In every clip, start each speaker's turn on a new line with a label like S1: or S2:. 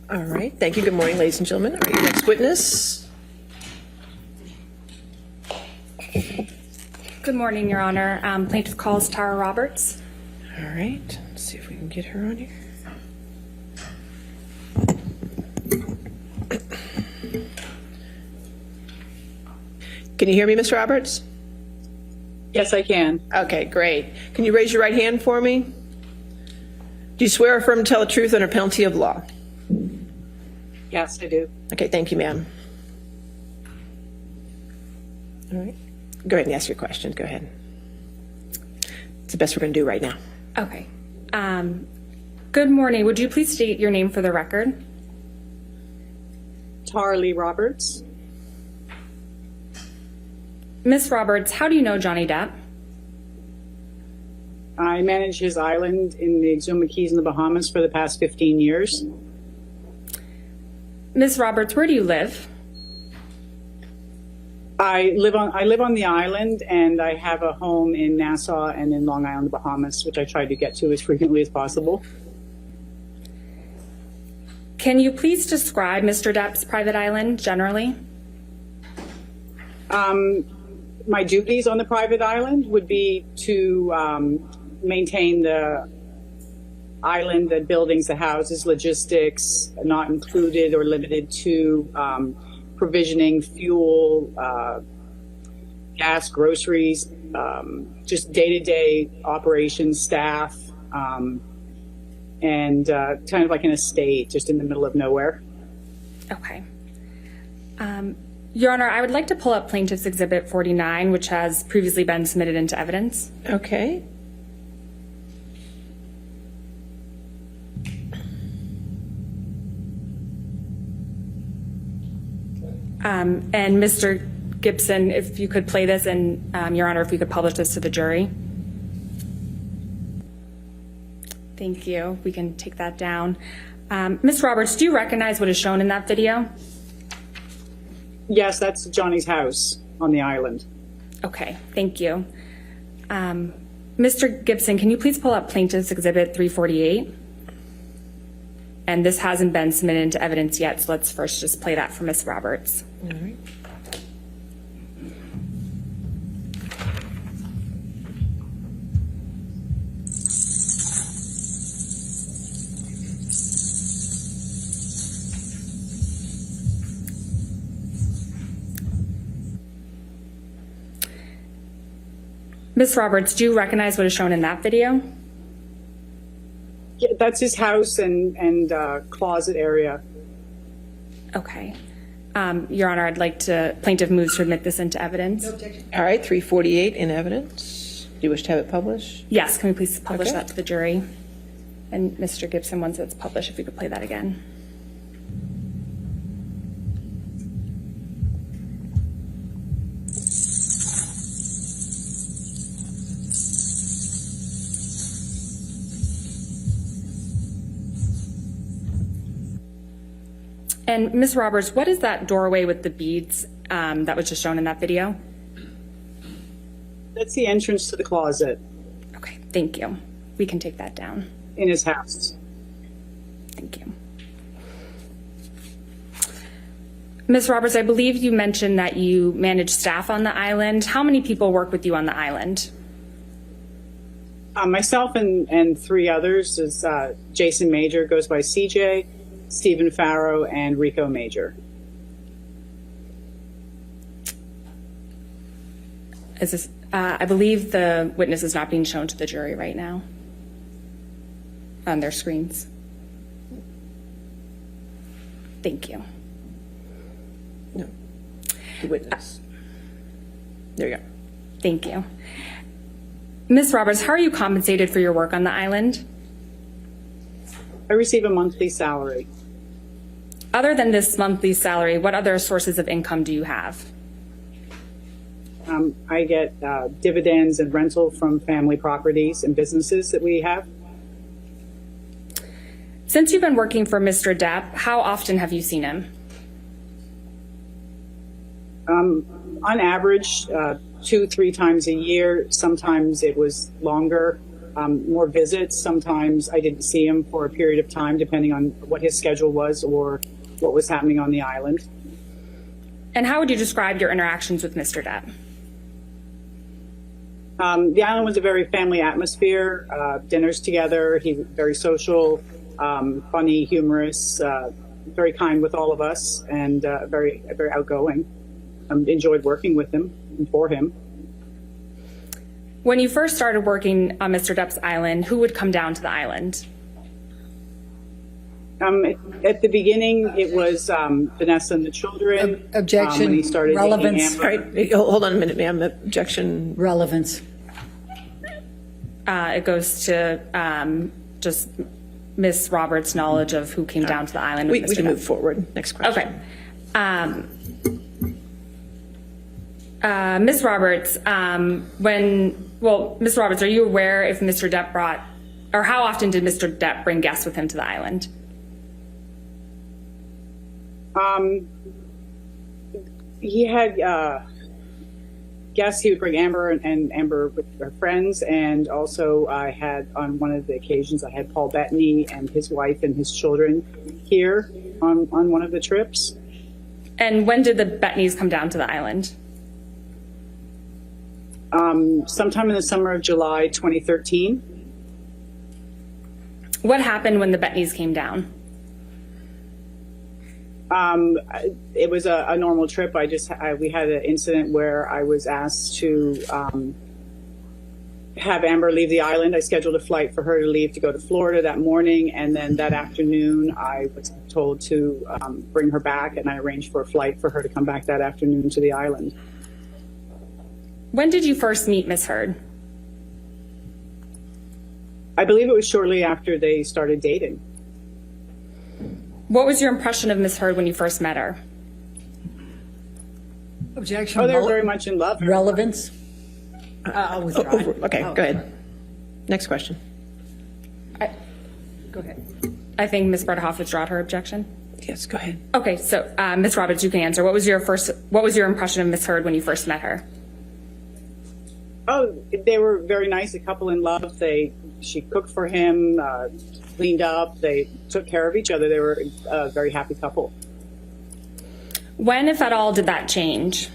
S1: All right, thank you. Good morning, ladies and gentlemen. All right, next witness.
S2: Good morning, Your Honor. Plaintiff calls Tara Roberts.
S1: All right, let's see if we can get her on here. Can you hear me, Ms. Roberts?
S3: Yes, I can.
S1: Okay, great. Can you raise your right hand for me? Do you swear or affirm to tell the truth under penalty of law?
S3: Yes, I do.
S1: Okay, thank you, ma'am. All right, go ahead and ask your question. Go ahead. It's the best we're going to do right now.
S2: Okay. Good morning. Would you please state your name for the record?
S3: Tara Lee Roberts.
S2: Ms. Roberts, how do you know Johnny Depp?
S3: I manage his island in the Exuma Keys in the Bahamas for the past 15 years.
S2: Ms. Roberts, where do you live?
S3: I live on the island, and I have a home in Nassau and in Long Island, Bahamas, which I try to get to as frequently as possible.
S2: Can you please describe Mr. Depp's private island generally?
S3: My duties on the private island would be to maintain the island, the buildings, the houses, logistics, not included or limited to provisioning fuel, gas, groceries, just day-to-day operations, staff, and kind of like an estate just in the middle of nowhere.
S2: Okay. Your Honor, I would like to pull up Plaintiff's Exhibit 49, which has previously been submitted into evidence.
S1: Okay.
S2: And Mr. Gibson, if you could play this, and Your Honor, if we could publish this to the jury. Thank you. We can take that down. Ms. Roberts, do you recognize what is shown in that video?
S3: Yes, that's Johnny's house on the island.
S2: Okay, thank you. Mr. Gibson, can you please pull up Plaintiff's Exhibit 348? And this hasn't been submitted into evidence yet, so let's first just play that for Ms. Roberts.
S1: All right.
S2: Ms. Roberts, do you recognize what is shown in that video?
S3: Yeah, that's his house and closet area.
S2: Okay. Your Honor, I'd like to, plaintiff moves to admit this into evidence.
S1: All right, 348 in evidence. Do you wish to have it published?
S2: Yes, can we please publish
S1: Okay.
S2: that to the jury? And Mr. Gibson, once it's published, if we could play that again. And Ms. Roberts, what is that doorway with the beads that was just shown in that video?
S3: That's the entrance to the closet
S2: Okay, thank you. We can take that down.
S3: in his house.
S2: Thank you. Ms. Roberts, I believe you mentioned that you manage staff on the island. How many people work with you on the island?
S3: Myself and three others is Jason Major, goes by CJ, Stephen Farrow, and Rico Major.
S2: Is this, I believe the witness is not being shown to the jury right now on their screens. Thank you.
S1: No. The witness. There you go.
S2: Thank you. Ms. Roberts, how are you compensated for your work on the island?
S3: I receive a monthly salary.
S2: Other than this monthly salary, what other sources of income do you have?
S3: I get dividends and rental from family properties and businesses that we have.
S2: Since you've been working for Mr. Depp, how often have you seen him?
S3: On average, 2-3 times a year. Sometimes it was longer. more visits. Sometimes I didn't see him for a period of time, depending on what his schedule was or what was happening on the island.
S2: And how would you describe your interactions with Mr. Depp?
S3: The island was a very family atmosphere, dinners together. He was very social, funny, humorous, very kind with all of us, and very outgoing. Enjoyed working with him and for him.
S2: When you first started working on Mr. Depp's island, who would come down to the island?
S3: At the beginning, it was Vanessa and the children.
S4: Objection.
S3: When he started dating
S4: Relevance.
S3: Amber.
S1: All right, hold on a minute, ma'am. Objection.
S4: Relevance.
S2: It goes to just Ms. Roberts' knowledge of who came down to the island with
S1: We
S2: Mr.
S1: can
S2: Depp.
S1: move forward. Next question.
S2: Okay. Ms. Roberts, Ms. Roberts, are you aware if Mr. Depp brought, or how often did Mr. Depp bring guests with him to the island?
S3: He had guests. He would bring Amber and Amber with her friends, and also I had, on one of the occasions, I had Paul Bettany and his wife and his children here on one of the trips.
S2: And when did the Bettnys come down to the island?
S3: Sometime in the summer of July 2013.
S2: What happened when the Bettnys came down?
S3: It was a normal trip. We had an incident where I was asked to have Amber leave the island. I scheduled a flight for her to leave to go to Florida that morning, and then that afternoon I was told to bring her back, and I arranged for a flight for her to come back that afternoon to the island.
S2: When did you first meet Ms. Heard?
S3: I believe it was shortly after they started dating.
S2: What was your impression of Ms. Heard when you first met her?
S4: Objection.
S3: Oh, they were very much in love.
S4: Relevance. I'll withdraw.
S1: Okay, go ahead. Next question.
S4: Go ahead.
S2: I think Ms. Berthoff withdrew her objection.
S1: Yes, go ahead.
S2: Okay, so Ms. Roberts, you can answer. What was your impression of Ms. Heard when you first met her?
S3: Oh, they were very nice, a couple in love. She cooked for him, cleaned up. They took care of each other. They were a very happy couple.
S2: When, if at all, did that change?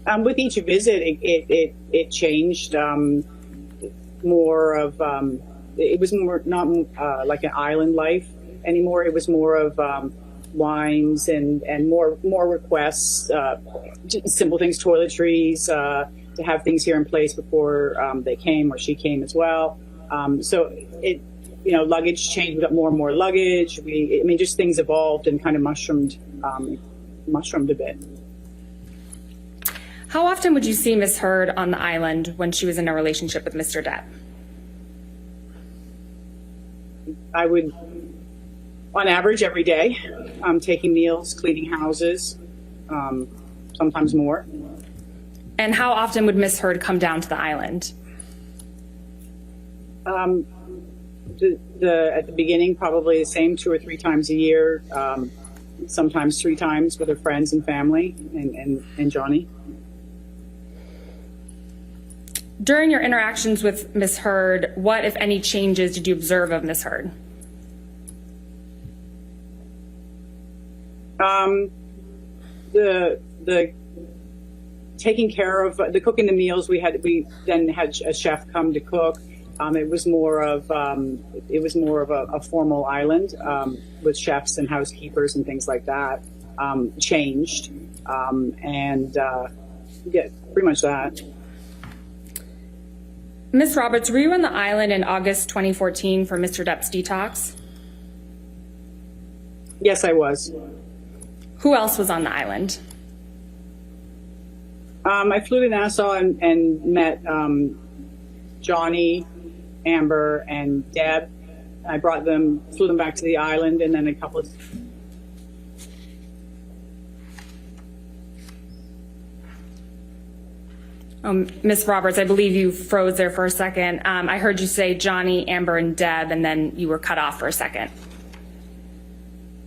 S3: With each visit, it changed. More of it was more not like an island life anymore. It was more of wines and more requests, simple things, toiletries, to have things here in place before they came, or she came as well. So luggage changed. We got more and more luggage. Just things evolved and kind of mushroomed a bit.
S2: How often would you see Ms. Heard on the island when she was in a relationship with Mr. Depp?
S3: I would, on average, every day, taking meals, cleaning houses, sometimes more.
S2: And how often would Ms. Heard come down to the island?
S3: At the beginning, probably the same 2 or 3 times a year, sometimes 3 times with her friends and family and Johnny.
S2: During your interactions with Ms. Heard, what, if any, changes did you observe of Ms. Heard?
S3: The taking care of the cooking the meals. We then had a chef come to cook. It was more of a formal island with chefs and housekeepers and things like that. Changed pretty much that.
S2: Ms. Roberts, were you on the island in August 2014 for Mr. Depp's detox?
S3: Yes, I was.
S2: Who else was on the island?
S3: I flew to Nassau and met Johnny, Amber, and Deb. I flew them back to the island, and then a couple of...
S2: Ms. Roberts, I believe you froze there for a second. I heard you say Johnny, Amber, and Deb, and then you were cut off for a second.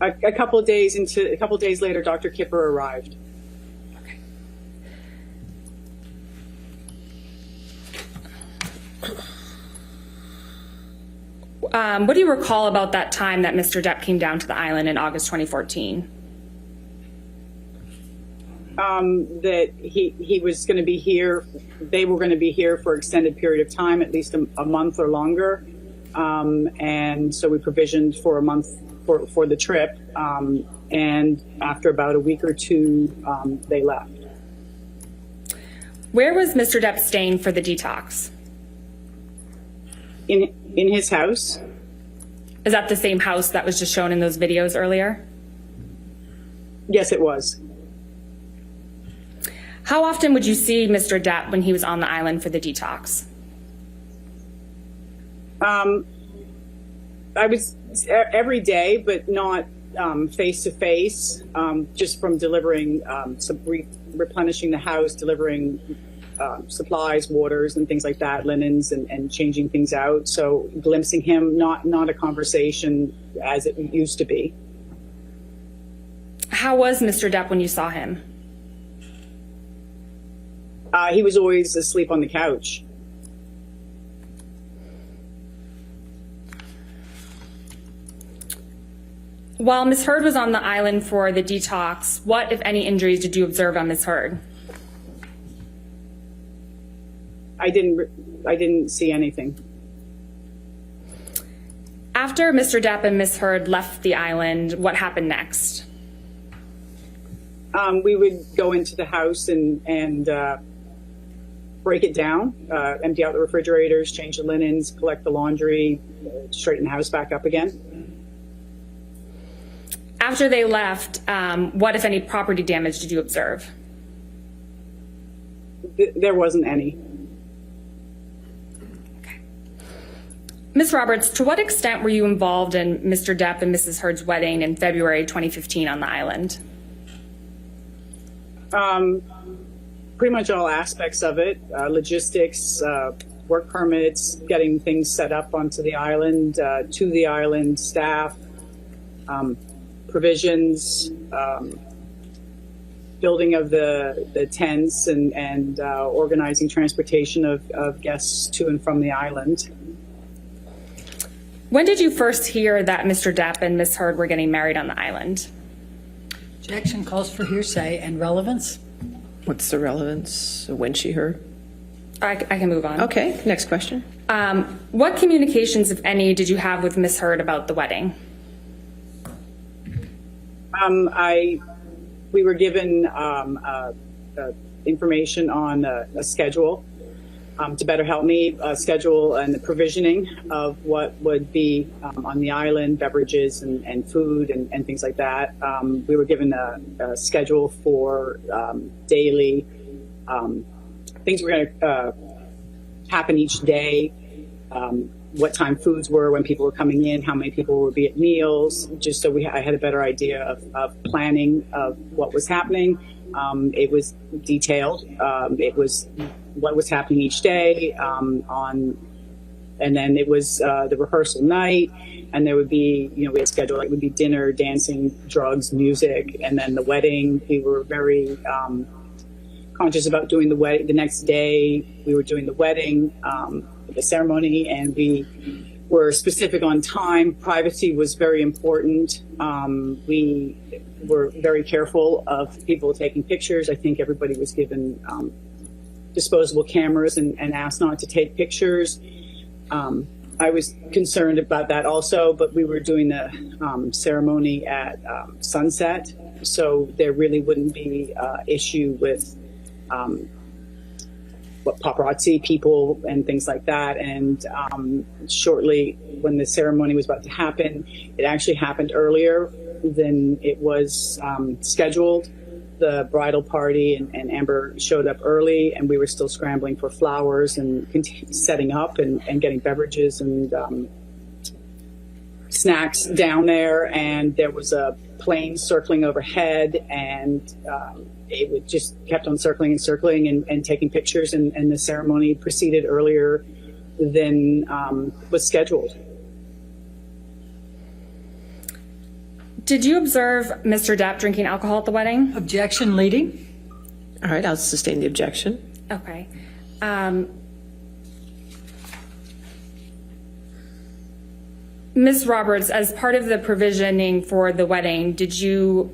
S3: A couple of days later, Dr. Kipper arrived.
S2: What do you recall about that time that Mr. Depp came down to the island in August 2014?
S3: That he was going to be here, they were going to be here for an extended period of time, at least a month or longer. And so we provisioned for a month for the trip. And after about a week or two, they left.
S2: Where was Mr. Depp staying for the detox?
S3: In his house.
S2: Is that the same house that was just shown in those videos earlier?
S3: Yes, it was.
S2: How often would you see Mr. Depp when he was on the island for the detox?
S3: I was every day, but not face to face, just from delivering, replenishing the house, delivering supplies, waters, and things like that, linens, and changing things out. So glimpsing him, not a conversation as it used to be.
S2: How was Mr. Depp when you saw him?
S3: He was always asleep on the couch.
S2: While Ms. Heard was on the island for the detox, what, if any, injuries did you observe on Ms. Heard?
S3: I didn't see anything.
S2: After Mr. Depp and Ms. Heard left the island, what happened next?
S3: We would go into the house and break it down, empty out the refrigerators, change the linens, collect the laundry, straighten the house back up again.
S2: After they left, what, if any, property damage did you observe?
S3: There wasn't any.
S2: Ms. Roberts, to what extent were you involved in Mr. Depp and Mrs. Heard's wedding in February 2015 on the island?
S3: Pretty much all aspects of it, logistics, work permits, getting things set up onto the island, to the island, staff, provisions, building of the tents and organizing transportation of guests to and from the island.
S2: When did you first hear that Mr. Depp and Ms. Heard were getting married on the island?
S4: Objection calls for hearsay and relevance.
S1: What's the relevance of when she heard?
S2: I can move on.
S1: Okay, next question.
S2: What communications, if any, did you have with Ms. Heard about the wedding?
S3: We were given information on a schedule to better help me schedule and the provisioning of what would be on the island, beverages and food and things like that. We were given a schedule for daily things were going to happen each day, what time foods were, when people were coming in, how many people would be at meals, just so I had a better idea of planning of what was happening. It was detailed. It was what was happening each day and then it was the rehearsal night, and there would be, we had scheduled, it would be dinner, dancing, drugs, music, and then the wedding. We were very conscious about doing the wedding. The next day, we were doing the wedding, the ceremony, and we were specific on time. Privacy was very important. We were very careful of people taking pictures. I think everybody was given disposable cameras and asked not to take pictures. I was concerned about that also, but we were doing the ceremony at sunset, so there really wouldn't be issue with what paparazzi people and things like that. And shortly when the ceremony was about to happen, it actually happened earlier than it was scheduled. The bridal party and Amber showed up early, and we were still scrambling for flowers and setting up and getting beverages and snacks down there. And there was a plane circling overhead, and it would just kept on circling and circling and taking pictures. And the ceremony proceeded earlier than was scheduled.
S2: Did you observe Mr. Depp drinking alcohol at the wedding?
S4: Objection leading.
S1: All right, I'll sustain the objection.
S2: Ms. Roberts, as part of the provisioning for the wedding, did you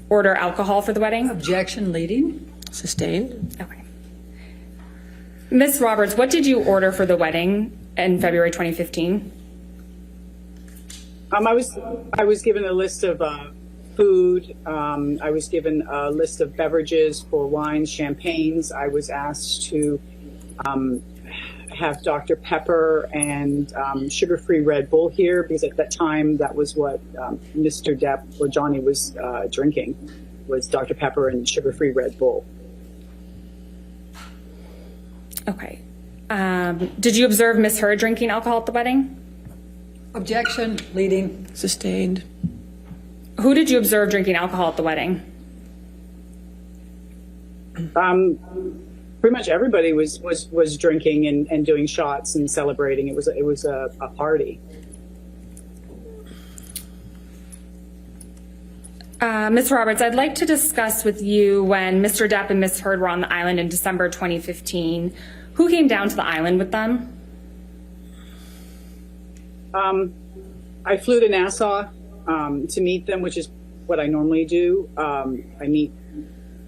S2: order alcohol for the wedding?
S4: Objection, leading.
S1: Sustained.
S2: Okay. Ms. Roberts, what did you order for the wedding in February 2015?
S3: I was given a list of food. I was given a list of beverages for wines, champagnes. I was asked to have Dr. Pepper and sugar-free Red Bull here because at that time that was what Mr. Depp or Johnny was drinking, was Dr. Pepper and sugar-free Red Bull.
S2: Okay. Did you observe Ms. Heard drinking alcohol at the wedding?
S4: Objection, leading.
S1: Sustained.
S2: Who did you observe drinking alcohol at the wedding?
S3: Pretty much everybody was drinking and doing shots and celebrating. It was a party.
S2: Ms. Roberts, I'd like to discuss with you when Mr. Depp and Ms. Heard were on the island in December 2015. Who came down to the island with them?
S3: I flew to Nassau to meet them, which is what I normally do. I meet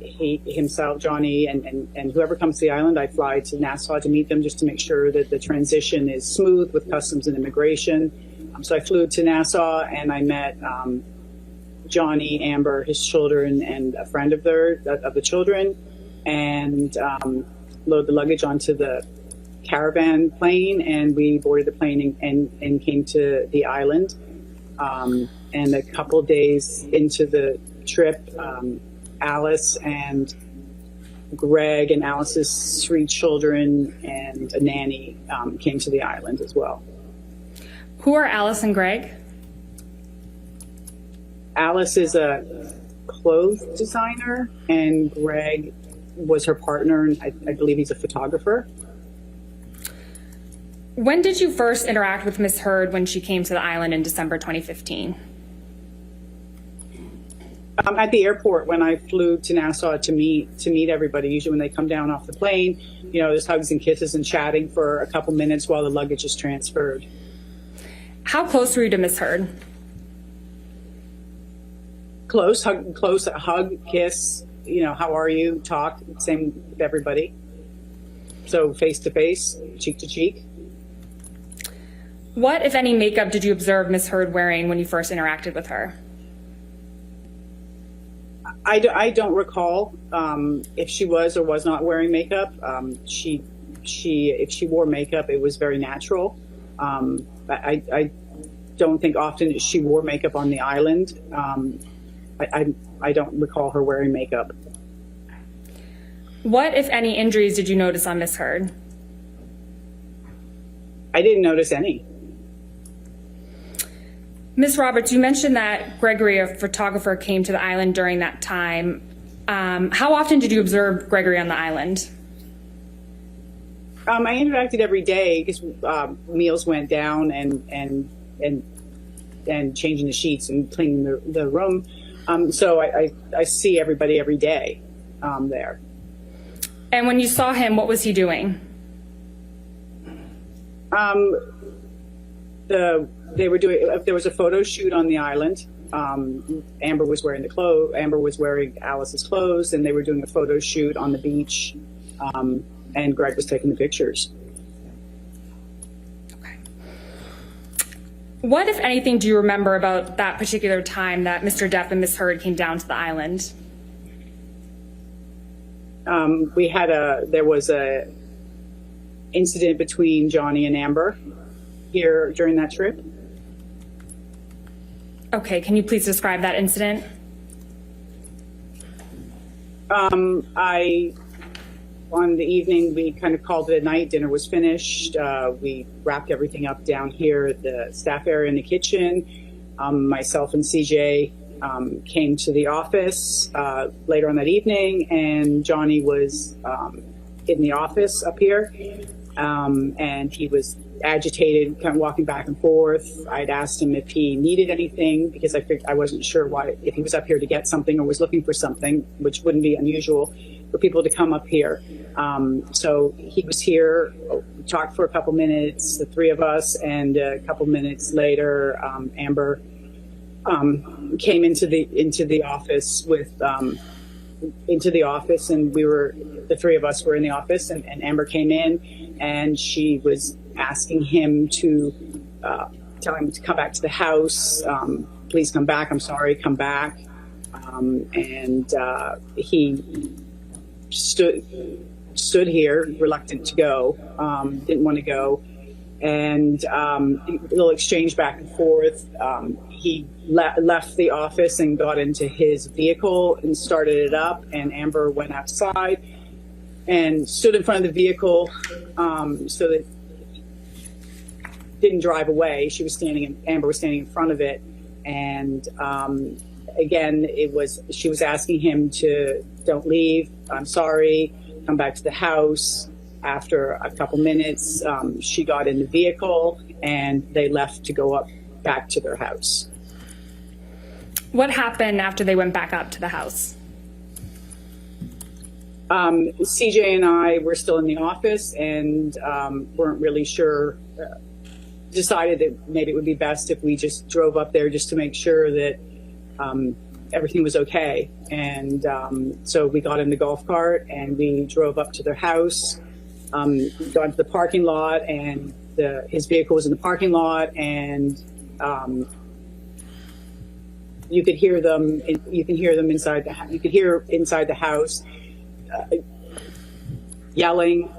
S3: himself, Johnny, and whoever comes to the island. I fly to Nassau to meet them just to make sure that the transition is smooth with customs and immigration. So I flew to Nassau and I met Johnny, Amber, his children, and a friend of the children, and load the luggage onto the caravan plane, and we boarded the plane and came to the island. And a couple days into the trip, Alice and Greg and Alice's 3 children and a nanny came to the island as well.
S2: Who are Alice and Greg?
S3: Alice is a clothes designer, and Greg was her partner, and I believe he's a photographer.
S2: When did you first interact with Ms. Heard when she came to the island in December 2015?
S3: At the airport when I flew to Nassau to meet everybody. Usually when they come down off the plane, there's hugs and kisses and chatting for a couple minutes while the luggage is transferred.
S2: How close were you to Ms. Heard?
S3: Close, hug, kiss, how are you, talk, same with everybody. So face to face, cheek to cheek.
S2: What, if any, makeup did you observe Ms. Heard wearing when you first interacted with her?
S3: I don't recall if she was or was not wearing makeup. If she wore makeup, it was very natural. I don't think often she wore makeup on the island. I don't recall her wearing makeup.
S2: What, if any, injuries did you notice on Ms. Heard?
S3: I didn't notice any.
S2: Ms. Roberts, you mentioned that Gregory, a photographer, came to the island during that time. How often did you observe Gregory on the island?
S3: I interacted every day because meals went down and changing the sheets and cleaning the room. So I see everybody every day there.
S2: And when you saw him, what was he doing?
S3: They were doing. There was a photo shoot on the island. Amber was wearing the clothes. Amber was wearing Alice's clothes, and they were doing a photo shoot on the beach. And Greg was taking the pictures.
S2: Okay. What, if anything, do you remember about that particular time that Mr. Depp and Ms. Heard came down to the island?
S3: There was a incident between Johnny and Amber here during that trip.
S2: Okay, can you please describe that incident?
S3: On the evening, we kind of called it a night. Dinner was finished. We wrapped everything up down here at the staff area in the kitchen. Myself and CJ came to the office later on that evening, and Johnny was in the office up here, and he was agitated, kind of walking back and forth. I'd asked him if he needed anything because I wasn't sure if he was up here to get something or was looking for something, which wouldn't be unusual. for people to come up here. So he was here, talked for a couple minutes, the three of us, and a couple minutes later, Amber came into the office and the three of us were in the office, and Amber came in, and she was asking him to tell him to come back to the house. Please come back. I'm sorry. Come back. And he stood here, reluctant to go, didn't want to go, and a little exchange back and forth. He left the office and got into his vehicle and started it up, and Amber went outside and stood in front of the vehicle so that didn't drive away. Amber was standing in front of it, and again, she was asking him to don't leave. I'm sorry. Come back to the house. After a couple minutes, she got in the vehicle and they left to go back to their house.
S2: What happened after they went back up to the house?
S3: CJ and I were still in the office and weren't really sure. Decided that maybe it would be best if we just drove up there just to make sure that everything was okay. And so we got in the golf cart and we drove up to their house, got into the parking lot, and his vehicle was in the parking lot, and you could hear them. You can hear them inside you could hear inside the house yelling.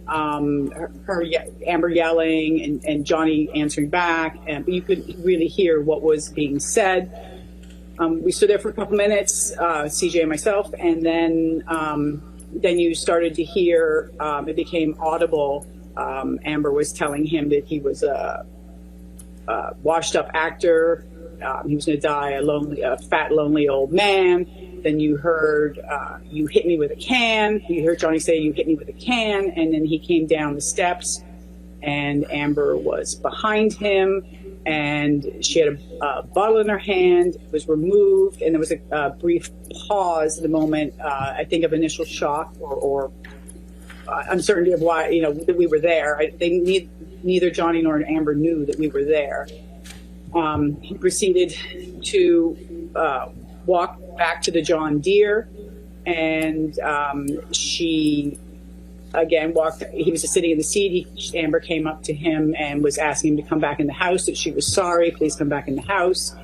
S3: Amber yelling and Johnny answering back, and you could really hear what was being said. We stood there for a couple minutes, CJ and myself, and then you started to hear, it became audible. Amber was telling him that he was a washed up actor. He was going to die a fat, lonely old man. Then you heard, you hit me with a can. You heard Johnny say, you hit me with a can. And then he came down the steps and Amber was behind him and she had a bottle in her hand. It was removed, and there was a brief pause, the moment, I think, of initial shock or uncertainty of why, that we were there. Neither Johnny nor Amber knew that we were there. He proceeded to walk back to the John Deere, and she again he was just sitting in the seat. Amber came up to him and was asking him to come back in the house, that she was sorry, please come back in the house.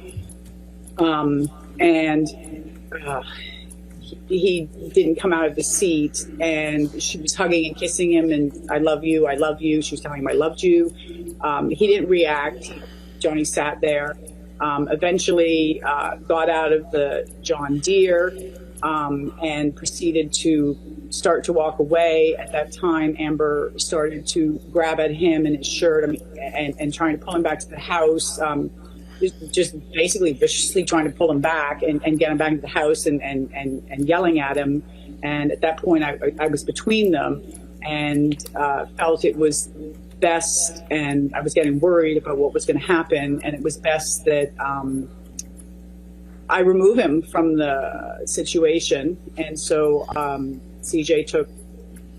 S3: He didn't come out of the seat, and she was hugging and kissing him, and I love you, I love you. She was telling him I loved you. He didn't react. Johnny sat there, eventually got out of the John Deere and proceeded to start to walk away. At that time, Amber started to grab at him and his shirt and trying to pull him back to the house, just basically viciously trying to pull him back and get him back to the house and yelling at him. And at that point, I was between them and felt it was best, and I was getting worried about what was going to happen, and it was best that I remove him from the situation. And so CJ took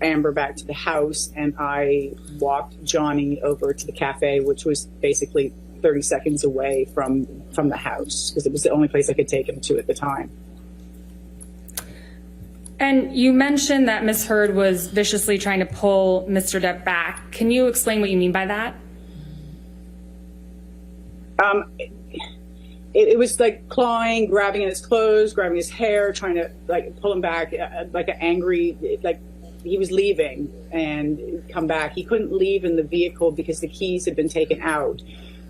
S3: Amber back to the house, and I walked Johnny over to the cafe, which was basically 30 seconds away from the house, because it was the only place I could take him to at the time.
S2: And you mentioned that Ms. Heard was viciously trying to pull Mr. Depp back. Can you explain what you mean by that?
S3: It was like clawing, grabbing at his clothes, grabbing his hair, trying to pull him back, like an angry, like he was leaving and come back. He couldn't leave in the vehicle because the keys had been taken out.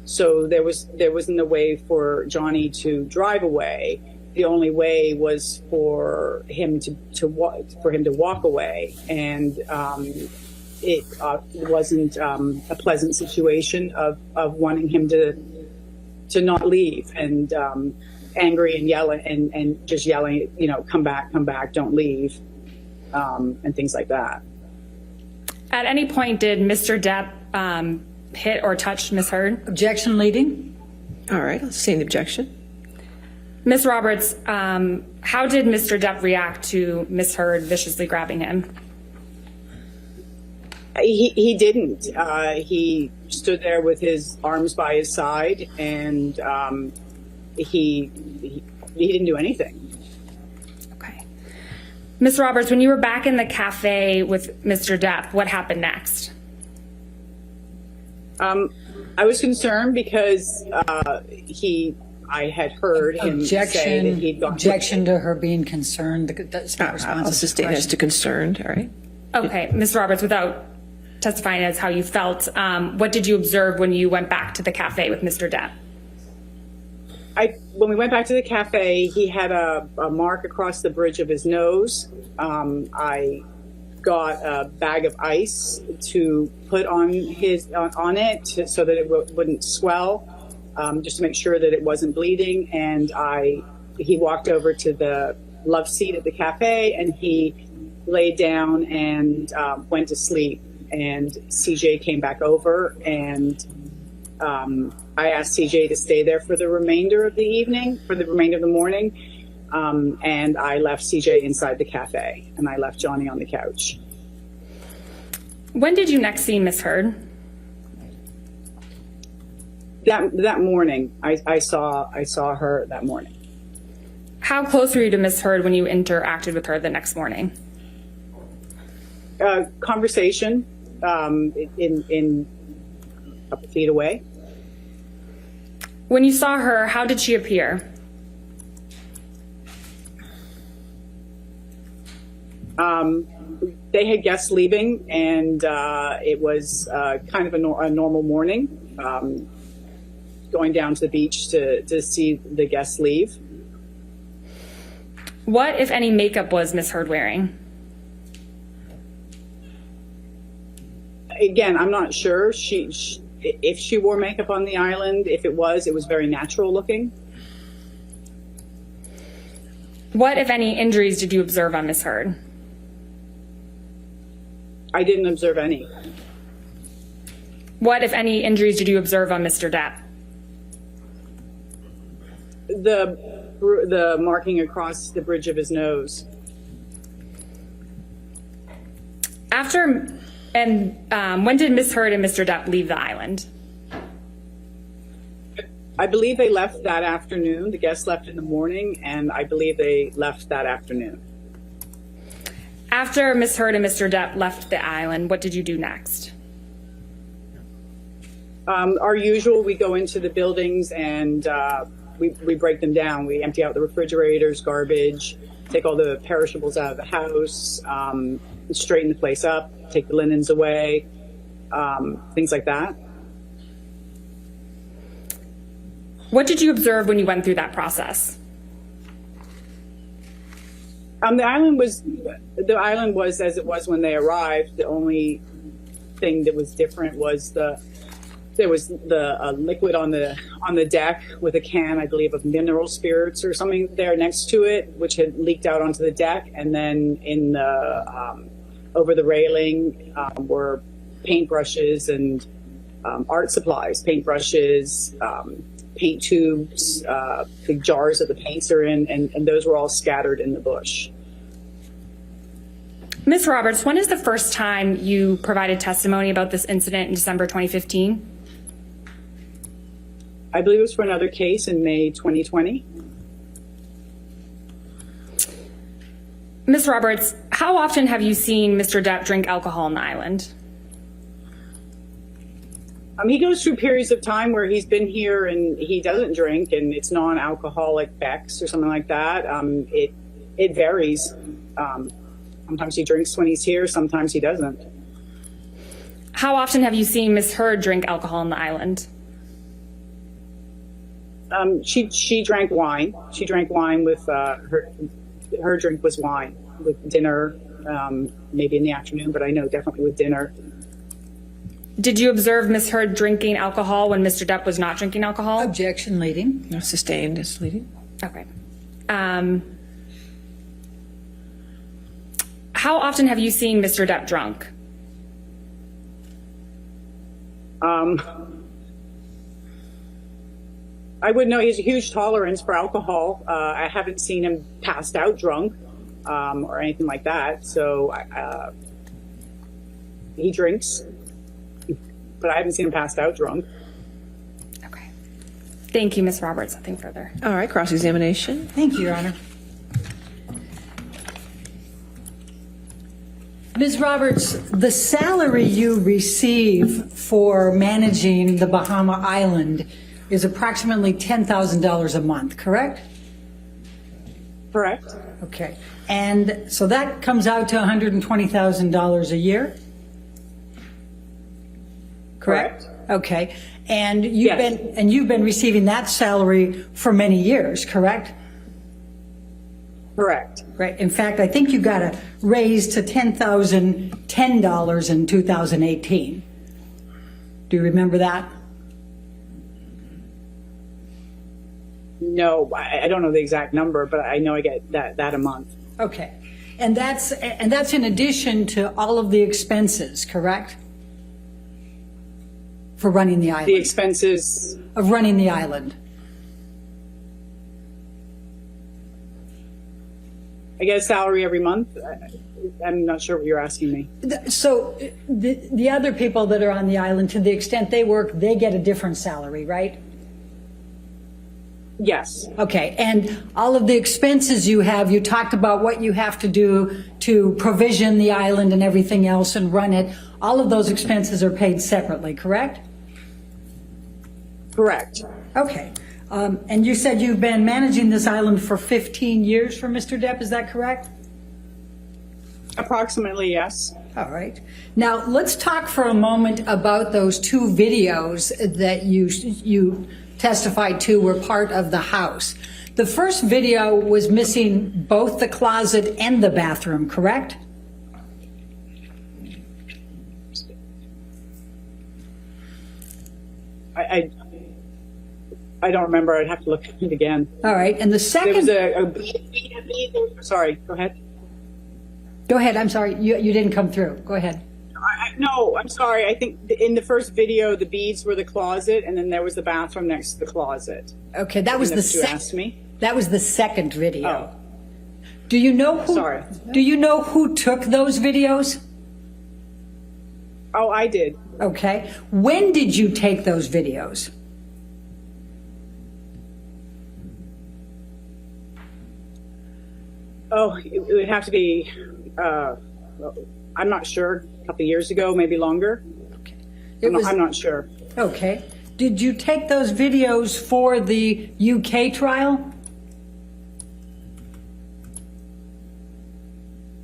S3: So there wasn't a way for Johnny to drive away. The only way was for him to walk away, and it wasn't a pleasant situation of wanting him to not leave, and angry and yelling and just yelling, come back, don't leave, and things like that.
S2: At any point, did Mr. Depp hit or touch Ms. Heard?
S4: Objection leading.
S1: All right, I'll sustain the objection.
S2: Ms. Roberts, how did Mr. Depp react to Ms. Heard viciously grabbing him?
S3: He didn't. He stood there with his arms by his side, and he didn't do anything.
S2: Okay. Ms. Roberts, when you were back in the cafe with Mr. Depp, what happened next?
S3: I was concerned because I had heard him say that he'd gone.
S4: Objection to her being concerned. That's not responsive.
S1: I'll sustain it as to concerned, all right?
S2: Okay, Ms. Roberts, without testifying as how you felt, what did you observe when you went back to the cafe with Mr. Depp?
S3: When we went back to the cafe, he had a mark across the bridge of his nose. I got a bag of ice to put on it so that it wouldn't swell, just to make sure that it wasn't bleeding. And he walked over to the love seat at the cafe, and he laid down and went to sleep. And CJ came back over, and I asked CJ to stay there for the remainder of the evening, for the remainder of the morning. And I left CJ inside the cafe, and I left Johnny on the couch.
S2: When did you next see Ms. Heard?
S3: That morning, I saw her that morning.
S2: How close were you to Ms. Heard when you interacted with her the next morning?
S3: Conversation in a couple feet away.
S2: When you saw her, how did she appear?
S3: They had guests leaving, and it was kind of a normal morning, going down to the beach to see the guests leave.
S2: What, if any, makeup was Ms. Heard wearing?
S3: Again, I'm not sure if she wore makeup on the island. If it was very natural looking.
S2: What, if any, injuries did you observe on Ms. Heard?
S3: I didn't observe any.
S2: What, if any, injuries did you observe on Mr. Depp?
S3: The marking across the bridge of his nose.
S2: When did Ms. Heard and Mr. Depp leave the island?
S3: I believe they left that afternoon. The guests left in the morning, and I believe they left that afternoon.
S2: After Ms. Heard and Mr. Depp left the island, what did you do next?
S3: Our usual, we go into the buildings and we break them down. We empty out the refrigerators, garbage, take all the perishables out of the house, straighten the place up, take the linens away, things like that.
S2: What did you observe when you went through that process?
S3: The island was as it was when they arrived. The only thing that was different was there was the liquid on the deck with a can, I believe, of mineral spirits or something there next to it, which had leaked out onto the deck. And then in the over the railing were paintbrushes and art supplies, paintbrushes, paint tubes, the jars that the paints are in, and those were all scattered in the bush.
S2: Ms. Roberts, when is the first time you provided testimony about this incident in December 2015?
S3: I believe it was for another case in May 2020.
S2: Ms. Roberts, how often have you seen Mr. Depp drink alcohol on the island?
S3: He goes through periods of time where he's been here and he doesn't drink, and it's non-alcoholic Beck's or something like that. It varies. Sometimes he drinks when he's here, sometimes he doesn't.
S2: How often have you seen Ms. Heard drink alcohol on the island?
S3: She drank wine. She drank wine with her drink was wine with dinner, maybe in the afternoon, but I know definitely with dinner.
S2: Did you observe Ms. Heard drinking alcohol when Mr. Depp was not drinking alcohol?
S4: Objection, leading.
S1: No, sustained as leading.
S2: Okay. How often have you seen Mr. Depp drunk?
S3: I would know he has a huge tolerance for alcohol. I haven't seen him passed out drunk or anything like that. So he drinks, but I haven't seen him passed out drunk.
S2: Okay. Thank you, Ms. Roberts. Nothing further.
S1: All right, cross-examination.
S4: Thank you, Your Honor. Ms. Roberts, the salary you receive for managing the Bahama Island is approximately $10,000 a month, correct?
S3: Correct.
S4: Okay. And so that comes out to $120,000 a year? Correct? Okay. And you've been receiving that salary for many years, correct?
S3: Correct.
S4: Right. In fact, I think you got a raise to $10,010 in 2018. Do you remember that?
S3: No, I don't know the exact number, but I know I get that a month.
S4: Okay. And that's in addition to all of the expenses, correct? For running the island.
S3: The expenses.
S4: Of running the island.
S3: I get a salary every month. I'm not sure what you're asking me.
S4: So the other people that are on the island, to the extent they work, they get a different salary, right?
S3: Yes.
S4: Okay, and all of the expenses you have, you talked about what you have to do to provision the island and everything else and run it. All of those expenses are paid separately, correct?
S3: Correct.
S4: Okay. And you said you've been managing this island for 15 years for Mr. Depp, is that correct?
S3: Approximately, yes.
S4: All right. Now, let's talk for a moment about those two videos that you testified to were part of the house. The first video was missing both the closet and the bathroom, correct?
S3: I don't remember. I'd have to look at it again.
S4: All right. And the second...
S3: There was sorry, go ahead.
S4: Go ahead. I'm sorry. You didn't come through. Go ahead.
S3: No, I'm sorry. I think in the first video, the beads were the closet, and then there was the bathroom next to the closet.
S4: Okay, that was the
S3: You asked me.
S4: That was the second video.
S3: Oh.
S4: Do you know who?
S3: Sorry.
S4: Do you know who took those videos?
S3: Oh, I did.
S4: Okay. When did you take those videos?
S3: Oh, it would have to be. I'm not sure. A couple of years ago, maybe longer.
S4: Okay.
S3: I'm not sure.
S4: Okay. Did you take those videos for the UK trial?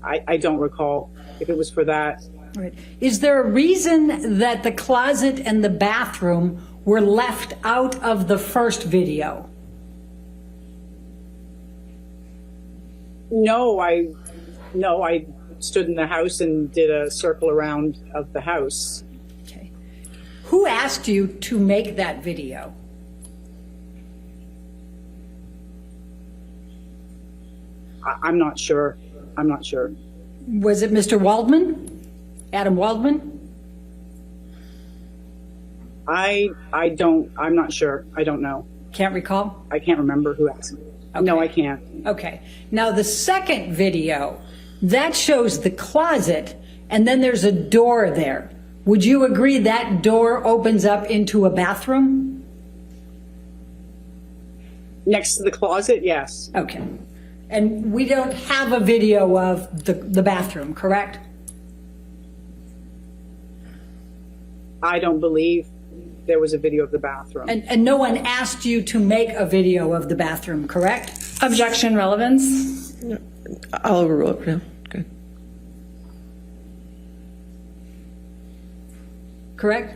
S3: I don't recall if it was for that.
S4: All right. Is there a reason that the closet and the bathroom were left out of the first video?
S3: No, I stood in the house and did a circle around of the house.
S4: Okay. Who asked you to make that video?
S3: I'm not sure. I'm not sure.
S4: Was it Mr. Waldman? Adam Waldman?
S3: I'm not sure. I don't know.
S4: Can't recall?
S3: I can't remember who asked me.
S4: Okay.
S3: No, I can't.
S4: Okay. Now the second video, that shows the closet and then there's a door there. Would you agree that door opens up into a bathroom?
S3: Next to the closet, yes.
S4: Okay. And we don't have a video of the bathroom, correct?
S3: I don't believe there was a video of the bathroom.
S4: And no one asked you to make a video of the bathroom, correct?
S2: Objection, relevance.
S1: I'll overrule it for now. Okay.
S4: Correct?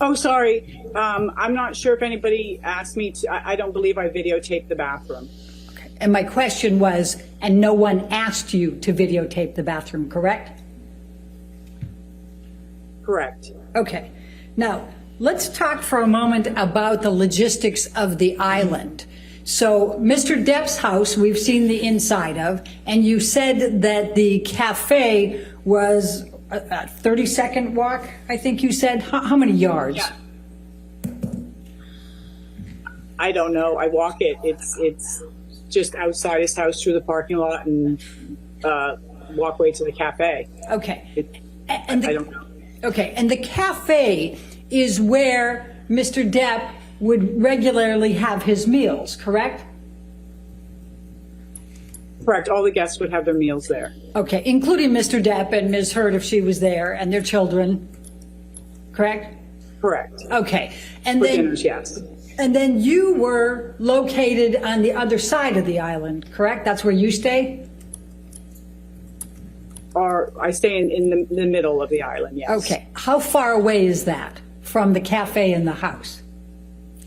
S3: Oh, sorry. I'm not sure if anybody asked me to. I don't believe I videotaped the bathroom.
S4: Okay. And my question was, and no one asked you to videotape the bathroom, correct?
S3: Correct.
S4: Okay. Now, let's talk for a moment about the logistics of the island. So, Mr. Depp's house, we've seen the inside of, and you said that the cafe was a 30-second walk, I think you said. How many yards?
S3: Yeah. I don't know. I walk it. It's just outside his house through the parking lot and walkway to the cafe.
S4: Okay.
S3: I don't know.
S4: Okay, and the cafe is where Mr. Depp would regularly have his meals, correct?
S3: Correct. All the guests would have their meals there.
S4: Okay, including Mr. Depp and Ms. Heard if she was there, and their children, correct?
S3: Correct.
S4: Okay, and
S3: For
S4: then
S3: dinners, yes.
S4: and then you were located on the other side of the island, correct? That's where you stay?
S3: Or I stay in the middle of the island, yes.
S4: Okay, how far away is that from the cafe and the house?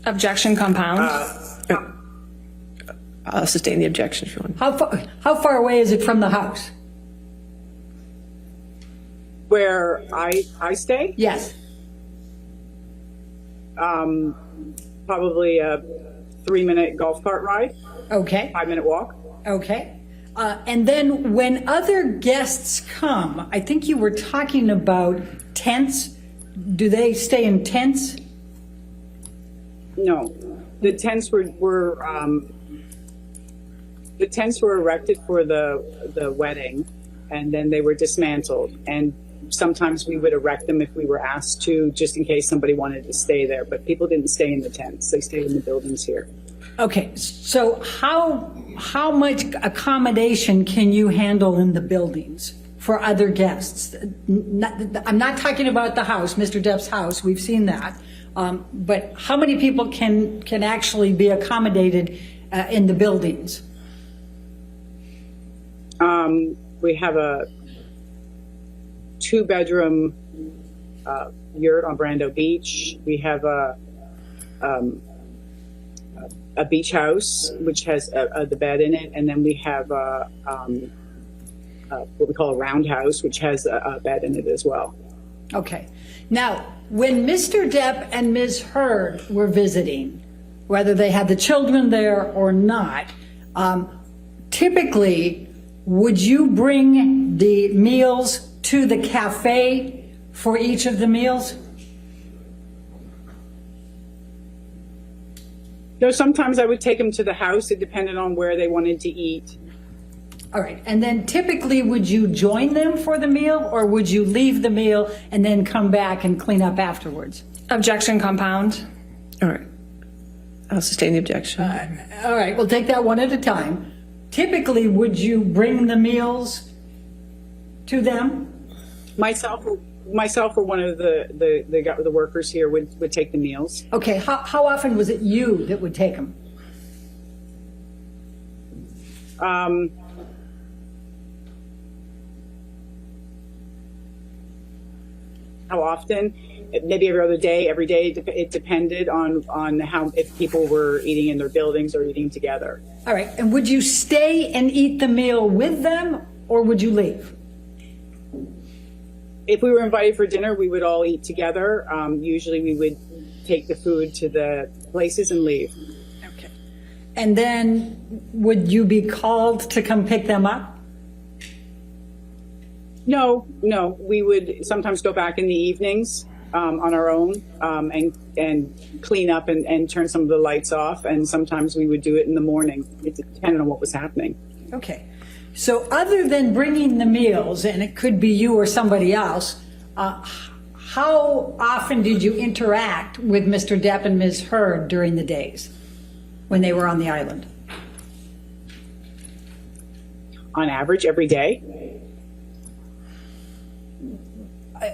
S2: Objection compound.
S1: I'll sustain the objection if you want.
S4: How far away is it from the house?
S3: Where I stay?
S4: Yes.
S3: Probably a 3-minute golf cart ride,
S4: Okay.
S3: 5-minute walk.
S4: Okay. And then when other guests come, I think you were talking about tents. Do they stay in tents?
S3: No, the tents were erected for the wedding, and then they were dismantled. And sometimes we would erect them if we were asked to, just in case somebody wanted to stay there. But people didn't stay in the tents; they stayed in the buildings here.
S4: Okay. So how much accommodation can you handle in the buildings for other guests? I'm not talking about the house, Mr. Depp's house. We've seen that. But how many people can actually be accommodated in the buildings?
S3: We have a 2-bedroom yurt on Brando Beach. We have a beach house which has the bed in it, and then we have what we call a roundhouse, which has a bed in it as well.
S4: Okay. Now, when Mr. Depp and Ms. Heard were visiting, whether they had the children there or not, typically, would you bring the meals to the cafe for each of the meals?
S3: No, sometimes I would take them to the house. It depended on where they wanted to eat.
S4: All right. And then typically, would you join them for the meal, or would you leave the meal and then come back and clean up afterwards?
S2: Objection compound.
S1: All right. I'll sustain the objection.
S4: All right. We'll take that one at a time. Typically, would you bring the meals to them?
S3: Myself or one of the workers here would take the meals.
S4: Okay. How often was it you that would take them?
S3: How often? Maybe every other day, every day. It depended on how, if people were eating in their buildings or eating together.
S4: All right. And would you stay and eat the meal with them, or would you leave?
S3: If we were invited for dinner, we would all eat together. Usually we would take the food to the places and leave.
S4: Okay. And then would you be called to come pick them up?
S3: No. We would sometimes go back in the evenings on our own and clean up and turn some of the lights off. And sometimes we would do it in the morning. It depended on what was happening.
S4: Okay. So other than bringing the meals, and it could be you or somebody else, how often did you interact with Mr. Depp and Ms. Heard during the days when they were on the island?
S3: On average, every day.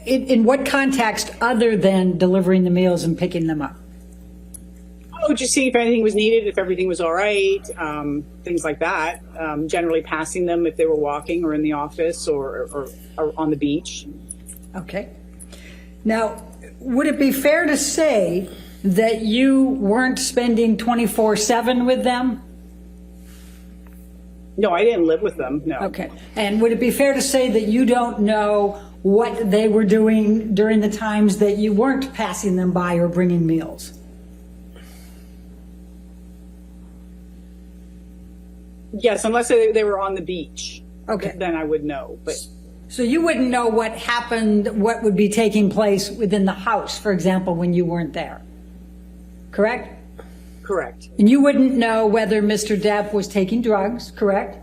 S4: In what context other than delivering the meals and picking them up?
S3: Oh, just see if anything was needed, if everything was all right, things like that. Generally passing them if they were walking or in the office or on the beach.
S4: Okay. Now, would it be fair to say that you weren't spending 24/7 with them?
S3: No, I didn't live with them, no.
S4: Okay. And would it be fair to say that you don't know what they were doing during the times that you weren't passing them by or bringing meals?
S3: Yes, unless they were on the beach.
S4: Okay.
S3: Then I would know. But
S4: So you wouldn't know what happened, what would be taking place within the house, for example, when you weren't there, correct?
S3: Correct.
S4: And you wouldn't know whether Mr. Depp was taking drugs, correct?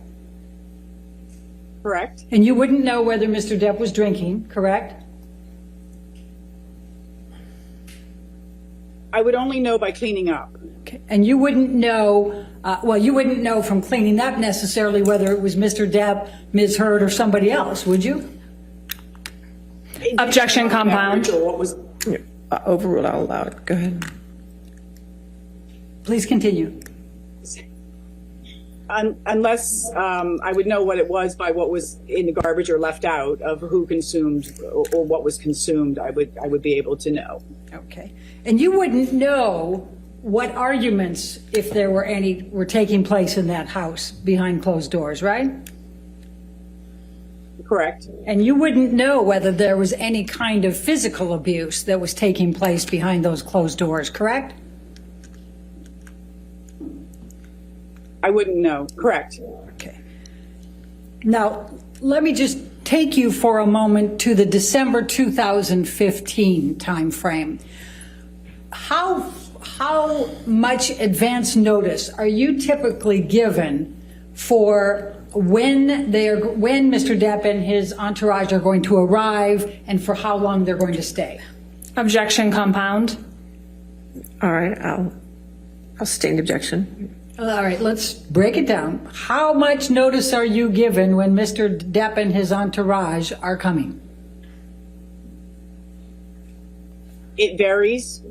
S3: Correct.
S4: And you wouldn't know whether Mr. Depp was drinking, correct?
S3: I would only know by cleaning up.
S4: Okay. And you wouldn't know, you wouldn't know from cleaning up necessarily whether it was Mr. Depp, Ms. Heard, or somebody else, would you?
S2: Objection, compound.
S3: Or what was?
S1: Overruled, I'll allow it. Go ahead.
S4: Please continue.
S3: Unless I would know what it was by what was in the garbage or left out of who consumed or what was consumed, I would be able to know.
S4: Okay. And you wouldn't know what arguments, if there were any, were taking place in that house behind closed doors, right?
S3: Correct.
S4: And you wouldn't know whether there was any kind of physical abuse that was taking place behind those closed doors, correct?
S3: I wouldn't know. Correct.
S4: Okay. Now, let me just take you for a moment to the December 2015 timeframe. How much advance notice are you typically given for when Mr. Depp and his entourage are going to arrive and for how long they're going to stay?
S2: Objection, compound.
S1: All right, I'll sustain the objection.
S4: All right, let's break it down. How much notice are you given when Mr. Depp and his entourage are coming?
S3: It varies.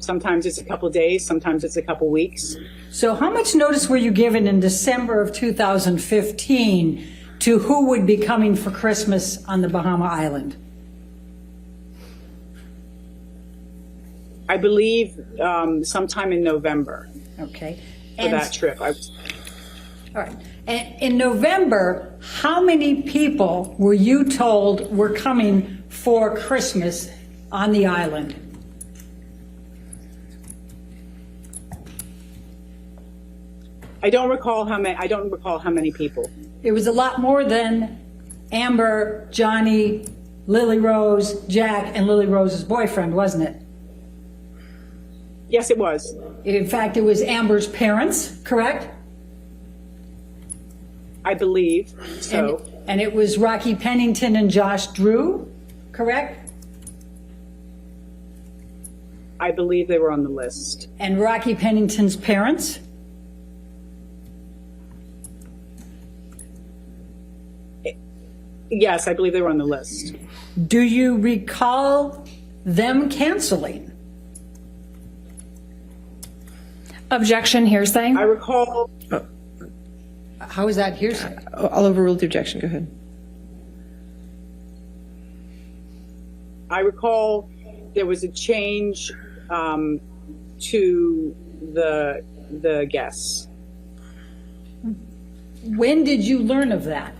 S3: Sometimes it's a couple days, sometimes it's a couple weeks.
S4: So how much notice were you given in December of 2015 to who would be coming for Christmas on the Bahama Island?
S3: I believe sometime in November
S4: Okay.
S3: for that trip.
S4: All right. And in November, how many people were you told were coming for Christmas on the island?
S3: I don't recall how many people.
S4: It was a lot more than Amber, Johnny, Lily Rose, Jack, and Lily Rose's boyfriend, wasn't it?
S3: Yes, it was.
S4: In fact, it was Amber's parents, correct?
S3: I believe so.
S4: And it was Rocky Pennington and Josh Drew, correct?
S3: I believe they were on the list.
S4: And Rocky Pennington's parents?
S3: Yes, I believe they were on the list.
S4: Do you recall them canceling?
S2: Objection, hearsay.
S3: I recall.
S4: How is that hearsay?
S1: I'll overrule the objection. Go ahead.
S3: I recall there was a change to the guests.
S4: When did you learn of that?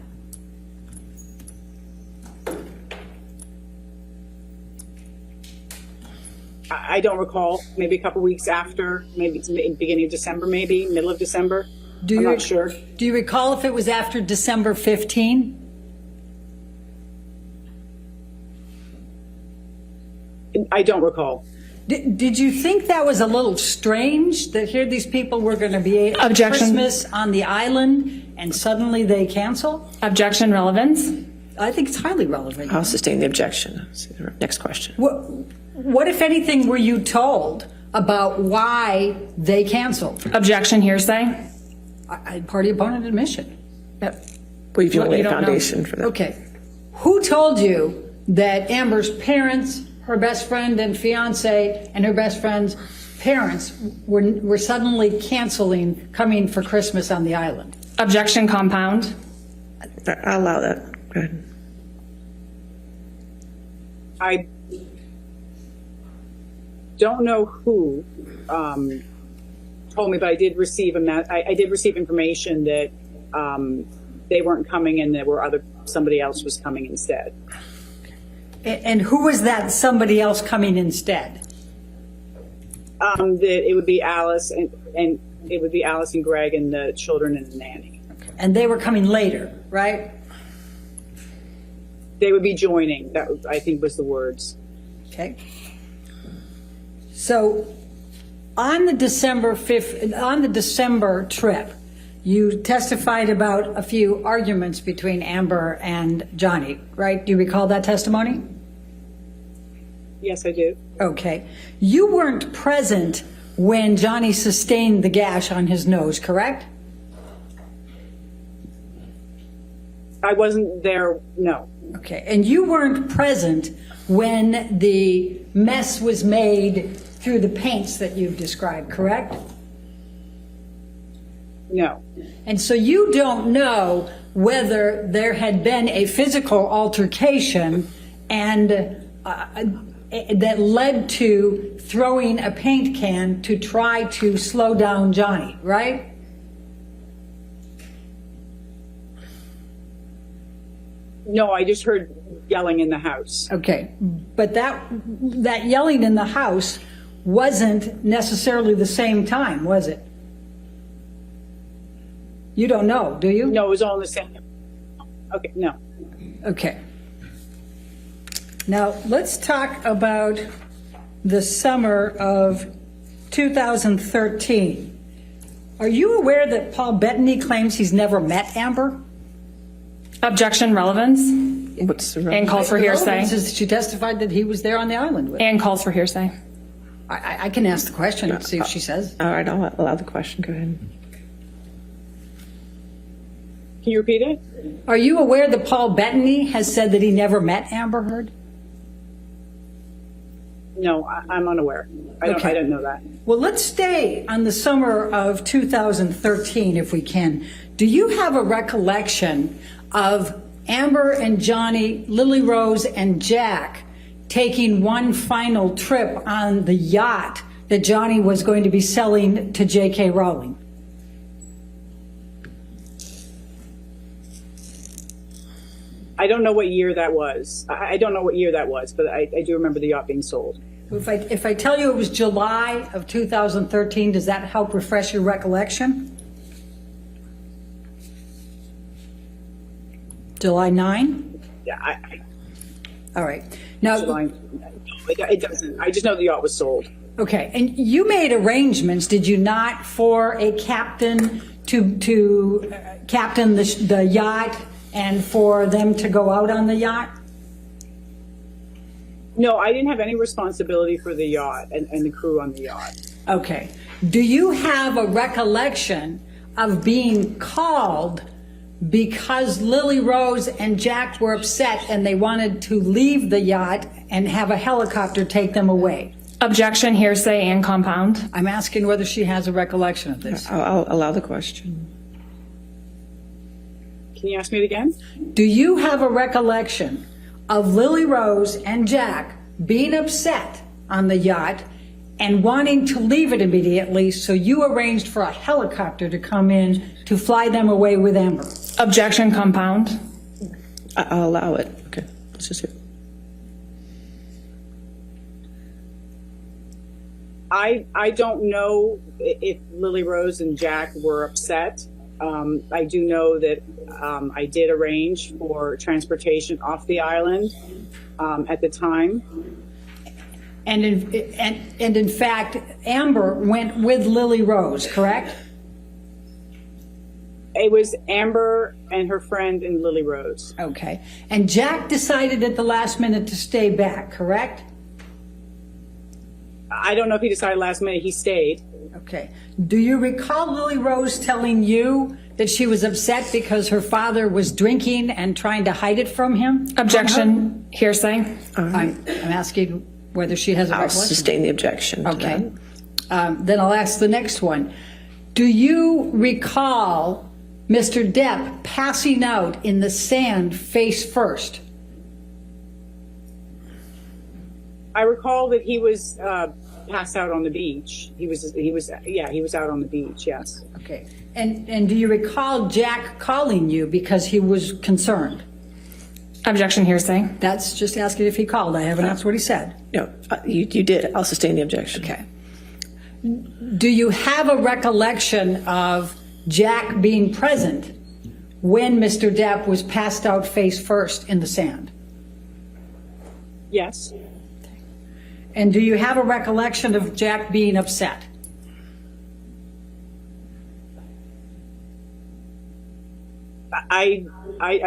S3: I don't recall. Maybe a couple weeks after. Maybe it's the beginning of December. Maybe middle of December. I'm not sure.
S4: Do you recall if it was after December 15?
S3: I don't recall.
S4: Did you think that was a little strange that here these people were going to be at
S2: Objection.
S4: Christmas on the island and suddenly they cancel?
S2: Objection, relevance.
S4: I think it's highly relevant.
S1: I'll sustain the objection. Next question.
S4: What, if anything, were you told about why they canceled?
S2: Objection, hearsay.
S4: Party opponent admission.
S2: Yep.
S1: We've
S2: You
S1: laid a
S2: don't know.
S1: foundation for that.
S4: Okay. Who told you that Amber's parents, her best friend and fiance, and her best friend's parents were suddenly canceling coming for Christmas on the island?
S2: Objection, compound.
S1: I'll allow that. Go ahead.
S3: I don't know who told me, but I did receive I did receive information that they weren't coming and somebody else was coming instead.
S4: And who was that somebody else coming instead?
S3: That it would be Alice and it would be Alice and Greg and the children and the nanny.
S4: And they were coming later, right?
S3: They would be joining. That, I think, was the words.
S4: Okay. So On the December trip, you testified about a few arguments between Amber and Johnny, right? Do you recall that testimony?
S3: Yes, I do.
S4: Okay. You weren't present when Johnny sustained the gash on his nose, correct?
S3: I wasn't there, no.
S4: Okay. And you weren't present when the mess was made through the paints that you've described, correct?
S3: No.
S4: And so you don't know whether there had been a physical altercation and that led to throwing a paint can to try to slow down Johnny, right?
S3: No, I just heard yelling in the house.
S4: Okay. But that yelling in the house wasn't necessarily the same time, was it? You don't know, do you?
S3: No, it was all in the same. Okay, no.
S4: Okay. Now, let's talk about the summer of 2013. Are you aware that Paul Bettany claims he's never met Amber?
S2: Objection, relevance,
S1: What's the
S2: and calls for hearsay.
S4: She testified that he was there on the island with her.
S2: And calls for hearsay.
S4: I can ask the question and see if she says.
S1: All right, I'll allow the question. Go ahead.
S3: Can you repeat it?
S4: Are you aware that Paul Bettany has said that he never met Amber Heard?
S3: No, I'm unaware. I don't know that.
S4: Well, let's stay on the summer of 2013 if we can. Do you have a recollection of Amber and Johnny, Lily Rose and Jack taking one final trip on the yacht that Johnny was going to be selling to J.K. Rowling?
S3: I don't know what year that was. I don't know what year that was, but I do remember the yacht being sold.
S4: If I tell you it was July of 2013, does that help refresh your recollection? July 9?
S3: Yeah,
S4: All right. Now,
S3: it doesn't. I just know the yacht was sold.
S4: okay, and you made arrangements, did you not, for a captain to captain the yacht and for them to go out on the yacht?
S3: No, I didn't have any responsibility for the yacht and the crew on the yacht.
S4: Okay. Do you have a recollection of being called because Lily Rose and Jack were upset and they wanted to leave the yacht and have a helicopter take them away?
S2: Objection, hearsay, and compound.
S4: I'm asking whether she has a recollection of this.
S1: I'll allow the question.
S3: Can you ask me it again?
S4: Do you have a recollection of Lily Rose and Jack being upset on the yacht and wanting to leave it immediately, so you arranged for a helicopter to come in to fly them away with Amber?
S2: Objection, compound.
S1: I'll allow it. Okay, let's just hear.
S3: I don't know if Lily Rose and Jack were upset. I do know that I did arrange for transportation off the island at the time.
S4: And in fact, Amber went with Lily Rose, correct?
S3: It was Amber and her friend and Lily Rose.
S4: Okay. And Jack decided at the last minute to stay back, correct?
S3: I don't know if he decided last minute. He stayed.
S4: Okay. Do you recall Lily Rose telling you that she was upset because her father was drinking and trying to hide it from him?
S2: Objection, hearsay.
S4: I'm asking whether she has a
S1: I'll
S4: recollection.
S1: sustain the objection. to
S4: Okay.
S1: that.
S4: Then I'll ask the next one. Do you recall Mr. Depp passing out in the sand face first?
S3: I recall that he was passed out on the beach. He was out on the beach. Yes.
S4: Okay. And do you recall Jack calling you because he was concerned?
S2: Objection, hearsay.
S4: That's just asking if he called. I haven't asked what he said.
S1: No, you did. I'll sustain the objection.
S4: Okay. Do you have a recollection of Jack being present when Mr. Depp was passed out face first in the sand?
S3: Yes.
S4: And do you have a recollection of Jack being upset?
S3: I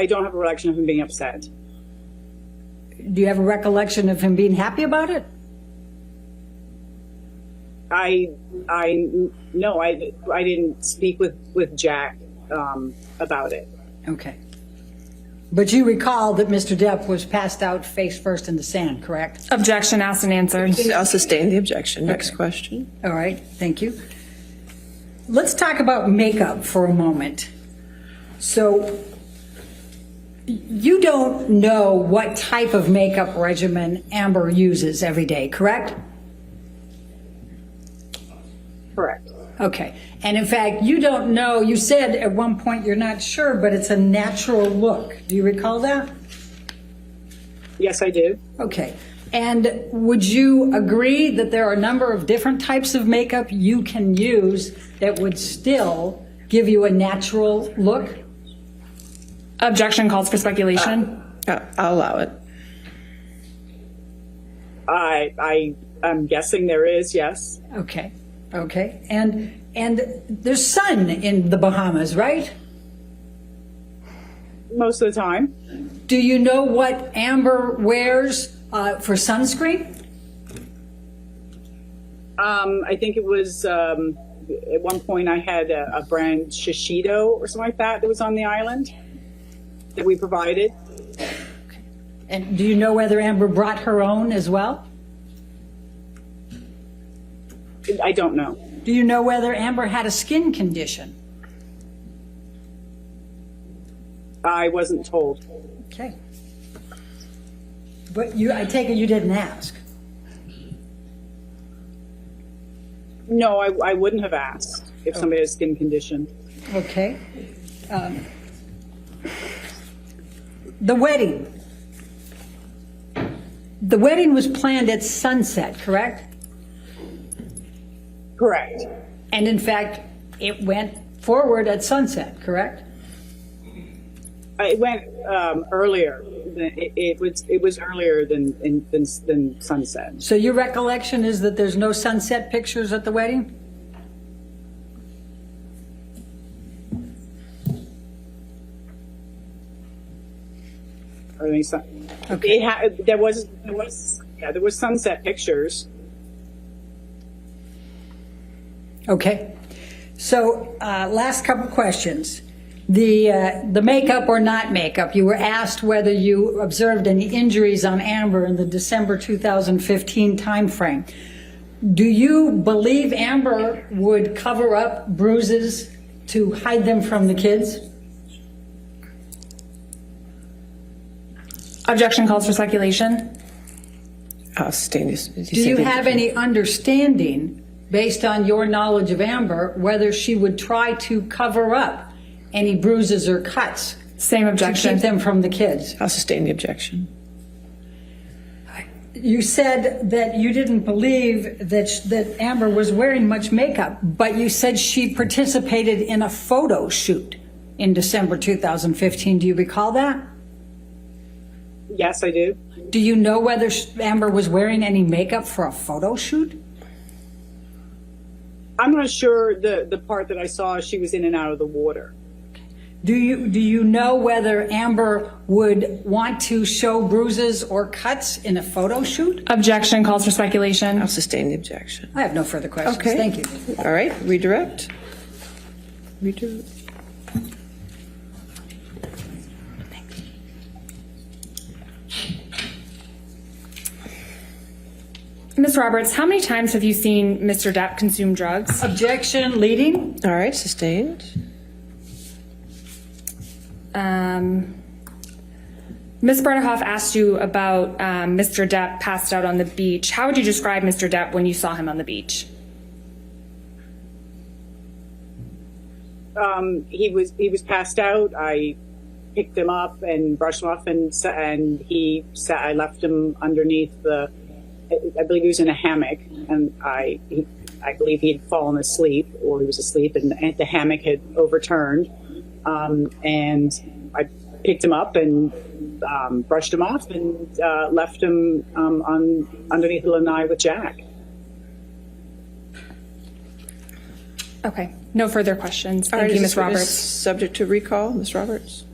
S3: don't have a recollection of him being upset.
S4: Do you have a recollection of him being happy about it?
S3: No, I didn't speak with Jack about it.
S4: Okay. But you recall that Mr. Depp was passed out face first in the sand, correct?
S2: Objection asked and answered.
S1: I'll sustain the objection. Next question.
S4: All right, thank you. Let's talk about makeup for a moment. So, you don't know what type of makeup regimen Amber uses every day, correct?
S3: Correct.
S4: Okay. And in fact, you don't know, you said at one point you're not sure, but it's a natural look. Do you recall that?
S3: Yes, I do.
S4: Okay. And would you agree that there are a number of different types of makeup you can use that would still give you a natural look?
S2: Objection calls for speculation.
S1: I'll allow it.
S3: I'm guessing there is, yes.
S4: Okay. Okay. And there's sun in the Bahamas, right?
S3: Most of the time.
S4: Do you know what Amber wears for sunscreen?
S3: I think it was at one point I had a brand Shishido or something like that was on the island that we provided.
S4: And do you know whether Amber brought her own as well?
S3: I don't know.
S4: Do you know whether Amber had a skin condition?
S3: I wasn't told.
S4: Okay. But I take it you didn't ask.
S3: No, I wouldn't have asked if somebody had a skin condition.
S4: Okay. The wedding. The wedding was planned at sunset, correct?
S3: Correct.
S4: And in fact, it went forward at sunset, correct?
S3: It went earlier. It was earlier than sunset.
S4: So your recollection is that there's no sunset pictures at the wedding?
S3: Or any
S4: Okay.
S3: there was sunset pictures.
S4: Okay. So last couple questions. The makeup or not makeup, you were asked whether you observed any injuries on Amber in the December 2015 timeframe. Do you believe Amber would cover up bruises to hide them from the kids?
S2: Objection calls for speculation.
S1: I'll sustain this.
S4: Do you have any understanding, based on your knowledge of Amber, whether she would try to cover up any bruises or cuts
S2: Same
S4: to
S2: objection.
S4: keep them from the kids?
S1: I'll sustain the objection.
S4: You said that you didn't believe that Amber was wearing much makeup, but you said she participated in a photo shoot in December 2015. Do you recall that?
S3: Yes, I do.
S4: Do you know whether Amber was wearing any makeup for a photo shoot?
S3: I'm not sure the part that I saw she was in and out of the water.
S4: Do you know whether Amber would want to show bruises or cuts in a photo shoot?
S2: Objection calls for speculation.
S1: I'll sustain the objection.
S4: I have no further questions.
S1: Okay.
S4: Thank you.
S1: All right, redirect. Redirect.
S2: Ms. Roberts, how many times have you seen Mr. Depp consume drugs?
S4: Objection, leading.
S1: All right, sustained.
S2: Ms. Bertahoff asked you about Mr. Depp passed out on the beach. How would you describe Mr. Depp when you saw him on the beach?
S3: He was passed out. I picked him up and brushed him off, and I left him underneath I believe he was in a hammock, and I believe he had fallen asleep, or he was asleep, and the hammock had overturned, and I picked him up and brushed him off and left him underneath the lanai with Jack.
S2: Okay, no further questions.
S1: All right,
S2: Thank you,
S1: is
S2: Ms.
S1: this witness
S2: Roberts.
S1: subject to recall, Ms. Roberts?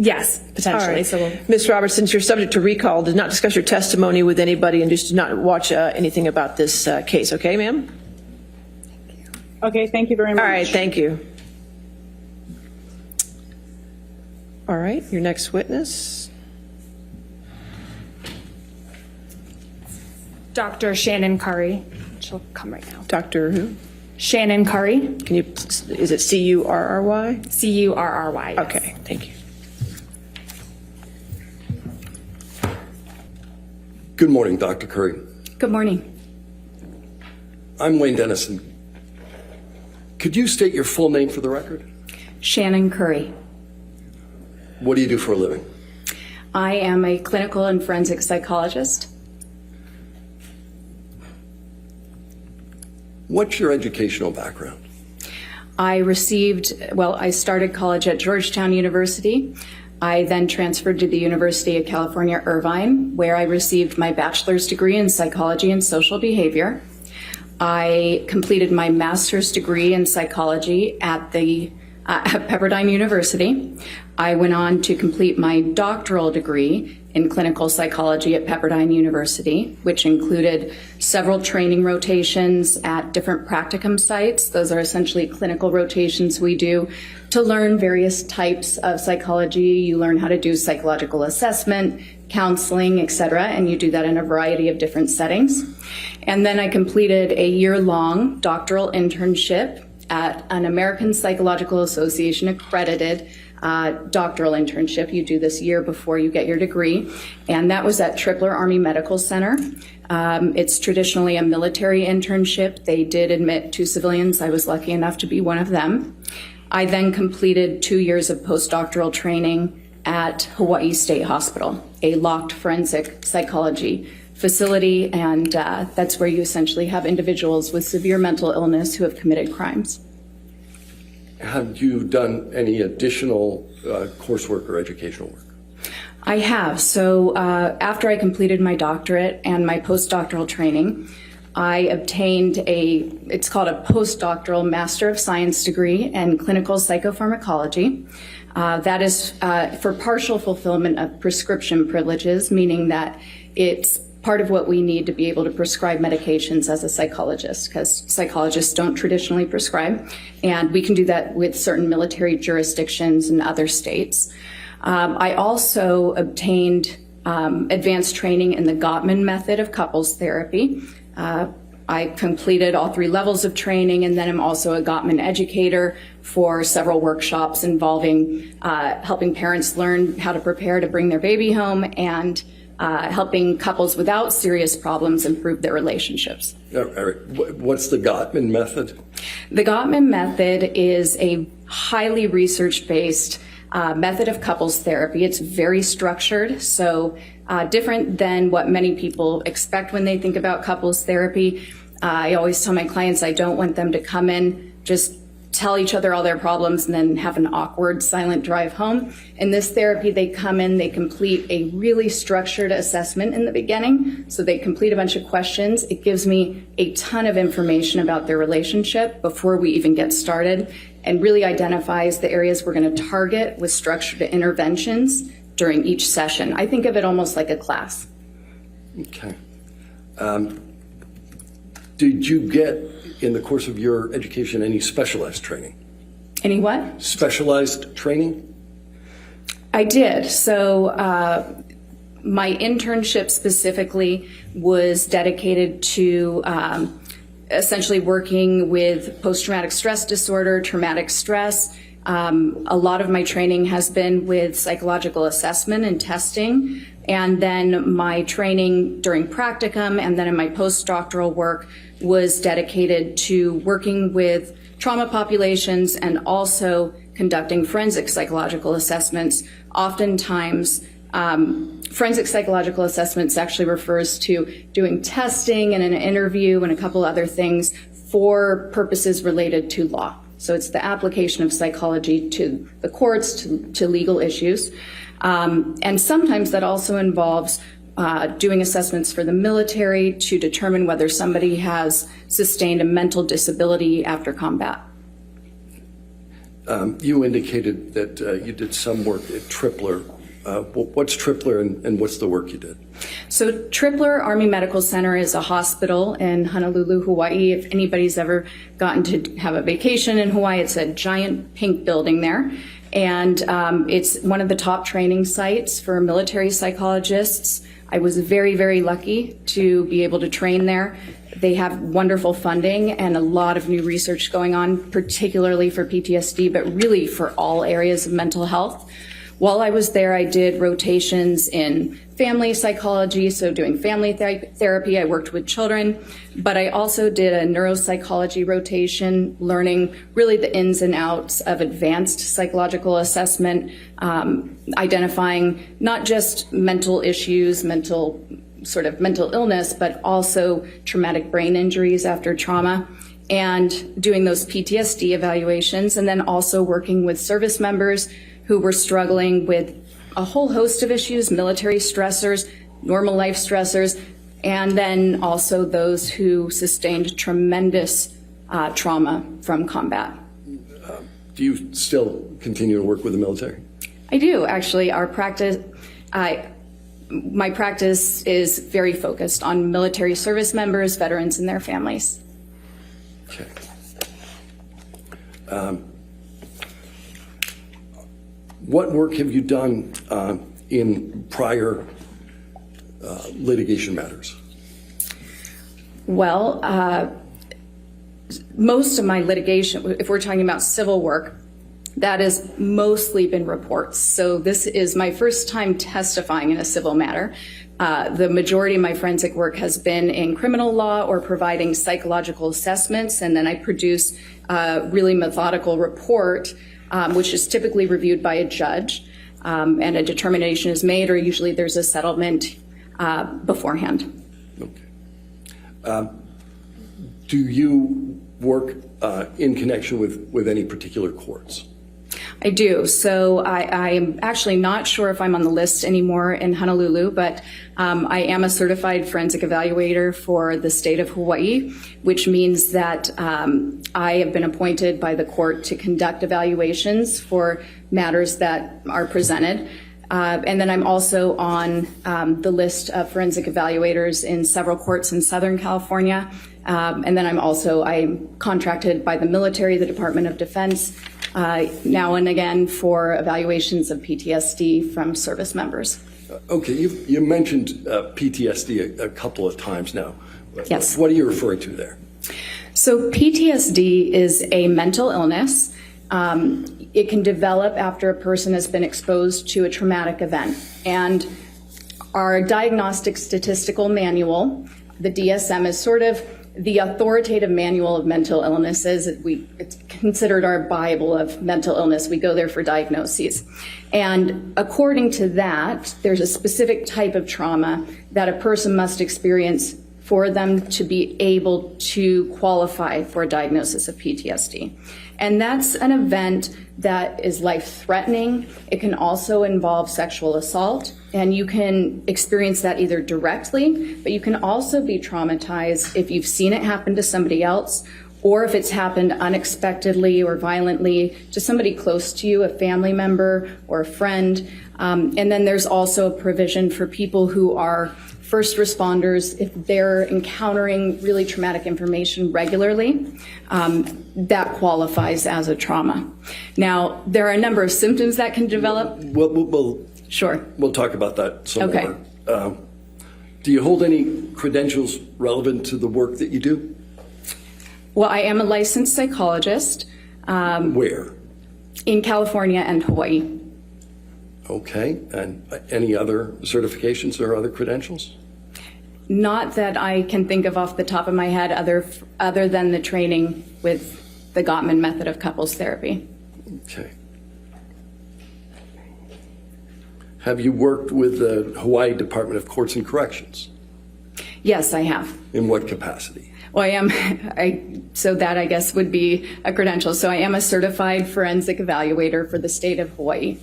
S2: Yes,
S1: All
S2: potentially.
S1: right.
S2: So we'll,
S1: Ms. Roberts, since you're subject to recall, did not discuss your testimony with anybody and just did not watch anything about this case. Okay, ma'am?
S3: Okay, thank you very much.
S1: All right, thank you. All right, your next witness.
S2: Dr. Shannon Curry. She'll come right now.
S1: Dr. who?
S2: Shannon Curry,
S1: Can you, is it C-U-R-R-Y?
S2: Curry. Yes.
S1: Okay, thank you.
S5: Good morning, Dr. Curry.
S2: Good morning.
S5: I'm Wayne Dennison. Could you state your full name for the record?
S6: Shannon Curry.
S5: What do you do for a living?
S6: I am a clinical and forensic psychologist.
S5: What's your educational background?
S6: I started college at Georgetown University. I then transferred to the University of California, Irvine, where I received my bachelor's degree in psychology and social behavior. I completed my master's degree in psychology at Pepperdine University. I went on to complete my doctoral degree in clinical psychology at Pepperdine University, which included several training rotations at different practicum sites. Those are essentially clinical rotations we do to learn various types of psychology. You learn how to do psychological assessment, counseling, etc., and you do that in a variety of different settings. And then I completed a year-long doctoral internship at an American Psychological Association accredited doctoral internship. You do this year before you get your degree, and that was at Tripler Army Medical Center. It's traditionally a military internship. They did admit 2 civilians. I was lucky enough to be one of them. I then completed 2 years of postdoctoral training at Hawaii State Hospital, a locked forensic psychology facility, and that's where you essentially have individuals with severe mental illness who have committed crimes.
S5: Have you done any additional coursework or educational work?
S6: I have. So after I completed my doctorate and my postdoctoral training, I obtained it's called a postdoctoral Master of Science degree in clinical psychopharmacology. That is for partial fulfillment of prescription privileges, meaning that it's part of what we need to be able to prescribe medications as a psychologist, because psychologists don't traditionally prescribe, and we can do that with certain military jurisdictions in other states. I also obtained advanced training in the Gottman method of couples therapy. I completed all 3 levels of training, and then I'm also a Gottman educator for several workshops involving helping parents learn how to prepare to bring their baby home and helping couples without serious problems improve their relationships.
S5: What's the Gottman method?
S6: The Gottman method is a highly research-based method of couples therapy. It's very structured, so different than what many people expect when they think about couples therapy. I always tell my clients I don't want them to come in, just tell each other all their problems and then have an awkward, silent drive home. In this therapy, they come in, they complete a really structured assessment in the beginning. So they complete a bunch of questions. It gives me a ton of information about their relationship before we even get started, and really identifies the areas we're going to target with structured interventions during each session. I think of it almost like a class.
S5: Okay. Did you get, in the course of your education, any specialized training?
S6: Any what?
S5: Specialized training?
S6: I did. So my internship specifically was dedicated to essentially working with post-traumatic stress disorder, traumatic stress. A lot of my training has been with psychological assessment and testing. And then my training during practicum and then in my postdoctoral work was dedicated to working with trauma populations and also conducting forensic psychological assessments. Oftentimes, forensic psychological assessments actually refers to doing testing and an interview and a couple other things for purposes related to law. So it's the application of psychology to the courts, to legal issues. And sometimes that also involves doing assessments for the military to determine whether somebody has sustained a mental disability after combat.
S5: You indicated that you did some work at Tripler. What's Tripler and what's the work you did?
S6: So Tripler Army Medical Center is a hospital in Honolulu, Hawaii. If anybody's ever gotten to have a vacation in Hawaii, it's a giant pink building there. And it's one of the top training sites for military psychologists. I was very, very lucky to be able to train there. They have wonderful funding and a lot of new research going on, particularly for PTSD, but really for all areas of mental health. While I was there, I did rotations in family psychology, so doing family therapy. I worked with children, but I also did a neuropsychology rotation, learning really the ins and outs of advanced psychological assessment, identifying not just mental issues, mental illness, but also traumatic brain injuries after trauma, and doing those PTSD evaluations, and then also working with service members who were struggling with a whole host of issues, military stressors, normal life stressors, and then also those who sustained tremendous trauma from combat.
S5: Do you still continue to work with the military?
S6: I do, actually. My practice is very focused on military service members, veterans, and their families.
S5: Okay. What work have you done in prior litigation matters?
S6: Well, most of my litigation, if we're talking about civil work, that has mostly been reports. So this is my first time testifying in a civil matter. The majority of my forensic work has been in criminal law or providing psychological assessments, and then I produce a really methodical report, which is typically reviewed by a judge, and a determination is made, or usually there's a settlement beforehand.
S5: Okay. Do you work in connection with any particular courts?
S6: I do. So I am actually not sure if I'm on the list anymore in Honolulu, but I am a certified forensic evaluator for the state of Hawaii, which means that I have been appointed by the court to conduct evaluations for matters that are presented. And then I'm also on the list of forensic evaluators in several courts in Southern California. And then I'm contracted by the military, the Department of Defense, now and again for evaluations of PTSD from service members.
S5: Okay, you mentioned PTSD a couple of times now.
S6: Yes.
S5: What are you referring to there?
S6: So PTSD is a mental illness. It can develop after a person has been exposed to a traumatic event. And our Diagnostic Statistical Manual, the DSM, is sort of the authoritative manual of mental illnesses. It's considered our Bible of mental illness. We go there for diagnoses. And according to that, there's a specific type of trauma that a person must experience for them to be able to qualify for a diagnosis of PTSD. And that's an event that is life-threatening. It can also involve sexual assault, and you can experience that either directly, but you can also be traumatized if you've seen it happen to somebody else, or if it's happened unexpectedly or violently to somebody close to you, a family member or a friend. And then there's also a provision for people who are first responders, if they're encountering really traumatic information regularly, that qualifies as a trauma. Now, there are a number of symptoms that can develop. Sure.
S5: We'll talk about that some
S6: Okay.
S5: more. Do you hold any credentials relevant to the work that you do?
S6: Well, I am a licensed psychologist
S5: Where?
S6: in California and Hawaii.
S5: Okay, and any other certifications or other credentials?
S6: Not that I can think of off the top of my head other than the training with the Gottman method of couples therapy.
S5: Okay. Have you worked with the Hawaii Department of Courts and Corrections?
S6: Yes, I have.
S5: In what capacity?
S6: Well, so that I guess would be a credential. So I am a certified forensic evaluator for the state of Hawaii.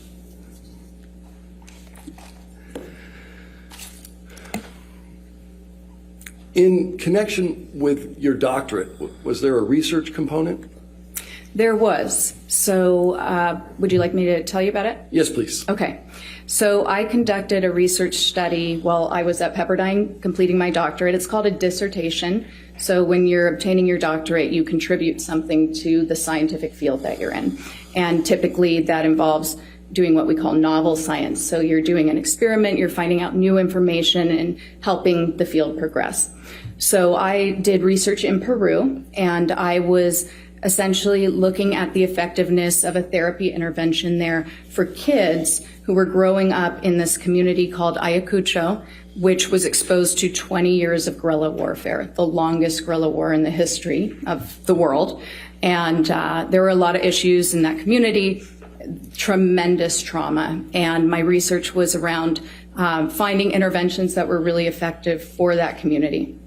S6: In
S5: connection with your doctorate, was there a research component?
S6: There was. So would you like me to tell you about it?
S5: Yes, please.
S6: Okay. So I conducted a research study while I was at Pepperdine completing my doctorate. It's called a dissertation. So when you're obtaining your doctorate, you contribute something to the scientific field that you're in. And typically that involves doing what we call novel science. So you're doing an experiment, you're finding out new information and helping the field progress. So I did research in Peru, and I was essentially looking at the effectiveness of a therapy intervention there for kids who were growing up in this community called Ayacucho, which was exposed to 20 years of guerrilla warfare, the longest guerrilla war in the history of the world. And there were a lot of issues in that community, tremendous trauma. And my research was around finding interventions that were really effective for that community.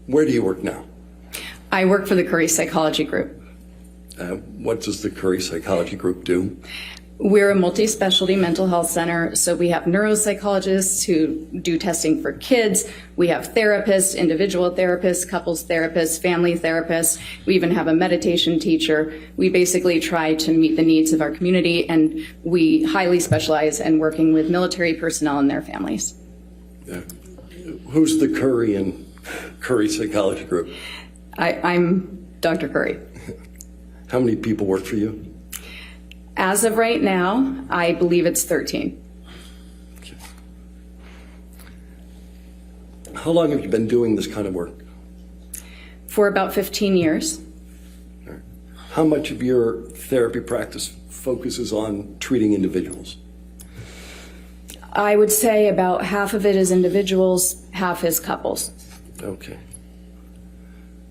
S5: Where do you work now?
S6: I work for the Curry Psychology Group.
S5: What does the Curry Psychology Group do?
S6: We're a multi-specialty mental health center, so we have neuropsychologists who do testing for kids. We have therapists, individual therapists, couples therapists, family therapists. We even have a meditation teacher. We basically try to meet the needs of our community, and we highly specialize in working with military personnel and their families.
S5: Who's the Curry and Curry Psychology Group?
S6: I'm Dr. Curry.
S5: How many people work for you?
S6: As of right now, I believe it's 13.
S5: Okay. How long have you been doing this kind of work?
S6: For about 15 years.
S5: How much of your therapy practice focuses on treating individuals?
S6: I would say about half of it is individuals, half is couples.
S5: Okay.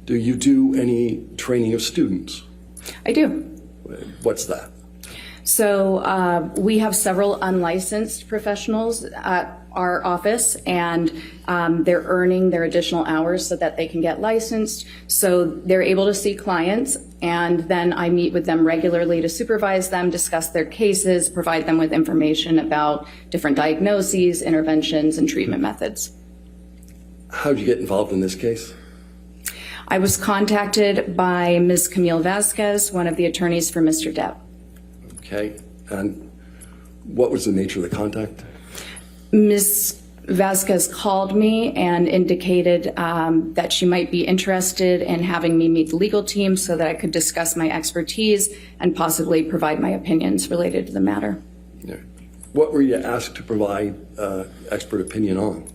S5: Do you do any training of students?
S6: I do.
S5: What's that?
S6: So we have several unlicensed professionals at our office, and they're earning their additional hours so that they can get licensed. So they're able to see clients, and then I meet with them regularly to supervise them, discuss their cases, provide them with information about different diagnoses, interventions, and treatment methods.
S5: How did you get involved in this case?
S6: I was contacted by Ms. Camille Vasquez, one of the attorneys for Mr. Depp.
S5: Okay. And what was the nature of the contact?
S6: Ms. Vasquez called me and indicated that she might be interested in having me meet the legal team so that I could discuss my expertise and possibly provide my opinions related to the matter.
S5: Yeah. What were you asked to provide expert opinion on?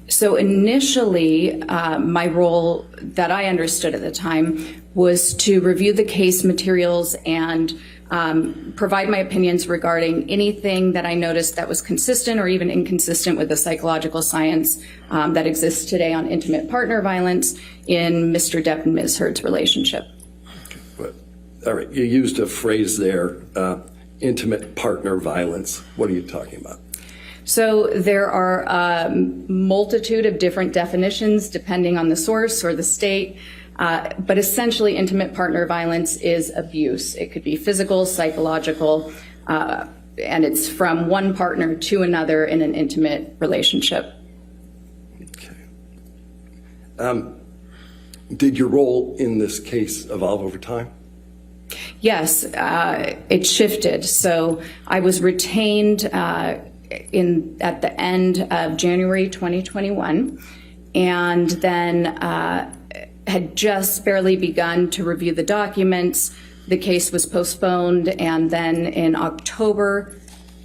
S6: So initially, my role that I understood at the time was to review the case materials and provide my opinions regarding anything that I noticed that was consistent or even inconsistent with the psychological science that exists today on intimate partner violence in Mr. Depp and Ms. Heard's relationship.
S5: But, all right, you used a phrase there, intimate partner violence. What are you talking about?
S6: So there are a multitude of different definitions depending on the source or the state, but essentially intimate partner violence is abuse. It could be physical, psychological, and it's from one partner to another in an intimate relationship.
S5: Okay. Did your role in this case evolve over time?
S6: Yes, it shifted. So I was retained at the end of January 2021, and then had just barely begun to review the documents. The case was postponed, and then in October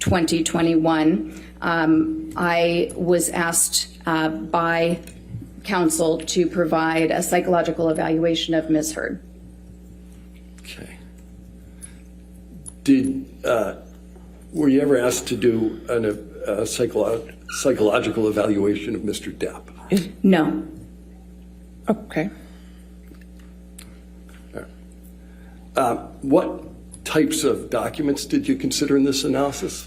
S6: 2021, I was asked by counsel to provide a psychological evaluation of Ms. Heard.
S5: Okay. Were you ever asked to do a psychological evaluation of Mr. Depp?
S6: No.
S1: Okay.
S5: What types of documents did you consider in this analysis?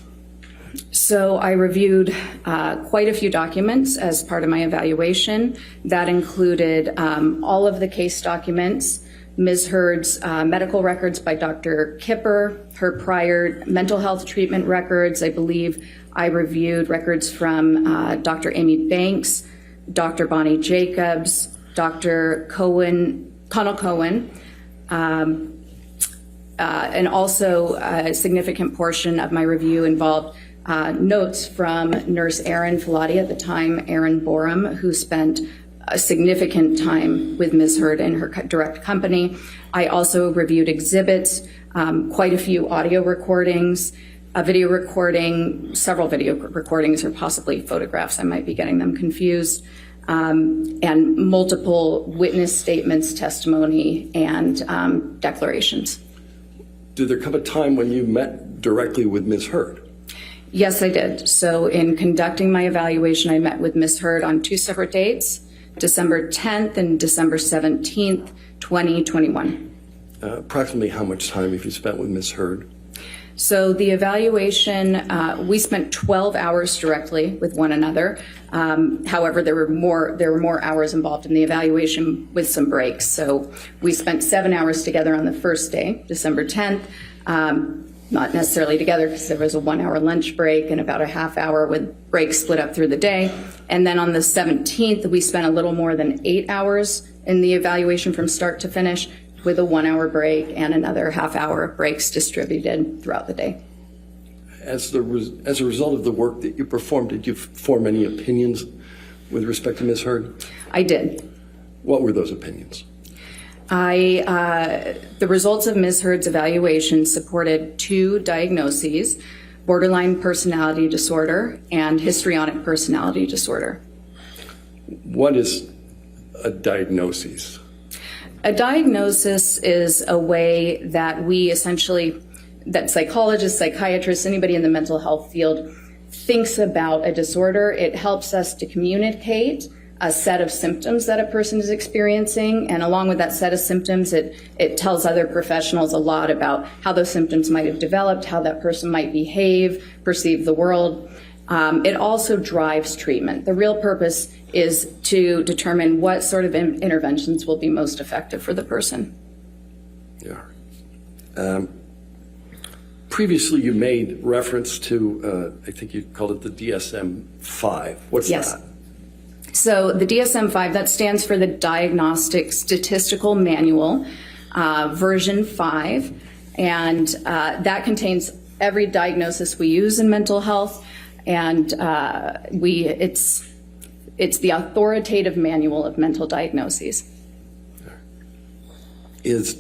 S6: So I reviewed quite a few documents as part of my evaluation. That included all of the case documents, Ms. Heard's medical records by Dr. Kipper, her prior mental health treatment records. I believe I reviewed records from Dr. Amy Banks, Dr. Bonnie Jacobs, Dr. Connell Cohen, And also a significant portion of my review involved notes from Nurse Erin Filati, at the time Erin Borum, who spent a significant time with Ms. Heard in her direct company. I also reviewed exhibits, quite a few audio recordings, a video recording, several video recordings, or possibly photographs. I might be getting them confused. And multiple witness statements, testimony, and declarations.
S5: Did there come a time when you met directly with Ms. Heard?
S6: Yes, I did. So in conducting my evaluation, I met with Ms. Heard on 2 separate dates, December 10th and December 17th, 2021.
S5: Approximately how much time have you spent with Ms. Heard?
S6: So the evaluation, we spent 12 hours directly with one another. However, there were more hours involved in the evaluation with some breaks. So we spent 7 hours together on the first day, December 10th. Not necessarily together, because there was a 1 hour lunch break and about a half hour with breaks split up through the day. And then on the 17th, we spent a little more than 8 hours in the evaluation from start to finish, with a 1 hour break and another half hour of breaks distributed throughout the day.
S5: As a result of the work that you performed, did you form any opinions with respect to Ms. Heard?
S6: I did.
S5: What were those opinions?
S6: The results of Ms. Heard's evaluation supported 2 diagnoses: borderline personality disorder and histrionic personality disorder.
S5: What is a diagnosis?
S6: A diagnosis is a way that that psychologists, psychiatrists, anybody in the mental health field thinks about a disorder. It helps us to communicate a set of symptoms that a person is experiencing, and along with that set of symptoms, it tells other professionals a lot about how those symptoms might have developed, how that person might behave, perceive the world. It also drives treatment. The real purpose is to determine what sort of interventions will be most effective for the person.
S5: Yeah. Previously, you made reference to, I think you called it the DSM-5. What's
S6: Yes.
S5: that?
S6: So the DSM-5, that stands for the Diagnostic Statistical Manual, version 5, and that contains every diagnosis we use in mental health, and it's the authoritative manual of mental diagnoses.
S5: Is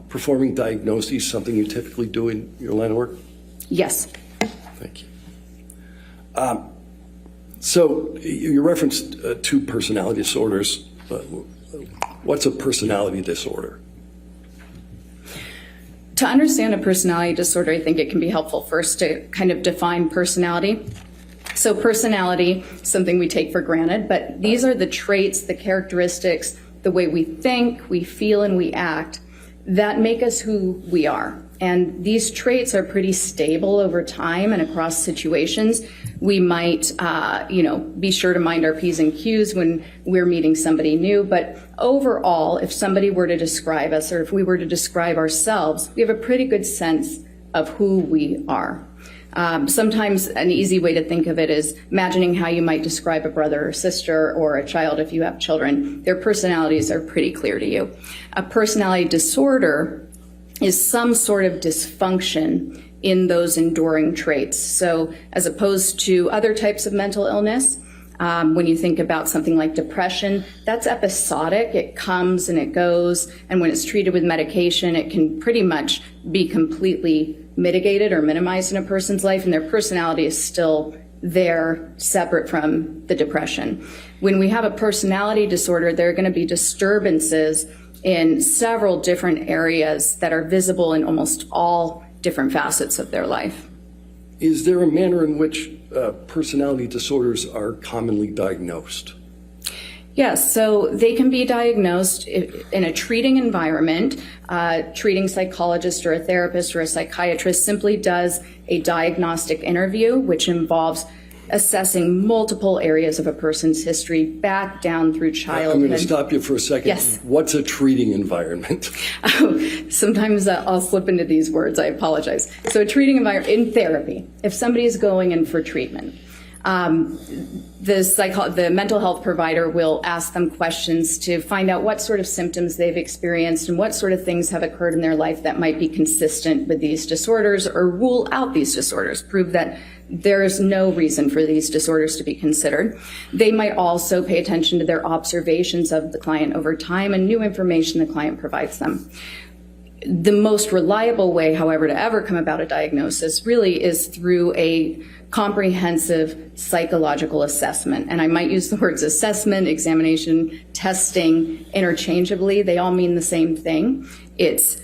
S5: performing diagnoses something you typically do in your line of work?
S6: Yes.
S5: Thank you. So you referenced 2 personality disorders. What's a personality disorder?
S6: To understand a personality disorder, I think it can be helpful first to kind of define personality. So personality, something we take for granted, but these are the traits, the characteristics, the way we think, we feel, and we act that make us who we are. And these traits are pretty stable over time and across situations. We might, be sure to mind our P's and Q's when we're meeting somebody new. But overall, if somebody were to describe us, or if we were to describe ourselves, we have a pretty good sense of who we are. Sometimes an easy way to think of it is imagining how you might describe a brother or sister or a child if you have children. Their personalities are pretty clear to you. A personality disorder is some sort of dysfunction in those enduring traits. So as opposed to other types of mental illness, when you think about something like depression, that's episodic. It comes and it goes. And when it's treated with medication, it can pretty much be completely mitigated or minimized in a person's life, and their personality is still there, separate from the depression. When we have a personality disorder, there are going to be disturbances in several different areas that are visible in almost all different facets of their life.
S5: Is there a manner in which personality disorders are commonly diagnosed?
S6: Yes, so they can be diagnosed in a treating environment. Treating psychologist or a therapist or a psychiatrist simply does a diagnostic interview, which involves assessing multiple areas of a person's history back down through childhood.
S5: I'm going to stop you for a second.
S6: Yes.
S5: What's a treating environment?
S6: Sometimes I'll slip into these words. I apologize. So a treating environment in therapy, if somebody is going in for treatment, The mental health provider will ask them questions to find out what sort of symptoms they've experienced and what sort of things have occurred in their life that might be consistent with these disorders, or rule out these disorders, prove that there is no reason for these disorders to be considered. They might also pay attention to their observations of the client over time and new information the client provides them. The most reliable way, however, to ever come about a diagnosis really is through a comprehensive psychological assessment. And I might use the words assessment, examination, testing interchangeably. They all mean the same thing. It's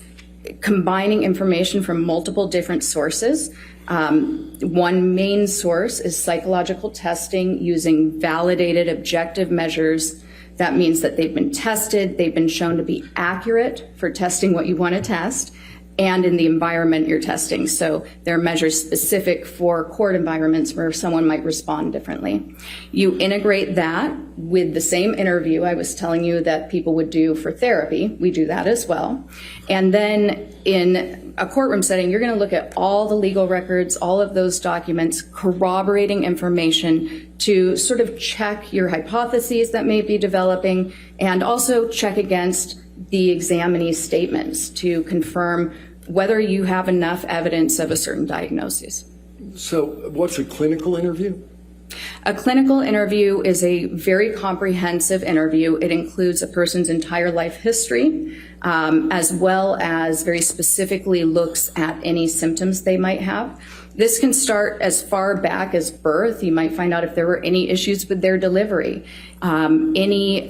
S6: combining information from multiple different sources. One main source is psychological testing using validated objective measures. That means that they've been tested, they've been shown to be accurate for testing what you want to test, and in the environment you're testing. So there are measures specific for court environments where someone might respond differently. You integrate that with the same interview I was telling you that people would do for therapy. We do that as well. And then in a courtroom setting, you're going to look at all the legal records, all of those documents, corroborating information to sort of check your hypotheses that may be developing, and also check against the examinee's statements to confirm whether you have enough evidence of a certain diagnosis.
S5: So what's a clinical interview?
S6: A clinical interview is a very comprehensive interview. It includes a person's entire life history, as well as very specifically looks at any symptoms they might have. This can start as far back as birth. You might find out if there were any issues with their delivery, any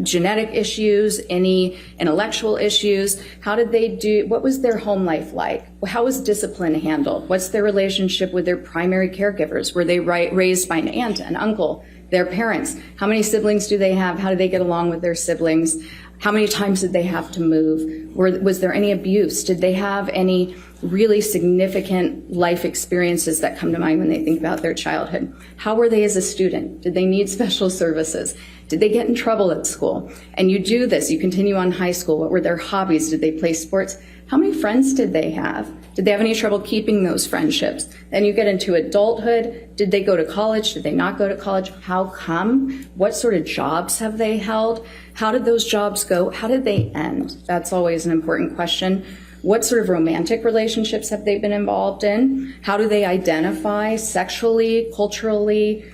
S6: genetic issues, any intellectual issues. How did they do? What was their home life like? How was discipline handled? What's their relationship with their primary caregivers? Were they raised by an aunt, an uncle, their parents? How many siblings do they have? How do they get along with their siblings? How many times did they have to move? Was there any abuse? Did they have any really significant life experiences that come to mind when they think about their childhood? How were they as a student? Did they need special services? Did they get in trouble at school? And you do this, you continue on high school. What were their hobbies? Did they play sports? How many friends did they have? Did they have any trouble keeping those friendships? Then you get into adulthood. Did they go to college? Did they not go to college? How come? What sort of jobs have they held? How did those jobs go? How did they end? That's always an important question. What sort of romantic relationships have they been involved in? How do they identify sexually, culturally?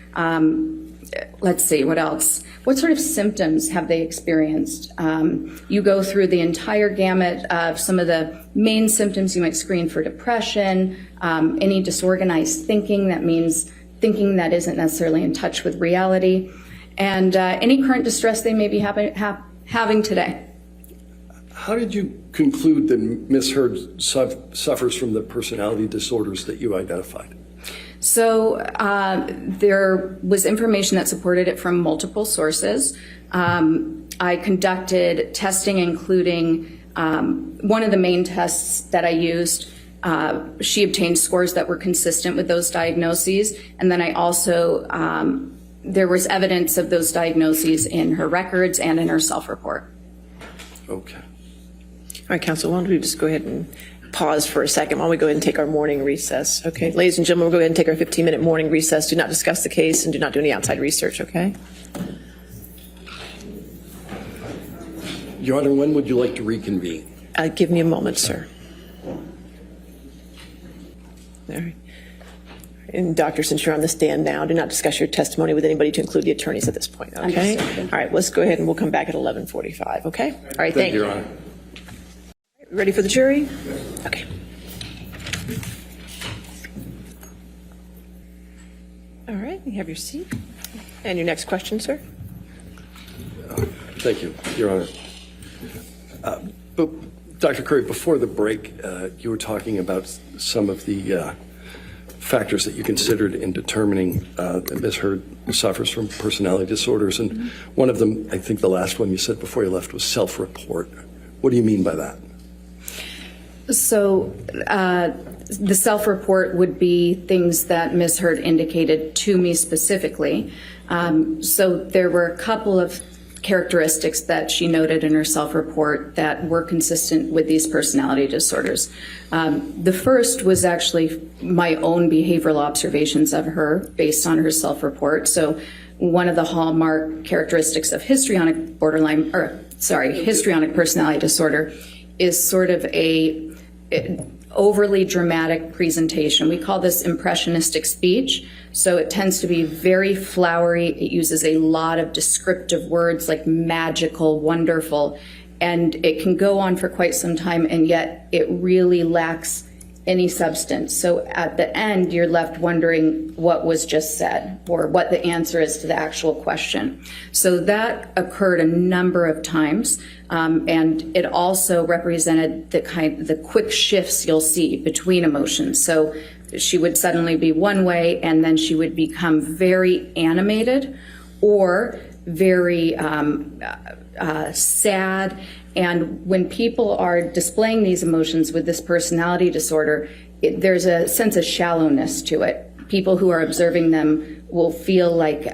S6: Let's see, what else? What sort of symptoms have they experienced? You go through the entire gamut of some of the main symptoms. You might screen for depression, any disorganized thinking, that means thinking that isn't necessarily in touch with reality, and any current distress they may be having today.
S5: How did you conclude that Ms. Heard suffers from the personality disorders that you identified?
S6: So there was information that supported it from multiple sources. I conducted testing, including one of the main tests that I used. She obtained scores that were consistent with those diagnoses. And then I also, there was evidence of those diagnoses in her records and in her self-report.
S5: Okay.
S1: All right, counsel, why don't we just go ahead and pause for a second while we go ahead and take our morning recess. Okay, ladies and gentlemen, we'll go ahead and take our 15-minute morning recess. Do not discuss the case and do not do any outside research, okay?
S5: Your Honor, when would you like to reconvene?
S1: Give me a moment, sir. All right. And doctor, since you're on the stand now, do not discuss your testimony with anybody to include the attorneys at this point, okay?
S6: Understood.
S1: All right, let's go ahead and we'll come back at 11:45, okay? All right, thank you.
S5: Your Honor.
S1: Ready for the jury? Okay. All right, you have your seat. And your next question, sir?
S5: Thank you, Your Honor. But Dr. Curry, before the break, you were talking about some of the factors that you considered in determining that Ms. Heard suffers from personality disorders. And one of them, I think the last one you said before you left, was self-report. What do you mean by that?
S6: So the self-report would be things that Ms. Heard indicated to me specifically. So there were a couple of characteristics that she noted in her self-report that were consistent with these personality disorders. The first was actually my own behavioral observations of her based on her self-report. So one of the hallmark characteristics of histrionic personality disorder is sort of a overly dramatic presentation. We call this impressionistic speech. So it tends to be very flowery. It uses a lot of descriptive words like magical, wonderful, and it can go on for quite some time, and yet it really lacks any substance. So at the end, you're left wondering what was just said or what the answer is to the actual question. So that occurred a number of times, and it also represented the quick shifts you'll see between emotions. So she would suddenly be one way, and then she would become very animated or very sad. And when people are displaying these emotions with this personality disorder, there's a sense of shallowness to it. People who are observing them will feel like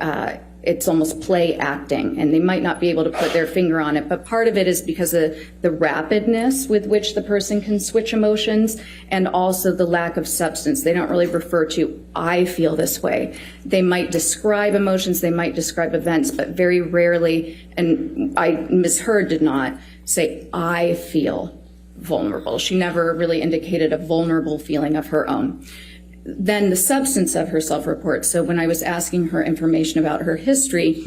S6: it's almost play acting, and they might not be able to put their finger on it. But part of it is because of the rapidness with which the person can switch emotions, and also the lack of substance. They don't really refer to, I feel this way. They might describe emotions, they might describe events, but very rarely, and Ms. Heard did not say, I feel vulnerable. She never really indicated a vulnerable feeling of her own. Then the substance of her self-report. So when I was asking her information about her history.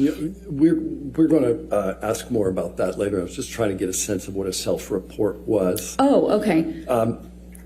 S5: We're going to ask more about that later. I was just trying to get a sense of what a self-report was.
S6: Oh, okay.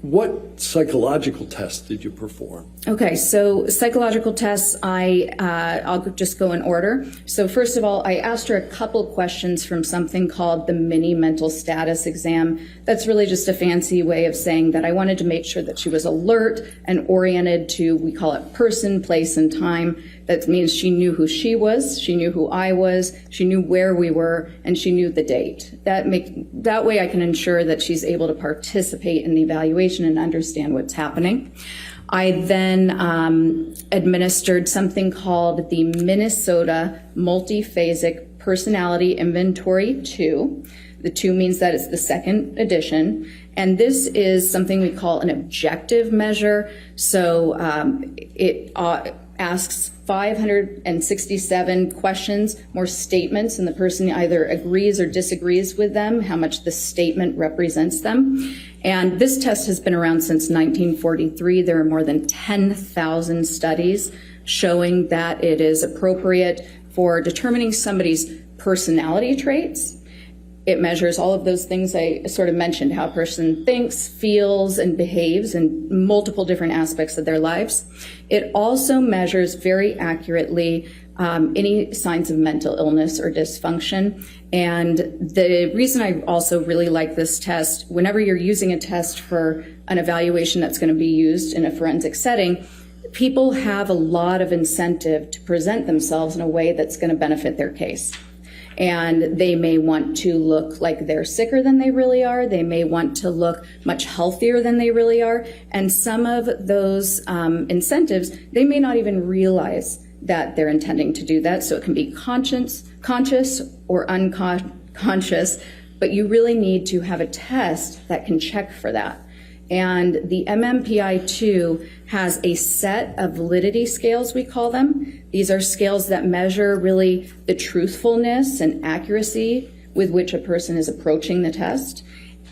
S5: What psychological tests did you perform?
S6: Okay, so psychological tests, I'll just go in order. So first of all, I asked her a couple questions from something called the mini mental status exam. That's really just a fancy way of saying that I wanted to make sure that she was alert and oriented to, we call it person, place, and time. That means she knew who she was, she knew who I was, she knew where we were, and she knew the date. That way I can ensure that she's able to participate in the evaluation and understand what's happening. I then administered something called the Minnesota Multiphasic Personality Inventory 2. The 2 means that it's the second edition. And this is something we call an objective measure. So it asks 567 questions, more statements, and the person either agrees or disagrees with them, how much the statement represents them. And this test has been around since 1943. There are more than 10,000 studies showing that it is appropriate for determining somebody's personality traits. It measures all of those things I sort of mentioned, how a person thinks, feels, and behaves in multiple different aspects of their lives. It also measures very accurately any signs of mental illness or dysfunction. And the reason I also really like this test, whenever you're using a test for an evaluation that's going to be used in a forensic setting, people have a lot of incentive to present themselves in a way that's going to benefit their case. And they may want to look like they're sicker than they really are. They may want to look much healthier than they really are. And some of those incentives, they may not even realize that they're intending to do that. So it can be conscious or unconscious, but you really need to have a test that can check for that. And the MMPI-2 has a set of validity scales, we call them. These are scales that measure really the truthfulness and accuracy with which a person is approaching the test.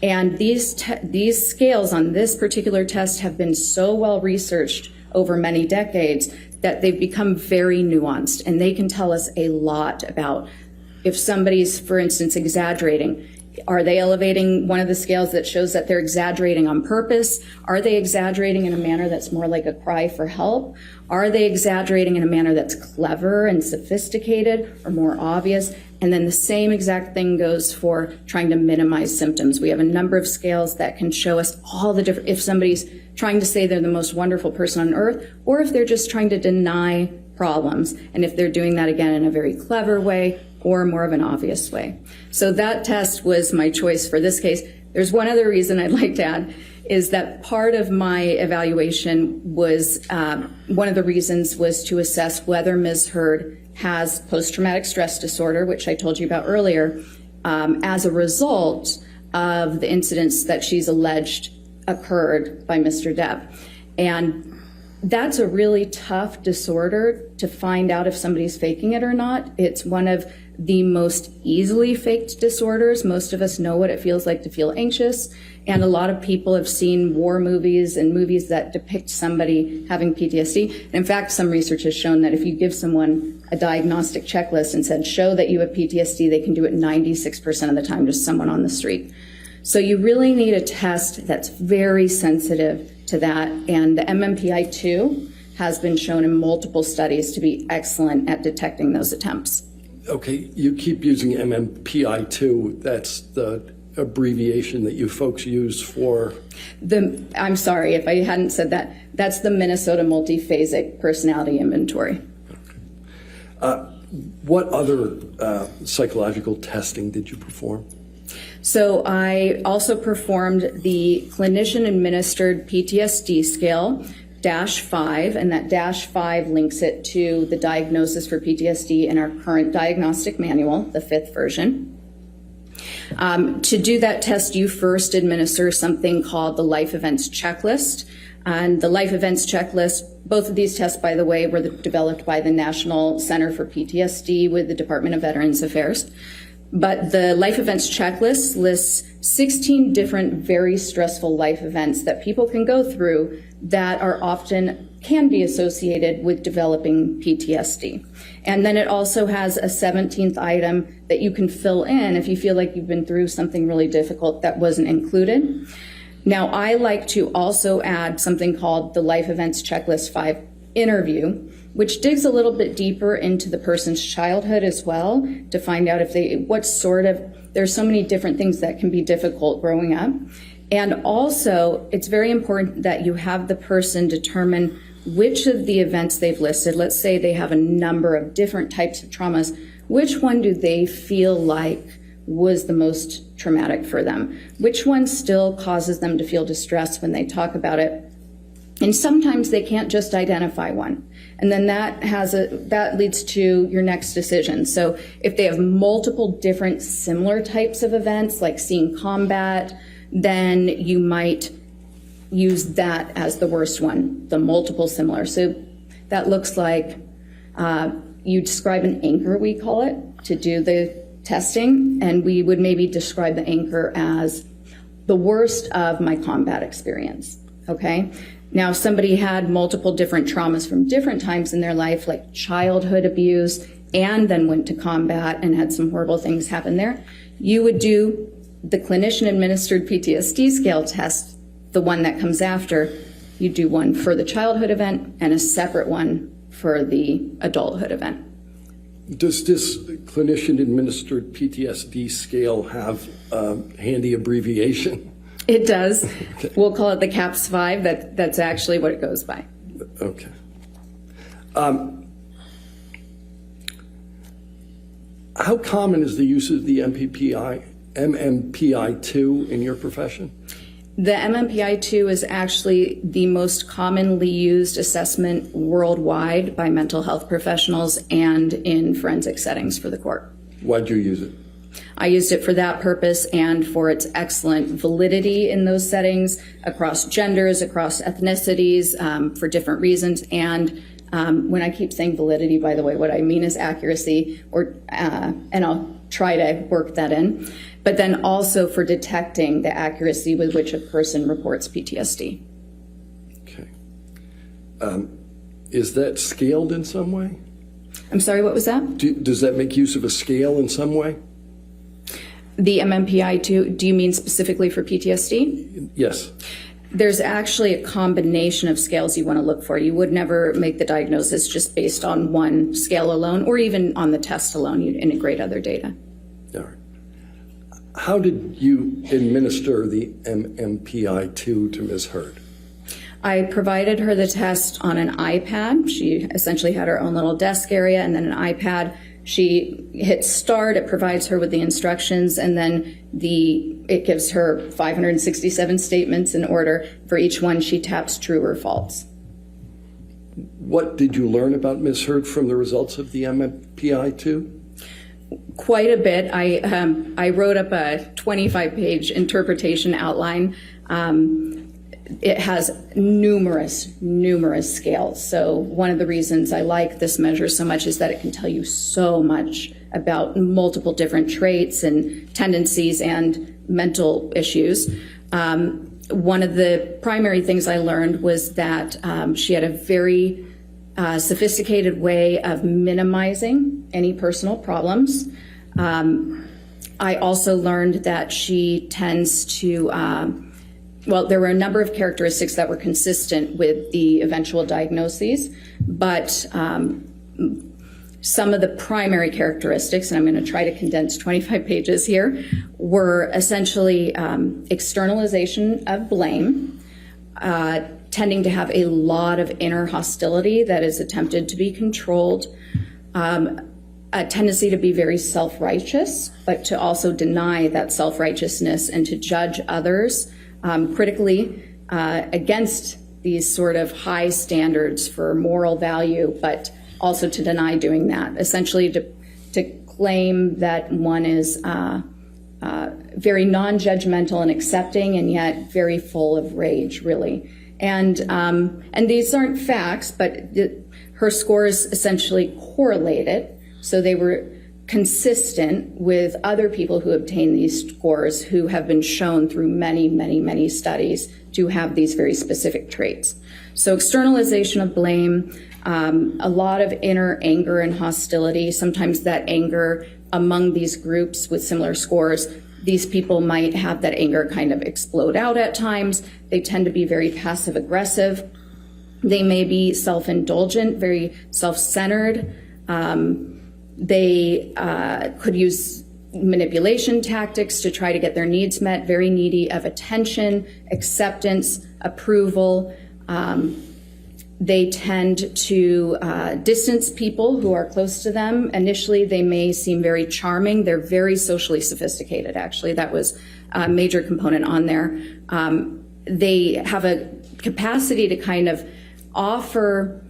S6: And these scales on this particular test have been so well researched over many decades that they've become very nuanced, and they can tell us a lot about if somebody's, for instance, exaggerating. Are they elevating one of the scales that shows that they're exaggerating on purpose? Are they exaggerating in a manner that's more like a cry for help? Are they exaggerating in a manner that's clever and sophisticated or more obvious? And then the same exact thing goes for trying to minimize symptoms. We have a number of scales that can show us all the different, if somebody's trying to say they're the most wonderful person on earth, or if they're just trying to deny problems, and if they're doing that again in a very clever way or more of an obvious way. So that test was my choice for this case. There's one other reason I'd like to add, is that part of my evaluation was, one of the reasons was to assess whether Ms. Heard has post-traumatic stress disorder, which I told you about earlier, as a result of the incidents that she's alleged occurred by Mr. Depp. And that's a really tough disorder to find out if somebody's faking it or not. It's one of the most easily faked disorders. Most of us know what it feels like to feel anxious. And a lot of people have seen war movies and movies that depict somebody having PTSD. And in fact, some research has shown that if you give someone a diagnostic checklist and said, show that you have PTSD, they can do it 96% of the time, just someone on the street. So you really need a test that's very sensitive to that. And the MMPI-2 has been shown in multiple studies to be excellent at detecting those attempts.
S5: Okay, you keep using MMPI-2. That's the abbreviation that you folks use for?
S6: I'm sorry if I hadn't said that. That's the Minnesota Multiphasic Personality Inventory.
S5: Okay. What other psychological testing did you perform?
S6: So I also performed the clinician-administered PTSD scale, -5, and that -5 links it to the diagnosis for PTSD in our current diagnostic manual, the 5th version. To do that test, you first administer something called the Life Events Checklist. And the Life Events Checklist, both of these tests, by the way, were developed by the National Center for PTSD with the Department of Veterans Affairs. But the Life Events Checklist lists 16 different very stressful life events that people can go through that are often can be associated with developing PTSD. And then it also has a 17th item that you can fill in if you feel like you've been through something really difficult that wasn't included. Now, I like to also add something called the Life Events Checklist 5 interview, which digs a little bit deeper into the person's childhood as well to find out if there's so many different things that can be difficult growing up. And also, it's very important that you have the person determine which of the events they've listed, let's say they have a number of different types of traumas, which one do they feel like was the most traumatic for them? Which one still causes them to feel distressed when they talk about it? And sometimes they can't just identify one. And then that leads to your next decision. So if they have multiple different similar types of events, like seeing combat, then you might use that as the worst one, the multiple similar. So that looks like you describe an anchor, we call it, to do the testing. And we would maybe describe the anchor as the worst of my combat experience, okay? Now, if somebody had multiple different traumas from different times in their life, like childhood abuse, and then went to combat and had some horrible things happen there, you would do the clinician-administered PTSD scale test, the one that comes after. You do one for the childhood event and a separate one for the adulthood event.
S5: Does this clinician-administered PTSD scale have a handy abbreviation?
S6: It does.
S5: Okay.
S6: We'll call it the CAPS-5. That's actually what it goes by.
S5: Okay. How common is the use of the MMPI-2 in your profession?
S6: The MMPI-2 is actually the most commonly used assessment worldwide by mental health professionals and in forensic settings for the court.
S5: Why'd you use it?
S6: I used it for that purpose and for its excellent validity in those settings across genders, across ethnicities, for different reasons. And when I keep saying validity, by the way, what I mean is accuracy, and I'll try to work that in, but then also for detecting the accuracy with which a person reports PTSD.
S5: Okay. Is that scaled in some way?
S6: I'm sorry, what was that?
S5: Does that make use of a scale in some way?
S6: The MMPI-2, do you mean specifically for PTSD?
S5: Yes.
S6: There's actually a combination of scales you want to look for. You would never make the diagnosis just based on one scale alone, or even on the test alone. You'd integrate other data.
S5: All right. How did you administer the MMPI-2 to Ms. Hurd?
S6: I provided her the test on an iPad. She essentially had her own little desk area and then an iPad. She hits start, it provides her with the instructions, and then it gives her 567 statements in order. For each one, she taps true or false.
S5: What did you learn about Ms. Heard from the results of the MMPI-2?
S6: Quite a bit. I wrote up a 25-page interpretation outline. It has numerous scales. So one of the reasons I like this measure so much is that it can tell you so much about multiple different traits and tendencies and mental issues. One of the primary things I learned was that she had a very sophisticated way of minimizing any personal problems. I also learned that she tends to, well, there were a number of characteristics that were consistent with the eventual diagnoses, but some of the primary characteristics, and I'm going to try to condense 25 pages here, were essentially externalization of blame, tending to have a lot of inner hostility that is attempted to be controlled, a tendency to be very self-righteous, but to also deny that self-righteousness and to judge others critically against these sort of high standards for moral value, but also to deny doing that, essentially to claim that one is very non-judgmental and accepting and yet very full of rage, really. And these aren't facts, but her scores essentially correlated. So they were consistent with other people who obtained these scores who have been shown through many studies to have these very specific traits. So externalization of blame, a lot of inner anger and hostility, sometimes that anger among these groups with similar scores, these people might have that anger kind of explode out at times. They tend to be very passive aggressive. They may be self-indulgent, very self-centered. They could use manipulation tactics to try to get their needs met, very needy of attention, acceptance, approval. They tend to distance people who are close to them. Initially, they may seem very charming. They're very socially sophisticated, actually. That was a major component on there. They have a capacity to kind of offer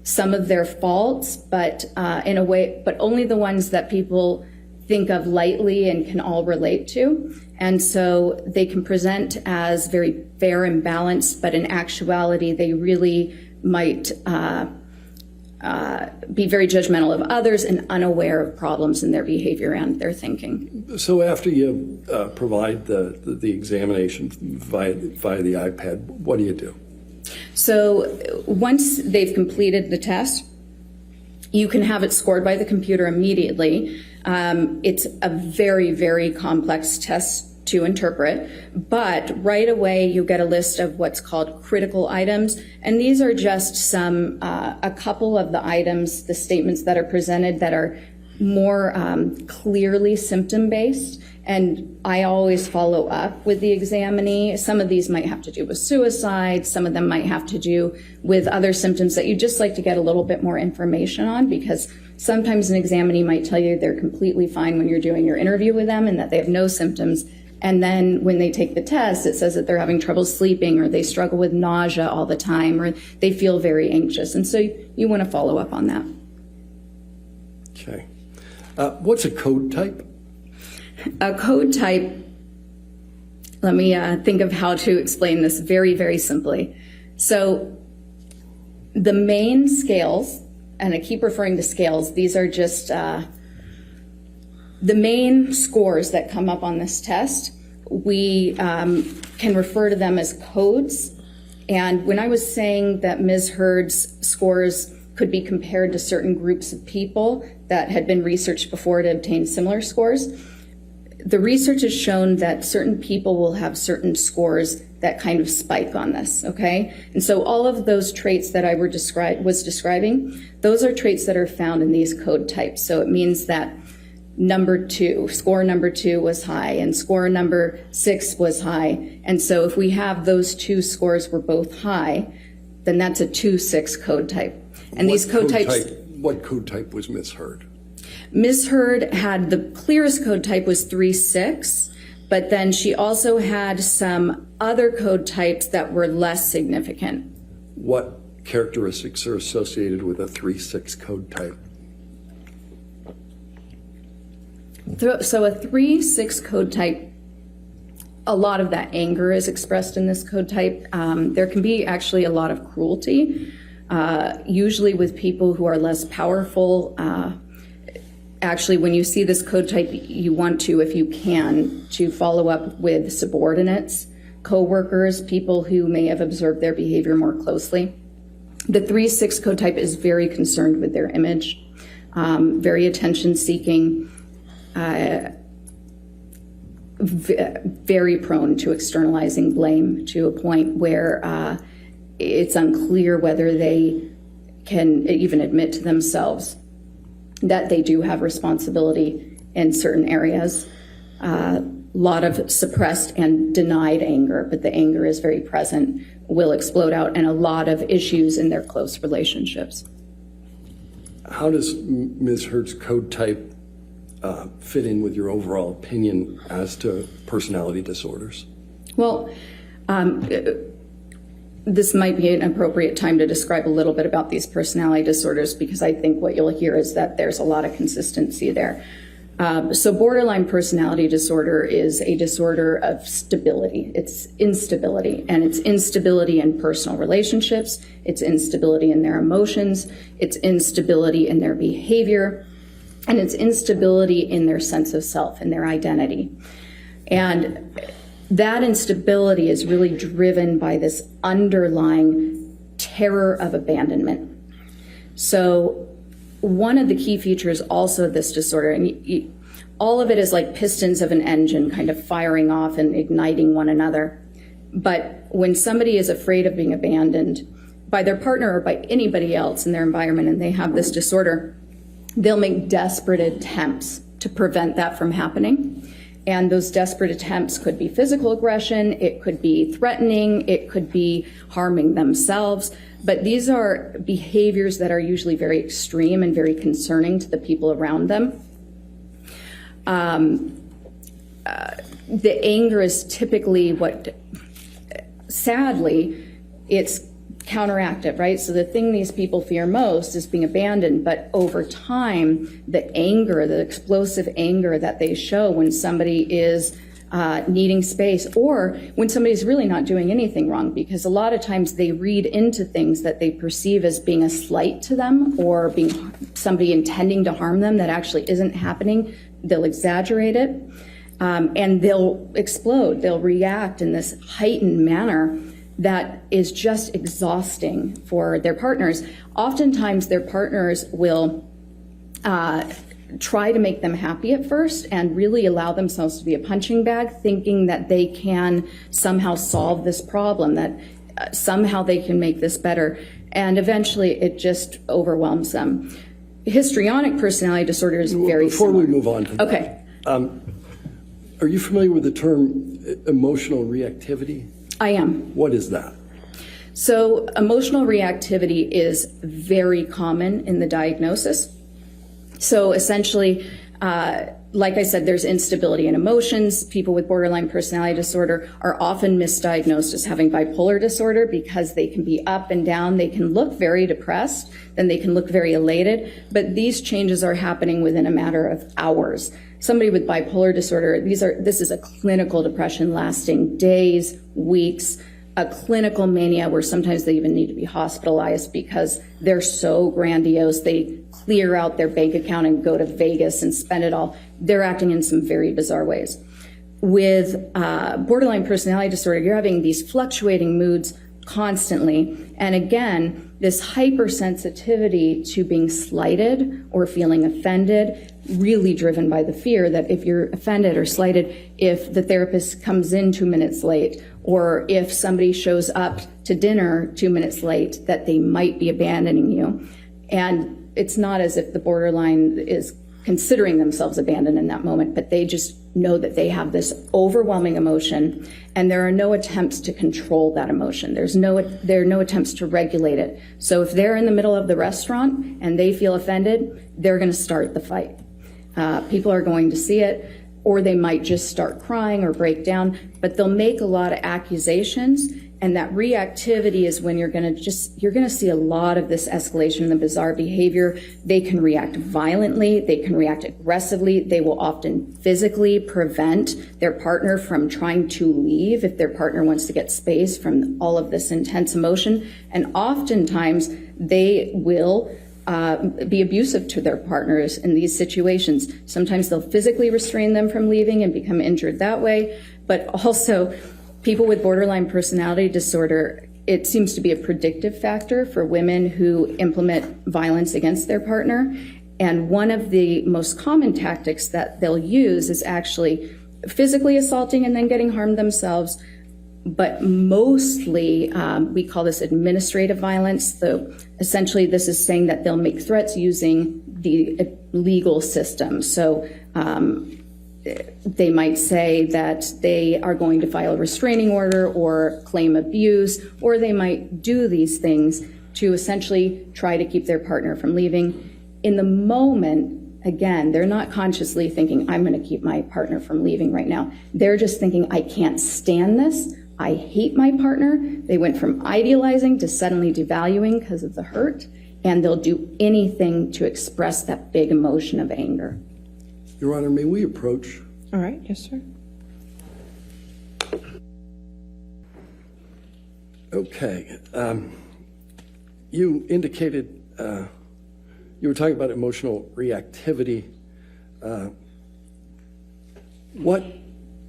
S6: some of their faults, but in a way, but only the ones that people think of lightly and can all relate to. And so they can present as very fair and balanced, but in actuality, they really might be very judgmental of others and unaware of problems in their behavior and their thinking.
S5: So after you provide the examination via the iPad, what do you do?
S6: So once they've completed the test, you can have it scored by the computer immediately. It's a very complex test to interpret, but right away you get a list of what's called critical items, and these are just a couple of the items, the statements that are presented that are more clearly symptom-based, and I always follow up with the examinee. Some of these might have to do with suicide, some of them might have to do with other symptoms that you just like to get a little bit more information on, because sometimes an examinee might tell you they're completely fine when you're doing your interview with them and that they have no symptoms. And then when they take the test, it says that they're having trouble sleeping, or they struggle with nausea all the time, or they feel very anxious. And so you want to follow up on that.
S5: Okay. What's a code type?
S6: A code type, let me think of how to explain this very simply. So the main scales, and I keep referring to scales, these are just the main scores that come up on this test. We can refer to them as codes. And when I was saying that Ms. Heard's scores could be compared to certain groups of people that had been researched before to obtain similar scores, the research has shown that certain people will have certain scores that kind of spike on this, okay? And so all of those traits that I was describing, those are traits that are found in these code types. So it means that score number 2 was high, and score number 6 was high. And so if we have those two scores were both high, then that's a 2-6 code type. And these code types...
S5: What code type was Ms. Heard?
S6: Ms. Heard had the clearest code type was 3-6, but then she also had some other code types that were less significant.
S5: What characteristics are associated with a 3-6 code type?
S6: So a 3-6 code type, a lot of that anger is expressed in this code type. There can be actually a lot of cruelty, usually with people who are less powerful. Actually, when you see this code type, you want to, if you can, to follow up with subordinates, co-workers, people who may have observed their behavior more closely. The 3-6 code type is very concerned with their image, very attention-seeking, very prone to externalizing blame to a point where it's unclear whether they can even admit to themselves that they do have responsibility in certain areas. A lot of suppressed and denied anger, but the anger is very present, will explode out, and a lot of issues in their close relationships.
S5: How does Ms. Hurd's code type fit in with your overall opinion as to personality disorders?
S6: Well, this might be an appropriate time to describe a little bit about these personality disorders, because I think what you'll hear is that there's a lot of consistency there. So borderline personality disorder is a disorder of stability. It's instability, and it's instability in personal relationships. It's instability in their emotions. It's instability in their behavior, and it's instability in their sense of self and their identity. And that instability is really driven by this underlying terror of abandonment. So one of the key features also of this disorder, and all of it is like pistons of an engine kind of firing off and igniting one another. But when somebody is afraid of being abandoned by their partner or by anybody else in their environment, and they have this disorder, they'll make desperate attempts to prevent that from happening. And those desperate attempts could be physical aggression, it could be threatening, it could be harming themselves. But these are behaviors that are usually very extreme and very concerning to the people around them. The anger is typically what, sadly, it's counteractive, right? So the thing these people fear most is being abandoned, but over time, the anger, the explosive anger that they show when somebody is needing space, or when somebody's really not doing anything wrong, because a lot of times they read into things that they perceive as being a slight to them or being somebody intending to harm them that actually isn't happening. They'll exaggerate it, and they'll explode. They'll react in this heightened manner that is just exhausting for their partners. Oftentimes, their partners will try to make them happy at first and really allow themselves to be a punching bag, thinking that they can somehow solve this problem, that somehow they can make this better. And eventually, it just overwhelms them. Histrionic personality disorder is very
S5: Before
S6: similar.
S5: we move on to that,
S6: Okay.
S5: Are you familiar with the term emotional reactivity?
S6: I am.
S5: What is that?
S6: So emotional reactivity is very common in the diagnosis. So essentially, like I said, there's instability in emotions. People with borderline personality disorder are often misdiagnosed as having bipolar disorder because they can be up and down. They can look very depressed, then they can look very elated, but these changes are happening within a matter of hours. Somebody with bipolar disorder, this is a clinical depression lasting days, weeks, a clinical mania where sometimes they even need to be hospitalized because they're so grandiose. They clear out their bank account and go to Vegas and spend it all. They're acting in some very bizarre ways. With borderline personality disorder, you're having these fluctuating moods constantly. And again, this hypersensitivity to being slighted or feeling offended, really driven by the fear that if you're offended or slighted, if the therapist comes in 2 minutes late, or if somebody shows up to dinner 2 minutes late, that they might be abandoning you. And it's not as if the borderline is considering themselves abandoned in that moment, but they just know that they have this overwhelming emotion, and there are no attempts to control that emotion. There are no attempts to regulate it. So if they're in the middle of the restaurant and they feel offended, they're going to start the fight. People are going to see it, or they might just start crying or break down, but they'll make a lot of accusations, And that reactivity is when you're going to see a lot of this escalation in the bizarre behavior. They can react violently. They can react aggressively. They will often physically prevent their partner from trying to leave if their partner wants to get space from all of this intense emotion. And oftentimes they will be abusive to their partners in these situations. Sometimes they'll physically restrain them from leaving and become injured that way. But also, people with borderline personality disorder, it seems to be a predictive factor for women who implement violence against their partner. And one of the most common tactics that they'll use is actually physically assaulting and then getting harmed themselves. But mostly, we call this administrative violence. So essentially, this is saying that they'll make threats using the legal system. So they might say that they are going to file a restraining order or claim abuse, or they might do these things to essentially try to keep their partner from leaving. In the moment, again, they're not consciously thinking, I'm going to keep my partner from leaving right now. They're just thinking, I can't stand this. I hate my partner. They went from idealizing to suddenly devaluing because of the hurt, and they'll do anything to express that big emotion of anger.
S5: Your Honor, may we approach?
S1: All right, yes, sir.
S5: Okay. You indicated you were talking about emotional reactivity. What,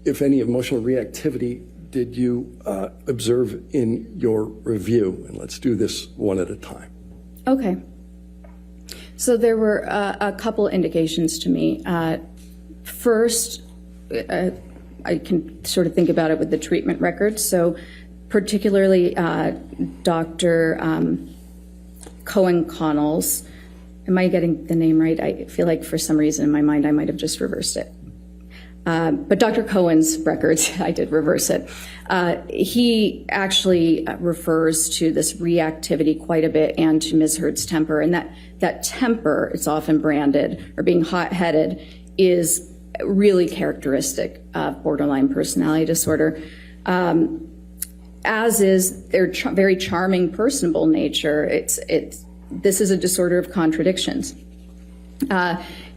S5: if any, emotional reactivity did you observe in your review? And let's do this one at a time.
S6: Okay. So there were a couple indications to me. First, I can sort of think about it with the treatment records. So particularly Dr. Cohen-Connell's, am I getting the name right? I feel like for some reason in my mind I might have just reversed it. But Dr. Cohen's records, I did reverse it. He actually refers to this reactivity quite a bit and to Ms. Heard's temper. And that temper, it's often branded, or being hot-headed, is really characteristic of borderline personality disorder, as is their very charming, personable nature. This is a disorder of contradictions.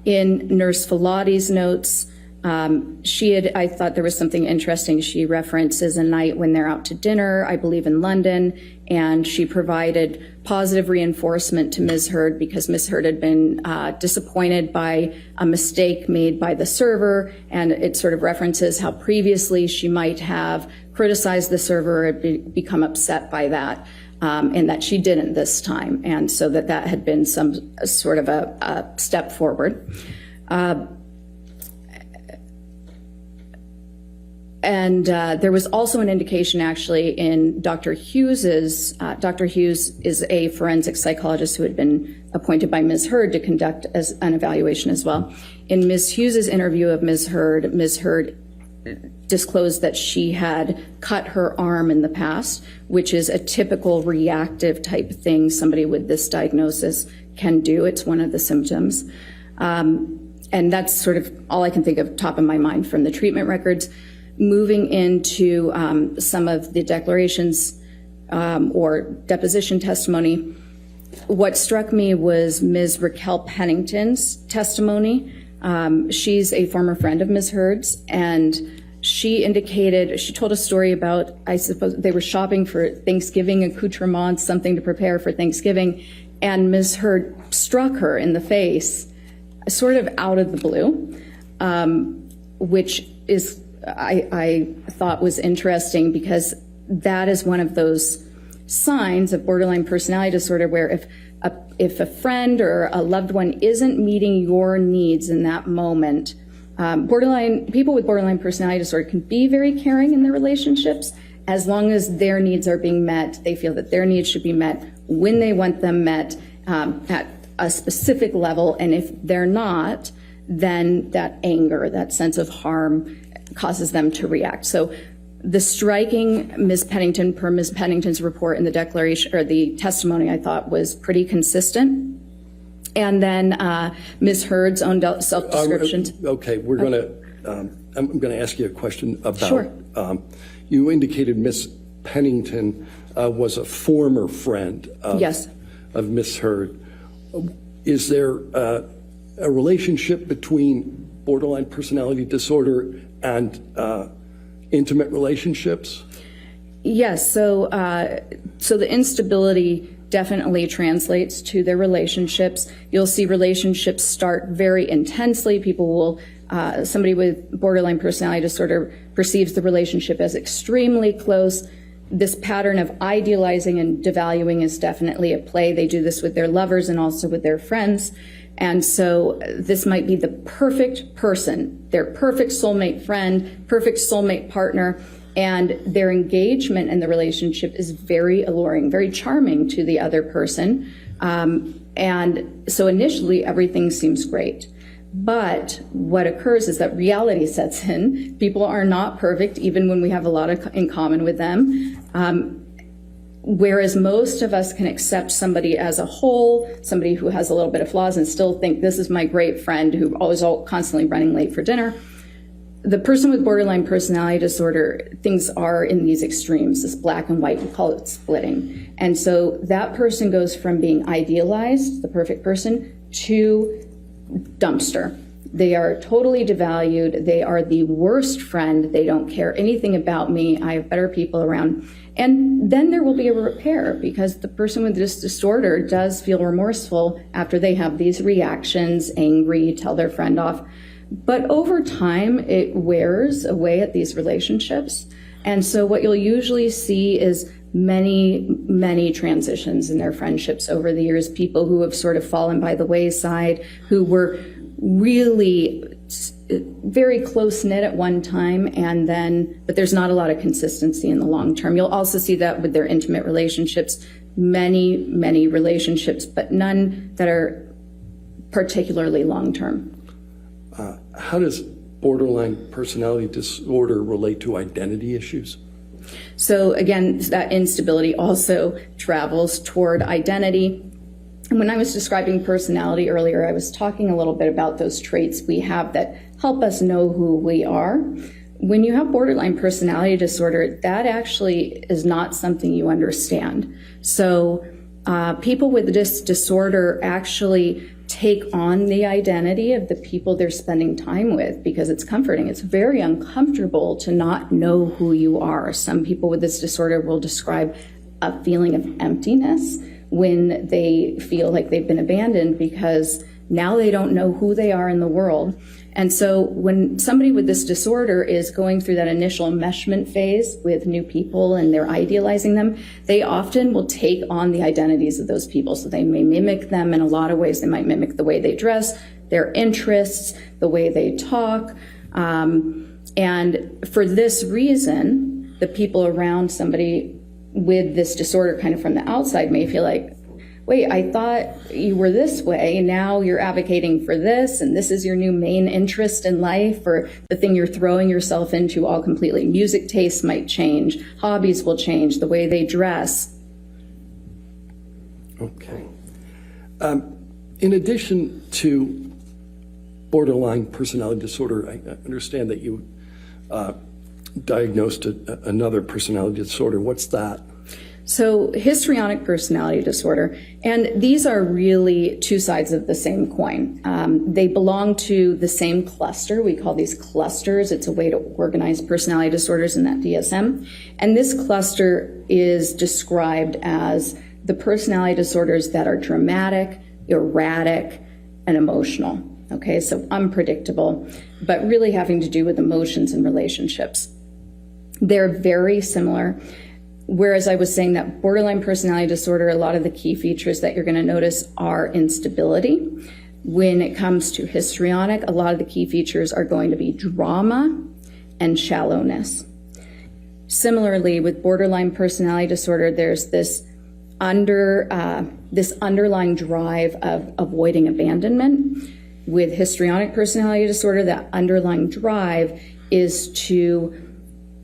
S6: In Nurse Filati's notes, I thought there was something interesting. She references a night when they're out to dinner, I believe in London, and she provided positive reinforcement to Ms. Heard because Ms. Heard had been disappointed by a mistake made by the server, and it sort of references how previously she might have criticized the server or become upset by that, and that she didn't this time, and so that had been some sort of a step forward. And there was also an indication actually in Dr. Hughes's, Dr. Hughes is a forensic psychologist who had been appointed by Ms. Heard to conduct an evaluation as well. In Ms. Hughes's interview of Ms. Heard disclosed that she had cut her arm in the past, which is a typical reactive type thing somebody with this diagnosis can do. It's one of the symptoms. And that's sort of all I can think of top of my mind from the treatment records. Moving into some of the declarations or deposition testimony, what struck me was Ms. Raquel Pennington's testimony. She's a former friend of Ms. Heard's, and she told a story about, I suppose, they were shopping for Thanksgiving accoutrements, something to prepare for Thanksgiving, and Ms. Heard struck her in the face, sort of out of the blue, which is I thought was interesting because that is one of those signs of borderline personality disorder where if a friend or a loved one isn't meeting your needs in that moment, people with borderline personality disorder can be very caring in their relationships as long as their needs are being met. They feel that their needs should be met when they want them met at a specific level, and if they're not, then that anger, that sense of harm causes them to react. So the striking Ms. Pennington's report in the declaration or the testimony, I thought was pretty consistent. And then Ms. Heard's own self-descriptions.
S5: Okay, I'm going to ask you a question about.
S6: Sure.
S5: You indicated Ms. Pennington was a former friend of,
S6: Yes.
S5: of Miss Heard. Is there a relationship between borderline personality disorder and intimate relationships?
S6: Yes, so the instability definitely translates to their relationships. You'll see relationships start very intensely. People will, somebody with borderline personality disorder perceives the relationship as extremely close. This pattern of idealizing and devaluing is definitely at play. They do this with their lovers and also with their friends. And so this might be the perfect person, their perfect soulmate friend, perfect soulmate partner, and their engagement in the relationship is very alluring, very charming to the other person. And so initially everything seems great. But what occurs is that reality sets in. People are not perfect, even when we have a lot in common with them. Whereas most of us can accept somebody as a whole, somebody who has a little bit of flaws, and still think this is my great friend who is constantly running late for dinner. The person with borderline personality disorder, things are in these extremes, this black and white, we call it splitting. And so that person goes from being idealized, the perfect person, to dumpster. They are totally devalued. They are the worst friend. They don't care anything about me. I have better people around. And then there will be a repair because the person with this disorder does feel remorseful after they have these reactions, angry, tell their friend off. But over time, it wears away at these relationships. And so what you'll usually see is many transitions in their friendships over the years, people who have sort of fallen by the wayside, who were really very close-knit at one time, and then, but there's not a lot of consistency in the long term. You'll also see that with their intimate relationships, many relationships, but none that are particularly long-term.
S5: How does borderline personality disorder relate to identity issues?
S6: So again, that instability also travels toward identity. And when I was describing personality earlier, I was talking a little bit about those traits we have that help us know who we are. When you have borderline personality disorder, that actually is not something you understand. So people with this disorder actually take on the identity of the people they're spending time with because it's comforting. It's very uncomfortable to not know who you are. Some people with this disorder will describe a feeling of emptiness when they feel like they've been abandoned because now they don't know who they are in the world. And so when somebody with this disorder is going through that initial enmeshment phase with new people and they're idealizing them, they often will take on the identities of those people. So they may mimic them in a lot of ways. They might mimic the way they dress, their interests, the way they talk. And for this reason, the people around somebody with this disorder kind of from the outside may feel like, wait, I thought you were this way. Now you're advocating for this, and this is your new main interest in life, or the thing you're throwing yourself into all completely. Music tastes might change. Hobbies will change. The way they dress.
S5: Okay. In addition to borderline personality disorder, I understand that you diagnosed another personality disorder. What's that?
S6: So histrionic personality disorder, and these are really two sides of the same coin. They belong to the same cluster. We call these clusters. It's a way to organize personality disorders in that DSM. And this cluster is described as the personality disorders that are dramatic, erratic, and emotional. Okay, so unpredictable, but really having to do with emotions and relationships. They're very similar. Whereas I was saying that borderline personality disorder, a lot of the key features that you're going to notice are instability. When it comes to histrionic, a lot of the key features are going to be drama and shallowness. Similarly, with borderline personality disorder, there's this underlying drive of avoiding abandonment. With histrionic personality disorder, that underlying drive is to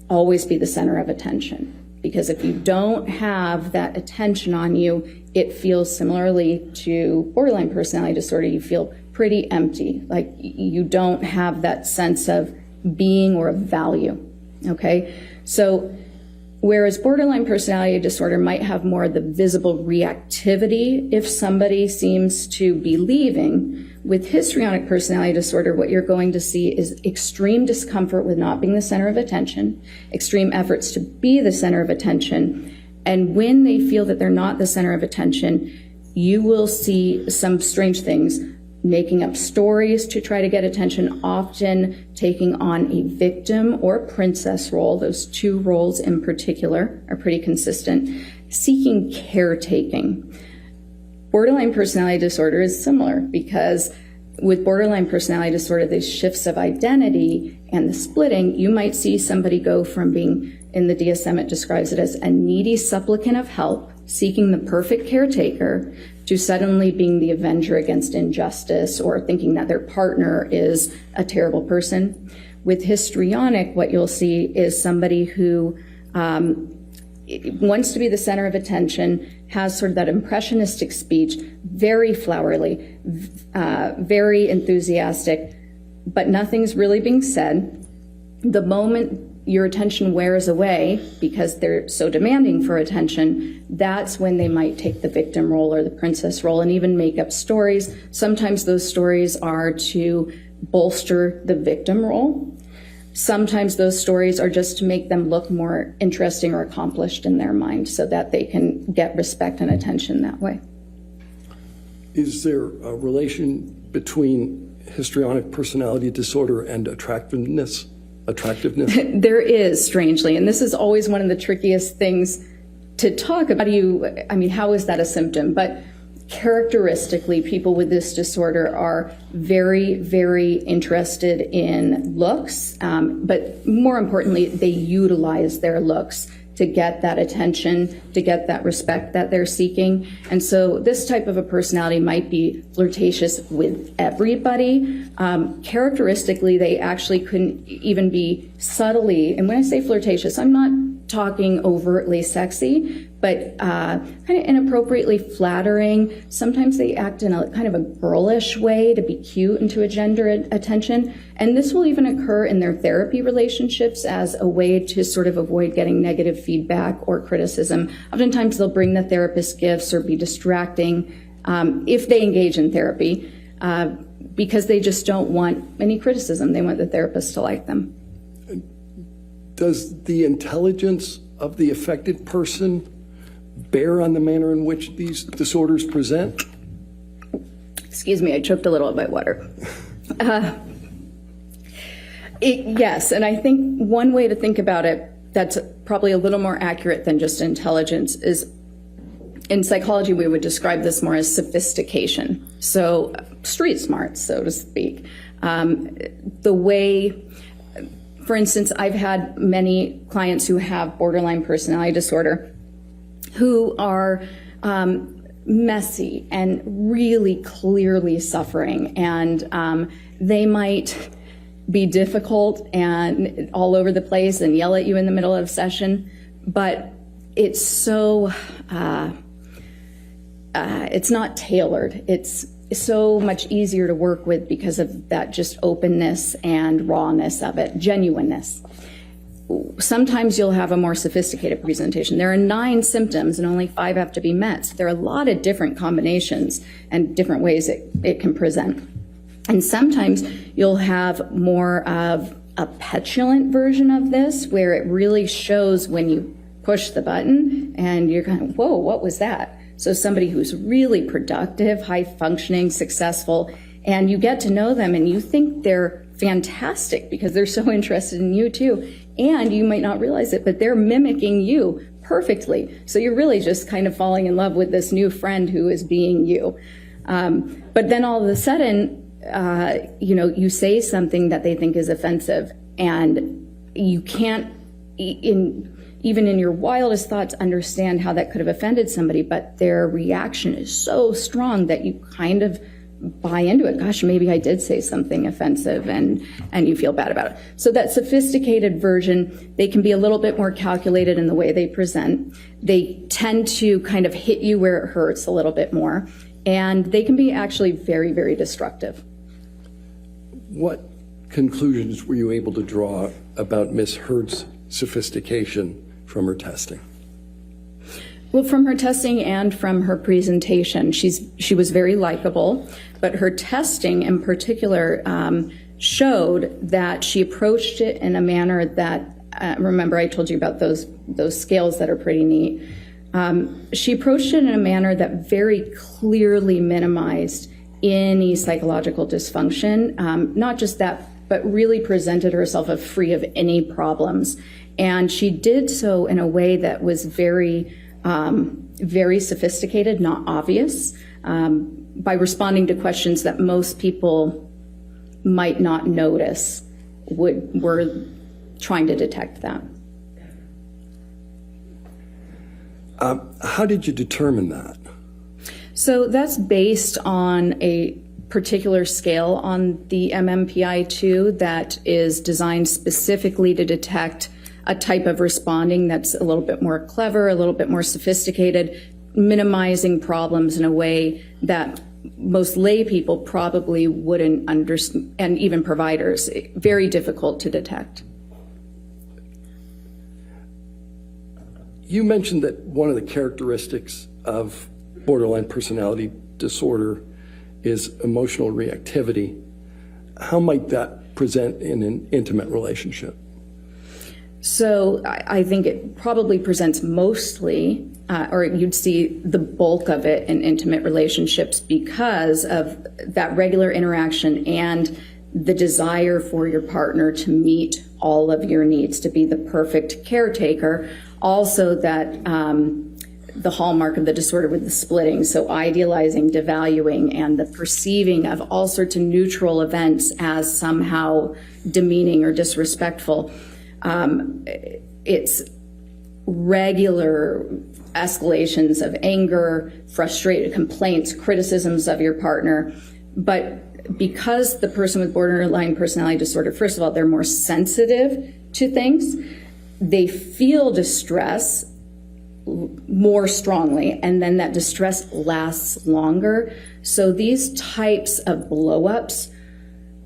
S6: always be the center of attention. Because if you don't have that attention on you, it feels similarly to borderline personality disorder. You feel pretty empty, like you don't have that sense of being or of value, okay? So Whereas borderline personality disorder might have more of the visible reactivity if somebody seems to be leaving. With histrionic personality disorder, what you're going to see is extreme discomfort with not being the center of attention, extreme efforts to be the center of attention. And when they feel that they're not the center of attention, you will see some strange things, making up stories to try to get attention, often taking on a victim or princess role. Those two roles in particular are pretty consistent. Seeking caretaking. Borderline personality disorder is similar because with borderline personality disorder, these shifts of identity and the splitting, you might see somebody go from being, in the DSM it describes it as a needy supplicant of help, seeking the perfect caretaker, to suddenly being the avenger against injustice or thinking that their partner is a terrible person. With histrionic, what you'll see is somebody who wants to be the center of attention, has sort of that impressionistic speech, very flowery, very enthusiastic, but nothing's really being said. The moment your attention wears away because they're so demanding for attention, that's when they might take the victim role or the princess role and even make up stories. Sometimes those stories are to bolster the victim role. Sometimes those stories are just to make them look more interesting or accomplished in their mind so that they can get respect and attention that way.
S5: Is there a relation between histrionic personality disorder and attractiveness?
S6: There is, strangely, and this is always one of the trickiest things to talk about. How is that a symptom? But characteristically, people with this disorder are very, very interested in looks, but more importantly, they utilize their looks to get that attention, to get that respect that they're seeking. And so this type of a personality might be flirtatious with everybody. Characteristically, they actually couldn't even be subtly, and when I say flirtatious, I'm not talking overtly sexy, but kind of inappropriately flattering. Sometimes they act in a kind of a girlish way to be cute and to engender attention. And this will even occur in their therapy relationships as a way to sort of avoid getting negative feedback or criticism. Oftentimes they'll bring the therapist gifts or be distracting if they engage in therapy because they just don't want any criticism. They want the therapist to like them.
S5: Does the intelligence of the affected person bear on the manner in which these disorders present?
S6: Excuse me, I choked a little at my water. Yes, and I think one way to think about it that's probably a little more accurate than just intelligence is, in psychology, we would describe this more as sophistication. So street smart, so to speak. The way, for instance, I've had many clients who have borderline personality disorder who are messy and really clearly suffering, and they might be difficult and all over the place and yell at you in the middle of a session, but it's so, it's not tailored. It's so much easier to work with because of that just openness and rawness of it, genuineness. Sometimes you'll have a more sophisticated presentation. There are 9 symptoms and only 5 have to be met. So there are a lot of different combinations and different ways it can present. And sometimes you'll have more of a petulant version of this where it really shows when you push the button and you're kind of, whoa, what was that? So somebody who's really productive, high functioning, successful, and you get to know them and you think they're fantastic because they're so interested in you too. And you might not realize it, but they're mimicking you perfectly. So you're really just kind of falling in love with this new friend who is being you. But then all of a sudden, you say something that they think is offensive, and you can't, even in your wildest thoughts, understand how that could have offended somebody, but their reaction is so strong that you kind of buy into it. Gosh, maybe I did say something offensive, and you feel bad about it. So that sophisticated version, they can be a little bit more calculated in the way they present. They tend to kind of hit you where it hurts a little bit more, and they can be actually very, very destructive.
S5: What conclusions were you able to draw about Ms. Hurd's sophistication from her testing?
S6: Well, from her testing and from her presentation, she was very likable, but her testing in particular showed that she approached it in a manner that, remember I told you about those scales that are pretty neat. She approached it in a manner that very clearly minimized any psychological dysfunction, not just that, but really presented herself as free of any problems. And she did so in a way that was very, very sophisticated, not obvious, by responding to questions that most people might not notice were trying to detect that.
S5: How did you determine that?
S6: So that's based on a particular scale on the MMPI-2 that is designed specifically to detect a type of responding that's a little bit more clever, a little bit more sophisticated, minimizing problems in a way that most lay people probably wouldn't understand, and even providers, very difficult to detect.
S5: You mentioned that one of the characteristics of borderline personality disorder is emotional reactivity. How might that present in an intimate relationship?
S6: So I think it probably presents mostly, or you'd see the bulk of it in intimate relationships because of that regular interaction and the desire for your partner to meet all of your needs, to be the perfect caretaker. Also that the hallmark of the disorder with the splitting, so idealizing, devaluing, and the perceiving of all sorts of neutral events as somehow demeaning or disrespectful. It's regular escalations of anger, frustrated complaints, criticisms of your partner. But because the person with borderline personality disorder, first of all, they're more sensitive to things, they feel distress more strongly, and then that distress lasts longer. So these types of blow-ups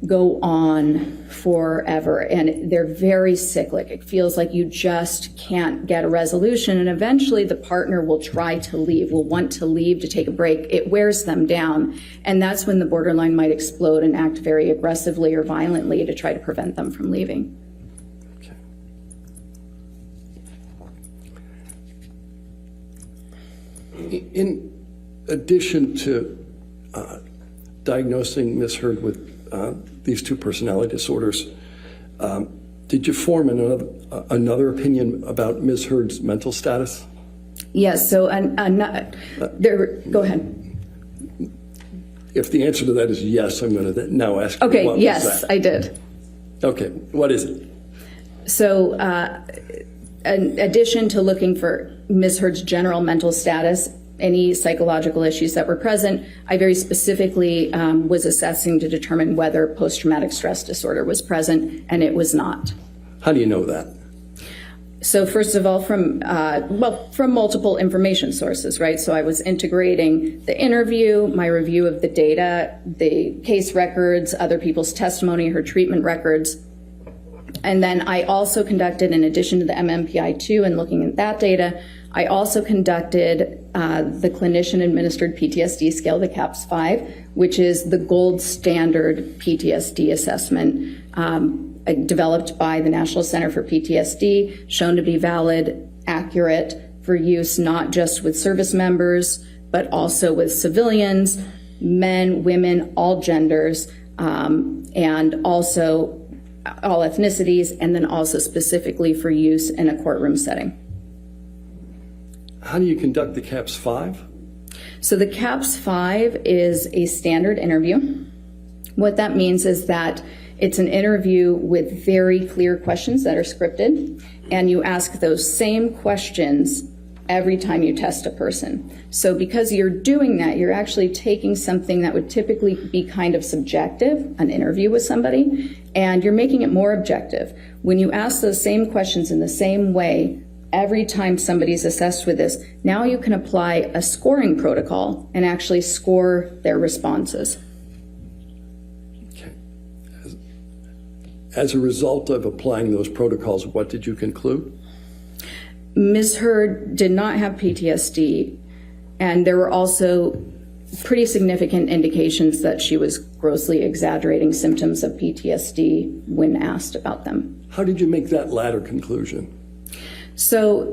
S6: go on forever, and they're very cyclic. It feels like you just can't get a resolution, and eventually the partner will try to leave, will want to leave to take a break. It wears them down, and that's when the borderline might explode and act very aggressively or violently to try to prevent them from leaving.
S5: In addition to diagnosing Ms. Heard with these two personality disorders, did you form another opinion about Ms. Heard's mental status?
S6: Yes, so go ahead.
S5: If the answer to that is yes, I'm going to now ask you,
S6: Okay,
S5: what
S6: yes,
S5: was that?
S6: I did.
S5: Okay, what is it?
S6: So in addition to looking for Ms. Heard's general mental status, any psychological issues that were present, I very specifically was assessing to determine whether post-traumatic stress disorder was present, and it was not.
S5: How do you know that?
S6: So first of all, from multiple information sources, right? So I was integrating the interview, my review of the data, the case records, other people's testimony, her treatment records. And then I also conducted, in addition to the MMPI-2 and looking at that data, I also conducted the clinician-administered PTSD scale, the CAPS-5, which is the gold standard PTSD assessment developed by the National Center for PTSD, shown to be valid, accurate, for use not just with service members, but also with civilians, men, women, all genders, and also all ethnicities, and then also specifically for use in a courtroom setting.
S5: How do you conduct the CAPS-5?
S6: So the CAPS-5 is a standard interview. What that means is that it's an interview with very clear questions that are scripted, and you ask those same questions every time you test a person. So because you're doing that, you're actually taking something that would typically be kind of subjective, an interview with somebody, and you're making it more objective. When you ask those same questions in the same way every time somebody's assessed with this, now you can apply a scoring protocol and actually score their responses.
S5: Okay. As a result of applying those protocols, what did you conclude?
S6: Ms. Heard did not have PTSD, and there were also pretty significant indications that she was grossly exaggerating symptoms of PTSD when asked about them.
S5: How did you make that latter conclusion?
S6: So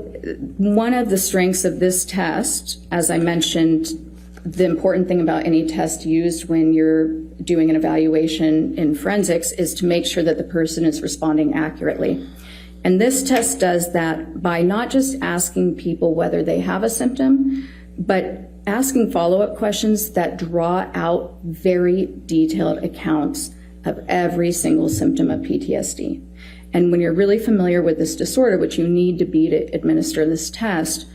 S6: one of the strengths of this test, as I mentioned, the important thing about any test used when you're doing an evaluation in forensics is to make sure that the person is responding accurately. And this test does that by not just asking people whether they have a symptom, but asking follow-up questions that draw out very detailed accounts of every single symptom of PTSD. And when you're really familiar with this disorder, which you need to be to administer this test,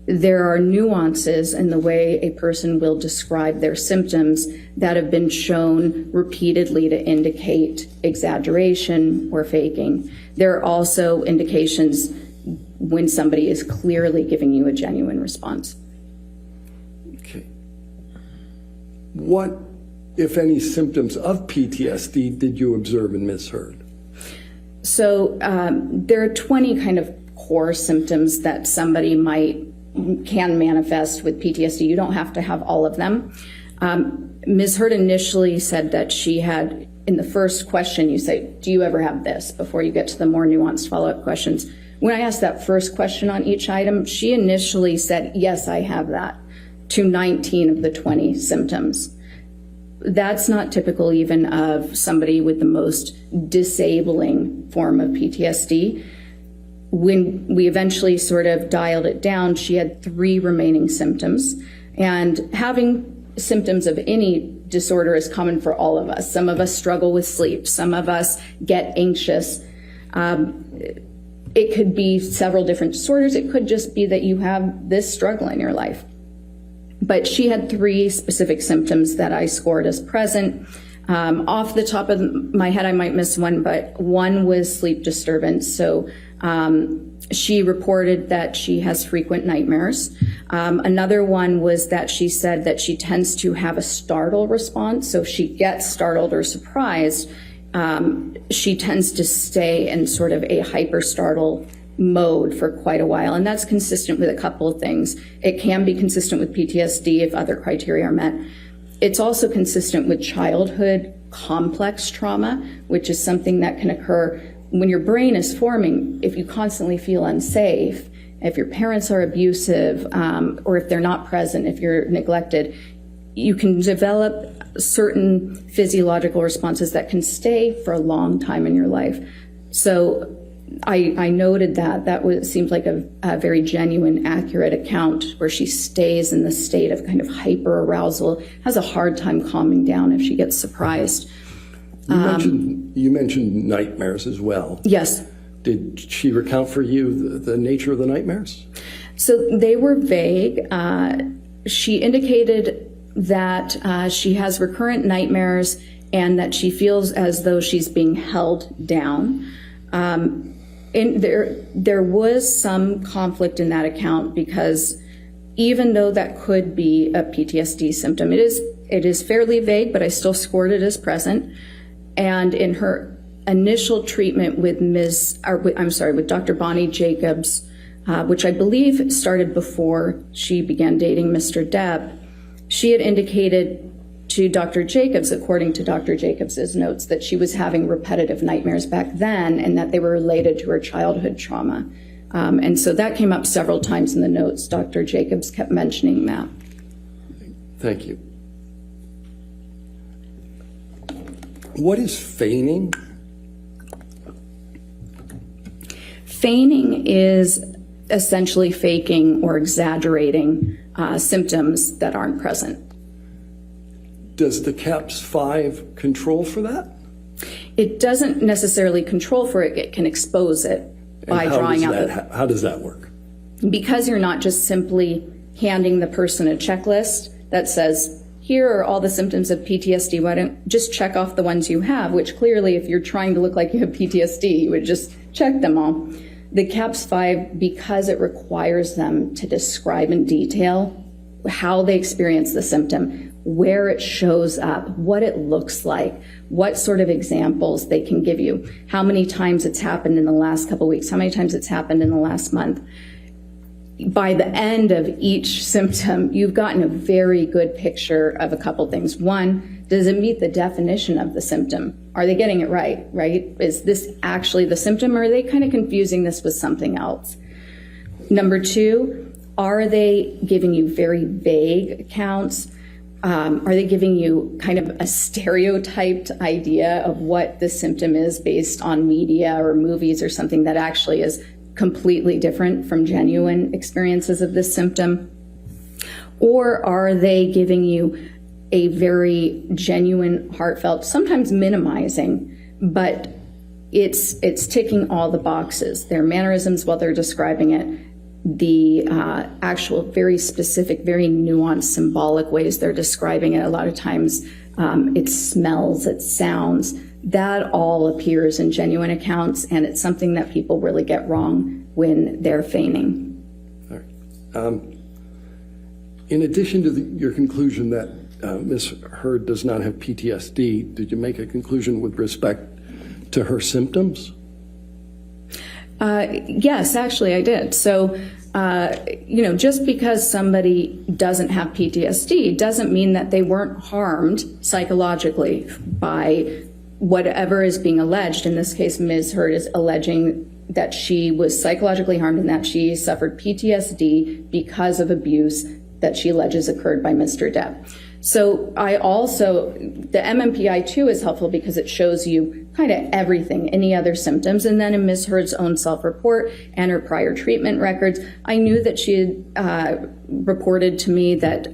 S6: there are nuances in the way a person will describe their symptoms that have been shown repeatedly to indicate exaggeration or faking. There are also indications when somebody is clearly giving you a genuine response.
S5: Okay. What, if any, symptoms of PTSD did you observe in Ms. Heard?
S6: So there are 20 kind of core symptoms that somebody can manifest with PTSD. You don't have to have all of them. Ms. Heard initially said that she had, in the first question, you say, do you ever have this, before you get to the more nuanced follow-up questions. When I asked that first question on each item, she initially said, yes, I have that, to 19 of the 20 symptoms. That's not typical even of somebody with the most disabling form of PTSD. When we eventually sort of dialed it down, she had 3 remaining symptoms. And having symptoms of any disorder is common for all of us. Some of us struggle with sleep. Some of us get anxious. It could be several different disorders. It could just be that you have this struggle in your life. But she had 3 specific symptoms that I scored as present. Off the top of my head, I might miss one, but one was sleep disturbance. So she reported that she has frequent nightmares. Another one was that she said that she tends to have a startle response. So if she gets startled or surprised, she tends to stay in sort of a hyper startle mode for quite a while. And that's consistent with a couple of things. It can be consistent with PTSD if other criteria are met. It's also consistent with childhood complex trauma, which is something that can occur when your brain is forming. If you constantly feel unsafe, if your parents are abusive, or if they're not present, if you're neglected, you can develop certain physiological responses that can stay for a long time in your life. So I noted that seemed like a very genuine, accurate account where she stays in the state of kind of hyper arousal, has a hard time calming down if she gets surprised.
S5: You mentioned nightmares as well.
S6: Yes.
S5: Did she recount for you the nature of the nightmares?
S6: So they were vague. She indicated that she has recurrent nightmares and that she feels as though she's being held down. And there was some conflict in that account because even though that could be a PTSD symptom, it is fairly vague, but I still scored it as present. And in her initial treatment with with Dr. Bonnie Jacobs, which I believe started before she began dating Mr. Depp, she had indicated to Dr. Jacobs, according to Dr. Jacobs's notes, that she was having repetitive nightmares back then and that they were related to her childhood trauma. And so that came up several times in the notes. Dr. Jacobs kept mentioning that.
S5: Thank you. What is feigning?
S6: Feigning is essentially faking or exaggerating symptoms that aren't present.
S5: Does the CAPS-5 control for that?
S6: It doesn't necessarily control for it. It can expose it by drawing out
S5: How does that work?
S6: because you're not just simply handing the person a checklist that says, here are all the symptoms of PTSD. Why don't just check off the ones you have, which clearly if you're trying to look like you have PTSD, you would just check them all. The CAPS-5, because it requires them to describe in detail how they experience the symptom, where it shows up, what it looks like, what sort of examples they can give you, how many times it's happened in the last couple of weeks, how many times it's happened in the last month. by the end of each symptom, you've gotten a very good picture of a couple things. One, does it meet the definition of the symptom? Are they getting it right? Is this actually the symptom, or are they kind of confusing this with something else? Number two, are they giving you very vague accounts? Are they giving you kind of a stereotyped idea of what the symptom is based on media or movies or something that actually is completely different from genuine experiences of this symptom? Or are they giving you a very genuine, heartfelt, sometimes minimizing, but it's ticking all the boxes? Their mannerisms while they're describing it, the actual very specific, very nuanced, symbolic ways they're describing it. A lot of times it smells, it sounds. That all appears in genuine accounts, and it's something that people really get wrong when they're feigning.
S5: All right. In addition to your conclusion that Ms. Heard does not have PTSD, did you make a conclusion with respect to her symptoms?
S6: Yes, actually I did. So, just because somebody doesn't have PTSD doesn't mean that they weren't harmed psychologically by whatever is being alleged. In this case, Ms. Heard is alleging that she was psychologically harmed and that she suffered PTSD because of abuse that she alleges occurred by Mr. Depp. So the MMPI-2 is helpful because it shows you kind of everything, any other symptoms. And then in Ms. Heard's own self-report and her prior treatment records, I knew that she had reported to me that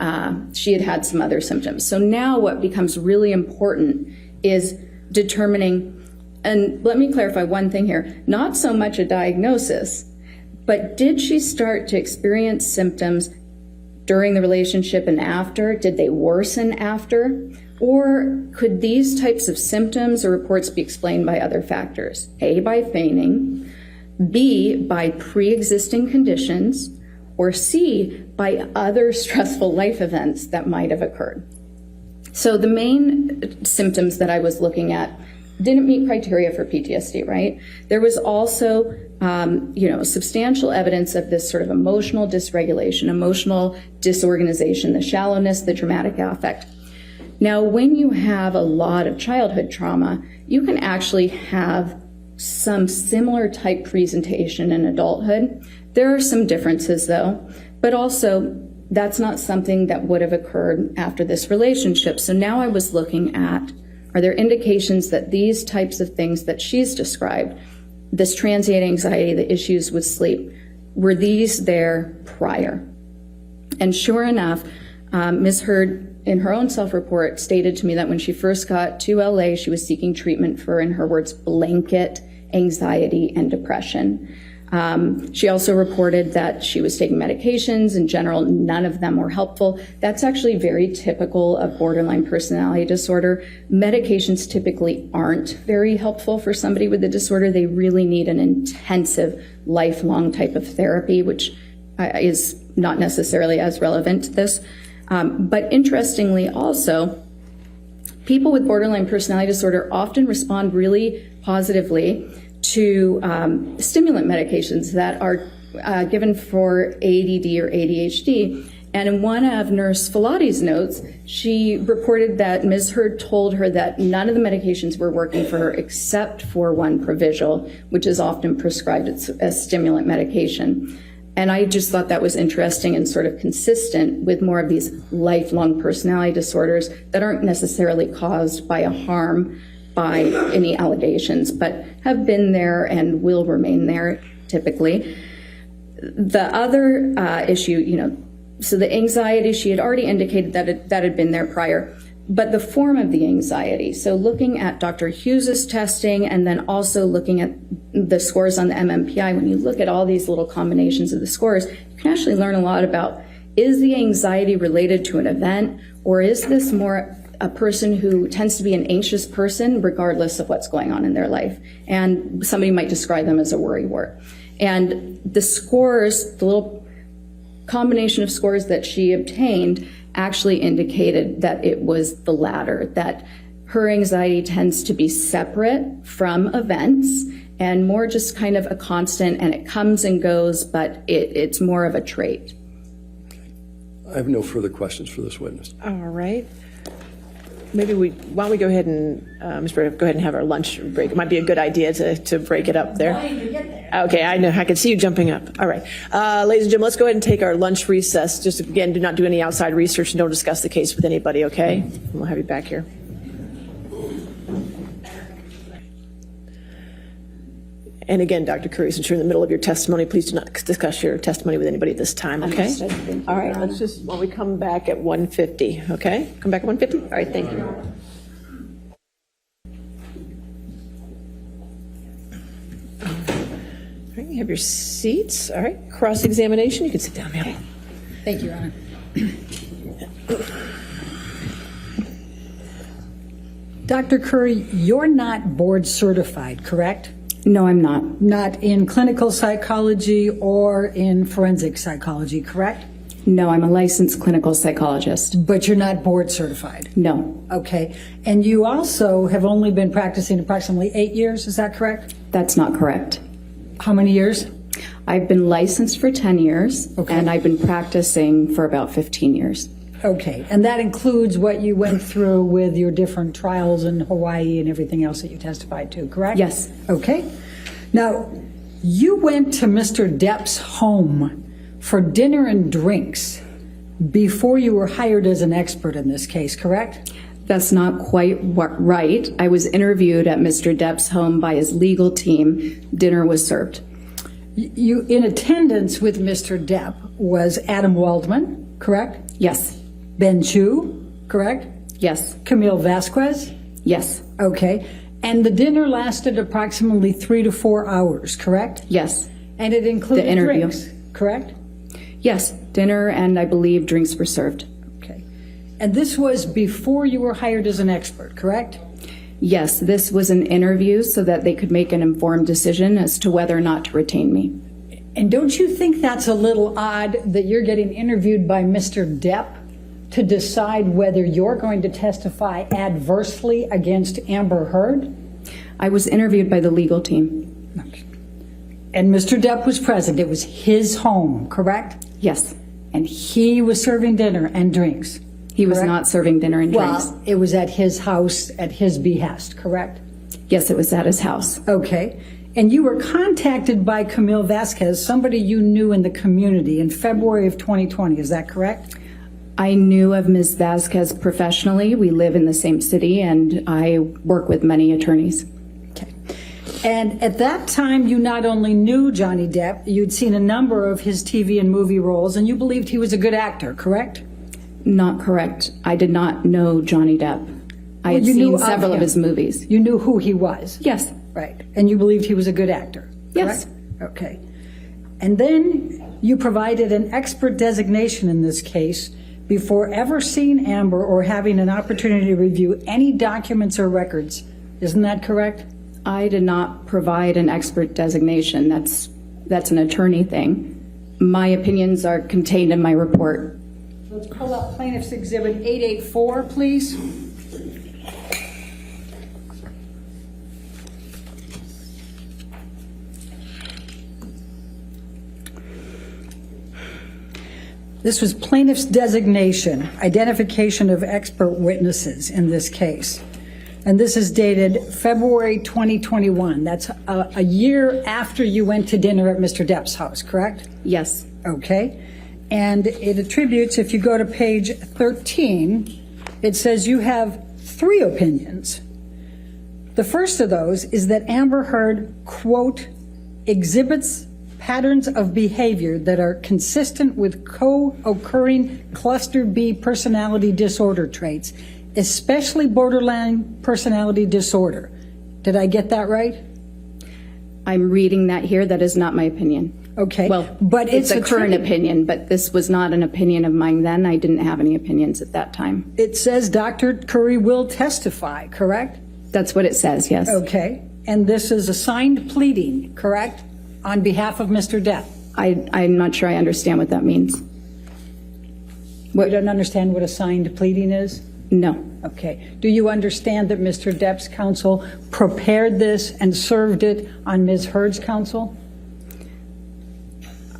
S6: she had had some other symptoms. So now what becomes really important is determining, and let me clarify one thing here, not so much a diagnosis, but did she start to experience symptoms during the relationship and after? Did they worsen after? Or could these types of symptoms or reports be explained by other factors? A, by feigning, B, by pre-existing conditions, or C, by other stressful life events that might have occurred. So the main symptoms that I was looking at didn't meet criteria for PTSD, right? There was also, substantial evidence of this sort of emotional dysregulation, emotional disorganization, the shallowness, the dramatic affect. Now, when you have a lot of childhood trauma, you can actually have some similar type presentation in adulthood. There are some differences though, but also that's not something that would have occurred after this relationship. So now I was looking at, are there indications that these types of things that she's described, this transient anxiety, the issues with sleep, were these there prior? And sure enough, Ms. Heard, in her own self-report, stated to me that when she first got to LA, she was seeking treatment for, in her words, blanket anxiety and depression. She also reported that she was taking medications. In general, none of them were helpful. That's actually very typical of borderline personality disorder. Medications typically aren't very helpful for somebody with the disorder. They really need an intensive, lifelong type of therapy, which is not necessarily as relevant to this. But interestingly also, people with borderline personality disorder often respond really positively to stimulant medications that are given for ADD or ADHD. And in one of Nurse Filati's notes, she reported that Ms. Heard told her that none of the medications were working for her except for one Provigil, which is often prescribed as stimulant medication. And I just thought that was interesting and sort of consistent with more of these lifelong personality disorders that aren't necessarily caused by a harm by any allegations, but have been there and will remain there typically. The other issue, so the anxiety, she had already indicated that had been there prior, but the form of the anxiety. So looking at Dr. Hughes's testing and then also looking at the scores on the MMPI, when you look at all these little combinations of the scores, you can actually learn a lot about, is the anxiety related to an event, or is this more a person who tends to be an anxious person regardless of what's going on in their life? And somebody might describe them as a worrywart. And the scores, the little combination of scores that she obtained actually indicated that it was the latter, that her anxiety tends to be separate from events and more just kind of a constant, and it comes and goes, but it's more of a trait.
S5: I have no further questions for this witness.
S1: All right. Maybe why don't we go ahead and, Ms. Burr, go ahead and have our lunch break. It might be a good idea to break it up there. Okay, I know. I can see you jumping up. All right. Ladies and gentlemen, let's go ahead and take our lunch recess. Just again, do not do any outside research and don't discuss the case with anybody, okay? And we'll have you back here. And again, Dr. Curry, since you're in the middle of your testimony, please do not discuss your testimony with anybody at this time, okay?
S6: Understood. Thank you,
S1: All right,
S6: Your Honor.
S1: let's just, when we come back at 1:50, okay? Come back at 1:50? All right, thank you. All right, you have your seats. All right, cross-examination. You can sit down, ma'am.
S4: Thank you, Your Honor. Dr. Curry, you're not board certified, correct?
S6: No, I'm not.
S4: Not in clinical psychology or in forensic psychology, correct?
S6: No, I'm a licensed clinical psychologist.
S4: But you're not board certified?
S6: No,
S4: Okay. And you also have only been practicing approximately 8 years, is that correct?
S6: that's not correct.
S4: How many years?
S6: I've been licensed for 10 years,
S4: Okay.
S6: and I've been practicing for about 15 years.
S4: Okay. And that includes what you went through with your different trials in Hawaii and everything else that you testified to, correct?
S6: Yes.
S4: Okay. Now, you went to Mr. Depp's home for dinner and drinks before you were hired as an expert in this case, correct?
S6: That's not quite right. I was interviewed at Mr. Depp's home by his legal team. Dinner was served.
S4: You, in attendance with Mr. Depp was Adam Waldman, correct?
S6: Yes.
S4: Ben Chu, correct?
S6: Yes.
S4: Camille Vasquez?
S6: Yes.
S4: Okay. And the dinner lasted approximately 3 to 4 hours, correct?
S6: Yes.
S4: And it included
S6: The interview.
S4: drinks, correct?
S6: Yes. Dinner and I believe drinks were served.
S4: Okay. And this was before you were hired as an expert, correct?
S6: Yes. This was an interview so that they could make an informed decision as to whether or not to retain me.
S4: And don't you think that's a little odd that you're getting interviewed by Mr. Depp to decide whether you're going to testify adversely against Amber Heard?
S6: I was interviewed by the legal team.
S4: And Mr. Depp was present. It was his home, correct?
S6: Yes.
S4: And he was serving dinner and drinks.
S6: He was
S4: correct?
S6: not serving dinner and drinks.
S4: Well, it was at his house at his behest, correct?
S6: Yes, it was at his house.
S4: Okay. And you were contacted by Camille Vasquez, somebody you knew in the community, in February of 2020. Is that correct?
S6: I knew of Ms. Vasquez professionally. We live in the same city, and I work with many attorneys.
S4: Okay. And at that time, you not only knew Johnny Depp, you'd seen a number of his TV and movie roles, and you believed he was a good actor, correct?
S6: Not correct. I did not know Johnny Depp. I had
S4: you knew
S6: seen
S4: of
S6: several of
S4: him.
S6: his movies.
S4: You knew who he was?
S6: Yes.
S4: Right. And you believed he was a good actor?
S6: Yes.
S4: Correct? Okay. And then you provided an expert designation in this case before ever seeing Amber or having an opportunity to review any documents or records. Isn't that correct?
S6: I did not provide an expert designation. That's an attorney thing. My opinions are contained in my report.
S4: Let's pull up Plaintiff's Exhibit 884, please. This was plaintiff's designation, identification of expert witnesses in this case. And this is dated February 2021. That's a year after you went to dinner at Mr. Depp's house, correct?
S6: Yes.
S4: Okay. And it attributes, if you go to page 13, it says you have 3 opinions. The first of those is that Amber Heard, quote, exhibits patterns of behavior that are consistent with co-occurring cluster B personality disorder traits, especially borderline personality disorder. Did I get that right?
S6: I'm reading that here. That is not my opinion.
S4: Okay.
S6: Well,
S4: but
S6: it's a current
S4: attributed-
S6: opinion, but this was not an opinion of mine then. I didn't have any opinions at that time.
S4: It says Dr. Curry will testify, correct?
S6: That's what it says, yes.
S4: Okay. And this is a signed pleading, correct? On behalf of Mr. Depp.
S6: I'm not sure I understand what that means.
S4: You don't understand what a signed pleading is?
S6: No.
S4: Okay. Do you understand that Mr. Depp's counsel prepared this and served it on Ms. Heard's counsel?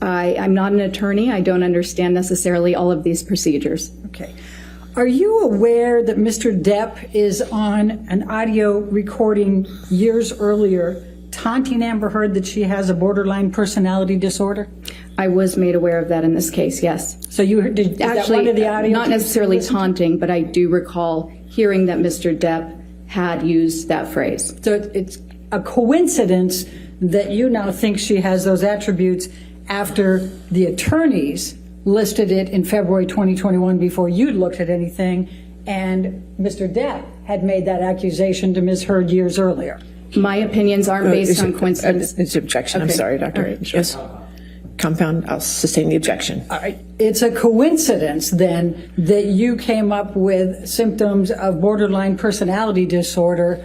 S6: I'm not an attorney. I don't understand necessarily all of these procedures.
S4: Okay. Are you aware that Mr. Depp is on an audio recording years earlier taunting Amber Heard that she has a borderline personality disorder?
S6: I was made aware of that in this case, yes.
S4: So you heard, is that one of the audio
S6: not
S4: tapes
S6: necessarily
S4: you listened to?
S6: taunting, but I do recall hearing that Mr. Depp had used that phrase.
S4: So it's a coincidence that you now think she has those attributes after the attorneys listed it in February 2021 before you'd looked at anything, and Mr. Depp had made that accusation to Ms. Heard years earlier.
S6: My opinions aren't based on coincidence.
S1: It's objection. I'm
S6: Okay.
S1: sorry, Dr.
S6: All right.
S1: Yes. Compound, I'll sustain the objection.
S4: All right. It's a coincidence then that you came up with symptoms of borderline personality disorder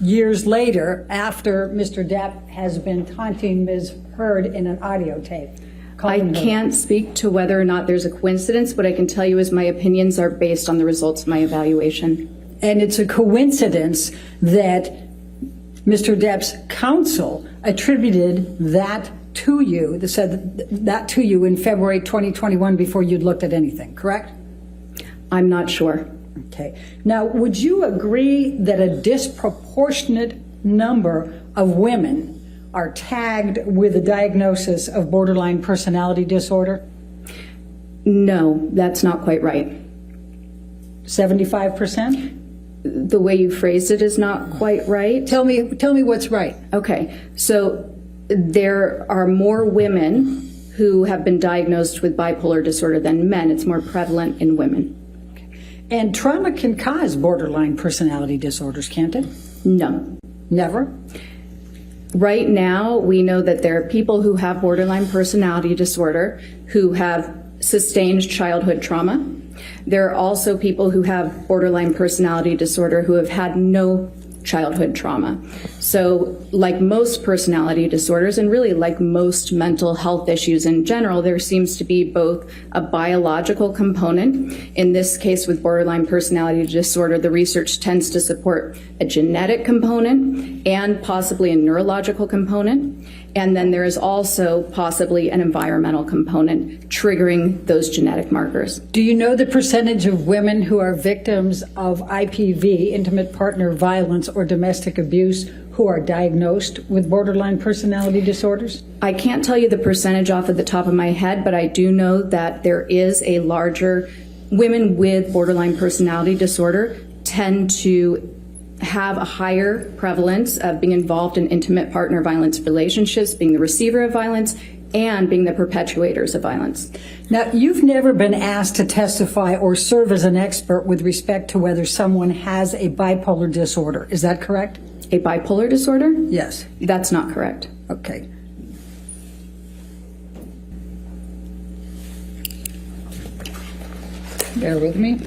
S4: years later after Mr. Depp has been taunting Ms. Heard in an audio tape.
S6: I can't speak to whether or not there's a coincidence. What I can tell you is my opinions are based on the results of my evaluation.
S4: And it's a coincidence that Mr. Depp's counsel attributed that to you, said that to you in February 2021 before you'd looked at anything, correct?
S6: I'm not sure.
S4: Okay. Now, would you agree that a disproportionate number of women are tagged with a diagnosis of borderline personality disorder?
S6: No, that's not quite right.
S4: 75%?
S6: The way you phrased it is not quite right.
S4: Tell me what's right.
S6: Okay, so there are more women who have been diagnosed with bipolar disorder than men. It's more prevalent in women.
S4: And trauma can cause borderline personality disorders, can't it?
S6: No.
S4: Never?
S6: Right now, we know that there are people who have borderline personality disorder who have sustained childhood trauma. There are also people who have borderline personality disorder who have had no childhood trauma. So like most personality disorders, and really like most mental health issues in general, there seems to be both a biological component. In this case with borderline personality disorder, the research tends to support a genetic component and possibly a neurological component. And then there is also possibly an environmental component triggering those genetic markers.
S4: Do you know the percentage of women who are victims of IPV, intimate partner violence, or domestic abuse who are diagnosed with borderline personality disorders?
S6: I can't tell you the percentage off of the top of my head, but I do know that there is a larger, women with borderline personality disorder tend to have a higher prevalence of being involved in intimate partner violence relationships, being the receiver of violence, and being the perpetuators of violence.
S4: Now, you've never been asked to testify or serve as an expert with respect to whether someone has a bipolar disorder. Is that correct?
S6: A bipolar disorder?
S4: Yes.
S6: That's not correct.
S4: Okay. Bear with me.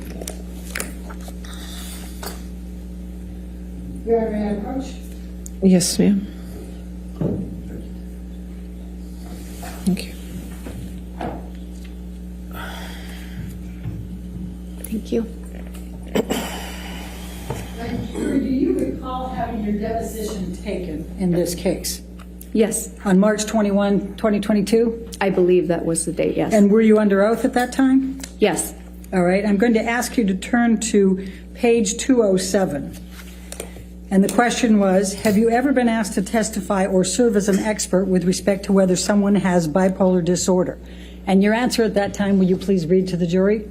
S4: May I approach?
S1: Yes, ma'am. Thank you.
S6: Thank you.
S4: Do you recall having your deposition taken in this case?
S6: Yes,
S4: On March 21, 2022?
S6: I believe that was the date, yes.
S4: And were you under oath at that time?
S6: Yes.
S4: All right, I'm going to ask you to turn to page 207. And the question was, have you ever been asked to testify or serve as an expert with respect to whether someone has bipolar disorder? And your answer at that time, will you please read to the jury?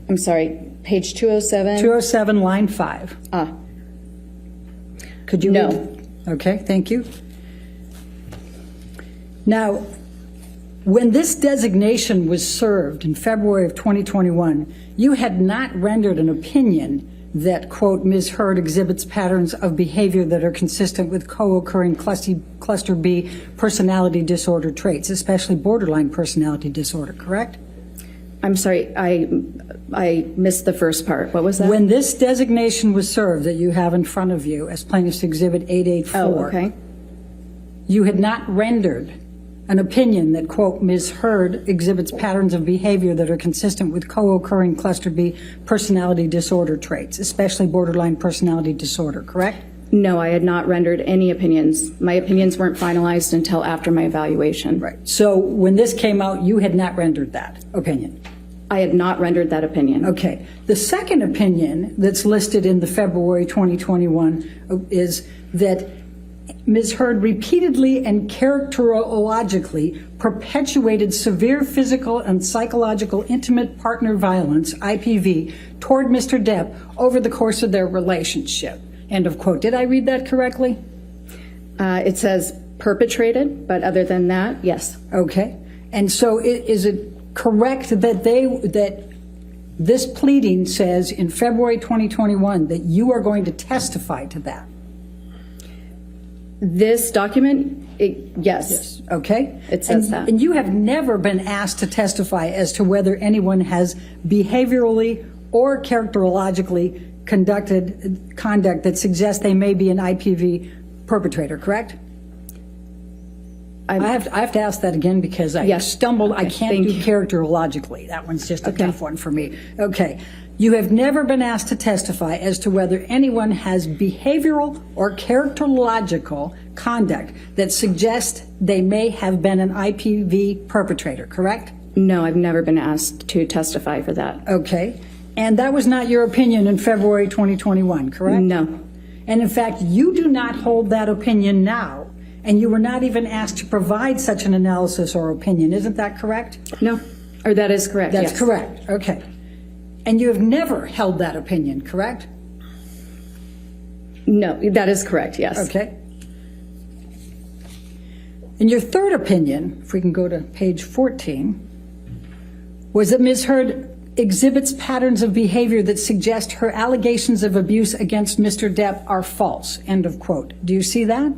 S6: I'm sorry, page 207?
S4: 207, line 5. Could you
S6: No.
S4: read? Okay, thank you. Now, when this designation was served in February of 2021, you had not rendered an opinion that, quote, Ms. Heard exhibits patterns of behavior that are consistent with co-occurring cluster B personality disorder traits, especially borderline personality disorder, correct?
S6: I'm sorry, I missed the first part. What was that?
S4: When this designation was served that you have in front of you as Plaintiff's Exhibit 884,
S6: Oh, okay.
S4: you had not rendered an opinion that, quote, Ms. Heard exhibits patterns of behavior that are consistent with co-occurring cluster B personality disorder traits, especially borderline personality disorder, correct?
S6: No, I had not rendered any opinions. My opinions weren't finalized until after my evaluation.
S4: Right. So when this came out, you had not rendered that opinion?
S6: I had not rendered that opinion.
S4: Okay. The second opinion that's listed in the February 2021 is that Ms. Heard repeatedly and characterologically perpetuated severe physical and psychological intimate partner violence, IPV, toward Mr. Depp over the course of their relationship. End of quote. Did I read that correctly?
S6: It says perpetrated, but other than that, yes.
S4: Okay. And so is it correct that this pleading says in February 2021 that you are going to testify to that?
S6: This document, yes.
S4: Okay.
S6: It says that.
S4: And you have never been asked to testify as to whether anyone has behaviorally or characterologically conducted conduct that suggests they may be an IPV perpetrator, correct? I have to ask that again because I stumbled.
S6: Okay,
S4: I can't do characterologically. That one's just a tough one for me. Okay. You have never been asked to testify as to whether anyone has behavioral or characterological conduct that suggests they may have been an IPV perpetrator, correct?
S6: No, I've never been asked to testify for that.
S4: Okay. And that was not your opinion in February 2021, correct?
S6: No.
S4: And in fact, you do not hold that opinion now, and you were not even asked to provide such an analysis or opinion. Isn't that correct?
S6: No. Or that is correct,
S4: That's
S6: yes.
S4: correct. Okay. And you have never held that opinion, correct?
S6: No, that is correct, yes.
S4: Okay. And your third opinion, if we can go to page 14, was that Ms. Heard exhibits patterns of behavior that suggest her allegations of abuse against Mr. Depp are false, end of quote. Do you see that?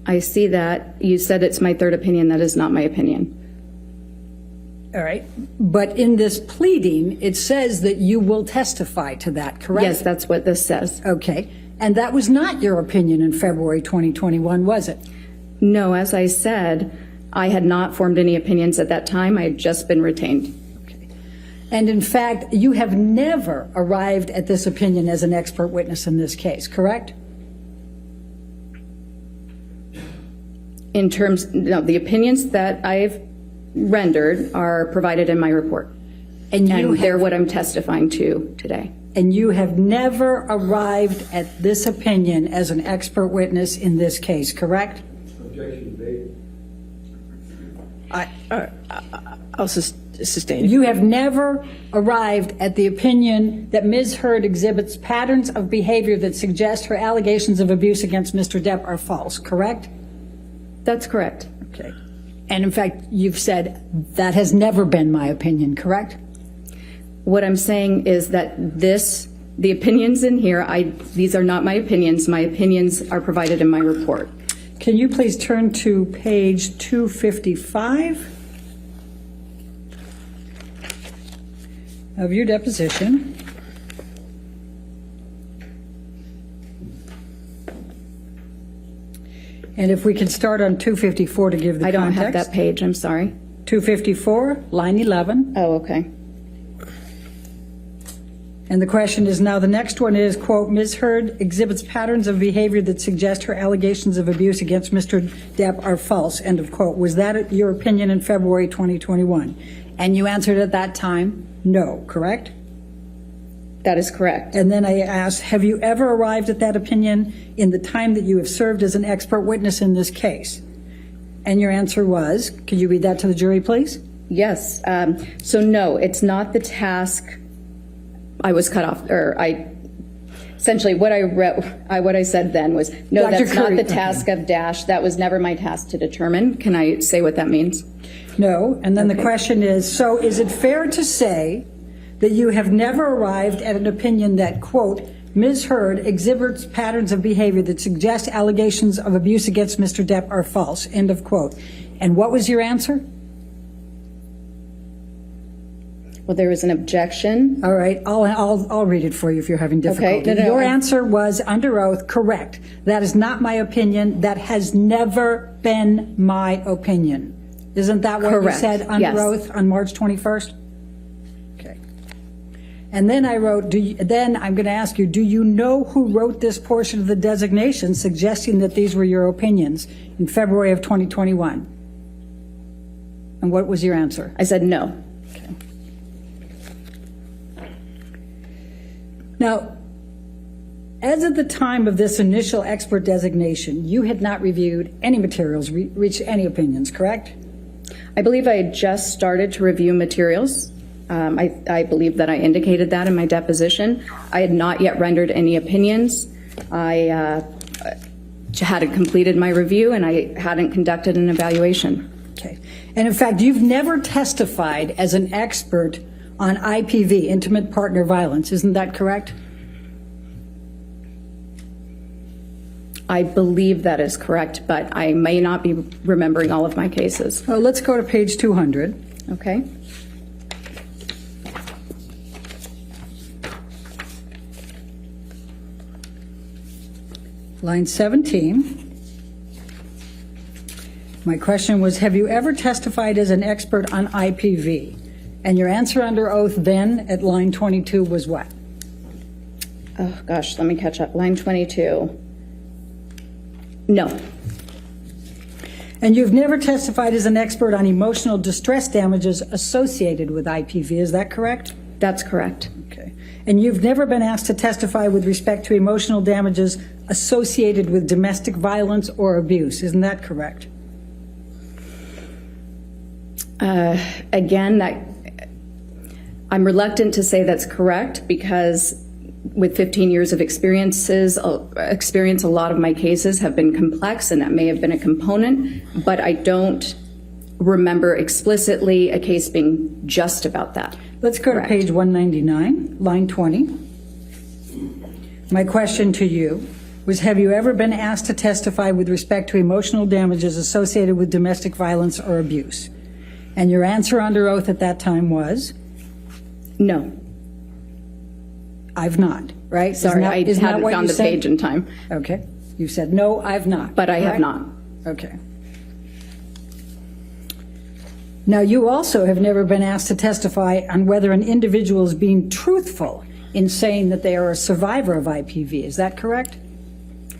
S6: I see that. You said it's my third opinion. That is not my opinion.
S4: All right. But in this pleading, it says that you will testify to that, correct?
S6: Yes, that's what this says.
S4: Okay. And that was not your opinion in February 2021, was it?
S6: No, as I said, I had not formed any opinions at that time. I had just been retained.
S4: Okay. And in fact, you have never arrived at this opinion as an expert witness in this case, correct?
S6: In terms, no, the opinions that I've rendered are provided in my report.
S4: And
S6: they're what I'm testifying to today.
S4: And you have never arrived at this opinion as an expert witness in this case, correct?
S5: Objection made.
S1: I'll sustain.
S4: You have never arrived at the opinion that Ms. Heard exhibits patterns of behavior that suggest her allegations of abuse against Mr. Depp are false, correct?
S6: That's correct.
S4: Okay. And in fact, you've said that has never been my opinion, correct?
S6: What I'm saying is that the opinions in here, these are not my opinions. My opinions are provided in my report.
S4: Can you please turn to page 255 of your deposition? And if we can start on 254 to give the
S6: I don't have
S4: context.
S6: that page, I'm sorry.
S4: 254, line 11.
S6: Oh, okay.
S4: And the question is now, the next one is, quote, Ms. Heard exhibits patterns of behavior that suggest her allegations of abuse against Mr. Depp are false, end of quote. Was that your opinion in February 2021? And you answered at that time, no, correct?
S6: That is correct.
S4: And then I asked, have you ever arrived at that opinion in the time that you have served as an expert witness in this case? And your answer was, could you read that to the jury, please?
S6: Yes. So no, it's not the task. I was cut off, or essentially what I said then was, no,
S4: Dr.
S6: that's not
S4: Curry,
S6: the task of Dash. That was never my task to determine. Can I say what that means?
S4: No. And then the question is, so is it fair to say that you have never arrived at an opinion that, quote, Ms. Heard exhibits patterns of behavior that suggest allegations of abuse against Mr. Depp are false, end of quote. And what was your answer?
S6: Well, there was an objection.
S4: All right, I'll read it for you if you're having difficulty.
S6: Okay, no,
S4: Your answer was, under oath, correct. That is not my opinion. That has never been my opinion. Isn't that what you
S2: Correct,
S4: said under
S2: yes.
S4: oath on March 21st? Okay. And then I wrote, then I'm going to ask you, do you know who wrote this portion of the designation suggesting that these were your opinions in February of 2021? And what was your answer?
S2: I said no.
S4: Now, as of the time of this initial expert designation, you had not reviewed any materials, reached any opinions, correct?
S2: I believe I had just started to review materials. I believe that I indicated that in my deposition. I had not yet rendered any opinions. I hadn't completed my review, and I hadn't conducted an evaluation.
S4: Okay. And in fact, you've never testified as an expert on IPV, intimate partner violence. Isn't that correct?
S2: I believe that is correct, but I may not be remembering all of my cases.
S4: Oh, let's go to page 200.
S2: Okay?
S4: Line 17. My question was, have you ever testified as an expert on IPV? And your answer under oath then at line 22 was what?
S2: Oh, gosh, let me catch up. Line 22. No.
S4: And you've never testified as an expert on emotional distress damages associated with IPV, is that correct?
S2: That's correct.
S4: Okay. And you've never been asked to testify with respect to emotional damages associated with domestic violence or abuse, isn't that correct?
S2: Again, I'm reluctant to say that's correct because with 15 years of experience, a lot of my cases have been complex, and that may have been a component, but I don't remember explicitly a case being just about that.
S4: Let's go
S2: Correct.
S4: to page 199, line 20. My question to you was, have you ever been asked to testify with respect to emotional damages associated with domestic violence or abuse? And your answer under oath at that time was?
S2: No.
S4: I've not, right?
S2: Sorry, I hadn't found the page in time.
S4: Okay. You said, no, I've not.
S2: But I have
S4: correct?
S2: not.
S4: Okay. Now, you also have never been asked to testify on whether an individual is being truthful in saying that they are a survivor of IPV. Is that correct?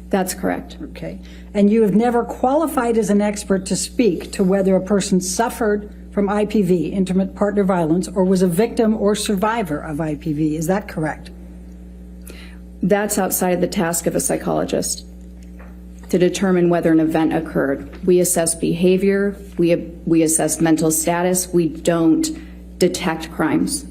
S2: That's correct.
S4: Okay. And you have never qualified as an expert to speak to whether a person suffered from IPV, intimate partner violence, or was a victim or survivor of IPV. Is that correct?
S2: That's outside the task of a psychologist to determine whether an event occurred. We assess behavior, we assess mental status, we don't detect crimes.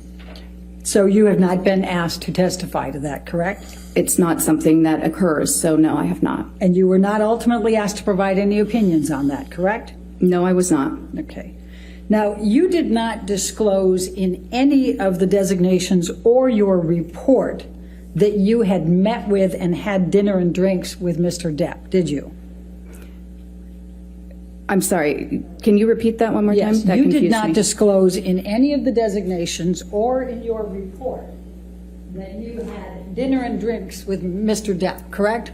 S4: So you have not been asked to testify to that, correct?
S2: It's not something that occurs, so no, I have not.
S4: And you were not ultimately asked to provide any opinions on that, correct?
S2: No, I was not.
S4: Okay. Now, you did not disclose in any of the designations or your report that you had met with and had dinner and drinks with Mr. Depp, did you?
S2: I'm sorry, can you repeat that one more time?
S4: Yes,
S2: That
S4: you did
S2: confused
S4: not
S2: me.
S4: disclose in any of the designations or in your report that you had dinner and drinks with Mr. Depp, correct?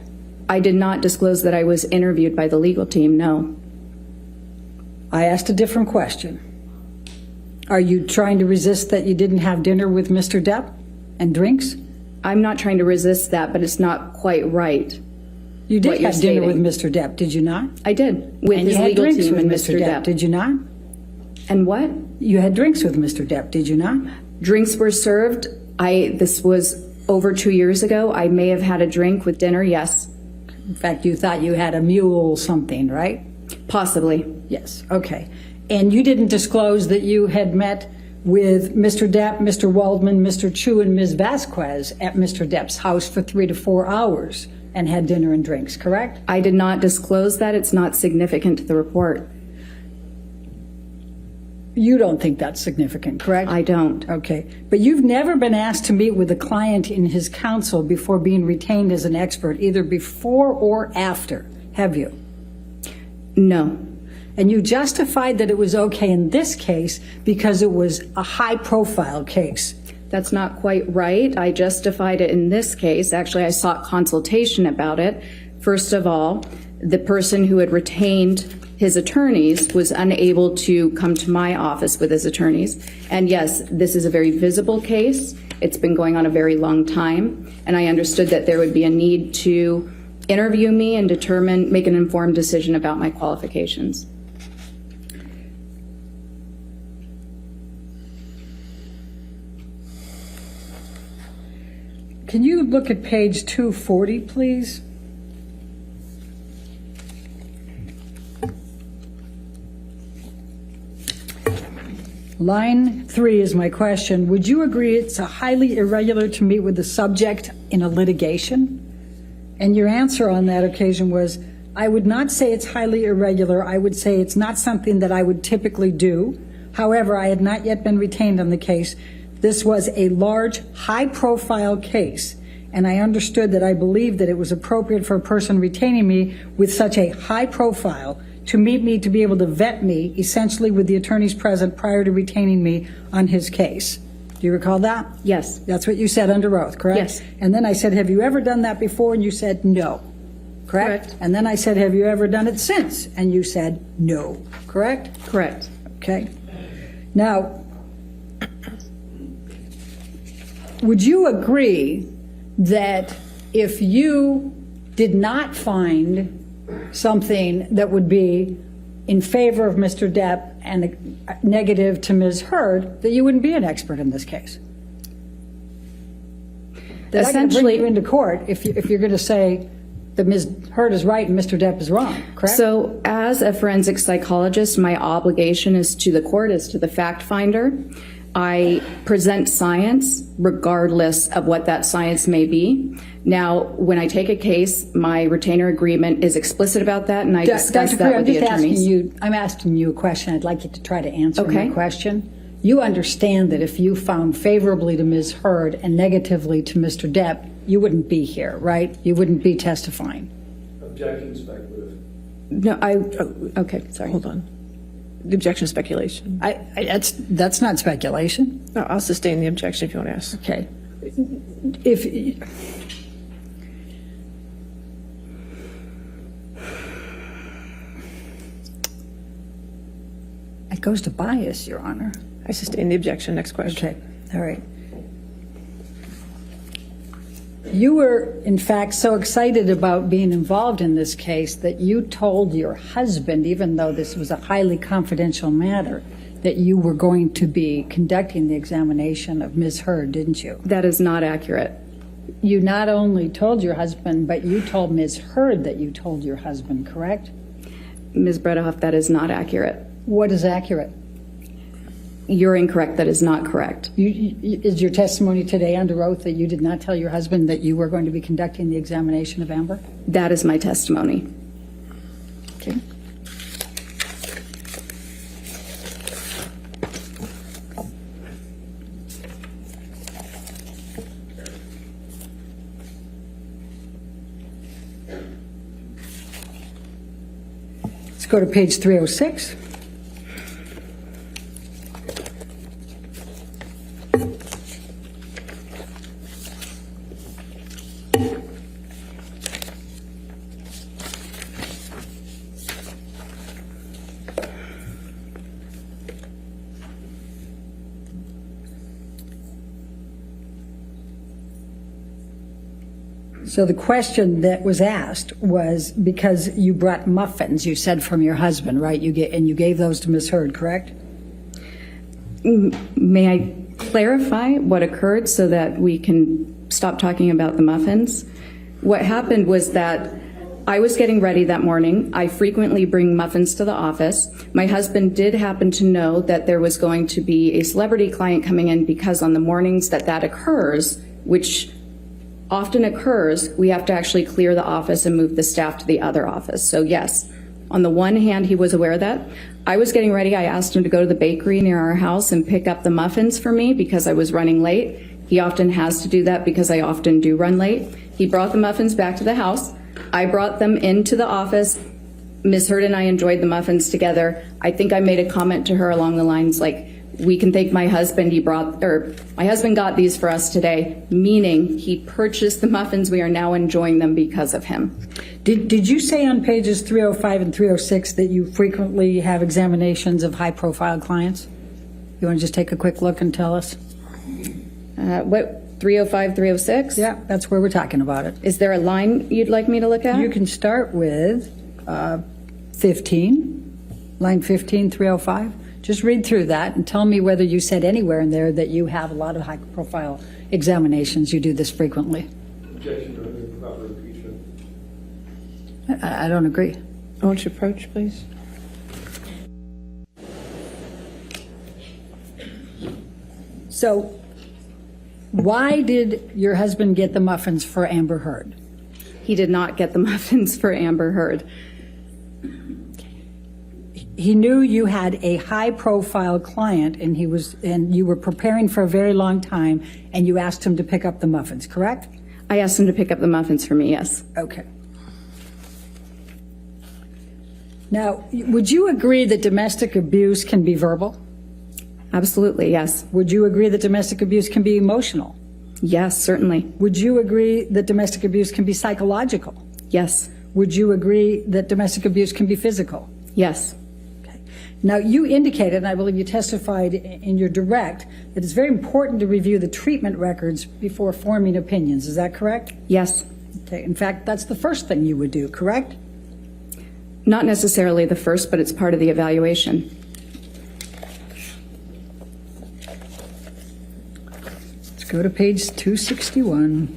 S2: I did not disclose that I was interviewed by the legal team, no.
S4: I asked a different question. Are you trying to resist that you didn't have dinner with Mr. Depp and drinks?
S2: I'm not trying to resist that, but it's not quite right.
S4: You
S2: What
S4: did
S2: you're
S4: have dinner with
S2: stating.
S4: Mr. Depp, did you not?
S2: I did, with
S4: And
S2: his
S4: you had
S2: legal
S4: drinks
S2: team
S4: with
S2: and
S4: Mr. Depp, did you not?
S2: And what?
S4: You had drinks with Mr. Depp, did you not?
S2: Drinks were served. This was over 2 years ago. I may have had a drink with dinner, yes.
S4: In fact, you thought you had a mule something, right?
S2: Possibly.
S4: Yes, okay. And you didn't disclose that you had met with Mr. Depp, Mr. Waldman, Mr. Chu, and Ms. Vasquez at Mr. Depp's house for 3 to 4 hours and had dinner and drinks, correct?
S2: I did not disclose that. It's not significant to the report.
S4: You don't think that's significant, correct?
S2: I don't.
S4: Okay. But you've never been asked to meet with a client in his counsel before being retained as an expert, either before or after, have you?
S2: No.
S4: And you justified that it was okay in this case because it was a high-profile case.
S2: That's not quite right. I justified it in this case. Actually, I sought consultation about it. First of all, the person who had retained
S6: his attorneys was unable to come to my office with his attorneys. And yes, this is a very visible case. It's been going on a very long time, and I understood that there would be a need to interview me and make an informed decision about my qualifications.
S4: Can you look at page 240, please? Line 3 is my question. Would you agree it's highly irregular to meet with the subject in a litigation? And your answer on that occasion was, I would not say it's highly irregular. I would say it's not something that I would typically do. However, I had not yet been retained on the case. This was a large, high-profile case, and I understood that I believed that it was appropriate for a person retaining me with such a high profile to meet me, to be able to vet me, essentially with the attorneys present prior to retaining me on his case. Do you recall that?
S6: Yes.
S4: That's what you said under oath, correct?
S6: Yes.
S4: And then I said, have you ever done that before? And you said no, correct?
S6: Correct.
S4: And then I said, have you ever done it since? And you said no, correct?
S6: Correct.
S4: Okay. Now, would you agree that if you did not find something that would be in favor of Mr. Depp and negative to Ms. Heard, that you wouldn't be an expert in this case? That I can bring you into court if you're going to say that Ms. Heard is right and Mr. Depp is wrong, correct?
S6: So as a forensic psychologist, my obligation is to the court, is to the fact finder. I present science regardless of what that science may be. Now, when I take a case, my retainer agreement is explicit about that, and I discuss that with the attorneys.
S4: I'm asking you a question. I'd like you to try to answer
S6: Okay.
S4: my question. You understand that if you found favorably to Ms. Heard and negatively to Mr. Depp, you wouldn't be here, right? You wouldn't be testifying.
S5: Objection, speculative.
S6: No, okay, sorry.
S1: Hold on. The objection is speculation.
S4: That's not speculation.
S1: No, I'll sustain the objection if you want to ask.
S4: Okay. It goes to bias, Your Honor.
S1: I sustain the objection. Next question.
S4: Okay, all right. You were, in fact, so excited about being involved in this case that you told your husband, even though this was a highly confidential matter, that you were going to be conducting the examination of Ms. Heard, didn't you?
S6: That is not accurate.
S4: You not only told your husband, but you told Ms. Heard that you told your husband, correct?
S6: Ms. Bredehoff, that is not accurate.
S4: What is accurate?
S6: You're incorrect. That is not correct.
S4: Is your testimony today under oath that you did not tell your husband that you were going to be conducting the examination of Amber?
S6: That is my testimony.
S4: Okay. Let's go to page 306. So the question that was asked was because you brought muffins, you said, from your husband, right? You gave those to Ms. Heard, correct?
S6: May I clarify what occurred so that we can stop talking about the muffins? What happened was that I was getting ready that morning. I frequently bring muffins to the office. My husband did happen to know that there was going to be a celebrity client coming in, because on the mornings that occurs, which often occurs, we have to actually clear the office and move the staff to the other office. So yes, on the one hand, he was aware of that. I was getting ready. I asked him to go to the bakery near our house and pick up the muffins for me because I was running late. He often has to do that because I often do run late. He brought the muffins back to the house. I brought them into the office. Ms. Heard and I enjoyed the muffins together. I think I made a comment to her along the lines like, we can thank my husband. My husband got these for us today, meaning he purchased the muffins. We are now enjoying them because of him.
S4: Did you say on pages 305 and 306 that you frequently have examinations of high-profile clients? You want to just take a quick look and tell us?
S6: What, 305, 306?
S4: Yeah, that's where we're talking about it.
S6: Is there a line you'd like me to look at?
S4: You can start with 15, line 15, 305. Just read through that and tell me whether you said anywhere in there that you have a lot of high-profile examinations. You do this frequently.
S5: Objection to improper impeachment.
S4: I don't agree.
S1: Won't you approach, please?
S4: So why did your husband get the muffins for Amber Heard?
S6: He did not get the muffins for Amber Heard.
S4: He knew you had a high-profile client, and you were preparing for a very long time, and you asked him to pick up the muffins, correct?
S6: I asked him to pick up the muffins for me, yes.
S4: Okay. Now, would you agree that domestic abuse can be verbal?
S6: Absolutely, yes.
S4: Would you agree that domestic abuse can be emotional?
S6: Yes, certainly.
S4: Would you agree that domestic abuse can be psychological?
S6: Yes.
S4: Would you agree that domestic abuse can be physical?
S6: Yes.
S4: Okay. Now, you indicated, and I believe you testified in your direct, that it's very important to review the treatment records before forming opinions. Is that correct?
S6: Yes.
S4: Okay. In fact, that's the first thing you would do, correct?
S6: Not necessarily the first, but it's part of the evaluation.
S4: Let's go to page 261.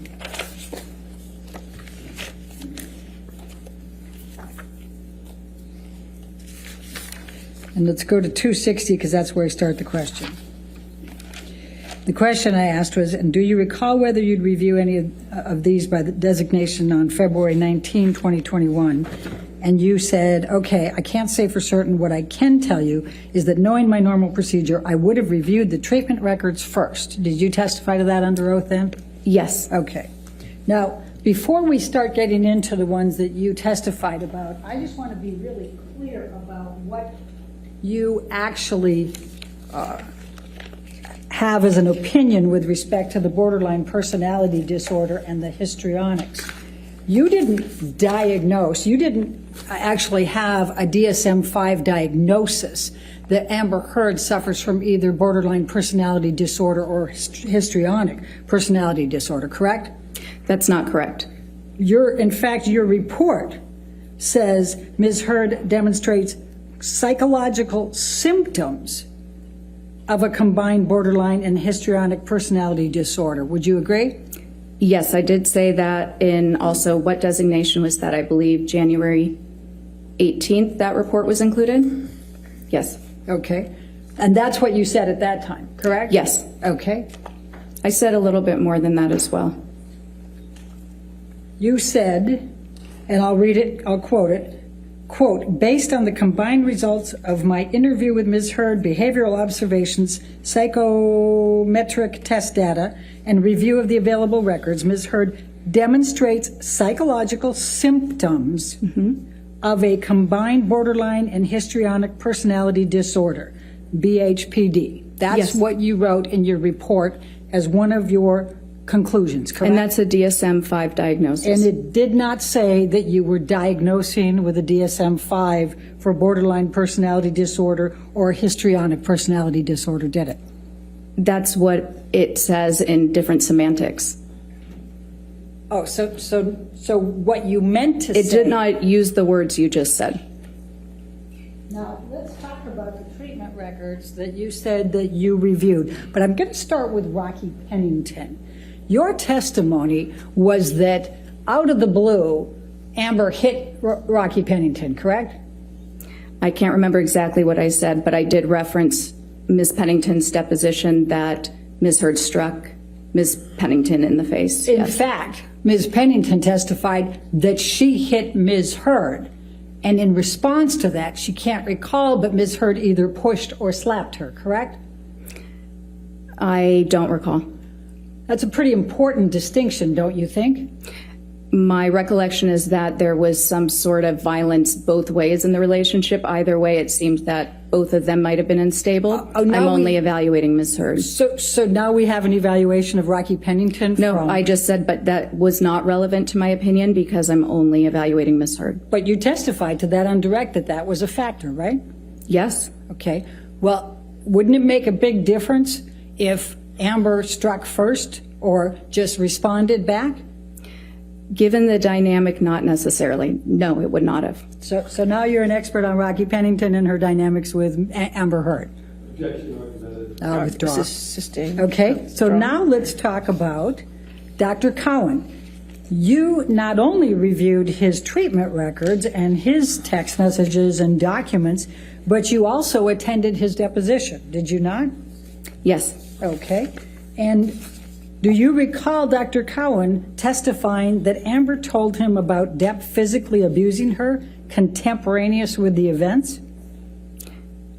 S4: And let's go to 260 because that's where I start the question. The question I asked was, and do you recall whether you'd review any of these by the designation on February 19, 2021? And you said, okay, I can't say for certain. What I can tell you is that knowing my normal procedure, I would have reviewed the treatment records first. Did you testify to that under oath then?
S6: Yes.
S4: Okay. Now, before we start getting into the ones that you testified about, I just want to be really clear about what you actually have as an opinion with respect to the borderline personality disorder and the histrionics. You didn't diagnose, you didn't actually have a DSM-5 diagnosis that Amber Heard suffers from either borderline personality disorder or histrionic personality disorder, correct?
S6: That's not correct.
S4: In fact, your report says Ms. Heard demonstrates psychological symptoms of a combined borderline and histrionic personality disorder. Would you agree?
S6: Yes, I did say that in also what designation was that? I believe January 18th that report was included? Yes.
S4: Okay. And that's what you said at that time, correct?
S6: Yes.
S4: Okay.
S6: I said a little bit more than that as well.
S4: You said, and I'll read it, I'll quote it, quote, based on the combined results of my interview with Ms. Heard, behavioral observations, psychometric test data, and review of the available records, Ms. Heard demonstrates psychological symptoms of a combined borderline and histrionic personality disorder, BHPD. That's
S6: Yes.
S4: what you wrote in your report as one of your conclusions, correct?
S6: And that's a DSM-5 diagnosis.
S4: And it did not say that you were diagnosing with a DSM-5 for borderline personality disorder or histrionic personality disorder, did it?
S6: That's what it says in different semantics.
S4: Oh, so what you meant to say...
S6: It did not use the words you just said.
S4: Now, let's talk about the treatment records that you said that you reviewed. But I'm going to start with Rocky Pennington. Your testimony was that out of the blue, Amber hit Rocky Pennington, correct?
S6: I can't remember exactly what I said, but I did reference Ms. Pennington's deposition that Ms. Heard struck Ms. Pennington in the face.
S4: In
S6: Yes.
S4: fact, Ms. Pennington testified that she hit Ms. Heard. And in response to that, she can't recall, but Ms. Heard either pushed or slapped her, correct?
S6: I don't recall.
S4: That's a pretty important distinction, don't you think?
S6: My recollection is that there was some sort of violence both ways in the relationship. Either way, it seemed that both of them might have been unstable.
S4: Oh, now
S6: I'm only
S4: we-
S6: evaluating Ms. Heard.
S4: So now we have an evaluation of Rocky Pennington?
S6: No,
S4: from-
S6: I just said, but that was not relevant to my opinion because I'm only evaluating Ms. Heard.
S4: But you testified to that on direct, that that was a factor, right?
S6: Yes,
S4: Okay. Well, wouldn't it make a big difference if Amber struck first or just responded back?
S6: given the dynamic, not necessarily. No, it would not have.
S4: So now you're an expert on Rocky Pennington and her dynamics with Amber Heard. I'll withdraw.
S1: Sustained.
S4: Okay, so now let's talk about Dr. Cowan. You not only reviewed his treatment records and his text messages and documents, but you also attended his deposition, did you not?
S6: Yes,
S4: Okay. And do you recall Dr. Cowan testifying that Amber told him about Depp physically abusing her contemporaneous with the events?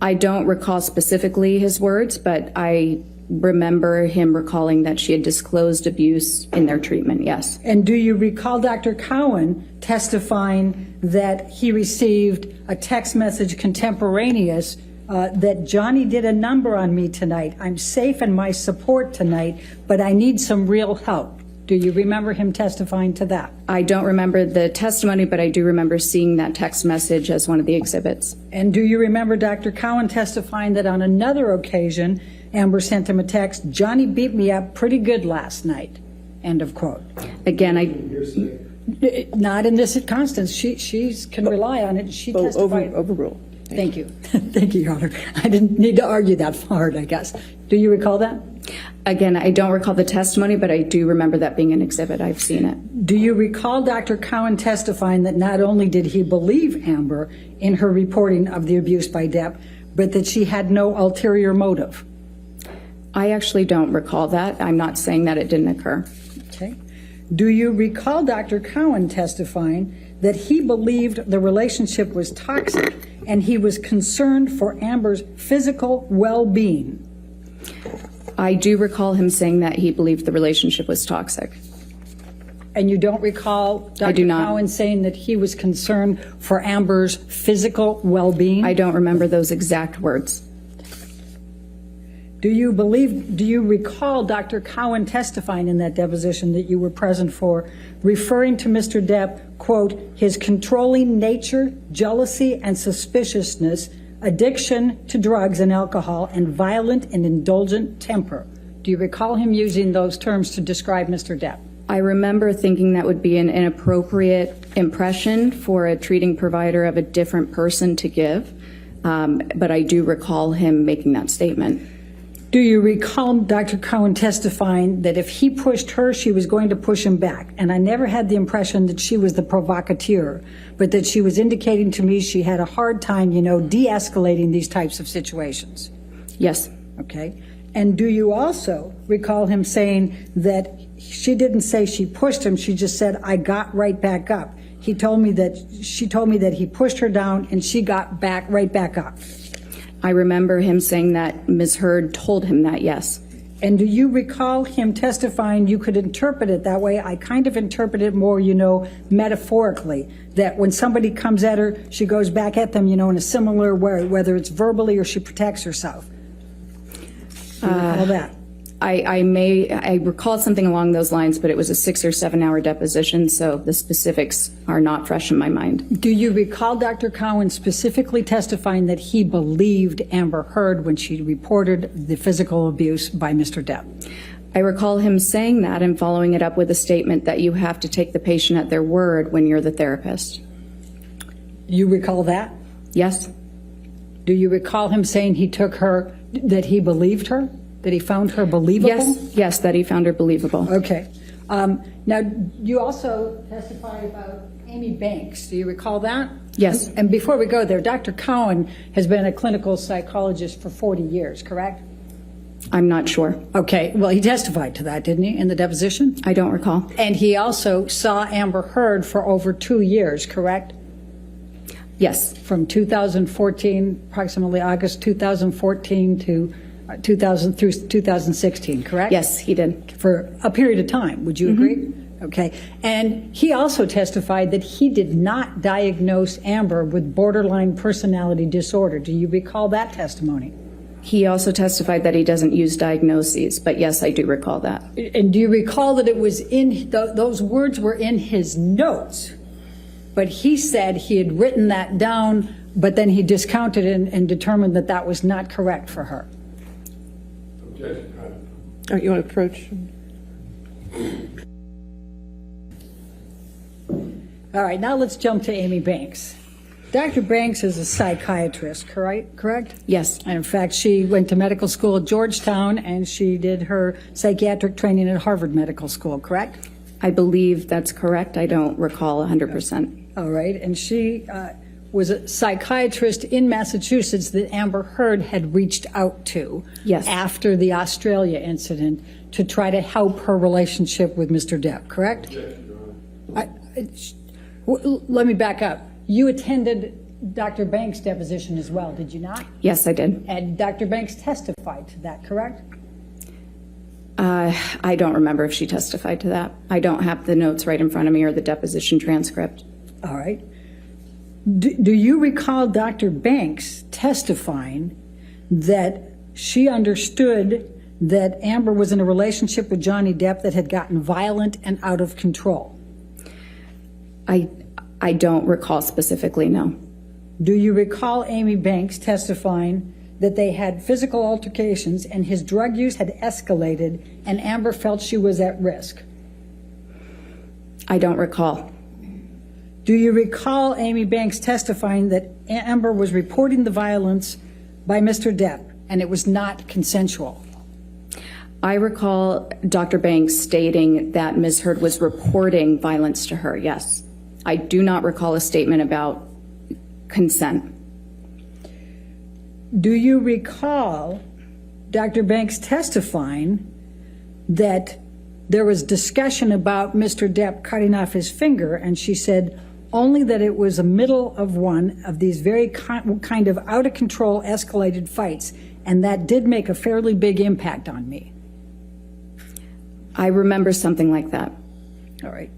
S6: I don't recall specifically his words, but I remember him recalling that she had disclosed abuse in their treatment, yes.
S4: And do you recall Dr. Cowan testifying that he received a text message contemporaneous that Johnny did a number on me tonight. I'm safe in my support tonight, but I need some real help. Do you remember him testifying to that?
S6: I don't remember the testimony, but I do remember seeing that text message as one of the exhibits.
S4: And do you remember Dr. Cowan testifying that on another occasion, Amber sent him a text, Johnny beat me up pretty good last night, end of quote.
S6: Again,
S4: Not in this Constance. She can rely on it. She testified.
S1: Overrule.
S4: Thank you. Thank you, Your Honor. I didn't need to argue that hard, I guess. Do you recall that?
S6: Again, I don't recall the testimony, but I do remember that being an exhibit. I've seen it.
S4: Do you recall Dr. Cowan testifying that not only did he believe Amber in her reporting of the abuse by Depp, but that she had no ulterior motive?
S6: I actually don't recall that. I'm not saying that it didn't occur.
S4: Okay. Do you recall Dr. Cowan testifying that he believed the relationship was toxic and he was concerned for Amber's physical well-being?
S6: I do recall him saying that he believed the relationship was toxic.
S4: And you don't recall Dr.
S6: I do not.
S4: Cowan saying that he was concerned for Amber's physical well-being?
S6: I don't remember those exact words.
S4: Do you recall Dr. Cowan testifying in that deposition that you were present for, referring to Mr. Depp, quote, his controlling nature, jealousy and suspiciousness, addiction to drugs and alcohol, and violent and indulgent temper? Do you recall him using those terms to describe Mr. Depp?
S6: I remember thinking that would be an inappropriate impression for a treating provider of a different person to give, but I do recall him making that statement.
S4: Do you recall Dr. Cowan testifying that if he pushed her, she was going to push him back? And I never had the impression that she was the provocateur, but that she was indicating to me she had a hard time, de-escalating these types of situations.
S6: Yes.
S4: Okay. And do you also recall him saying that she didn't say she pushed him, she just said, I got right back up. She told me that he pushed her down and she got right back up.
S6: I remember him saying that Ms. Heard told him that, yes.
S4: And do you recall him testifying, you could interpret it that way? I kind of interpret it more, metaphorically, that when somebody comes at her, she goes back at them, in a similar way, whether it's verbally or she protects herself. Do you recall that?
S6: I recall something along those lines, but it was a 6 or 7 hour deposition, so the specifics are not fresh in my mind.
S4: Do you recall Dr. Cowan specifically testifying that he believed Amber Heard when she reported the physical abuse by Mr. Depp?
S6: I recall him saying that and following it up with a statement that you have to take the patient at their word when you're the therapist.
S4: You recall that?
S6: Yes.
S4: Do you recall him saying that he believed her? That he found her believable?
S6: Yes, that he found her believable.
S4: Okay. Now, you also testified about Amy Banks. Do you recall that?
S6: Yes.
S4: And before we go there, Dr. Cowan has been a clinical psychologist for 40 years, correct?
S6: I'm not sure.
S4: Okay. Well, he testified to that, didn't he, in the deposition?
S6: I don't recall.
S4: And he also saw Amber Heard for over 2 years, correct?
S6: Yes.
S4: From 2014, approximately August 2014 to 2000 through 2016, correct?
S6: Yes, he did.
S4: For a period of time, would you agree? Okay. And he also testified that he did not diagnose Amber with borderline personality disorder. Do you recall that testimony?
S6: He also testified that he doesn't use diagnoses, but yes, I do recall that.
S4: And do you recall that it was in, those words were in his notes, but he said he had written that down, but then he discounted it and determined that that was not correct for her?
S1: Oh, you want to approach?
S4: All right, now let's jump to Amy Banks. Dr. Banks is a psychiatrist, correct?
S6: Yes.
S4: And in fact, she went to medical school at Georgetown, and she did her psychiatric training at Harvard Medical School, correct?
S6: I believe that's correct. I don't recall 100%.
S4: All right, and she was a psychiatrist in Massachusetts that Amber Heard had reached out to
S6: Yes.
S4: after the Australia incident to try to help her relationship with Mr. Depp, correct? Yes, let me back up. You attended Dr. Banks' deposition as well, did you not?
S6: Yes, I did.
S4: And Dr. Banks testified to that, correct?
S6: I don't remember if she testified to that. I don't have the notes right in front of me or the deposition transcript.
S4: All right. Do you recall Dr. Banks testifying that she understood that Amber was in a relationship with Johnny Depp that had gotten violent and out of control?
S6: I don't recall specifically, no.
S4: Do you recall Amy Banks testifying that they had physical altercations and his drug use had escalated and Amber felt she was at risk?
S6: I don't recall.
S4: Do you recall Amy Banks testifying that Amber was reporting the violence by Mr. Depp and it was not consensual?
S6: I recall Dr. Banks stating that Ms. Heard was reporting violence to her, yes. I do not recall a statement about consent.
S4: Do you recall Dr. Banks testifying that there was discussion about Mr. Depp cutting off his finger, and she said only that it was a middle of one of these very kind of out of control escalated fights, and that did make a fairly big impact on me?
S6: I remember something like that.
S4: All right.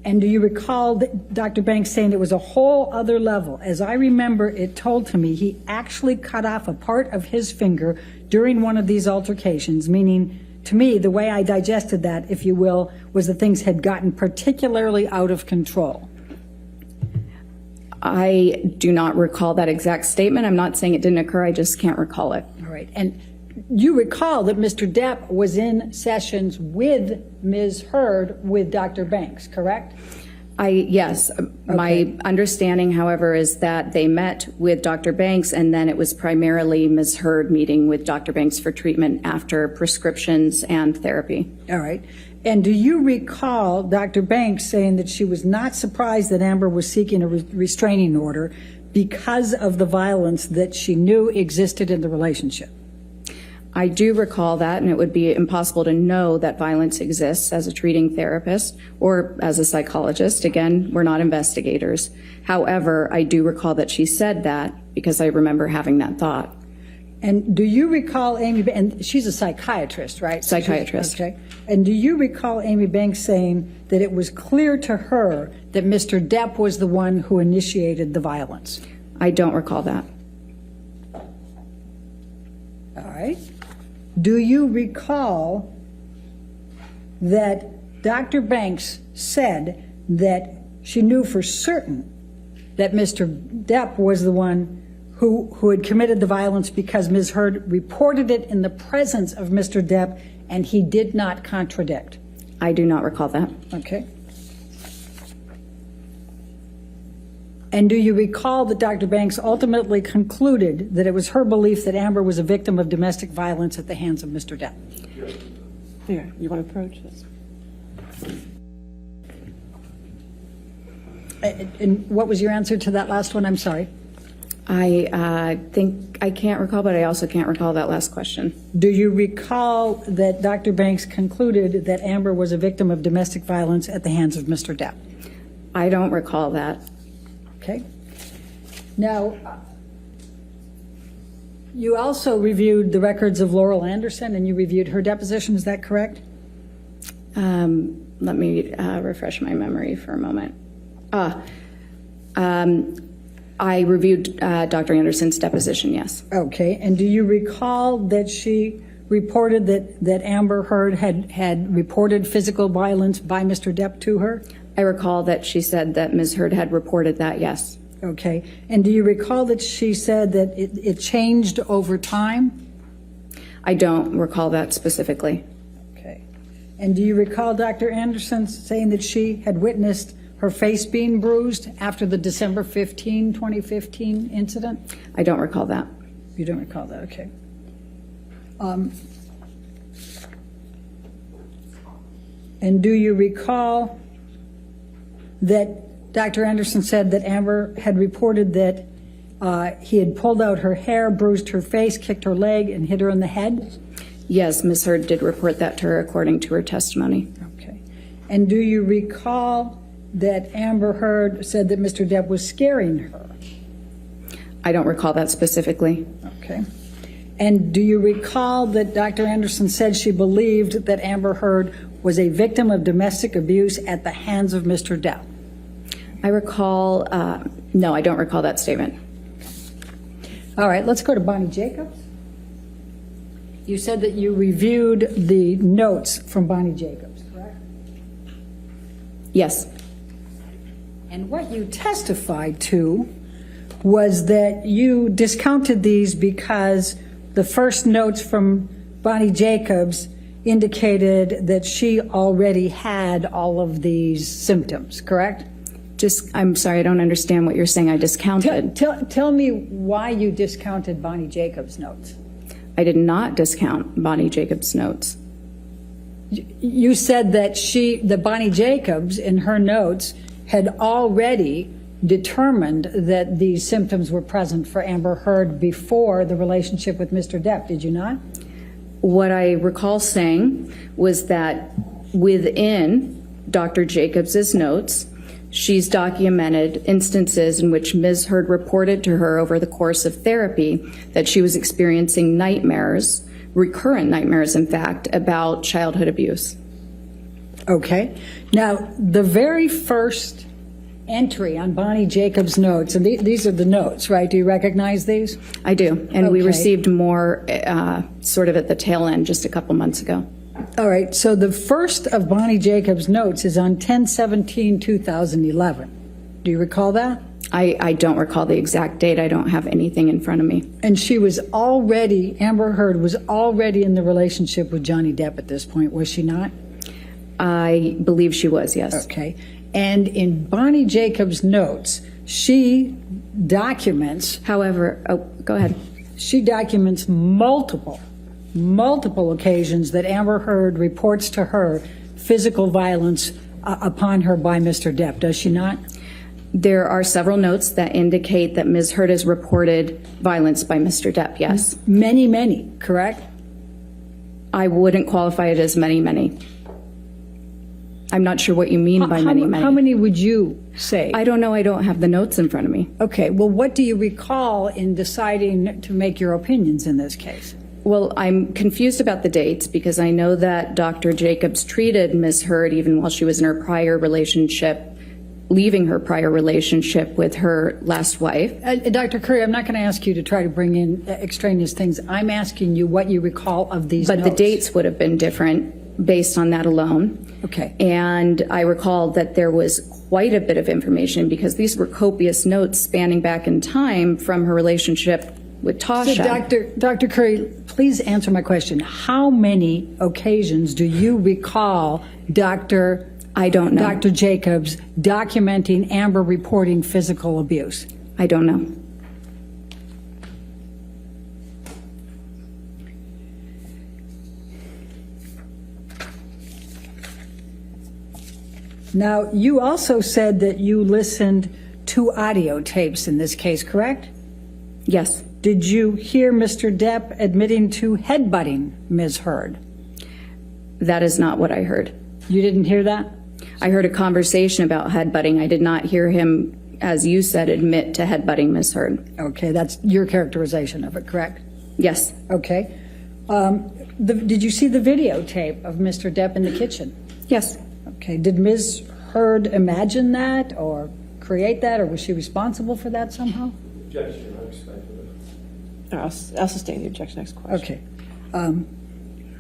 S4: And do you recall Dr. Banks saying it was a whole other level? As I remember, it told to me he actually cut off a part of his finger during one of these altercations, meaning to me, the way I digested that, if you will, was that things had gotten particularly out of control.
S6: I do not recall that exact statement. I'm not saying it didn't occur. I just can't recall it.
S4: All right. And you recall that Mr. Depp was in sessions with Ms. Heard with Dr. Banks, correct?
S6: Yes. My understanding, however, is that they met with Dr. Banks, and then it was primarily Ms. Heard meeting with Dr. Banks for treatment after prescriptions and therapy.
S4: All right. And do you recall Dr. Banks saying that she was not surprised that Amber was seeking a restraining order because of the violence that she knew existed in the relationship?
S6: I do recall that, and it would be impossible to know that violence exists as a treating therapist or as a psychologist. Again, we're not investigators. However, I do recall that she said that because I remember having that thought.
S4: And do you recall Amy, and she's a psychiatrist, right?
S6: Psychiatrist.
S4: Okay. And do you recall Amy Banks saying that it was clear to her that Mr. Depp was the one who initiated the violence?
S6: I don't recall that.
S4: All right. Do you recall that Dr. Banks said that she knew for certain that Mr. Depp was the one who had committed the violence because Ms. Heard reported it in the presence of Mr. Depp and he did not contradict?
S6: I do not recall that.
S4: Okay. And do you recall that Dr. Banks ultimately concluded that it was her belief that Amber was a victim of domestic violence at the hands of Mr. Depp?
S1: Here, you want to approach this?
S4: And what was your answer to that last one? I'm sorry.
S6: I think I can't recall, but I also can't recall that last question.
S4: Do you recall that Dr. Banks concluded that Amber was a victim of domestic violence at the hands of Mr. Depp?
S6: I don't recall that.
S4: Okay. Now, you also reviewed the records of Laurel Anderson and you reviewed her deposition, is that correct?
S6: let me refresh my memory for a moment. I reviewed Dr. Anderson's deposition, yes.
S4: Okay, and do you recall that she reported that Amber Heard had reported physical violence by Mr. Depp to her?
S6: I recall that she said that Ms. Heard had reported that, yes.
S4: Okay, and do you recall that she said that it changed over time?
S6: I don't recall that specifically.
S4: Okay, and do you recall Dr. Anderson saying that she had witnessed her face being bruised after the December 15, 2015 incident?
S6: I don't recall that.
S4: You don't recall that, okay. And do you recall that Dr. Anderson said that Amber had reported that he had pulled out her hair, bruised her face, kicked her leg, and hit her in the head?
S6: Yes, Ms. Heard did report that to her according to her testimony.
S4: Okay. And do you recall that Amber Heard said that Mr. Depp was scaring her?
S6: I don't recall that specifically.
S4: Okay. And do you recall that Dr. Anderson said she believed that Amber Heard was a victim of domestic abuse at the hands of Mr. Depp?
S6: I recall, no, I don't recall that statement.
S4: All right, let's go to Bonnie Jacobs. You said that you reviewed the notes from Bonnie Jacobs, correct?
S6: Yes.
S4: And what you testified to was that you discounted these because the first notes from Bonnie Jacobs indicated that she already had all of these symptoms, correct?
S6: I'm sorry, I don't understand what you're saying. I discounted.
S4: Tell me why you discounted Bonnie Jacobs' notes.
S6: I did not discount Bonnie Jacobs' notes.
S4: You said that Bonnie Jacobs, in her notes, had already determined that these symptoms were present for Amber Heard before the relationship with Mr. Depp, did you not?
S6: What I recall saying was that within Dr. Jacobs' notes, she's documented instances in which Ms. Heard reported to her over the course of therapy that she was experiencing nightmares, recurrent nightmares, in fact, about childhood abuse.
S4: Okay. Now, the very first entry on Bonnie Jacobs' notes, and these are the notes, right? Do you recognize these?
S6: I do, and we
S4: Okay.
S6: received more sort of at the tail end just a couple months ago.
S4: All right, so the first of Bonnie Jacobs' notes is on 10/17/2011. Do you recall that?
S6: I don't recall the exact date. I don't have anything in front of me.
S4: And Amber Heard was already in the relationship with Johnny Depp at this point, was she not?
S6: I believe she was, yes.
S4: Okay. And in Bonnie Jacobs' notes, she documents
S6: However, go ahead.
S4: She documents multiple occasions that Amber Heard reports to her physical violence upon her by Mr. Depp, does she not?
S6: There are several notes that indicate that Ms. Heard has reported violence by Mr. Depp, yes.
S4: Many, correct?
S6: I wouldn't qualify it as many. I'm not sure what you mean by many.
S4: How many would you say?
S6: I don't know. I don't have the notes in front of me.
S4: Okay, well, what do you recall in deciding to make your opinions in this case?
S6: Well, I'm confused about the dates because I know that Dr. Jacobs treated Ms. Heard even while she was in her prior relationship, leaving her prior relationship with her last wife.
S4: Dr. Curry, I'm not going to ask you to try to bring in extraneous things. I'm asking you what you recall of these
S6: But
S4: notes.
S6: the dates would have been different based on that alone.
S4: Okay.
S6: And I recall that there was quite a bit of information because these were copious notes spanning back in time from her relationship with Tasha.
S4: So Dr. Curry, please answer my question. How many occasions do you recall
S6: I don't know.
S4: Dr. Jacobs documenting Amber reporting physical abuse?
S6: I don't know.
S4: Now, you also said that you listened to audio tapes in this case, correct?
S6: Yes.
S4: Did you hear Mr. Depp admitting to headbutting Ms. Heard?
S6: That is not what I heard.
S4: You didn't hear that?
S6: I heard a conversation about headbutting. I did not hear him, as you said, admit to headbutting Ms. Heard.
S4: Okay, that's your characterization of it, correct?
S6: Yes.
S4: Okay. Did you see the videotape of Mr. Depp in the kitchen?
S6: Yes.
S4: Okay, did Ms. Heard imagine that or create that, or was she responsible for that somehow?
S5: Objection, I respect it.
S1: I'll sustain the objection. Next question.
S4: Okay.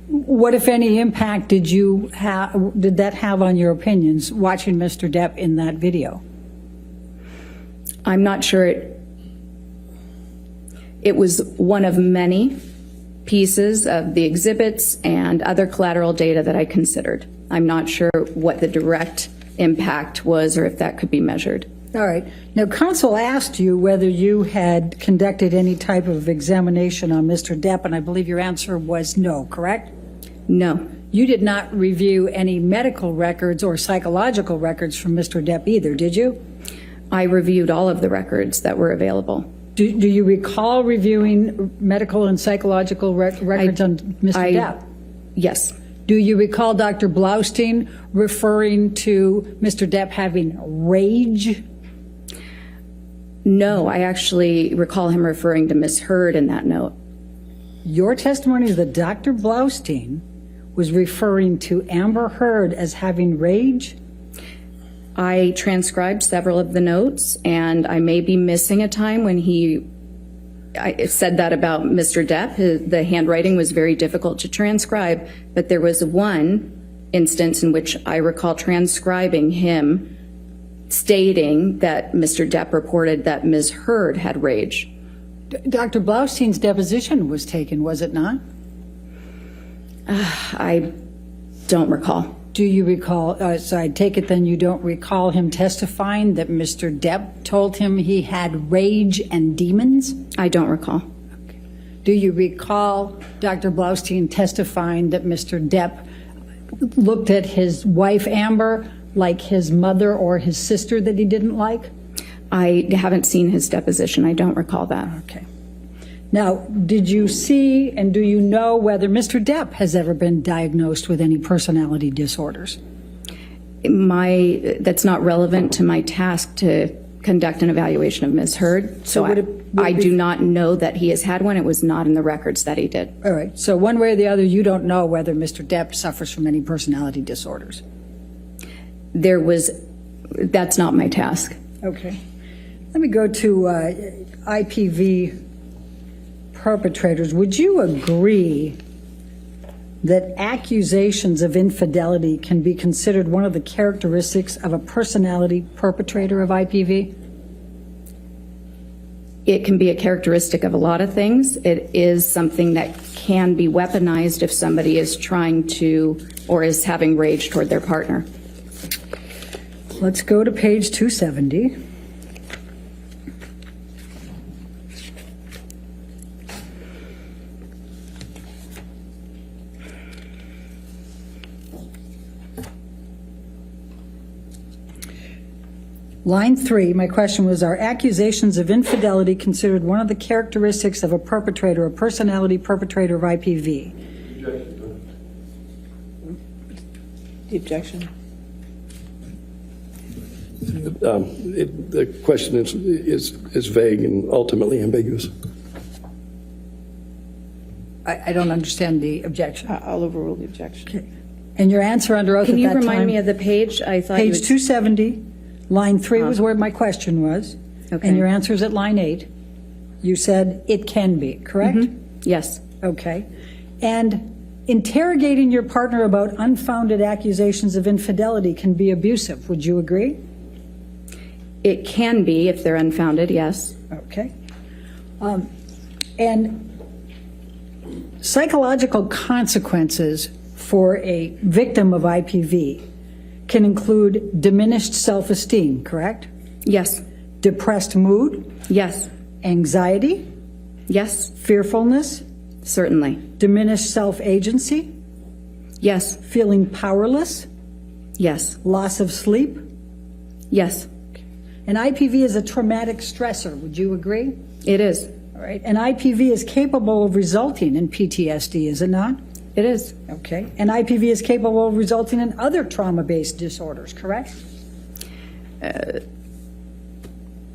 S4: What, if any, impact did that have on your opinions watching Mr. Depp in that video?
S6: I'm not sure it was one of many pieces of the exhibits and other collateral data that I considered. I'm not sure what the direct impact was or if that could be measured.
S4: All right. Now, counsel asked you whether you had conducted any type of examination on Mr. Depp, and I believe your answer was no, correct?
S6: No.
S4: You did not review any medical records or psychological records from Mr. Depp either, did you?
S6: I reviewed all of the records that were available.
S4: Do you recall reviewing medical and psychological records on Mr. Depp?
S6: Yes.
S4: Do you recall Dr. Blaustein referring to Mr. Depp having rage?
S6: No, I actually recall him referring to Ms. Heard in that note.
S4: Your testimony is that Dr. Blaustein was referring to Amber Heard as having rage?
S6: I transcribed several of the notes, and I may be missing a time when I said that about Mr. Depp. The handwriting was very difficult to transcribe, but there was one instance in which I recall transcribing him stating that Mr. Depp reported that Ms. Heard had rage.
S4: Dr. Blaustein's deposition was taken, was it not?
S6: I don't recall.
S4: Do you recall, so I take it then you don't recall him testifying that Mr. Depp told him he had rage and demons?
S6: I don't recall.
S4: Do you recall Dr. Blaustein testifying that Mr. Depp looked at his wife, Amber, like his mother or his sister that he didn't like?
S6: I haven't seen his deposition. I don't recall that.
S4: Okay. Now, did you see and do you know whether Mr. Depp has ever been diagnosed with any personality disorders?
S6: That's not relevant to my task to conduct an evaluation of Ms. Heard. So I do not know that he has had one. It was not in the records that he did.
S4: All right. So one way or the other, you don't know whether Mr. Depp suffers from any personality disorders.
S6: That's not my task.
S4: Okay. Let me go to IPV perpetrators. Would you agree that accusations of infidelity can be considered one of the characteristics of a personality perpetrator of IPV?
S6: It can be a characteristic of a lot of things. It is something that can be weaponized if somebody is trying to or is having rage toward their partner.
S4: Let's go to page 270. Line 3, my question was, are accusations of infidelity considered one of the characteristics of a perpetrator, a personality perpetrator of IPV?
S1: The objection.
S5: The question is vague and ultimately ambiguous.
S4: I don't understand the objection.
S1: I'll overrule the objection.
S4: Okay. And your answer under oath
S6: Can
S4: at
S6: you
S4: that time?
S6: remind me of the page? I thought
S4: Page 270, line 3 was where my question was.
S6: Okay.
S4: And your answer is at line 8. You said it can be, correct?
S6: Yes.
S4: Okay. And interrogating your partner about unfounded accusations of infidelity can be abusive. Would you agree?
S6: It can be if they're unfounded, yes.
S4: Okay. And psychological consequences for a victim of IPV can include diminished self-esteem, correct?
S6: Yes.
S4: Depressed mood,
S6: Yes.
S4: anxiety,
S6: Yes.
S4: fearfulness,
S6: Certainly.
S4: diminished self-agency,
S6: Yes.
S4: feeling powerless,
S6: Yes.
S4: loss of sleep.
S6: Yes.
S4: And IPV is a traumatic stressor. Would you agree?
S6: It is.
S4: All right. And IPV is capable of resulting in PTSD, is it not?
S6: It is.
S4: Okay. And IPV is capable of resulting in other trauma-based disorders, correct?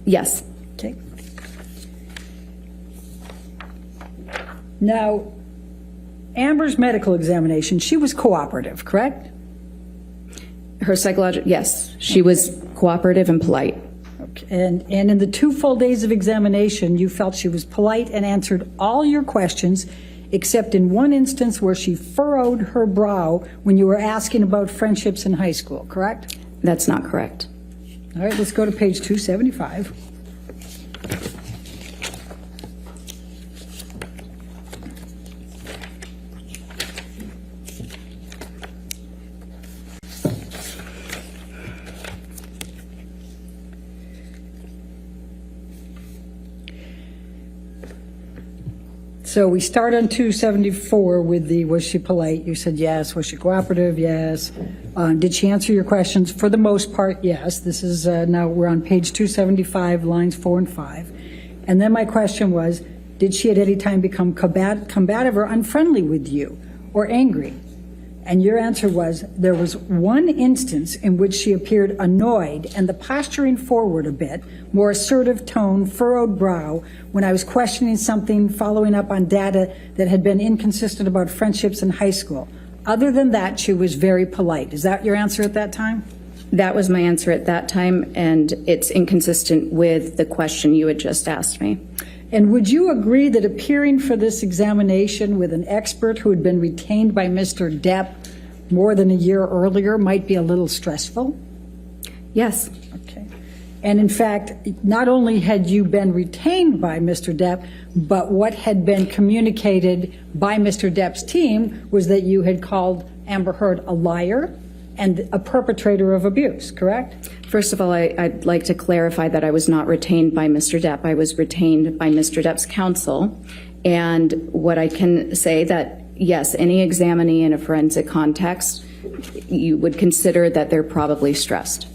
S6: Yes.
S4: Okay. Now, Amber's medical examination, she was cooperative, correct?
S6: Her psychological, yes, she was cooperative and polite.
S4: Okay. And in the 2 full days of examination, you felt she was polite and answered all your questions, except in one instance where she furrowed her brow when you were asking about friendships in high school, correct?
S6: That's not correct.
S4: All right, let's go to page 275. So we start on 274 with the, was she polite? You said yes. Was she cooperative? Yes. Did she answer your questions? For the most part, yes. This is, now we're on page 275, lines 4 and 5. And then my question was, did she at any time become combative or unfriendly with you or angry? And your answer was, there was one instance in which she appeared annoyed and the posturing forward a bit, more assertive tone, furrowed brow, when I was questioning something, following up on data that had been inconsistent about friendships in high school. Other than that, she was very polite. Is that your answer at that time?
S6: That was my answer at that time, and it's inconsistent with the question you had just asked me.
S4: And would you agree that appearing for this examination with an expert who had been retained by Mr. Depp more than a year earlier might be a little stressful?
S6: Yes.
S4: Okay. And in fact, not only had you been retained by Mr. Depp, but what had been communicated by Mr. Depp's team was that you had called Amber Heard a liar and a perpetrator of abuse, correct?
S6: First of all, I'd like to clarify that I was not retained by Mr. Depp. I was retained by Mr. Depp's counsel. And what I can say that, yes, any examinee in a forensic context, you would consider that they're probably stressed.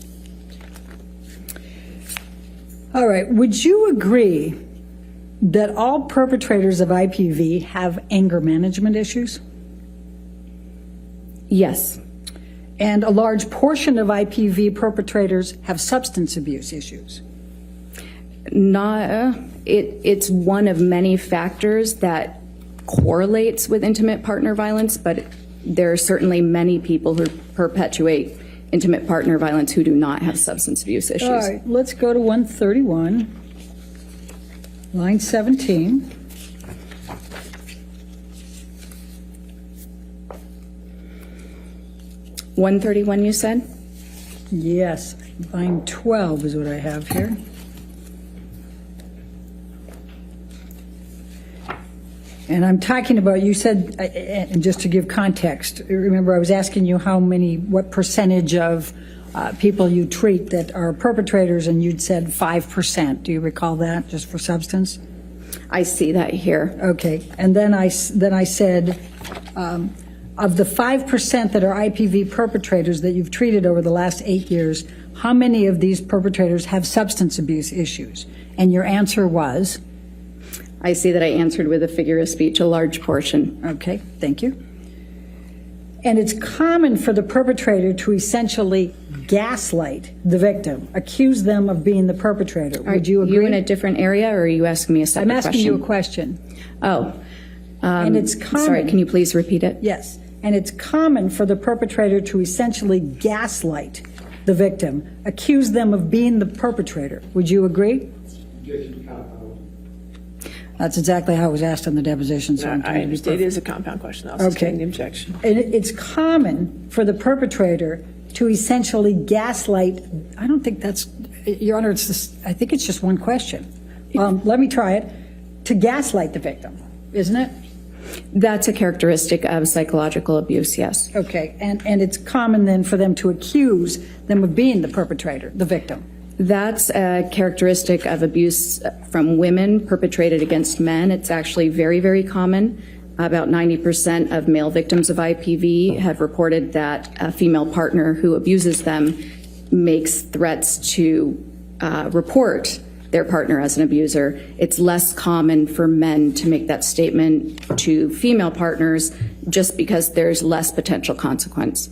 S4: All right. Would you agree that all perpetrators of IPV have anger management issues?
S6: Yes.
S4: And a large portion of IPV perpetrators have substance abuse issues.
S6: It's one of many factors that correlates with intimate partner violence, but there are certainly many people who perpetuate intimate partner violence who do not have substance abuse issues.
S4: All right, let's go to 131, line 17.
S6: $131, you said?
S4: Yes, line 12 is what I have here. And I'm talking about, you said, and just to give context, remember I was asking you what percentage of people you treat that are perpetrators, and you'd said 5%. Do you recall that, just for substance?
S6: I see that here.
S4: Okay, and then I said, of the 5% that are IPV perpetrators that you've treated over the last 8 years, how many of these perpetrators have substance abuse issues? And your answer was?
S6: I see that I answered with a figure of speech, a large portion.
S4: Okay, thank you. And it's common for the perpetrator to essentially gaslight the victim, accuse them of being the perpetrator. Would you agree?
S6: Are you in a different area, or are you asking me a separate question?
S4: I'm asking you a question.
S6: Oh.
S4: And it's common.
S6: Sorry, can you please repeat it?
S4: Yes. And it's common for the perpetrator to essentially gaslight the victim, accuse them of being the perpetrator. Would you agree? That's exactly how it was asked in the deposition. So
S1: I understand it is a compound question. I'll sustain the objection.
S4: And it's common for the perpetrator to essentially gaslight. I don't think that's, Your Honor, I think it's just one question. Let me try it. To gaslight the victim, isn't it?
S6: That's a characteristic of psychological abuse, yes.
S4: Okay, and it's common then for them to accuse them of being the perpetrator, the victim.
S6: That's a characteristic of abuse from women perpetrated against men. It's actually very, very common. About 90% of male victims of IPV have reported that a female partner who abuses them makes threats to report their partner as an abuser. It's less common for men to make that statement to female partners just because there's less potential consequence.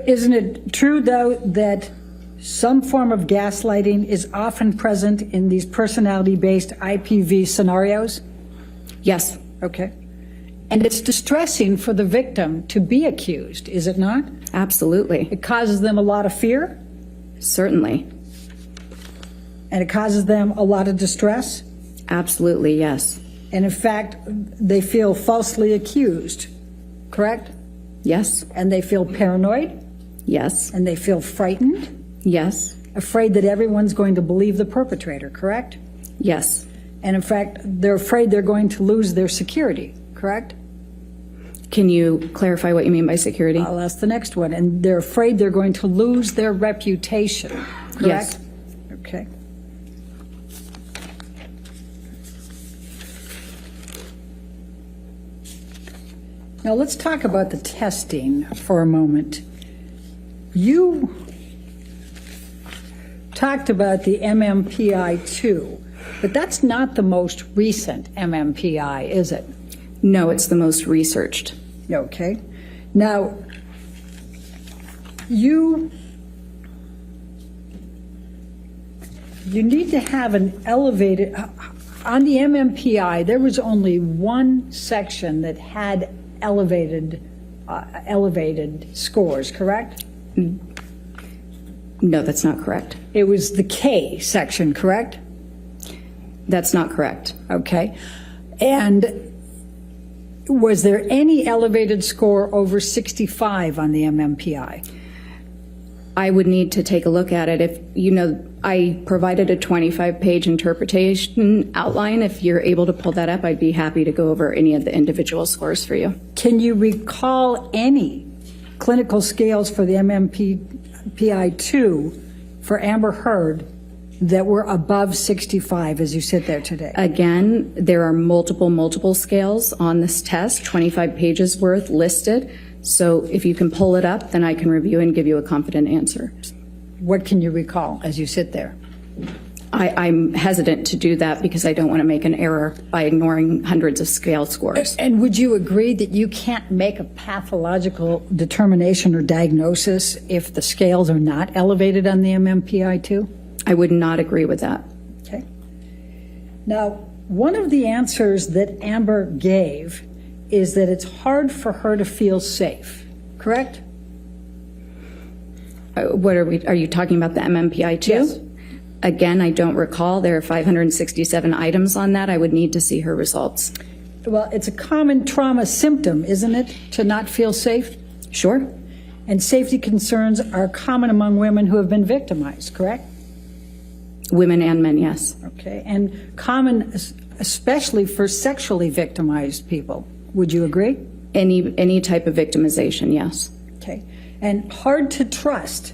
S4: Isn't it true, though, that some form of gaslighting is often present in these personality-based IPV scenarios?
S6: Yes.
S4: Okay. And it's distressing for the victim to be accused, is it not?
S6: Absolutely.
S4: It causes them a lot of fear,
S6: Certainly.
S4: and it causes them a lot of distress.
S6: Absolutely, yes.
S4: And in fact, they feel falsely accused, correct?
S6: Yes.
S4: And they feel paranoid,
S6: Yes.
S4: and they feel frightened,
S6: Yes.
S4: afraid that everyone's going to believe the perpetrator, correct?
S6: Yes.
S4: And in fact, they're afraid they're going to lose their security, correct?
S6: Can you clarify what you mean by security?
S4: I'll ask the next one. And they're afraid they're going to lose their reputation, correct?
S6: Yes.
S4: Okay. Now let's talk about the testing for a moment. You talked about the MMPI-2, but that's not the most recent MMPI, is it?
S6: No, it's the most researched.
S4: Okay. Now, you need to have an elevated, on the MMPI, there was only one section that had elevated scores, correct?
S6: No, that's not correct.
S4: It was the K section, correct?
S6: That's not correct.
S4: Okay. And was there any elevated score over 65 on the MMPI?
S6: I would need to take a look at it. If, I provided a 25-page interpretation outline. If you're able to pull that up, I'd be happy to go over any of the individual scores for you.
S4: Can you recall any clinical scales for the MMPI-2 for Amber Heard that were above 65 as you sit there today?
S6: Again, there are multiple scales on this test, 25 pages worth listed. So if you can pull it up, then I can review and give you a confident answer.
S4: What can you recall as you sit there?
S6: I'm hesitant to do that because I don't want to make an error by ignoring hundreds of scale scores.
S4: And would you agree that you can't make a pathological determination or diagnosis if the scales are not elevated on the MMPI-2?
S6: I would not agree with that.
S4: Okay. Now, one of the answers that Amber gave is that it's hard for her to feel safe, correct?
S6: Are you talking about the MMPI-2?
S4: Yes.
S6: Again, I don't recall. There are 567 items on that. I would need to see her results.
S4: Well, it's a common trauma symptom, isn't it, to not feel safe?
S6: Sure.
S4: And safety concerns are common among women who have been victimized, correct?
S6: Women and men, yes.
S4: Okay. And common especially for sexually victimized people. Would you agree?
S6: Any type of victimization, yes.
S4: Okay. And hard to trust.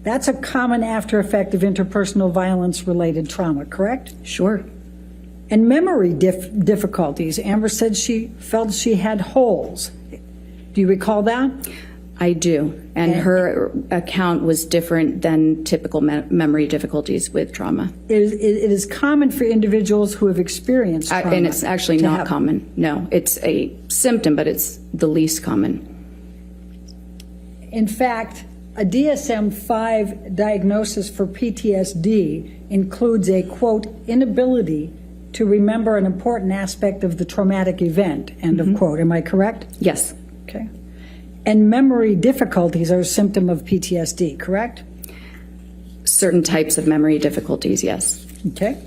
S4: That's a common after effect of interpersonal violence related trauma, correct?
S6: Sure.
S4: And memory difficulties. Amber said she felt she had holes. Do you recall that?
S6: I do. And her account was different than typical memory difficulties with trauma.
S4: It is common for individuals who have experienced trauma.
S6: And it's actually
S4: to
S6: not
S4: have-
S6: common. No, it's a symptom, but it's the least common.
S4: In fact, a DSM-5 diagnosis for PTSD includes a, quote, inability to remember an important aspect of the traumatic event, end of quote. Am I correct?
S6: Yes.
S4: Okay. And memory difficulties are a symptom of PTSD, correct?
S6: Certain types of memory difficulties, yes.
S4: Okay.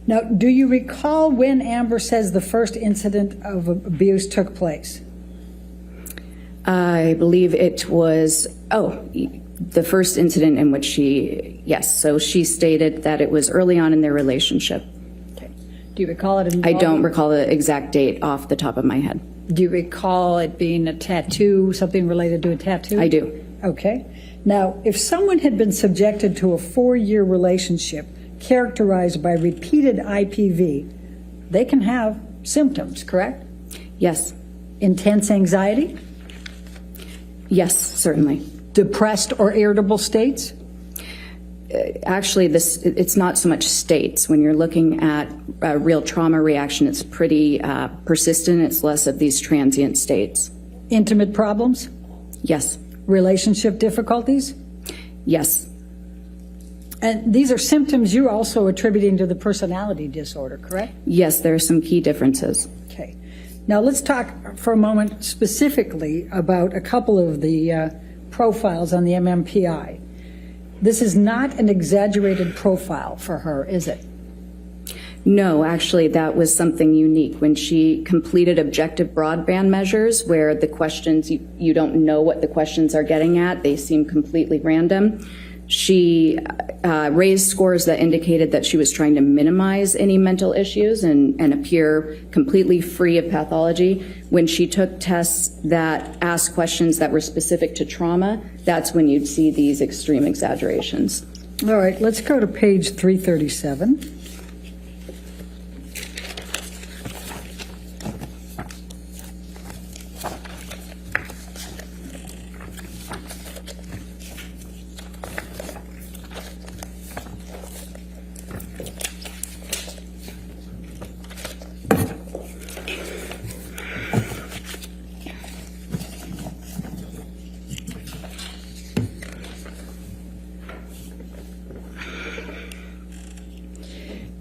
S4: Now, do you recall when Amber says the first incident of abuse took place?
S6: I believe it was, the first incident in which yes. So she stated that it was early on in their relationship.
S4: Okay. Do you recall it?
S6: I don't recall the exact date off the top of my head.
S4: Do you recall it being a tattoo, something related to a tattoo?
S6: I do.
S4: Okay. Now, if someone had been subjected to a 4-year relationship characterized by repeated IPV, they can have symptoms, correct?
S6: Yes.
S4: Intense anxiety,
S6: Yes, certainly.
S4: depressed or irritable states,
S6: Actually, it's not so much states. When you're looking at a real trauma reaction, it's pretty persistent. It's less of these transient states.
S4: intimate problems,
S6: Yes.
S4: relationship difficulties.
S6: Yes.
S4: And these are symptoms you're also attributing to the personality disorder, correct?
S6: Yes, there are some key differences.
S4: Okay. Now, let's talk for a moment specifically about a couple of the profiles on the MMPI. This is not an exaggerated profile for her, is it?
S6: No, actually, that was something unique. When she completed objective broadband measures, where the questions, you don't know what the questions are getting at, they seem completely random. She raised scores that indicated that she was trying to minimize any mental issues and appear completely free of pathology. When she took tests that asked questions that were specific to trauma, that's when you'd see these extreme exaggerations.
S4: All right, let's go to page 337.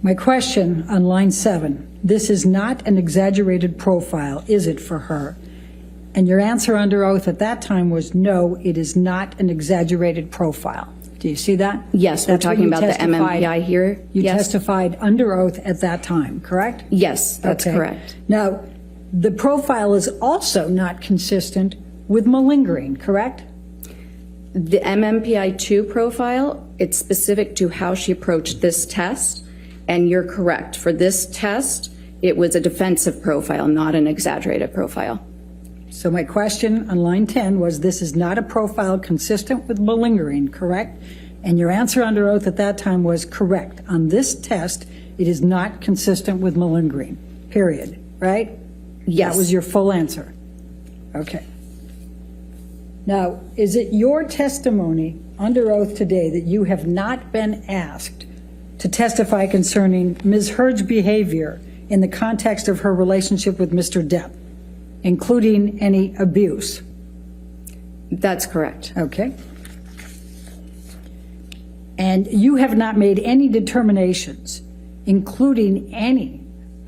S4: My question on line 7, this is not an exaggerated profile, is it, for her? And your answer under oath at that time was no, it is not an exaggerated profile. Do you see that?
S6: Yes, we're
S4: That's what
S6: talking
S4: you
S6: about the
S4: testified-
S6: MMPI here.
S4: You
S6: Yes.
S4: testified under oath at that time, correct?
S6: Yes, that's
S4: Okay.
S6: correct.
S4: Now, the profile is also not consistent with malingering, correct?
S6: The MMPI-2 profile, it's specific to how she approached this test, and you're correct. For this test, it was a defensive profile, not an exaggerated profile.
S4: So my question on line 10 was, this is not a profile consistent with malingering, correct? And your answer under oath at that time was correct. On this test, it is not consistent with malingering, period, right?
S6: Yes.
S4: That was your full answer. Okay. Now, is it your testimony under oath today that you have not been asked to testify concerning Ms. Heard's behavior in the context of her relationship with Mr. Depp, including any abuse?
S6: That's correct.
S4: Okay. And you have not made any determinations, including any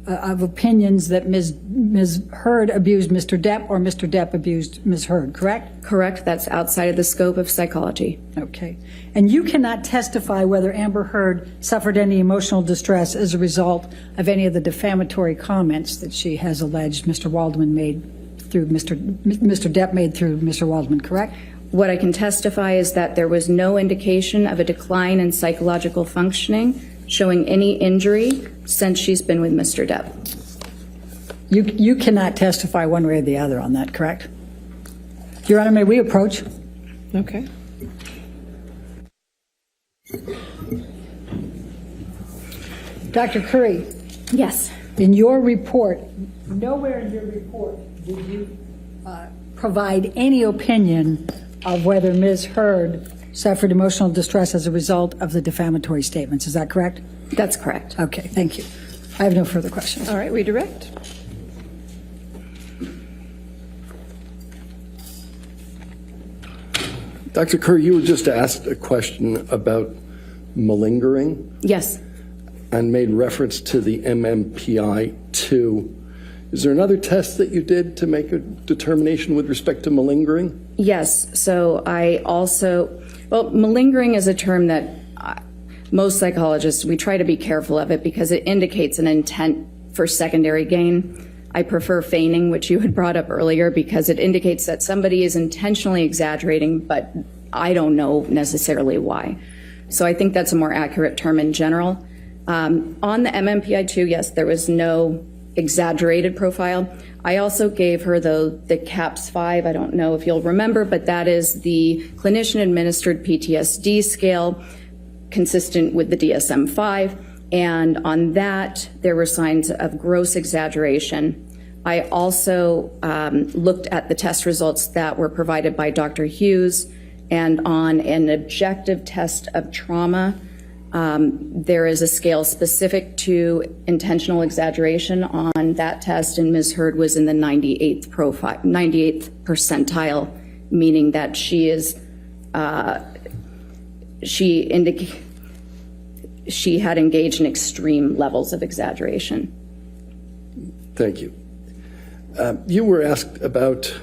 S4: of opinions that Ms. Heard abused Mr. Depp or Mr. Depp abused Ms. Heard, correct?
S6: Correct. That's outside of the scope of psychology.
S4: Okay. And you cannot testify whether Amber Heard suffered any emotional distress as a result of any of the defamatory comments that she has alleged Mr. Waldman made through Mr. Depp made through Mr. Waldman, correct?
S6: What I can testify is that there was no indication of a decline in psychological functioning showing any injury since she's been with Mr. Depp.
S4: You cannot testify one way or the other on that, correct? Your Honor, may we approach?
S1: Okay.
S4: Dr. Curry,
S6: Yes.
S4: in your report, nowhere in your report did you provide any opinion of whether Ms. Heard suffered emotional distress as a result of the defamatory statements. Is that correct?
S6: That's correct.
S4: Okay, thank you. I have no further questions.
S1: All right, redirect.
S5: Dr. Kerr, you were just asked a question about malingering
S6: Yes.
S5: and made reference to the MMPI-2. Is there another test that you did to make a determination with respect to malingering?
S6: Yes. So I also, well, malingering is a term that most psychologists, we try to be careful of it because it indicates an intent for secondary gain. I prefer feigning, which you had brought up earlier, because it indicates that somebody is intentionally exaggerating, but I don't know necessarily why. So I think that's a more accurate term in general. On the MMPI-2, yes, there was no exaggerated profile. I also gave her the CAPS-5. I don't know if you'll remember, but that is the clinician-administered PTSD scale consistent with the DSM-5. And on that, there were signs of gross exaggeration. I also looked at the test results that were provided by Dr. Hughes, and on an objective test of trauma, there is a scale specific to intentional exaggeration on that test, and Ms. Heard was in the 98th percentile, meaning that she had engaged in extreme levels of exaggeration.
S5: Thank you. You were asked about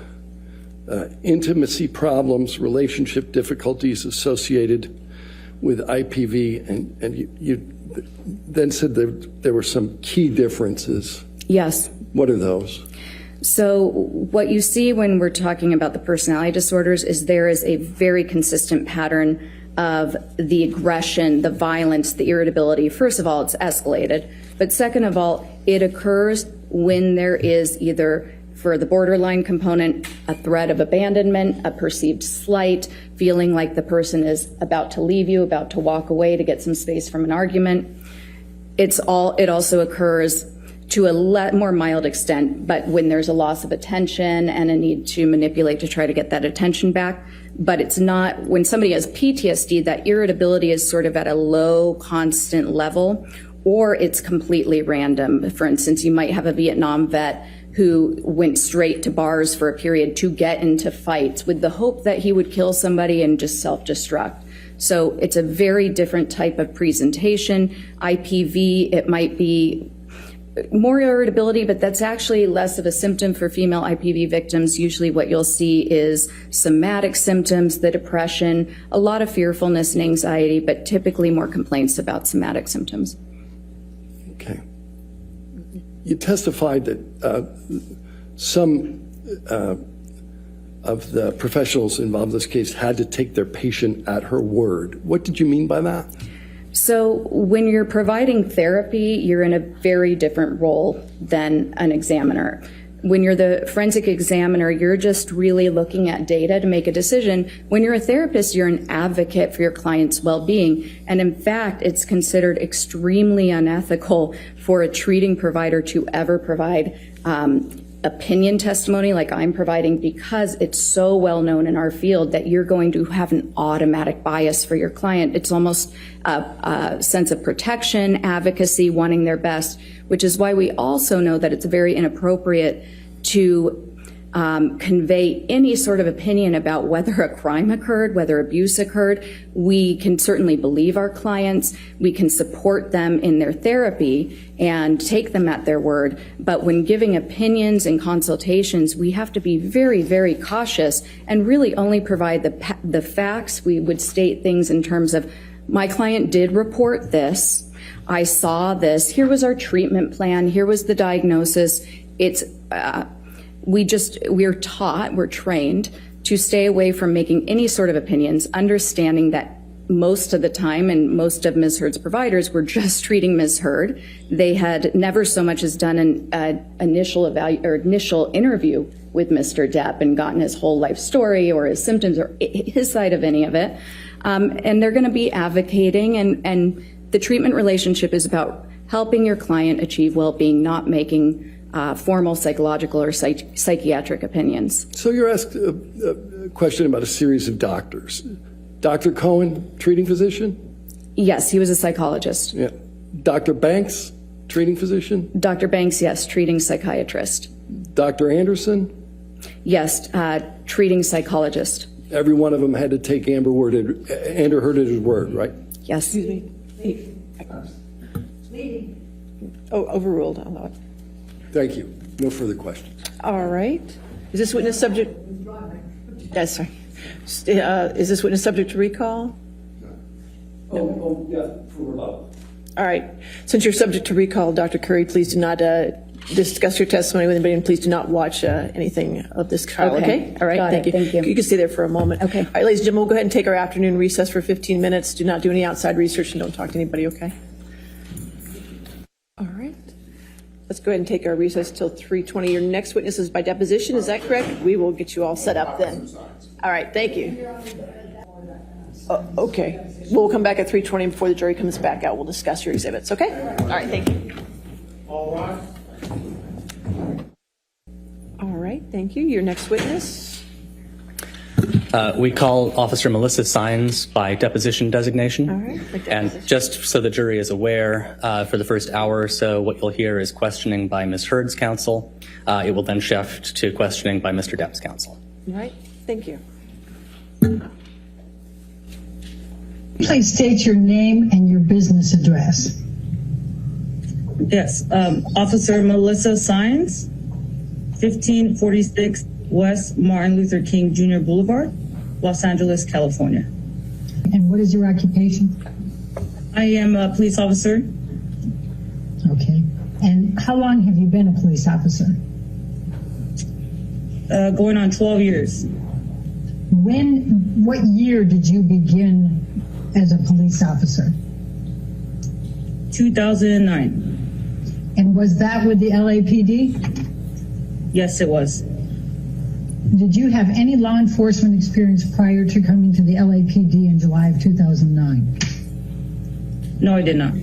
S5: intimacy problems, relationship difficulties associated with IPV, and you then said there were some key differences.
S6: Yes.
S5: What are those?
S6: So what you see when we're talking about the personality disorders is there is a very consistent pattern of the aggression, the violence, the irritability. First of all, it's escalated. But second of all, it occurs when there is either, for the borderline component, a threat of abandonment, a perceived slight, feeling like the person is about to leave you, about to walk away to get some space from an argument. It also occurs to a more mild extent, but when there's a loss of attention and a need to manipulate to try to get that attention back. But it's not, when somebody has PTSD, that irritability is sort of at a low, constant level, or it's completely random. For instance, you might have a Vietnam vet who went straight to bars for a period to get into fights with the hope that he would kill somebody and just self-destruct. So it's a very different type of presentation. IPV, it might be more irritability, but that's actually less of a symptom for female IPV victims. Usually what you'll see is somatic symptoms, the depression, a lot of fearfulness and anxiety, but typically more complaints about somatic symptoms.
S5: Okay. You testified that some of the professionals involved in this case had to take their patient at her word. What did you mean by that?
S6: So when you're providing therapy, you're in a very different role than an examiner. When you're the forensic examiner, you're just really looking at data to make a decision. When you're a therapist, you're an advocate for your client's well-being. And in fact, it's considered extremely unethical for a treating provider to ever provide opinion testimony like I'm providing, because it's so well known in our field that you're going to have an automatic bias for your client. It's almost a sense of protection, advocacy, wanting their best, which is why we also know that it's very inappropriate to convey any sort of opinion about whether a crime occurred, whether abuse occurred. We can certainly believe our clients. We can support them in their therapy and take them at their word. But when giving opinions and consultations, we have to be very, very cautious and really only provide the facts. We would state things in terms of, my client did report this. I saw this. Here was our treatment plan. Here was the diagnosis. We're trained to stay away from making any sort of opinions, understanding that most of the time, and most of Ms. Heard's providers were just treating Ms. Heard. They had never so much as done an initial interview with Mr. Depp and gotten his whole life story or his symptoms or his side of any of it. And they're going to be advocating, and the treatment relationship is about helping your client achieve well-being, not making formal psychological or psychiatric opinions.
S5: So you're asked a question about a series of doctors. Dr. Cohen, treating physician?
S6: Yes, he was a psychologist.
S5: Yeah. Dr. Banks, treating physician?
S6: Dr. Banks, yes, treating psychiatrist.
S5: Dr. Anderson?
S6: Yes, treating psychologist.
S5: Every one of them had to take Amber Heard at his word, right?
S6: Yes.
S1: Excuse me. Oh, overruled on that.
S5: Thank you. No further questions.
S1: All right. Is this witness subject? Yes, sorry. Is this witness subject to recall?
S5: Oh, yeah, for rebuttal.
S1: All right. Since you're subject to recall, Dr. Curry, please do not discuss your testimony with anybody, and please do not watch anything of this trial, okay? All right, thank you.
S6: Thank you.
S1: You can stay there for a moment.
S6: Okay.
S1: All right, ladies and gentlemen, we'll go ahead and take our afternoon recess for 15 minutes. Do not do any outside research and don't talk to anybody, okay? All right. Let's go ahead and take our recess till 3:20. Your next witness is by deposition, is that correct? We will get you all set up then. All right, thank you. Okay. We'll come back at 3:20 before the jury comes back out. We'll discuss your exhibits, okay? All right, thank you.
S5: All right.
S1: All right, thank you. Your next witness.
S7: We call Officer Melissa Sines by deposition designation.
S1: All right, by
S7: And
S1: deposition.
S7: just so the jury is aware, for the first hour or so, what you'll hear is questioning by Ms. Heard's counsel. It will then shift to questioning by Mr. Depp's counsel.
S1: All right, thank you.
S8: Please state your name and your business address.
S9: Yes, Officer Melissa Sines, 1546 West Martin Luther King Jr. Boulevard, Los Angeles, California.
S8: And what is your occupation?
S9: I am a police officer.
S8: Okay. And how long have you been a police officer?
S9: Going on 12 years.
S8: What year did you begin as a police officer?
S9: 2009.
S8: And was that with the LAPD?
S9: Yes, it was.
S8: Did you have any law enforcement experience prior to coming to the LAPD in July of 2009?
S9: No, I did not.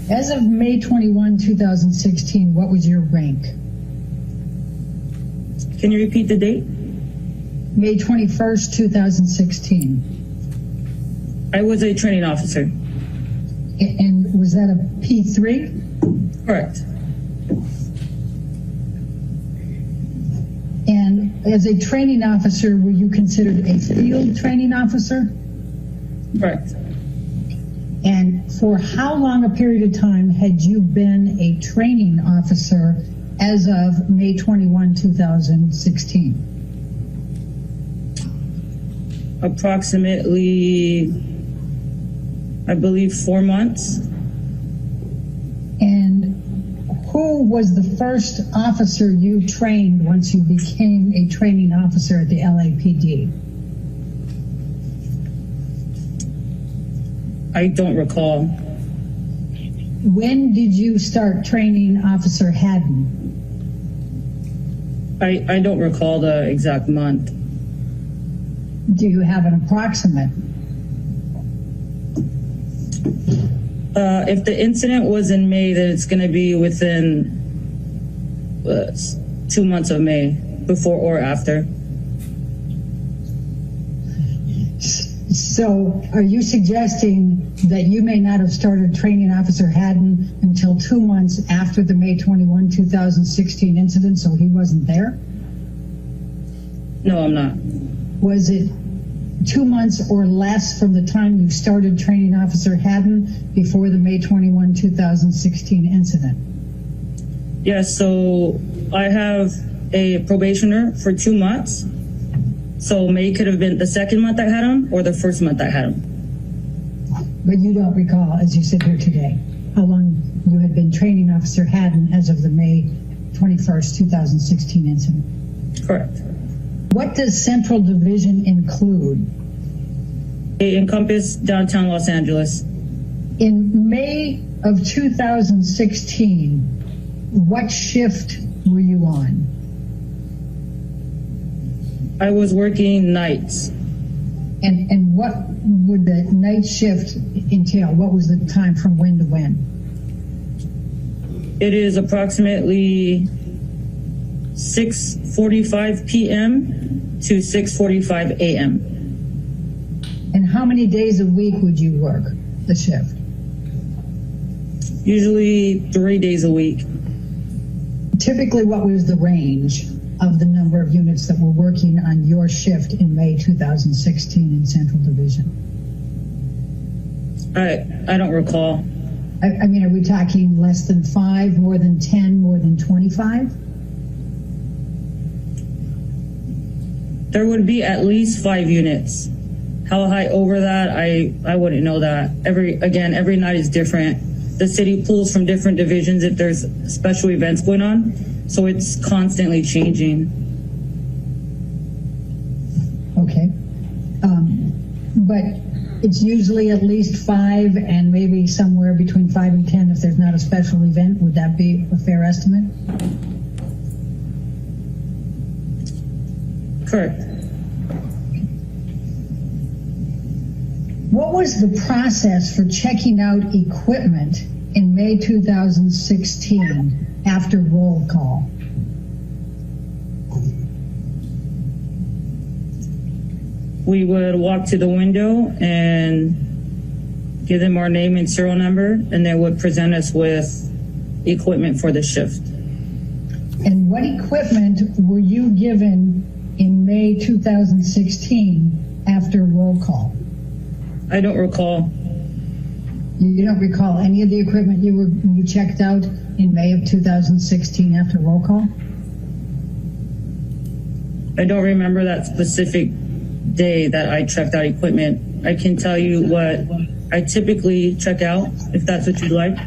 S8: As of May 21, 2016, what was your rank?
S9: Can you repeat the date?
S8: May 21st, 2016.
S9: I was a training officer.
S8: And was that a P3?
S9: Correct.
S8: And as a training officer, were you considered a field training officer?
S9: Correct.
S8: And for how long a period of time had you been a training officer as of May 21, 2016?
S9: Approximately, I believe, 4 months.
S8: And who was the first officer you trained once you became a training officer at the LAPD?
S9: I don't recall.
S8: When did you start training Officer Haddon?
S9: I don't recall the exact month.
S8: Do you have an approximate?
S9: If the incident was in May, then it's going to be within 2 months of May, before or after.
S8: So are you suggesting that you may not have started training Officer Haddon until 2 months after the May 21, 2016 incident, so he wasn't there?
S9: No, I'm not.
S8: Was it 2 months or less from the time you started training Officer Haddon before the May 21, 2016 incident?
S9: Yes, so I have a probationer for 2 months. So May could have been the second month I had him or the first month I had him.
S8: But you don't recall, as you sit here today, how long you had been training Officer Haddon as of the May 21st, 2016 incident?
S9: Correct.
S8: What does Central Division include?
S9: It encompassed downtown Los Angeles.
S8: In May of 2016, what shift were you on?
S9: I was working nights.
S8: And what would the night shift entail? What was the time from when to when?
S9: It is approximately 6:45 p.m. to 6:45 a.m.
S8: And how many days a week would you work the shift?
S9: Usually 3 days a week.
S8: Typically, what was the range of the number of units that were working on your shift in May 2016 in Central Division?
S9: I don't recall.
S8: I mean, are we talking less than 5, more than 10, more than 25?
S9: There would be at least 5 units. How high over that, I wouldn't know that. Every night is different. The city pulls from different divisions if there's special events going on. So it's constantly changing.
S8: Okay. But it's usually at least 5 and maybe somewhere between 5 and 10 if there's not a special event. Would that be a fair estimate?
S9: Correct.
S8: What was the process for checking out equipment in May 2016 after roll call?
S9: We would walk to the window and give them our name and serial number, and they would present us with equipment for the shift.
S8: And what equipment were you given in May 2016 after roll call?
S9: I don't recall.
S8: You don't recall any of the equipment you checked out in May of 2016 after roll call?
S9: I don't remember that specific day that I checked out equipment. I can tell you what I typically check out, if that's what you'd like.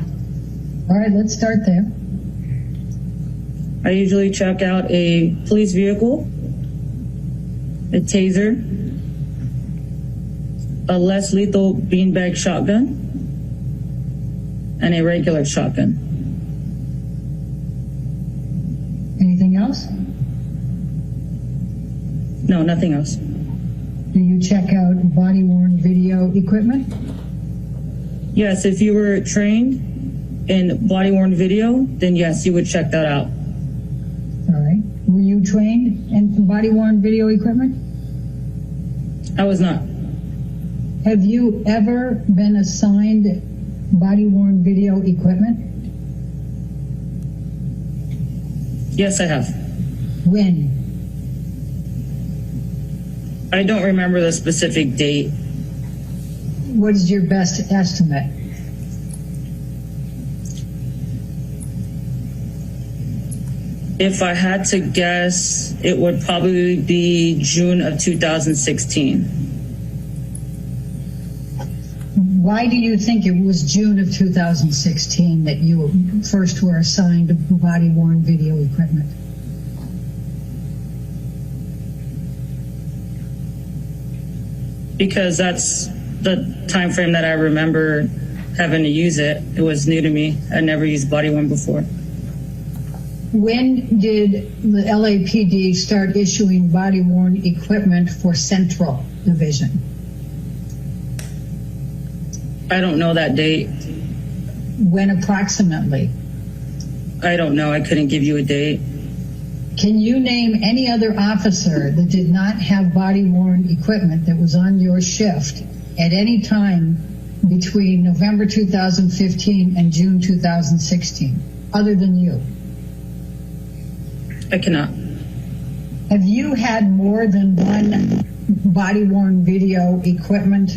S8: All right, let's start there.
S9: I usually check out a police vehicle, a taser, a less lethal beanbag shotgun, and a regular shotgun.
S8: Anything else?
S9: No, nothing else.
S8: Do you check out body-worn video equipment?
S9: Yes, if you were trained in body-worn video, then yes, you would check that out.
S8: All right. Were you trained in body-worn video equipment?
S9: I was not.
S8: Have you ever been assigned body-worn video equipment?
S9: Yes, I have.
S8: When?
S9: I don't remember the specific date.
S8: What is your best estimate?
S9: If I had to guess, it would probably be June of 2016.
S8: Why do you think it was June of 2016 that you first were assigned body-worn video equipment?
S9: Because that's the time frame that I remember having to use it. It was new to me. I'd never used body-worn before.
S8: When did the LAPD start issuing body-worn equipment for Central Division?
S9: I don't know that date.
S8: When approximately?
S9: I don't know. I couldn't give you a date.
S8: Can you name any other officer that did not have body-worn equipment that was on your shift at any time between November 2015 and June 2016, other than you?
S9: I cannot.
S8: Have you had more than one body-worn video equipment?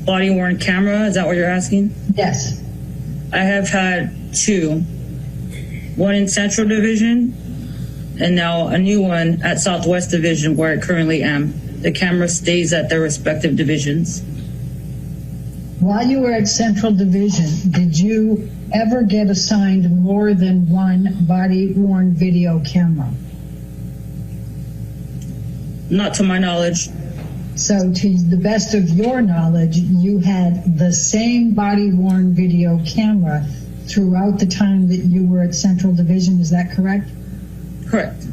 S9: Body-worn camera, is that what you're asking?
S8: Yes.
S9: I have had two. One in Central Division, and now a new one at Southwest Division where I currently am. The camera stays at their respective divisions.
S8: While you were at Central Division, did you ever get assigned more than one body-worn video camera?
S9: Not to my knowledge.
S8: So to the best of your knowledge, you had the same body-worn video camera throughout the time that you were at Central Division, is that correct?
S9: Correct.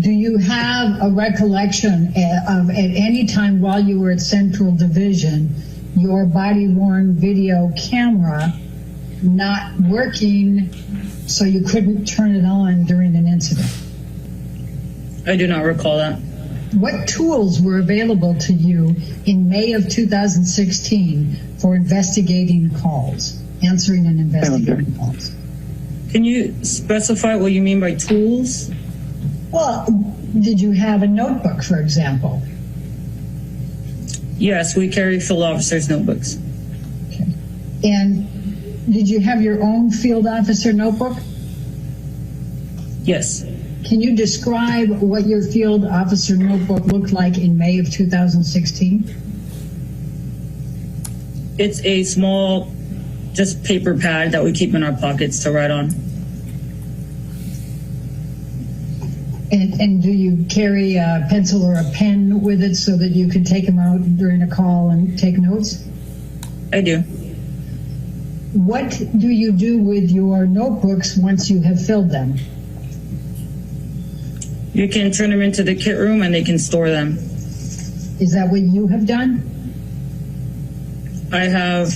S8: Do you have a recollection of at any time while you were at Central Division, your body-worn video camera not working so you couldn't turn it on during an incident?
S9: I do not recall that.
S8: What tools were available to you in May of 2016 for investigating calls, answering and investigating calls?
S9: Can you specify what you mean by tools?
S8: Well, did you have a notebook, for example?
S9: Yes, we carry field officers' notebooks.
S8: Okay. And did you have your own field officer notebook?
S9: Yes.
S8: Can you describe what your field officer notebook looked like in May of 2016?
S9: It's a small, just paper pad that we keep in our pockets to write on.
S8: And do you carry a pencil or a pen with it so that you can take them out during a call and take notes?
S9: I do.
S8: What do you do with your notebooks once you have filled them?
S9: You can turn them into the kit room and they can store them.
S8: Is that what you have done?
S9: I have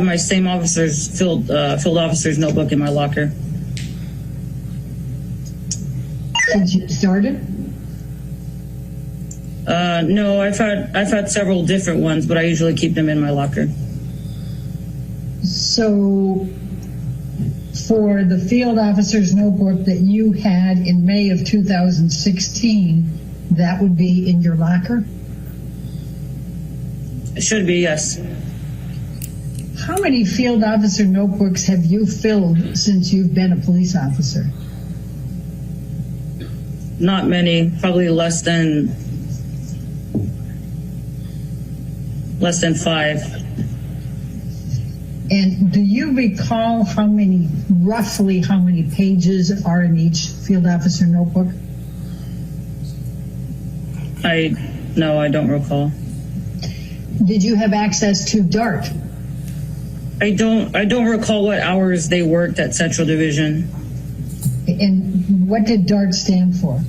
S9: my same officer's field officer's notebook in my locker.
S8: Since you started?
S9: No, I've had several different ones, but I usually keep them in my locker.
S8: So for the field officer's notebook that you had in May of 2016, that would be in your locker?
S9: It should be, yes.
S8: How many field officer notebooks have you filled since you've been a police officer?
S9: Not many, probably less than 5.
S8: And do you recall roughly how many pages are in each field officer notebook?
S9: No, I don't recall.
S8: Did you have access to DART?
S9: I don't recall what hours they worked at Central Division.
S8: And what did DART stand for?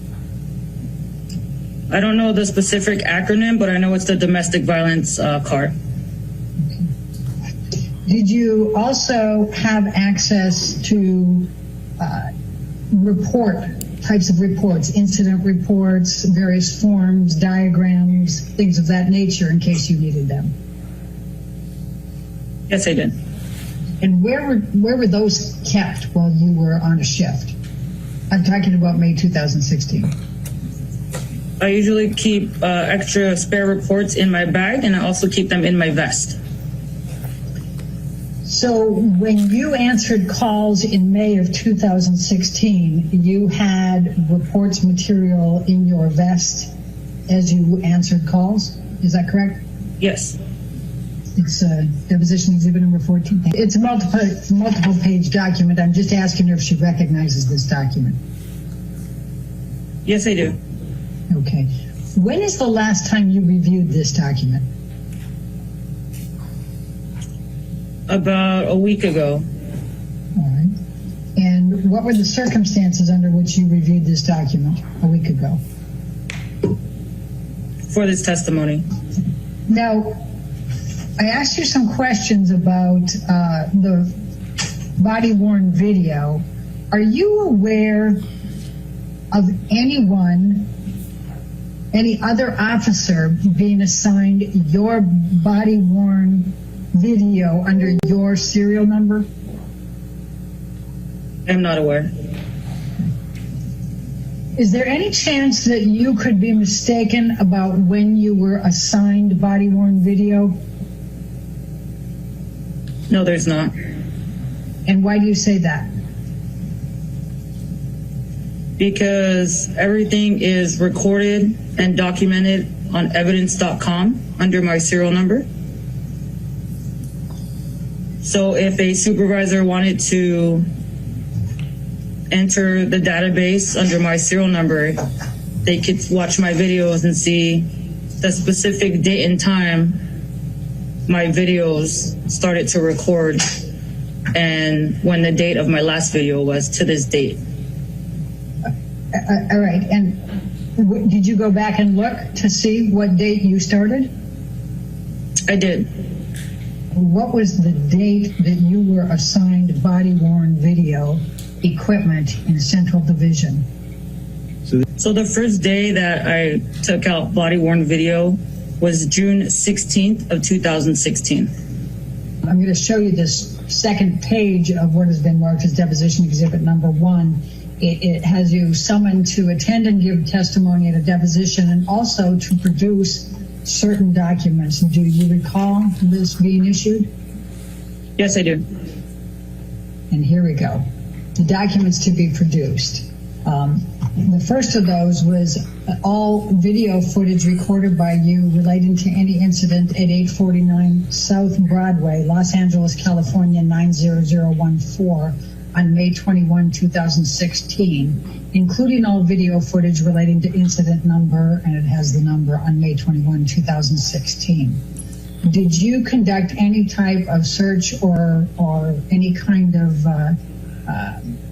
S9: I don't know the specific acronym, but I know it's the domestic violence car.
S8: Did you also have access to types of reports, incident reports, various forms, diagrams, things of that nature in case you needed them?
S9: Yes, I did.
S8: And where were those kept while you were on a shift? I'm talking about May 2016.
S9: I usually keep extra spare reports in my bag, and I also keep them in my vest.
S8: So when you answered calls in May of 2016, you had reports material in your vest as you answered calls? Is that correct?
S9: Yes.
S8: It's deposition exhibit number 14. It's a multiple page document. I'm just asking her if she recognizes this document.
S9: Yes, I do.
S8: Okay. When is the last time you reviewed this document?
S9: About a week ago.
S8: All right. And what were the circumstances under which you reviewed this document a week ago?
S9: For this testimony.
S8: Now, I asked you some questions about the body-worn video. Are you aware of any other officer being assigned your body-worn video under your serial number?
S9: I'm not aware.
S8: Is there any chance that you could be mistaken about when you were assigned body-worn video?
S9: No, there's not.
S8: And why do you say that?
S9: Because everything is recorded and documented on evidence.com under my serial number. So if a supervisor wanted to enter the database under my serial number, they could watch my videos and see the specific date and time my videos started to record and when the date of my last video was to this date.
S8: All right. And did you go back and look to see what date you started?
S9: I did.
S8: What was the date that you were assigned body-worn video equipment in Central Division?
S9: So the first day that I took out body-worn video was June 16th of 2016.
S8: I'm going to show you this second page of what has been marked as deposition exhibit number 1. It has you summoned to attend and give testimony at a deposition and also to produce certain documents. Do you recall this being issued?
S9: Yes, I do.
S8: And here we go. The documents to be produced. The first of those was all video footage recorded by you relating to any incident at 849 South Broadway, Los Angeles, California, 90014 on May 21, 2016, including all video footage relating to incident number, and it has the number on May 21, 2016. Did you conduct any type of search or any kind of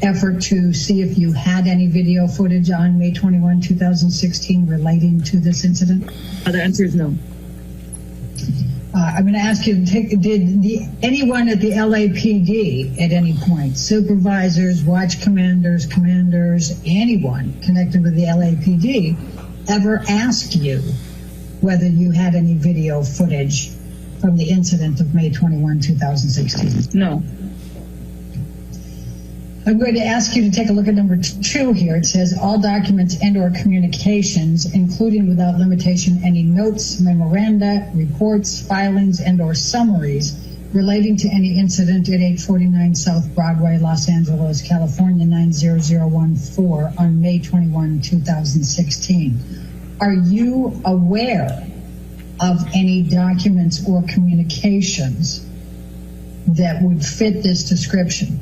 S8: effort to see if you had any video footage on May 21, 2016 relating to this incident?
S9: The answer is no.
S8: I'm going to ask you, did anyone at the LAPD at any point, supervisors, watch commanders, anyone connected with the LAPD, ever ask you whether you had any video footage from the incident of May 21, 2016?
S9: No.
S8: I'm going to ask you to take a look at number 2 here. It says all documents and or communications, including without limitation any notes, memoranda, reports, filings, and or summaries relating to any incident at 849 South Broadway, Los Angeles, California, 90014 on May 21, 2016. Are you aware of any documents or communications that would fit this description?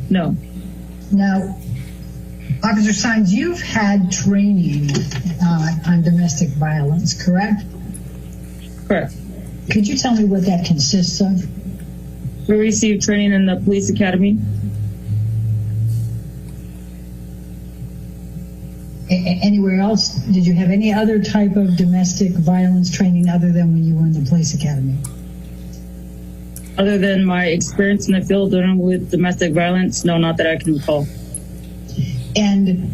S9: No.
S8: Now, Officer Sines, you've had training on domestic violence, correct?
S9: Correct.
S8: Could you tell me what that consists of?
S9: We received training in the police academy.
S8: Anywhere else? Did you have any other type of domestic violence training other than when you were in the police academy?
S9: Other than my experience in the field dealing with domestic violence, no, not that I can recall.
S8: And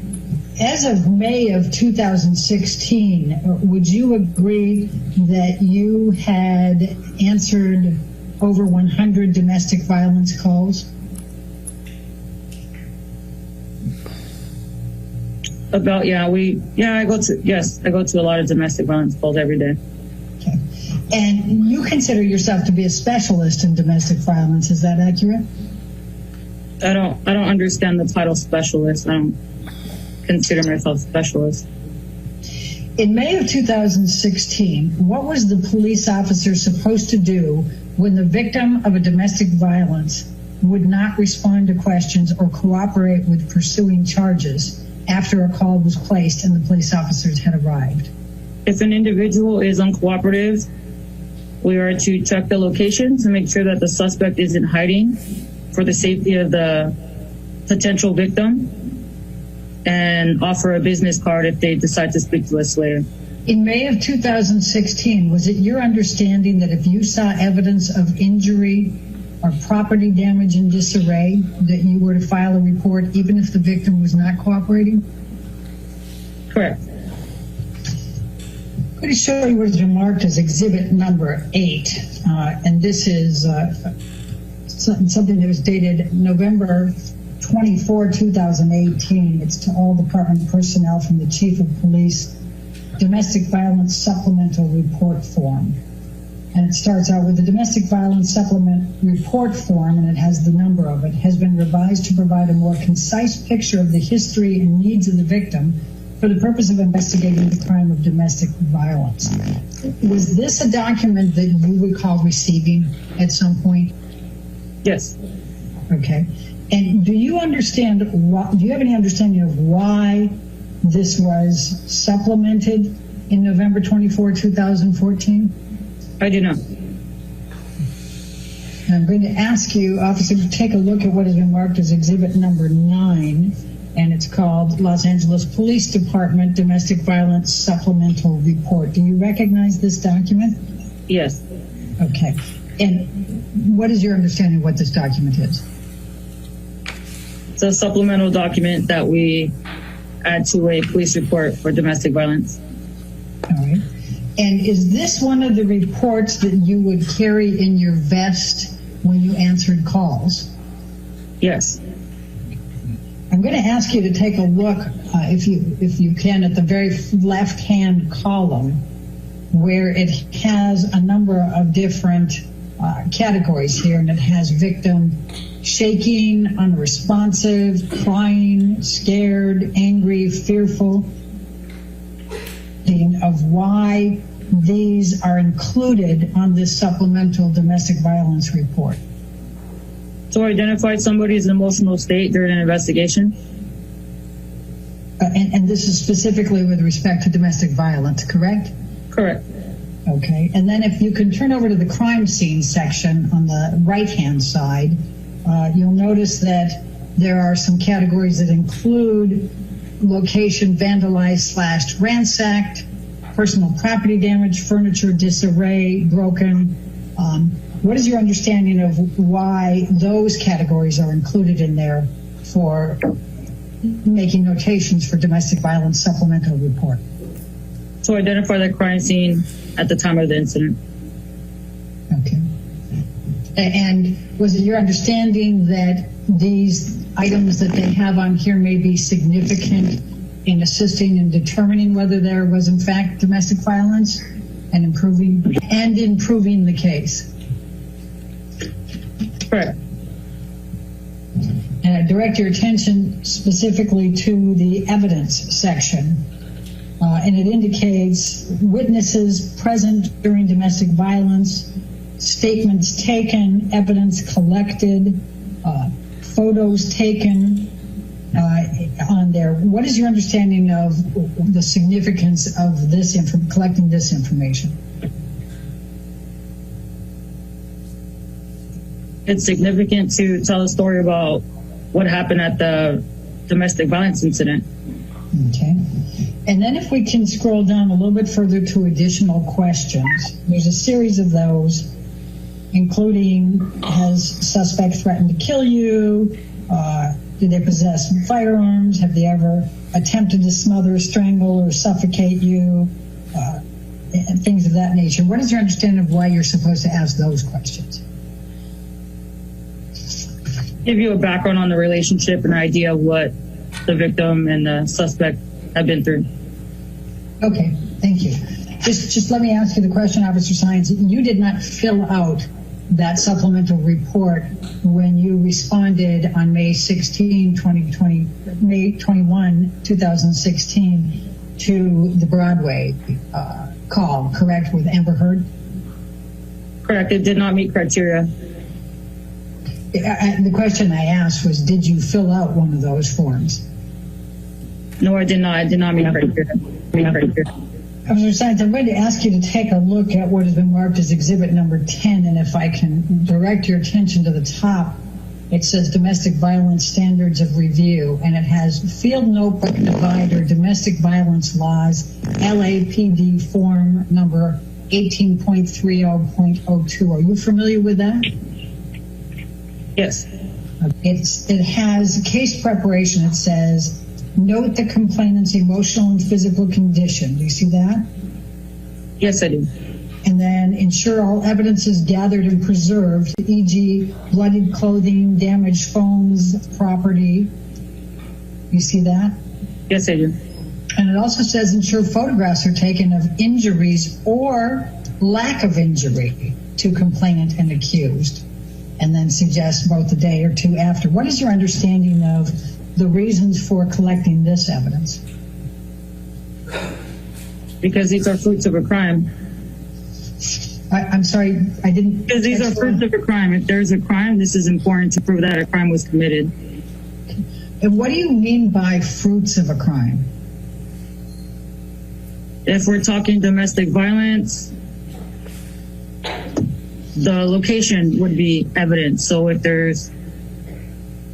S8: as of May of 2016, would you agree that you had answered over 100 domestic violence calls?
S9: I go to a lot of domestic violence calls every day.
S8: Okay. And you consider yourself to be a specialist in domestic violence, is that accurate?
S9: I don't understand the title specialist. I don't consider myself a specialist.
S8: In May of 2016, what was the police officer supposed to do when the victim of a domestic violence would not respond to questions or cooperate with pursuing charges after a call was placed and the police officers had arrived?
S9: If an individual is uncooperative, we are to check the location to make sure that the suspect isn't hiding for the safety of the potential victim, and offer a business card if they decide to speak to us later.
S8: In May of 2016, was it your understanding that if you saw evidence of injury or property damage in disarray, that you were to file a report even if the victim was not cooperating?
S9: Correct.
S8: I'm going to show you what has been marked as exhibit number 8, and this is something that was dated November 24, 2018. It's to all department personnel from the Chief of Police Domestic Violence Supplemental Report Form. And it starts out with the Domestic Violence Supplement Report Form, and it has the number of it, has been revised to provide a more concise picture of the history and needs of the victim for the purpose of investigating the crime of domestic violence. Was this a document that you recall receiving at some point?
S9: Yes.
S8: Okay. And do you understand, do you have any understanding of why this was supplemented in November 24, 2014?
S9: I do not.
S8: And I'm going to ask you, officer, to take a look at what has been marked as exhibit number 9, and it's called Los Angeles Police Department Domestic Violence Supplemental Report. Do you recognize this document?
S9: Yes.
S8: Okay. And what is your understanding of what this document is?
S9: It's a supplemental document that we add to a police report for domestic violence.
S8: All right. And is this one of the reports that you would carry in your vest when you answered calls?
S9: Yes.
S8: I'm going to ask you to take a look, if you can, at the very left-hand column where it has a number of different categories here, and it has victim shaking, unresponsive, crying, scared, angry, fearful, of why these are included on this supplemental domestic violence report.
S9: To identify somebody's emotional state during an investigation.
S8: And this is specifically with respect to domestic violence, correct?
S9: Correct.
S8: Okay. And then if you can turn over to the crime scene section on the right-hand side, you'll notice that there are some categories that include location vandalized / ransacked, personal property damage, furniture disarray, broken. What is your understanding of why those categories are included in there for making notations for domestic violence supplemental report?
S9: To identify the crime scene at the time of the incident.
S8: Okay. And was it your understanding that these items that they have on here may be significant in assisting in determining whether there was in fact domestic violence and improving the case?
S9: Correct.
S8: And I direct your attention specifically to the evidence section. And it indicates witnesses present during domestic violence, statements taken, evidence collected, photos taken on there. What is your understanding of the significance of this collecting this information?
S9: It's significant to tell a story about what happened at the domestic violence incident.
S8: Okay. And then if we can scroll down a little bit further to additional questions, there's a series of those, including has suspect threatened to kill you? Do they possess firearms? Have they ever attempted to smother, strangle, or suffocate you? And things of that nature. What is your understanding of why you're supposed to ask those questions?
S9: Give you a background on the relationship and an idea of what the victim and the suspect have been through.
S8: Okay, thank you. Just let me ask you the question, Officer Science. You did not fill out that supplemental report when you responded on May 21, 2016 to the Broadway call, correct, with Amber Heard?
S9: Correct. It did not meet criteria.
S8: The question I asked was, did you fill out one of those forms?
S9: No, I did not. I did not meet criteria.
S8: Officer Science, I'm going to ask you to take a look at what has been marked as exhibit number 10, and if I can direct your attention to the top, it says domestic violence standards of review, and it has field note divider domestic violence laws, LAPD form number 18.30.02. Are you familiar with that?
S9: Yes.
S8: It has case preparation. It says, note the complainant's emotional and physical condition. Do you see that?
S9: Yes, I do.
S8: And then ensure all evidence is gathered and preserved, e.g. bloodied clothing, damaged phones, property. You see that?
S9: Yes, I do.
S8: And it also says ensure photographs are taken of injuries or lack of injury to complainant and accused, and then suggest both a day or two after. What is your understanding of the reasons for collecting this evidence?
S9: Because these are fruits of a crime.
S8: I'm sorry, I didn't...
S9: Because these are fruits of a crime. If there's a crime, this is important to prove that a crime was committed.
S8: And what do you mean by fruits of a crime?
S9: If we're talking domestic violence, the location would be evidence. So if there's,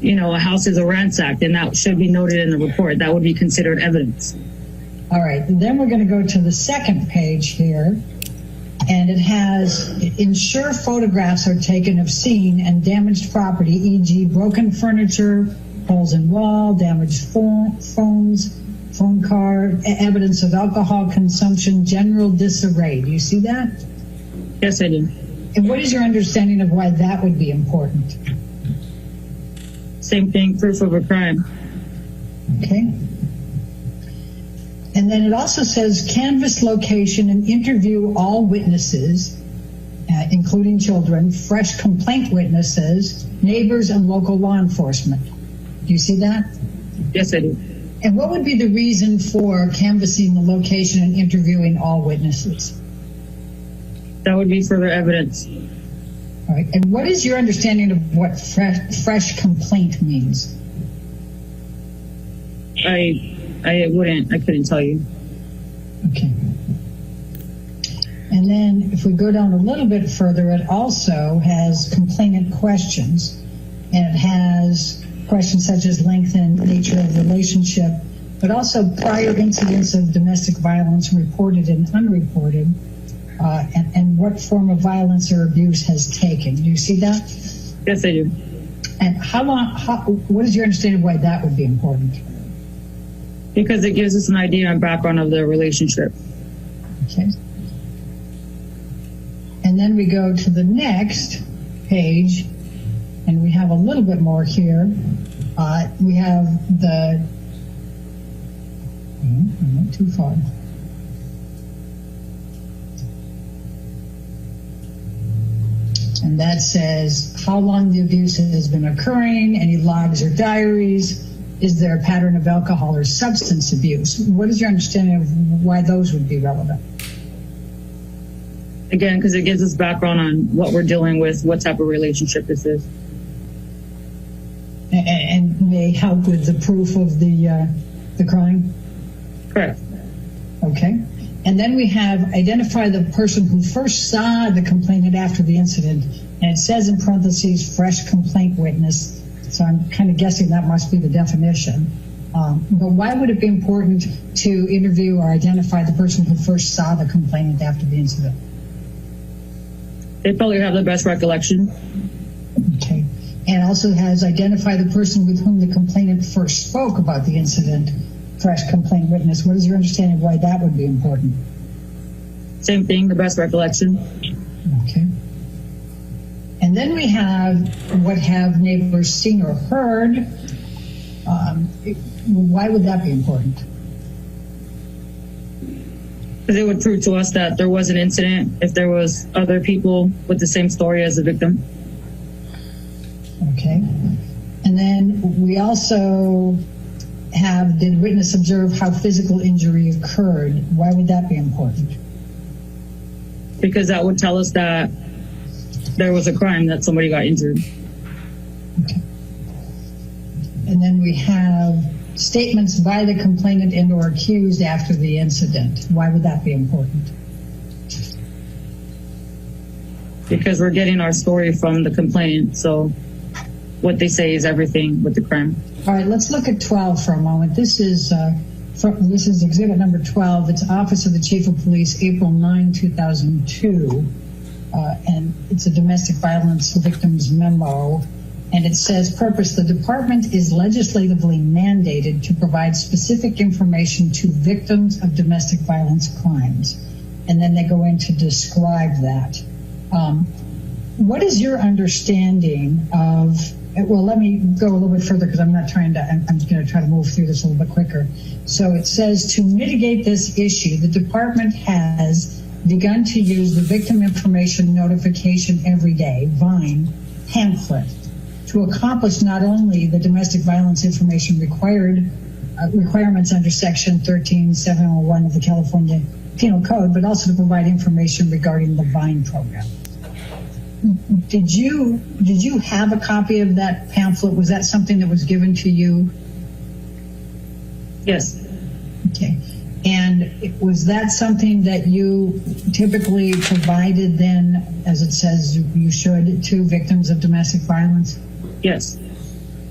S9: a house is ransacked, then that should be noted in the report. That would be considered evidence.
S8: All right, then we're going to go to the second page here, and it has ensure photographs are taken of scene and damaged property, e.g. broken furniture, holes in wall, damaged phones, phone card, evidence of alcohol consumption, general disarray. Do you see that?
S9: Yes, I do.
S8: And what is your understanding of why that would be important?
S9: Same thing, proof of a crime.
S8: Okay. And then it also says canvass location and interview all witnesses, including children, fresh complaint witnesses, neighbors, and local law enforcement. Do you see that?
S9: Yes, I do.
S8: And what would be the reason for canvassing the location and interviewing all witnesses?
S9: That would be further evidence.
S8: All right. And what is your understanding of what fresh complaint means?
S9: I couldn't tell you.
S8: Okay. And then if we go down a little bit further, it also has complainant questions, and it has questions such as length and nature of relationship, but also prior incidents of domestic violence reported and unreported, and what form of violence or abuse has taken. Do you see that?
S9: Yes, I do.
S8: And what is your understanding of why that would be important?
S9: Because it gives us an idea and background of the relationship.
S8: Okay. And then we go to the next page, and we have a little bit more here. We have the... I'm not too far. And that says how long the abuse has been occurring, any logs or diaries, is there a pattern of alcohol or substance abuse? What is your understanding of why those would be relevant?
S9: Again, because it gives us background on what we're dealing with, what type of relationship this is.
S8: And may help with the proof of the crime?
S9: Correct.
S8: Okay. And then we have identify the person who first saw the complainant after the incident. And it says in parentheses, fresh complaint witness. So I'm kind of guessing that must be the definition. But why would it be important to interview or identify the person who first saw the complainant after the incident?
S9: They probably have the best recollection.
S8: Okay. And also has identified the person with whom the complainant first spoke about the incident, fresh complaint witness. What is your understanding of why that would be important?
S9: Same thing, the best recollection.
S8: Okay. And then we have what have neighbors seen or heard. Why would that be important?
S9: Because it would prove to us that there was an incident if there was other people with the same story as the victim.
S8: Okay. And then we also have, did witness observe how physical injury occurred? Why would that be important?
S9: Because that would tell us that there was a crime, that somebody got injured.
S8: Okay. And then we have statements by the complainant and or accused after the incident. Why would that be important?
S9: Because we're getting our story from the complainant, so what they say is everything with the crime.
S8: All right, let's look at 12 for a moment. This is exhibit number 12. It's Office of the Chief of Police, April 9, 2002. And it's a domestic violence victims memo. And it says, purpose, the department is legislatively mandated to provide specific information to victims of domestic violence crimes. And then they go in to describe that. What is your understanding of, well, let me go a little bit further because I'm going to try to move through this a little bit quicker. So it says, to mitigate this issue, the department has begun to use the Victim Information Notification Every Day, VINE, pamphlet to accomplish not only the domestic violence information requirements under Section 13701 of the California Penal Code, but also to provide information regarding the VINE program. Did you have a copy of that pamphlet? Was that something that was given to you?
S9: Yes.
S8: Okay. And was that something that you typically provided then, as it says you should, to victims of domestic violence?
S9: Yes.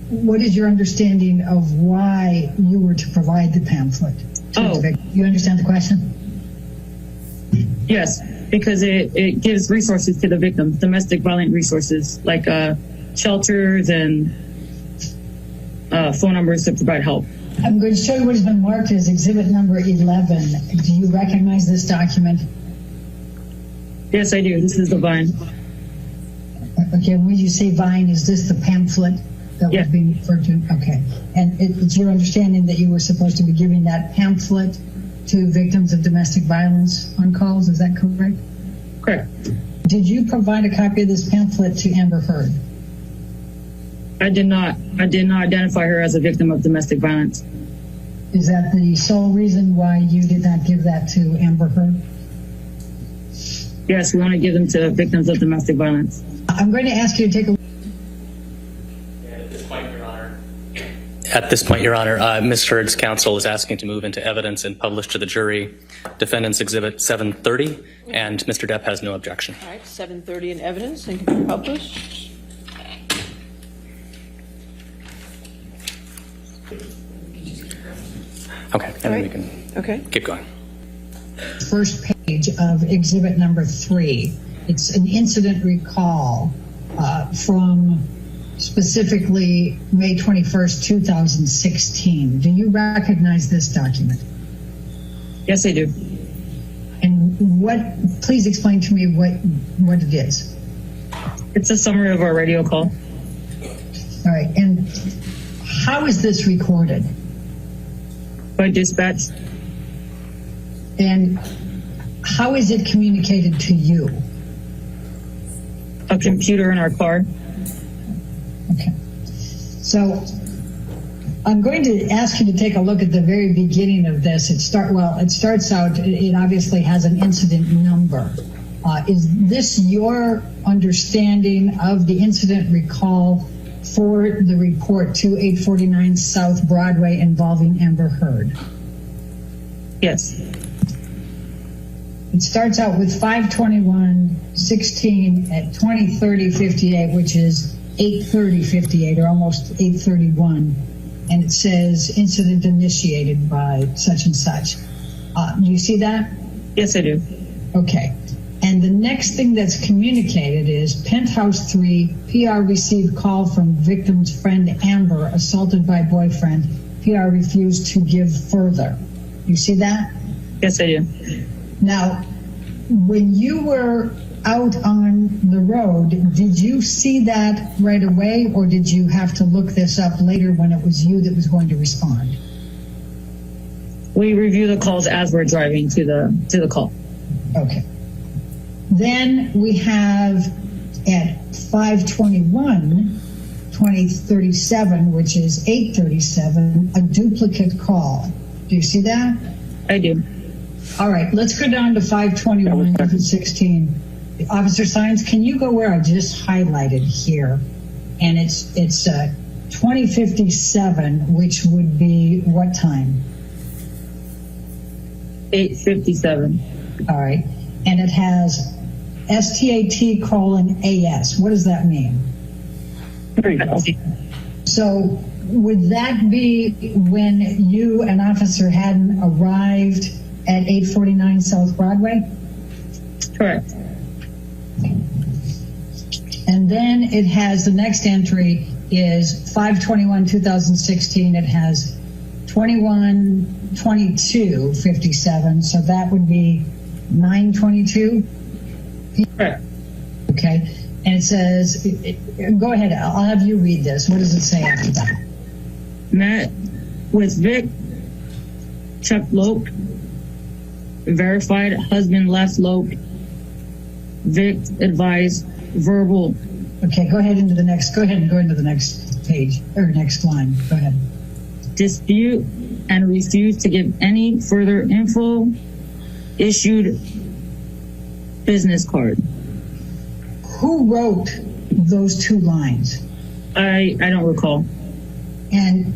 S8: What is your understanding of why you were to provide the pamphlet to the victim? You understand the question?
S9: Yes, because it gives resources to the victims, domestic violent resources, like shelters and phone numbers to provide help.
S8: I'm going to show you what has been marked as exhibit number 11. Do you recognize this document?
S9: Yes, I do. This is the VINE.
S8: Okay, when you say VINE, is this the pamphlet that was being referred to? Okay. And it's your understanding that you were supposed to be giving that pamphlet to victims of domestic violence on calls, is that correct?
S9: Correct.
S8: Did you provide a copy of this pamphlet to Amber Heard?
S9: I did not identify her as a victim of domestic violence.
S8: Is that the sole reason why you did not give that to Amber Heard?
S9: Yes, we want to give them to victims of domestic violence.
S8: I'm going to ask you to take a
S7: At this point, Your Honor, Ms. Heard's counsel is asking to move into evidence and publish to the jury Defendant's Exhibit 730, and Mr. Depp has no objection.
S1: All right, 730 in evidence and can be published.
S7: Okay, and then we can keep going.
S8: first page of exhibit number 3. It's an incident recall from specifically May 21st, 2016. Do you recognize this document?
S9: Yes, I do.
S8: And please explain to me what it is.
S9: It's a summary of our radio call.
S8: All right. And how is this recorded?
S9: By dispatch.
S8: And how is it communicated to you?
S9: a computer in our car.
S8: Okay. So I'm going to ask you to take a look at the very beginning of this. It starts out, it obviously has an incident number. Is this your understanding of the incident recall for the report to 849 South Broadway involving Amber Heard?
S9: Yes.
S8: It starts out with 5/21/16 at 20:30:58, which is 8:30:58 or almost 8:31, and it says incident initiated by such and such. Do you see that?
S9: Yes, I do.
S8: Okay. And the next thing that's communicated is Penthouse 3, PR received call from victim's friend Amber, assaulted by boyfriend. PR refused to give further. You see that?
S9: Yes, I do.
S8: Now, when you were out on the road, did you see that right away, or did you have to look this up later when it was you that was going to respond?
S9: We review the calls as we're driving to the call.
S8: Okay. Then we have at 5/21/2037, which is 8:37, a duplicate call. Do you see that?
S9: I do.
S8: All right, let's go down to 5/21/16. Officer Sines, can you go where I just highlighted here? And it's 20:57, which would be what time?
S9: 8:57.
S8: All right, and it has STAT:AS. What does that mean? So would that be when you and Officer Haddon arrived at 849 South Broadway?
S9: Correct.
S8: And then it has the next entry is 5/21/2016. It has 21/22/57. So that would be 9/22.
S9: Correct.
S8: Okay. And it says, go ahead. I'll have you read this. What does it say after that?
S9: Met with Vic, Chuck Lope, verified husband left Lope, Vic advised verbal.
S8: Okay, go ahead and go into the next page or next line. Go ahead.
S9: Dispute and refuse to give any further info. Issued business card.
S8: Who wrote those two lines?
S9: I don't recall.
S8: And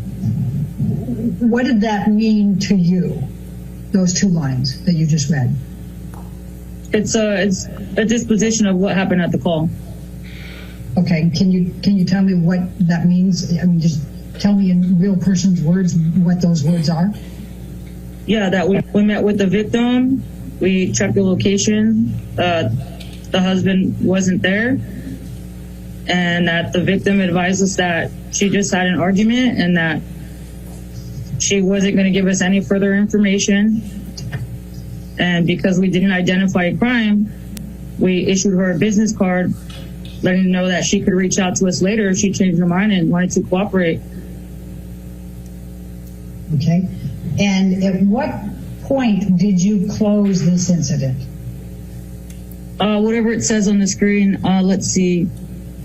S8: what did that mean to you? Those two lines that you just read.
S9: It's a disposition of what happened at the call.
S8: Okay, can you tell me what that means? I mean, just tell me in real person's words what those words are.
S9: Yeah, that we met with the victim. We checked the location. The husband wasn't there, and that the victim advised us that she just had an argument and that she wasn't going to give us any further information. And because we didn't identify a crime, we issued her a business card letting her know that she could reach out to us later if she changed her mind and wanted to cooperate.
S8: Okay. And at what point did you close this incident?
S9: Whatever it says on the screen, let's see,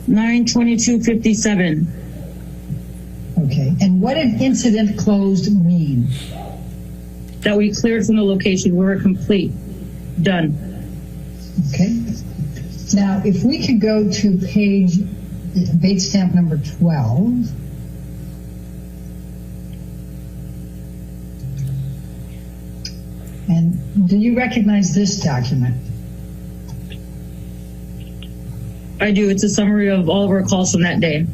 S9: 9/22/57.
S8: Okay. And what did incident closed mean?
S9: That we cleared from the location. We were complete. Done.
S8: Okay. Now, if we could go to page Bates stamp number 12. And do you recognize this document?
S9: I do. It's a summary of all of our calls from that day.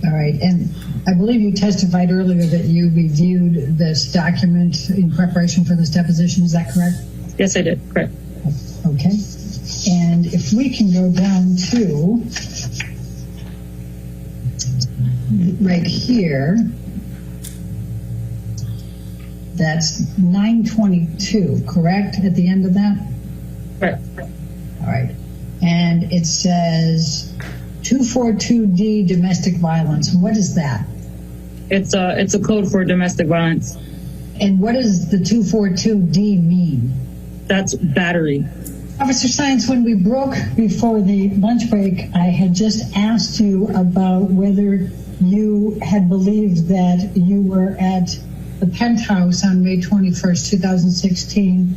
S8: All right. And I believe you testified earlier that you reviewed this document in preparation for this deposition. Is that correct?
S9: Yes, I did. Correct.
S8: Okay. And if we can go down to right here, that's 9/22, correct? At the end of that?
S9: Correct.
S8: All right. And it says 242D domestic violence. What is that?
S9: It's a code for domestic violence.
S8: And what does the 242D mean?
S9: That's battery.
S8: Officer Science, when we broke before the lunch break, I had just asked you about whether you had believed that you were at the penthouse on May 21st, 2016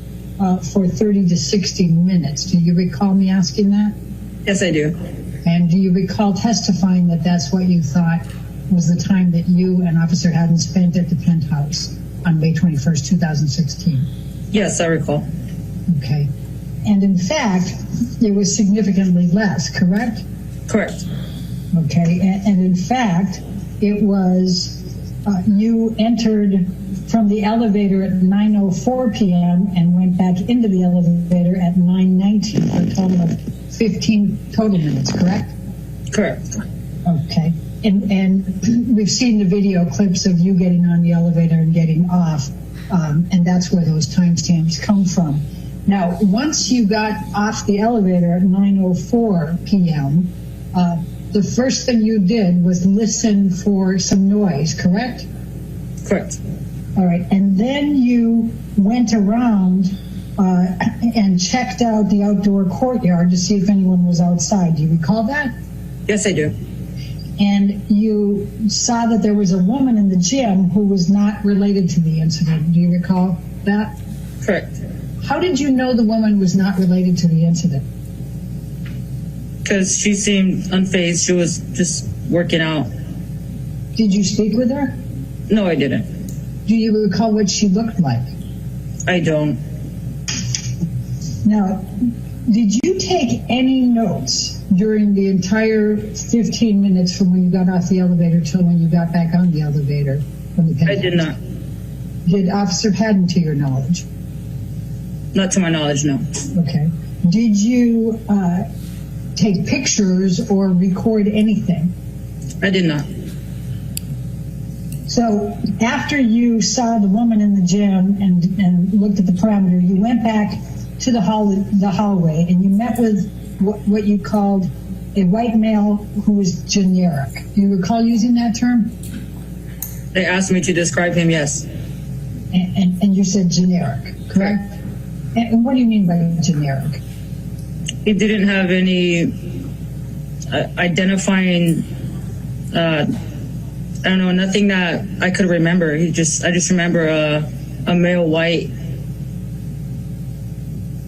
S8: for 30 to 60 minutes. Do you recall me asking that?
S9: Yes, I do.
S8: And do you recall testifying that that's what you thought was the time that you and Officer Haddon spent at the penthouse on May 21st, 2016?
S9: Yes, I recall.
S8: Okay. And in fact, it was significantly less, correct?
S9: Correct.
S8: Okay. And in fact, it was, you entered from the elevator at 9:04 p.m. and went back into the elevator at 9:19 for a total of 15 total minutes, correct?
S9: Correct.
S8: Okay. And we've seen the video clips of you getting on the elevator and getting off, and that's where those timestamps come from. Now, once you got off the elevator at 9:04 p.m., the first thing you did was listen for some noise, correct?
S9: Correct.
S8: All right. And then you went around and checked out the outdoor courtyard to see if anyone was outside. Do you recall that?
S9: Yes, I do.
S8: And you saw that there was a woman in the gym who was not related to the incident. Do you recall that?
S9: Correct.
S8: How did you know the woman was not related to the incident?
S9: Because she seemed unfazed. She was just working out.
S8: Did you speak with her?
S9: No, I didn't.
S8: Do you recall what she looked like?
S9: I don't.
S8: Now, did you take any notes during the entire 15 minutes from when you got off the elevator till when you got back on the elevator? From the
S9: I did not.
S8: Did Officer Haddon, to your knowledge?
S9: Not to my knowledge, no.
S8: Okay. Did you take pictures or record anything?
S9: I did not.
S8: So after you saw the woman in the gym and looked at the perimeter, you went back to the hallway and you met with what you called a white male who was generic. Do you recall using that term?
S9: They asked me to describe him, yes.
S8: And you said generic, correct? And what do you mean by generic?
S9: He didn't have any identifying, I don't know, nothing that I could remember. I just remember a male white,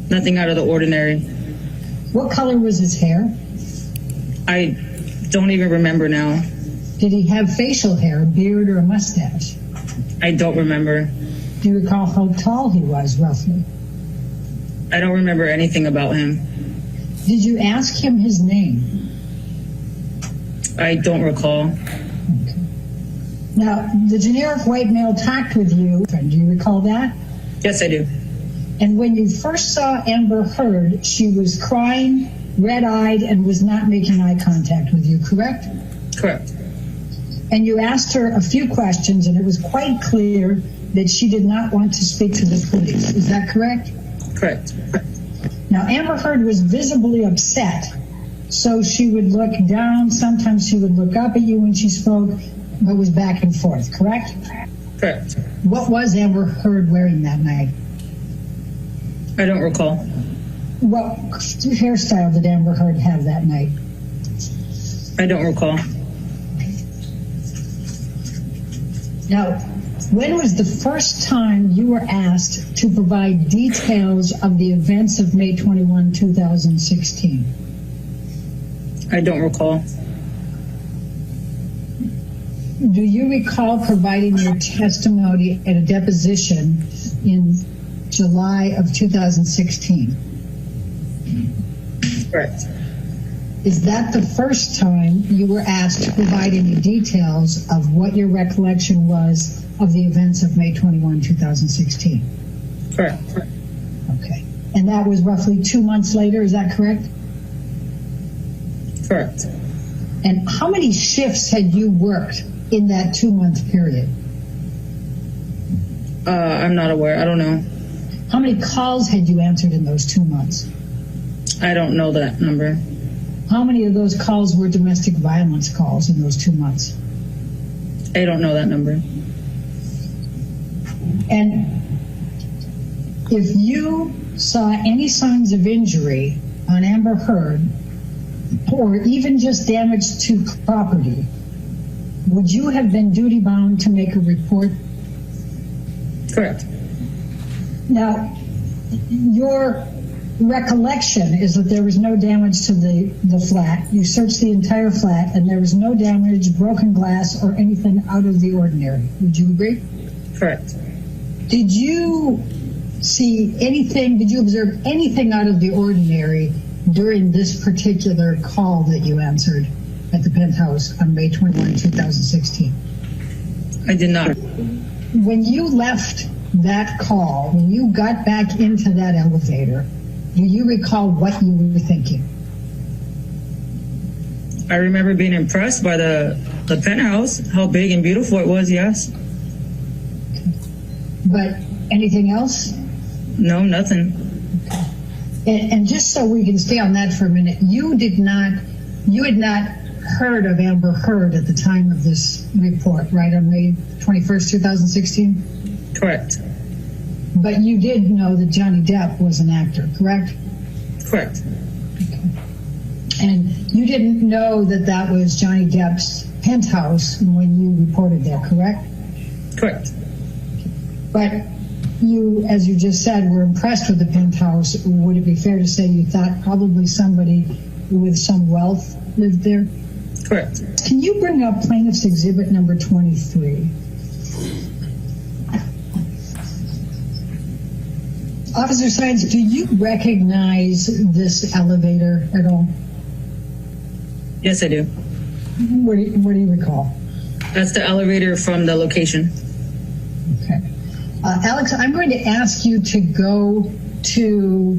S9: nothing out of the ordinary.
S8: What color was his hair?
S9: I don't even remember now.
S8: Did he have facial hair, a beard, or a mustache?
S9: I don't remember.
S8: Do you recall how tall he was, roughly?
S9: I don't remember anything about him.
S8: Did you ask him his name?
S9: I don't recall.
S8: Okay. Now, the generic white male talked with you. Do you recall that?
S9: Yes, I do.
S8: And when you first saw Amber Heard, she was crying, red-eyed, and was not making eye contact with you, correct?
S9: Correct.
S8: And you asked her a few questions, and it was quite clear that she did not want to speak to the police. Is that correct?
S9: Correct.
S8: Now, Amber Heard was visibly upset, so she would look down. Sometimes she would look up at you when she spoke, but was back and forth, correct?
S9: Correct.
S8: What was Amber Heard wearing that night?
S9: I don't recall.
S8: What hairstyle did Amber Heard have that night?
S9: I don't recall.
S8: Now, when was the first time you were asked to provide details of the events of May 21, 2016?
S9: I don't recall.
S8: Do you recall providing your testimony at a deposition in July of 2016?
S9: Correct.
S8: Is that the first time you were asked to provide any details of what your recollection was of the events of May 21, 2016?
S9: Correct.
S8: Okay. And that was roughly 2 months later, is that correct?
S9: Correct.
S8: And how many shifts had you worked in that 2-month period?
S9: I'm not aware. I don't know.
S8: How many calls had you answered in those 2 months?
S9: I don't know that number.
S8: How many of those calls were domestic violence calls in those 2 months?
S9: I don't know that number.
S8: And if you saw any signs of injury on Amber Heard, or even just damage to property, would you have been duty bound to make a report?
S9: Correct.
S8: Now, your recollection is that there was no damage to the flat. You searched the entire flat and there was no damage, broken glass, or anything out of the ordinary. Would you agree?
S9: Correct.
S8: Did you see anything, did you observe anything out of the ordinary during this particular call that you answered at the penthouse on May 21, 2016?
S9: I did not.
S8: When you left that call, when you got back into that elevator, do you recall what you were thinking?
S9: I remember being impressed by the penthouse, how big and beautiful it was, yes.
S8: But anything else?
S9: No, nothing.
S8: And just so we can stay on that for a minute, you had not heard of Amber Heard at the time of this report, right, on May 21st, 2016?
S9: Correct.
S8: But you did know that Johnny Depp was an actor, correct?
S9: Correct.
S8: And you didn't know that that was Johnny Depp's penthouse when you reported that, correct?
S9: Correct.
S8: But you, as you just said, were impressed with the penthouse. Would it be fair to say you thought probably somebody with some wealth lived there?
S9: Correct.
S8: Can you bring up plaintiff's exhibit number 23? Officer Science, do you recognize this elevator at all?
S9: Yes, I do.
S8: What do you recall?
S9: That's the elevator from the location.
S8: Okay. Alex, I'm going to ask you to go to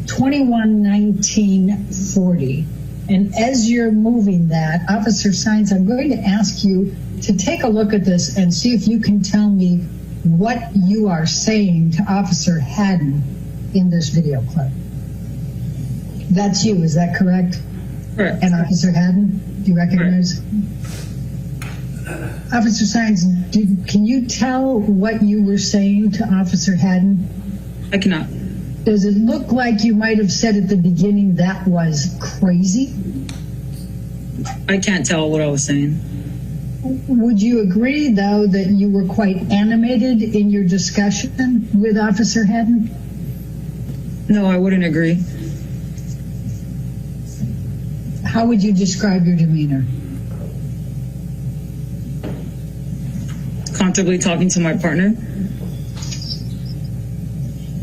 S8: 211940. And as you're moving that, Officer Science, I'm going to ask you to take a look at this and see if you can tell me what you are saying to Officer Haddon in this video clip. That's you, is that correct?
S9: Correct.
S8: And Officer Haddon, do you recognize? Officer Science, can you tell what you were saying to Officer Haddon?
S9: I cannot.
S8: Does it look like you might have said at the beginning that was crazy?
S9: I can't tell what I was saying.
S8: Would you agree, though, that you were quite animated in your discussion with Officer Haddon?
S9: No, I wouldn't agree.
S8: How would you describe your demeanor?
S9: Comfortably talking to my partner.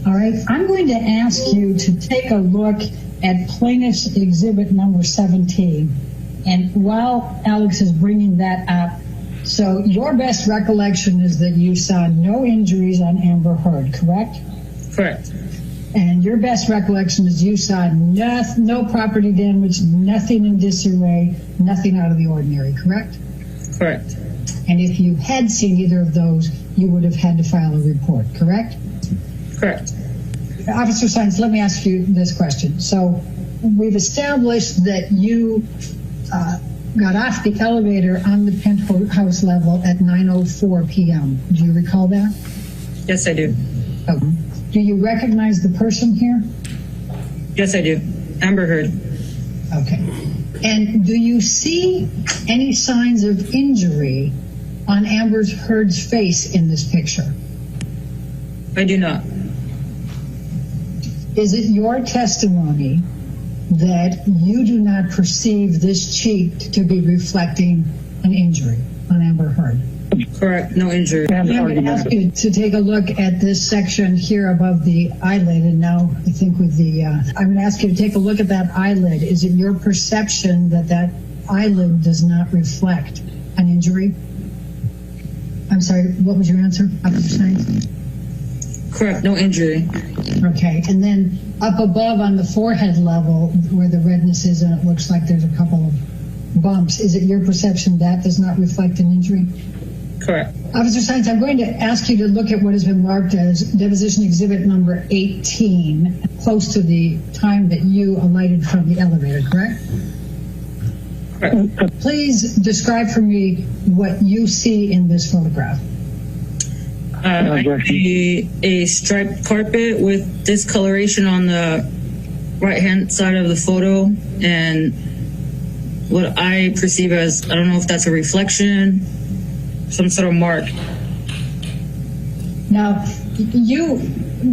S8: All right, I'm going to ask you to take a look at plaintiff's exhibit number 17. And while Alex is bringing that up, so your best recollection is that you saw no injuries on Amber Heard, correct?
S9: Correct.
S8: And your best recollection is you saw no property damage, nothing in disarray, nothing out of the ordinary, correct?
S9: Correct.
S8: And if you had seen either of those, you would have had to file a report, correct?
S9: Correct.
S8: Officer Science, let me ask you this question. So we've established that you got off the elevator on the penthouse level at 9:04 p.m. Do you recall that?
S9: Yes, I do.
S8: Do you recognize the person here?
S9: Yes, I do. Amber Heard.
S8: Okay. And do you see any signs of injury on Amber Heard's face in this picture?
S9: I do not.
S8: Is it your testimony that you do not perceive this cheek to be reflecting an injury on Amber Heard?
S9: Correct. No injury.
S8: I'm going to ask you to take a look at this section here above the eyelid, and now I think with the, I'm going to ask you to take a look at that eyelid. Is it your perception that that eyelid does not reflect an injury? I'm sorry, what was your answer, Officer Science?
S9: Correct. No injury.
S8: Okay, and then up above on the forehead level where the redness is and it looks like there's a couple of bumps, is it your perception that does not reflect an injury?
S9: Correct.
S8: Officer Science, I'm going to ask you to look at what has been marked as deposition exhibit number 18, close to the time that you alighted from the elevator, correct?
S9: Correct.
S8: Please describe for me what you see in this photograph.
S9: A striped carpet with discoloration on the right-hand side of the photo, and what I perceive as, I don't know if that's a reflection, some sort of mark.
S8: Now, you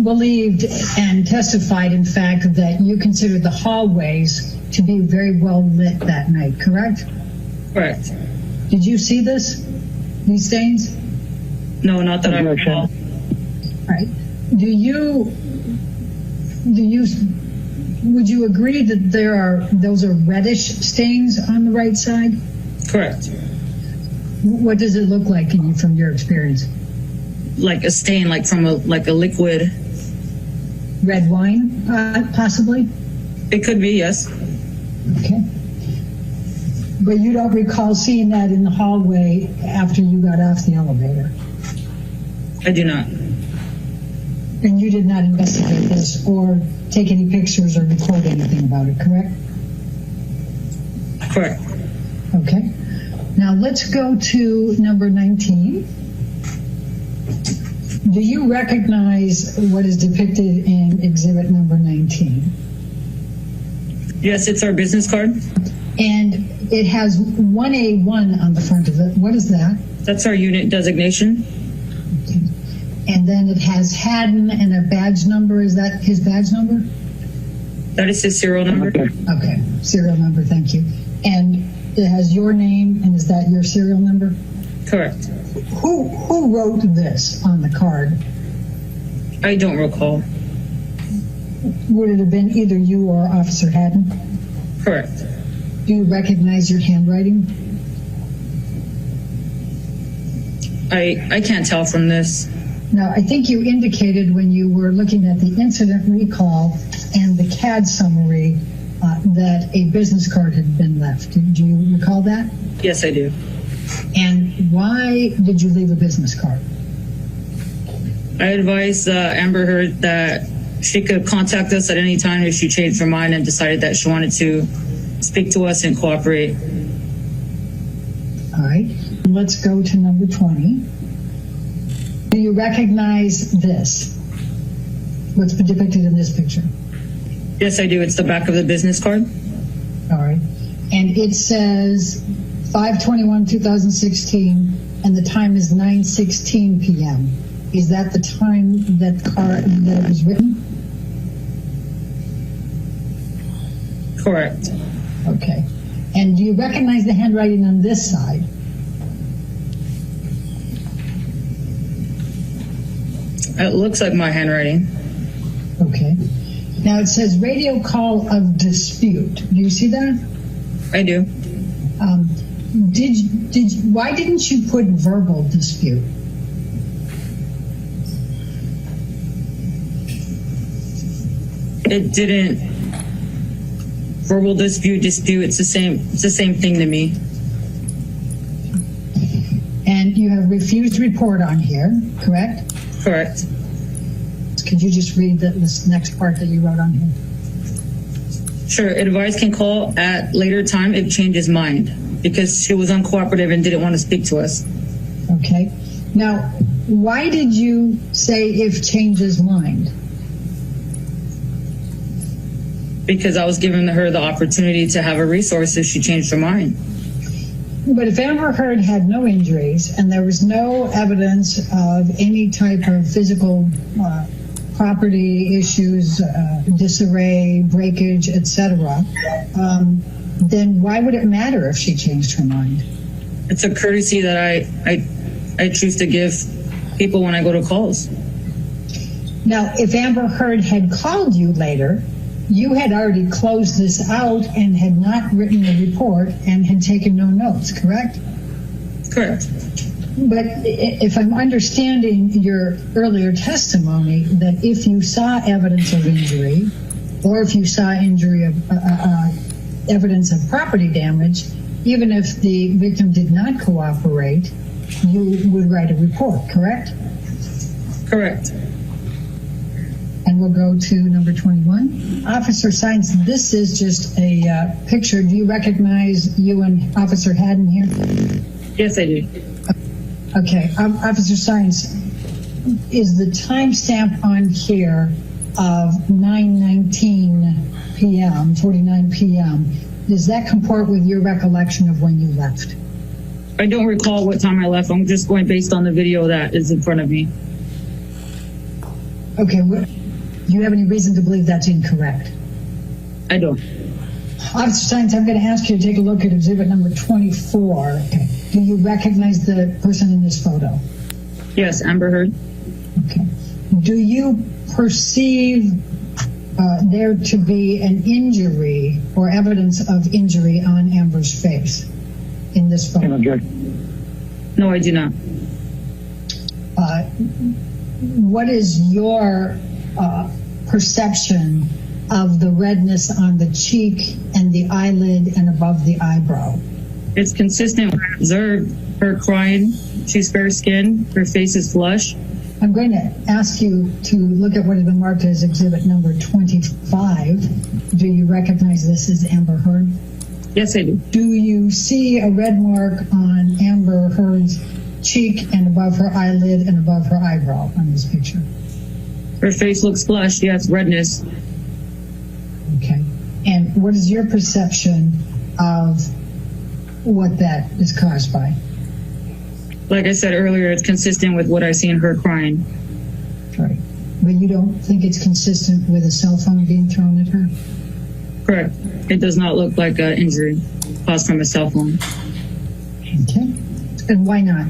S8: believed and testified, in fact, that you considered the hallways to be very well lit that night, correct?
S9: Correct.
S8: Did you see these stains?
S9: No, not that I recall.
S8: All right. Would you agree that those are reddish stains on the right side?
S9: Correct.
S8: What does it look like from your experience?
S9: Like a stain, like from a liquid.
S8: Red wine, possibly?
S9: It could be, yes.
S8: Okay. But you don't recall seeing that in the hallway after you got off the elevator?
S9: I do not.
S8: And you did not investigate this or take any pictures or record anything about it, correct?
S9: Correct.
S8: Okay. Now let's go to number 19. Do you recognize what is depicted in exhibit number 19?
S9: Yes, it's our business card.
S8: And it has 1A1 on the front of it. What is that?
S9: That's our unit designation.
S8: Okay. And then it has Haddon and a badge number. Is that his badge number?
S9: That is his serial number.
S8: Okay, serial number, thank you. And it has your name, and is that your serial number?
S9: Correct.
S8: Who wrote this on the card?
S9: I don't recall.
S8: Would it have been either you or Officer Haddon?
S9: Correct.
S8: Do you recognize your handwriting?
S9: I can't tell from this.
S8: Now, I think you indicated when you were looking at the incident recall and the CAD summary that a business card had been left. Do you recall that?
S9: Yes, I do.
S8: And why did you leave a business card?
S9: I advised Amber Heard that she could contact us at any time if she changed her mind and decided that she wanted to speak to us and cooperate.
S8: All right, let's go to number 20. Do you recognize this? What's depicted in this picture?
S9: Yes, I do. It's the back of the business card.
S8: All right, and it says 5/21/2016, and the time is 9:16 p.m. Is that the time that it was written?
S9: Correct.
S8: Okay. And do you recognize the handwriting on this side?
S9: It looks like my handwriting.
S8: Okay. Now it says radio call of dispute. Do you see that?
S9: I do.
S8: Why didn't you put verbal dispute?
S9: It didn't. Verbal dispute. It's the same thing to me.
S8: And you have refused report on here, correct?
S9: Correct.
S8: Could you just read this next part that you wrote on here?
S9: Sure. Advice can call at later time if changes mind, because she was uncooperative and didn't want to speak to us.
S8: Okay. Now, why did you say if changes mind?
S9: Because I was giving her the opportunity to have a resource if she changed her mind.
S8: But if Amber Heard had no injuries and there was no evidence of any type of physical property issues, disarray, breakage, etc., then why would it matter if she changed her mind?
S9: It's a courtesy that I choose to give people when I go to calls.
S8: Now, if Amber Heard had called you later, you had already closed this out and had not written a report and had taken no notes, correct?
S9: Correct.
S8: But if I'm understanding your earlier testimony, that if you saw evidence of injury, or if you saw injury of evidence of property damage, even if the victim did not cooperate, you would write a report, correct?
S9: Correct.
S8: And we'll go to number 21. Officer Sines, this is just a picture. Do you recognize you and Officer Haddon here?
S9: Yes, I do.
S8: Okay, Officer Sines, is the timestamp on here of 9:19 p.m., 49 p.m., does that comport with your recollection of when you left?
S9: I don't recall what time I left. I'm just going based on the video that is in front of me.
S8: Okay, do you have any reason to believe that's incorrect?
S9: I don't.
S8: Officer Steins, I'm going to ask you to take a look at exhibit number 24. Okay. Do you recognize the person in this photo?
S9: Yes, Amber Heard.
S8: Okay. Do you perceive there to be an injury or evidence of injury on Amber's face in this photo?
S9: No, I do not.
S8: What is your perception of the redness on the cheek and the eyelid and above the eyebrow?
S9: It's consistent with what I observed. Her crying, she's fair skinned, her face is flush.
S8: I'm going to ask you to look at what has been marked as exhibit number 25. Do you recognize this as Amber Heard?
S9: Yes, I do.
S8: Do you see a red mark on Amber Heard's cheek and above her eyelid and above her eyebrow on this picture?
S9: Her face looks flushed, yes, redness.
S8: Okay. And what is your perception of what that is caused by?
S9: Like I said earlier, it's consistent with what I see in her crying.
S8: Right. But you don't think it's consistent with a cell phone being thrown at her?
S9: Correct. It does not look like an injury caused from a cell phone.
S8: Okay. And why not?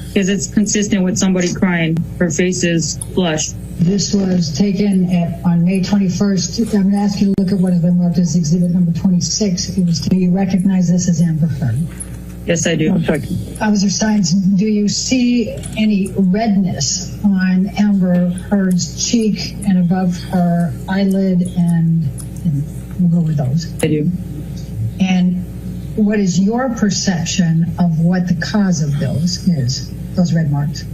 S9: Because it's consistent with somebody crying. Her face is flushed.
S8: This was taken on May 21st. I'm going to ask you to look at what has been marked as exhibit number 26. Do you recognize this as Amber Heard?
S9: Yes, I do.
S8: Officer Steins, do you see any redness on Amber Heard's cheek and above her eyelid and we'll go with those?
S9: I do.
S8: And what is your perception of what the cause of those is, those red marks?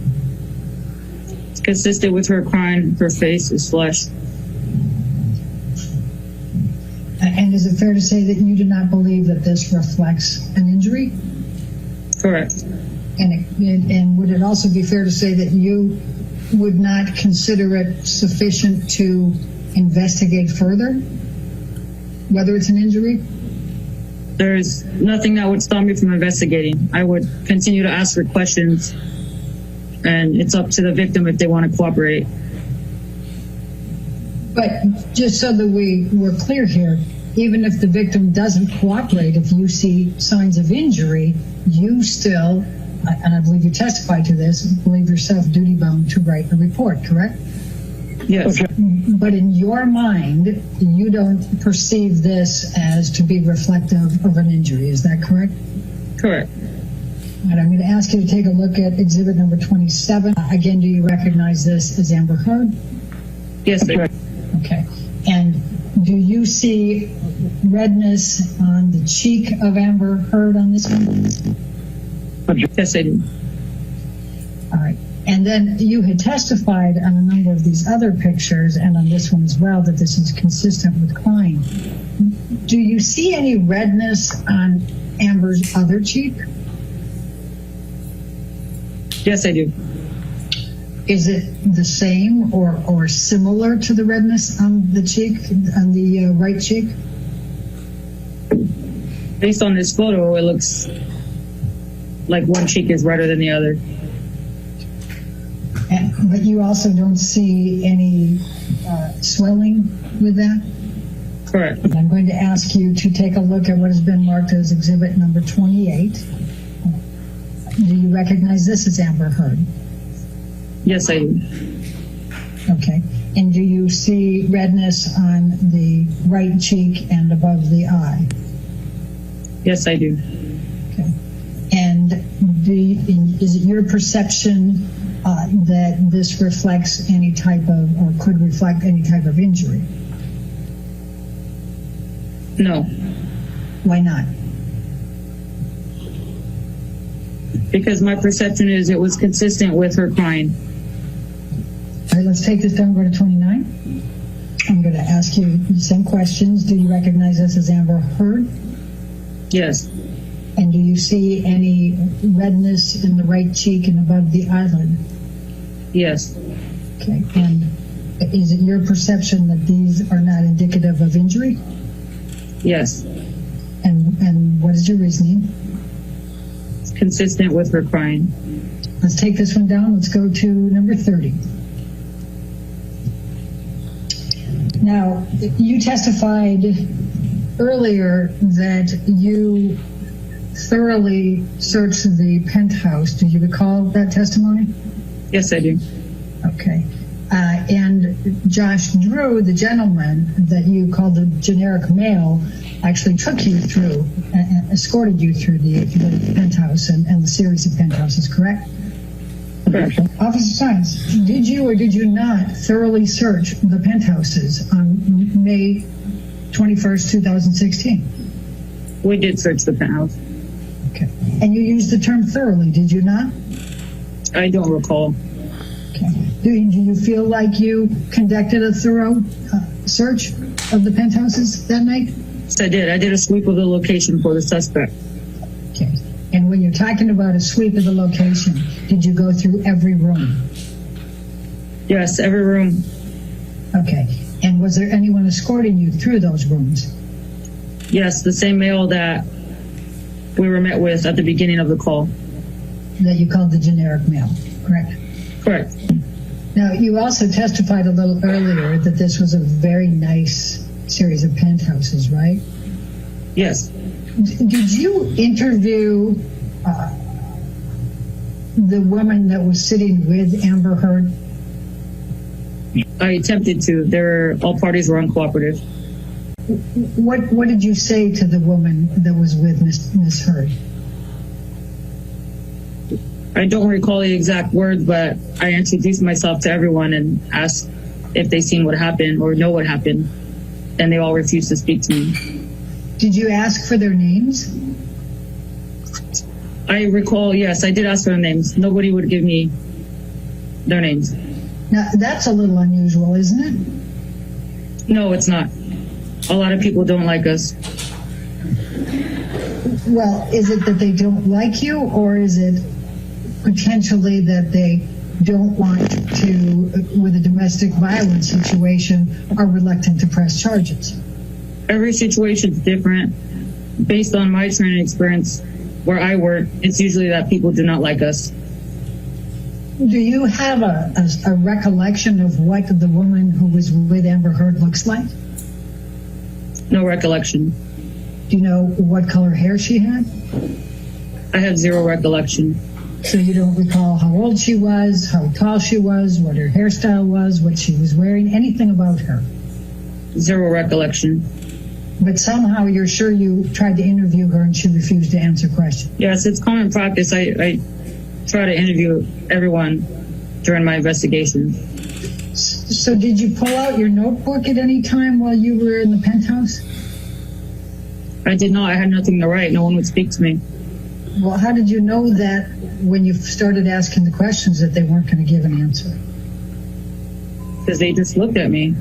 S9: It's consistent with her crying. Her face is flushed.
S8: And is it fair to say that you do not believe that this reflects an injury?
S9: Correct.
S8: And would it also be fair to say that you would not consider it sufficient to investigate further, whether it's an injury?
S9: There's nothing that would stop me from investigating. I would continue to ask her questions, and it's up to the victim if they want to cooperate.
S8: But just so that we're clear here, even if the victim doesn't cooperate, if you see signs of injury, you still, and I believe you testified to this, believe yourself duty-bound to write a report, correct?
S9: Yes.
S8: Okay. But in your mind, you don't perceive this as to be reflective of an injury, is that correct?
S9: Correct.
S8: And I'm going to ask you to take a look at exhibit number 27. Again, do you recognize this as Amber Heard?
S9: Yes, I do.
S8: Okay. And do you see redness on the cheek of Amber Heard on this one?
S9: Yes, I do.
S8: All right. And then you had testified on a number of these other pictures and on this one as well that this is consistent with crying. Do you see any redness on Amber's other cheek?
S9: Yes, I do.
S8: Is it the same or similar to the redness on the cheek, on the right cheek?
S9: Based on this photo, it looks like one cheek is redder than the other.
S8: But you also don't see any swelling with that?
S9: Correct.
S8: I'm going to ask you to take a look at what has been marked as exhibit number 28. Do you recognize this as Amber Heard?
S9: Yes, I do.
S8: Okay. And do you see redness on the right cheek and above the eye?
S9: Yes, I do.
S8: Okay. And is it your perception that this reflects any type of, or could reflect any type of injury?
S9: No,
S8: Why not?
S9: because my perception is it was consistent with her crying.
S8: All right, let's take this down, go to 29. I'm going to ask you the same questions. Do you recognize this as Amber Heard?
S9: Yes.
S8: And do you see any redness in the right cheek and above the eyelid?
S9: Yes.
S8: Okay. And is it your perception that these are not indicative of injury?
S9: Yes.
S8: And what is your reasoning?
S9: It's consistent with her crying.
S8: Let's take this one down. Let's go to number 30. Now, you testified earlier that you thoroughly searched the penthouse. Do you recall that testimony?
S9: Yes, I do.
S8: Okay. And Josh Drew, the gentleman that you called the generic male, actually took you through, escorted you through the penthouse and the series of penthouses, correct?
S9: Correct.
S8: Officer Science, did you or did you not thoroughly search the penthouses on May 21st, 2016?
S9: We did search the penthouse.
S8: Okay. And you used the term thoroughly, did you not?
S9: I don't recall.
S8: Okay. Do you feel like you conducted a thorough search of the penthouses that night?
S9: Yes, I did. I did a sweep of the location for the suspect.
S8: Okay. And when you're talking about a sweep of the location, did you go through every room?
S9: Yes, every room.
S8: Okay. And was there anyone escorting you through those rooms?
S9: Yes, the same male that we were met with at the beginning of the call.
S8: That you called the generic male, correct?
S9: Correct.
S8: Now, you also testified a little earlier that this was a very nice series of penthouses, right?
S9: Yes.
S8: Did you interview the woman that was sitting with Amber Heard?
S9: I attempted to. All parties were uncooperative.
S8: What did you say to the woman that was with Miss Heard?
S9: I don't recall the exact words, but I introduced myself to everyone and asked if they seen what happened or know what happened, and they all refused to speak to me.
S8: Did you ask for their names?
S9: I recall, yes, I did ask for their names. Nobody would give me their names.
S8: Now, that's a little unusual, isn't it?
S9: No, it's not. A lot of people don't like us.
S8: Well, is it that they don't like you, or is it potentially that they don't want to, with a domestic violence situation, are reluctant to press charges?
S9: Every situation's different. Based on my training experience where I work, it's usually that people do not like us.
S8: Do you have a recollection of what the woman who was with Amber Heard looks like?
S9: No recollection.
S8: Do you know what color hair she had?
S9: I have zero recollection.
S8: So you don't recall how old she was, how tall she was, what her hairstyle was, what she was wearing, anything about her?
S9: Zero recollection.
S8: But somehow you're sure you tried to interview her and she refused to answer questions.
S9: Yes, it's common practice. I try to interview everyone during my investigation.
S8: So did you pull out your notebook at any time while you were in the penthouse?
S9: I did not. I had nothing to write. No one would speak to me.
S8: Well, how did you know that when you started asking the questions that they weren't going to give an answer?
S9: Because they just looked at me.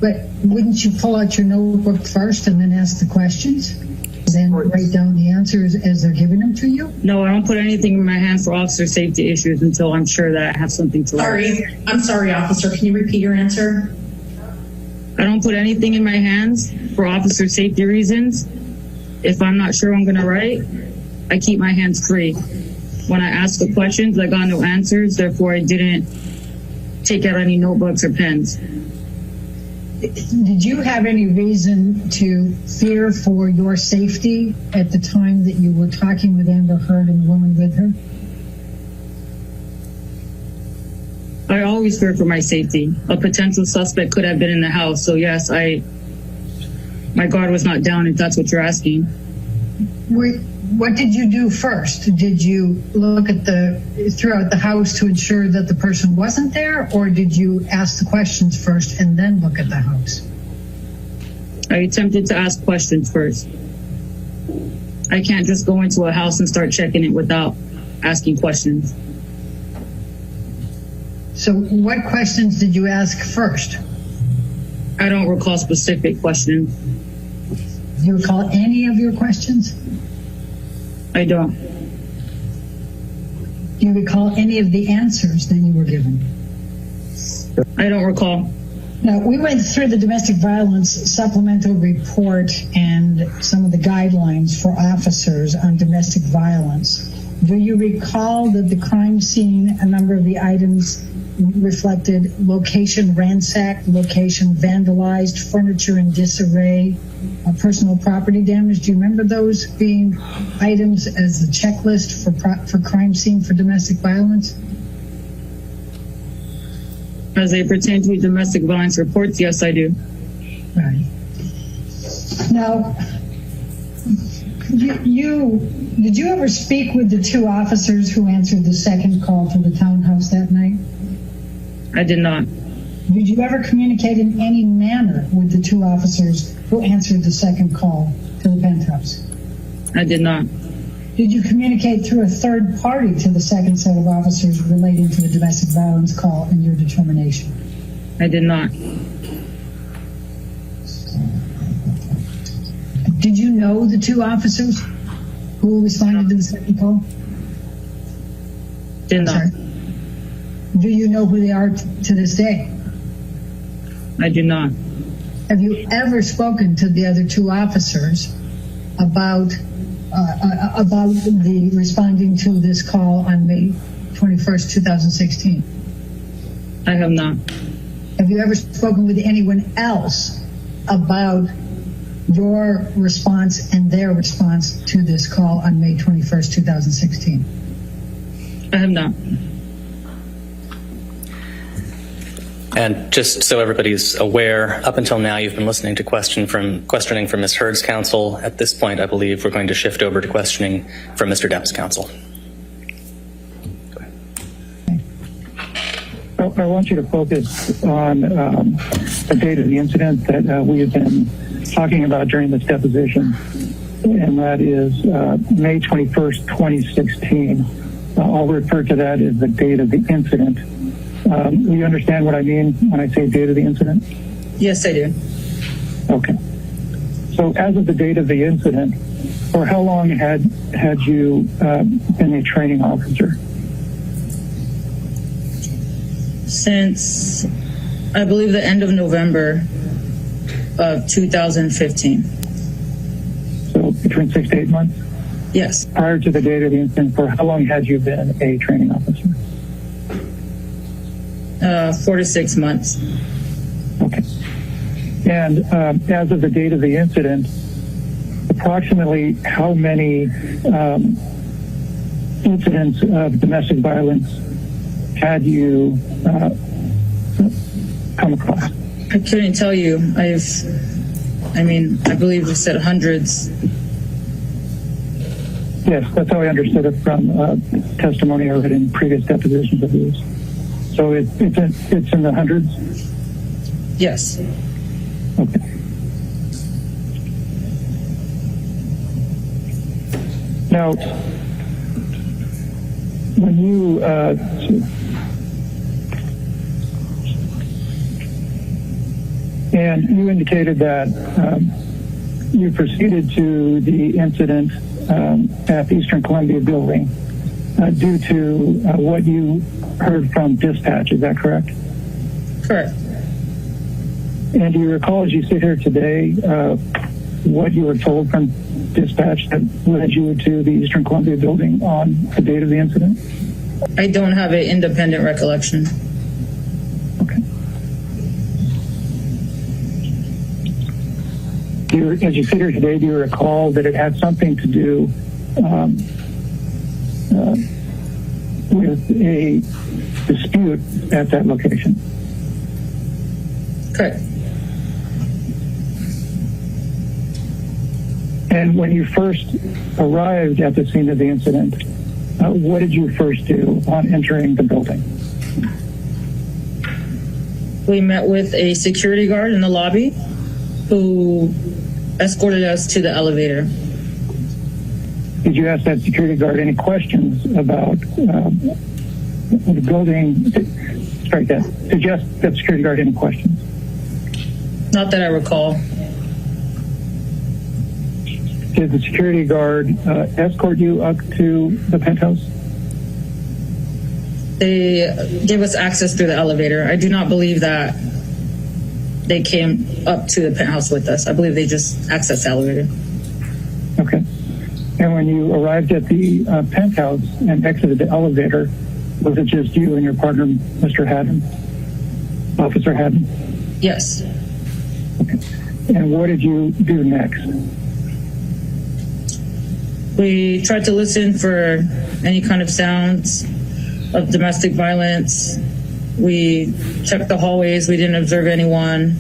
S8: But wouldn't you pull out your notebook first and then ask the questions? Then write down the answers as they're giving them to you?
S9: No, I don't put anything in my hand for officer safety issues until I'm sure that I have something to write.
S10: I'm sorry, officer. Can you repeat your answer?
S9: I don't put anything in my hands for officer safety reasons. If I'm not sure I'm going to write, I keep my hands free. When I ask the questions, I got no answers. Therefore, I didn't take out any notebooks or pens.
S8: Did you have any reason to fear for your safety at the time that you were talking with Amber Heard and the woman with her?
S9: I always fear for my safety. A potential suspect could have been in the house. So yes, my guard was not down if that's what you're asking.
S8: What did you do first? Did you look at throughout the house to ensure that the person wasn't there, or did you ask the questions first and then look at the house?
S9: I attempted to ask questions first. I can't just go into a house and start checking it without asking questions.
S8: So what questions did you ask first?
S9: I don't recall specific questions.
S8: Do you recall any of your questions?
S9: I don't.
S8: Do you recall any of the answers that you were given?
S9: I don't recall.
S8: Now, we went through the domestic violence supplemental report and some of the guidelines for officers on domestic violence. Do you recall that the crime scene, a number of the items reflected location ransacked, location vandalized, furniture in disarray, personal property damage? Do you remember those being items as the checklist for crime scene for domestic violence?
S9: As they pertain to domestic violence reports, yes, I do.
S8: Right. Now, did you ever speak with the two officers who answered the second call to the townhouse that night?
S9: I did not.
S8: Did you ever communicate in any manner with the two officers who answered the second call to the penthouse?
S9: I did not.
S8: Did you communicate through a third party to the second set of officers relating to the domestic violence call and your determination?
S9: I did not.
S8: Did you know the two officers who responded to the second call?
S9: Did not.
S8: Sorry. Do you know who they are to this day?
S9: I do not.
S8: Have you ever spoken to the other two officers about the responding to this call on May 21st, 2016?
S9: I have not.
S8: Have you ever spoken with anyone else about your response and their response to this call on May 21st, 2016?
S9: I have not.
S7: And just so everybody's aware, up until now, you've been listening to questioning from Ms. Heard's counsel. At this point, I believe we're going to shift over to questioning from Mr. Depp's counsel.
S11: I want you to focus on the date of the incident that we have been talking about during this deposition, and that is May 21st, 2016. I'll refer to that as the date of the incident. You understand what I mean when I say date of the incident?
S9: Yes, I do.
S11: Okay. So as of the date of the incident, for how long had you been a training officer?
S9: Since, I believe, the end of November of 2015.
S11: So between 6 to 8 months?
S9: Yes.
S11: Prior to the date of the incident, for how long had you been a training officer?
S9: 4 to 6 months.
S11: Okay. And as of the date of the incident, approximately how many incidents of domestic violence had you come across?
S9: I couldn't tell you. I believe you said hundreds.
S11: Yes, that's how I understood it from testimony I read in previous depositions of yours. So it's in the hundreds?
S9: Yes.
S11: Okay. Now, when you and you indicated that you proceeded to the incident at the Eastern Columbia building due to what you heard from dispatch, is that correct?
S9: Correct.
S11: And do you recall, as you sit here today, what you were told from dispatch that led you to the Eastern Columbia building on the date of the incident?
S9: I don't have an independent recollection.
S11: Okay. As you sit here today, do you recall that it had something to do with a dispute at that location?
S9: Correct.
S11: And when you first arrived at the scene of the incident, what did you first do on entering the building?
S9: We met with a security guard in the lobby who escorted us to the elevator.
S11: Did you ask that security guard any questions about the building? Strike that. Did you ask that security guard any questions?
S9: Not that I recall.
S11: Did the security guard escort you up to the penthouse?
S9: They gave us access through the elevator. I do not believe that they came up to the penthouse with us. I believe they just accessed the elevator.
S11: Okay. And when you arrived at the penthouse and exited the elevator, was it just you and your partner, Mr. Haddon, Officer Haddon?
S9: Yes.
S11: Okay. And what did you do next?
S9: We tried to listen for any kind of sounds of domestic violence. We checked the hallways. We didn't observe anyone.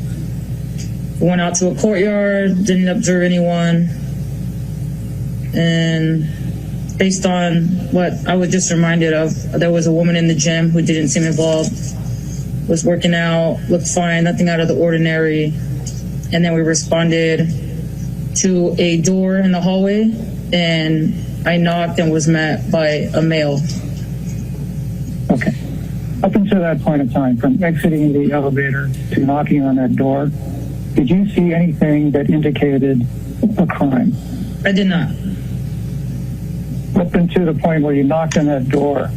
S9: We went out to a courtyard, didn't observe anyone. And based on what I was just reminded of, there was a woman in the gym who didn't seem involved, was working out, looked fine, nothing out of the ordinary. And then we responded to a door in the hallway, and I knocked and was met by a male.
S11: Okay. Up until that point in time, from exiting the elevator to knocking on that door, did you see anything that indicated a crime?
S9: I did not.
S11: Up until the point where you knocked on that door,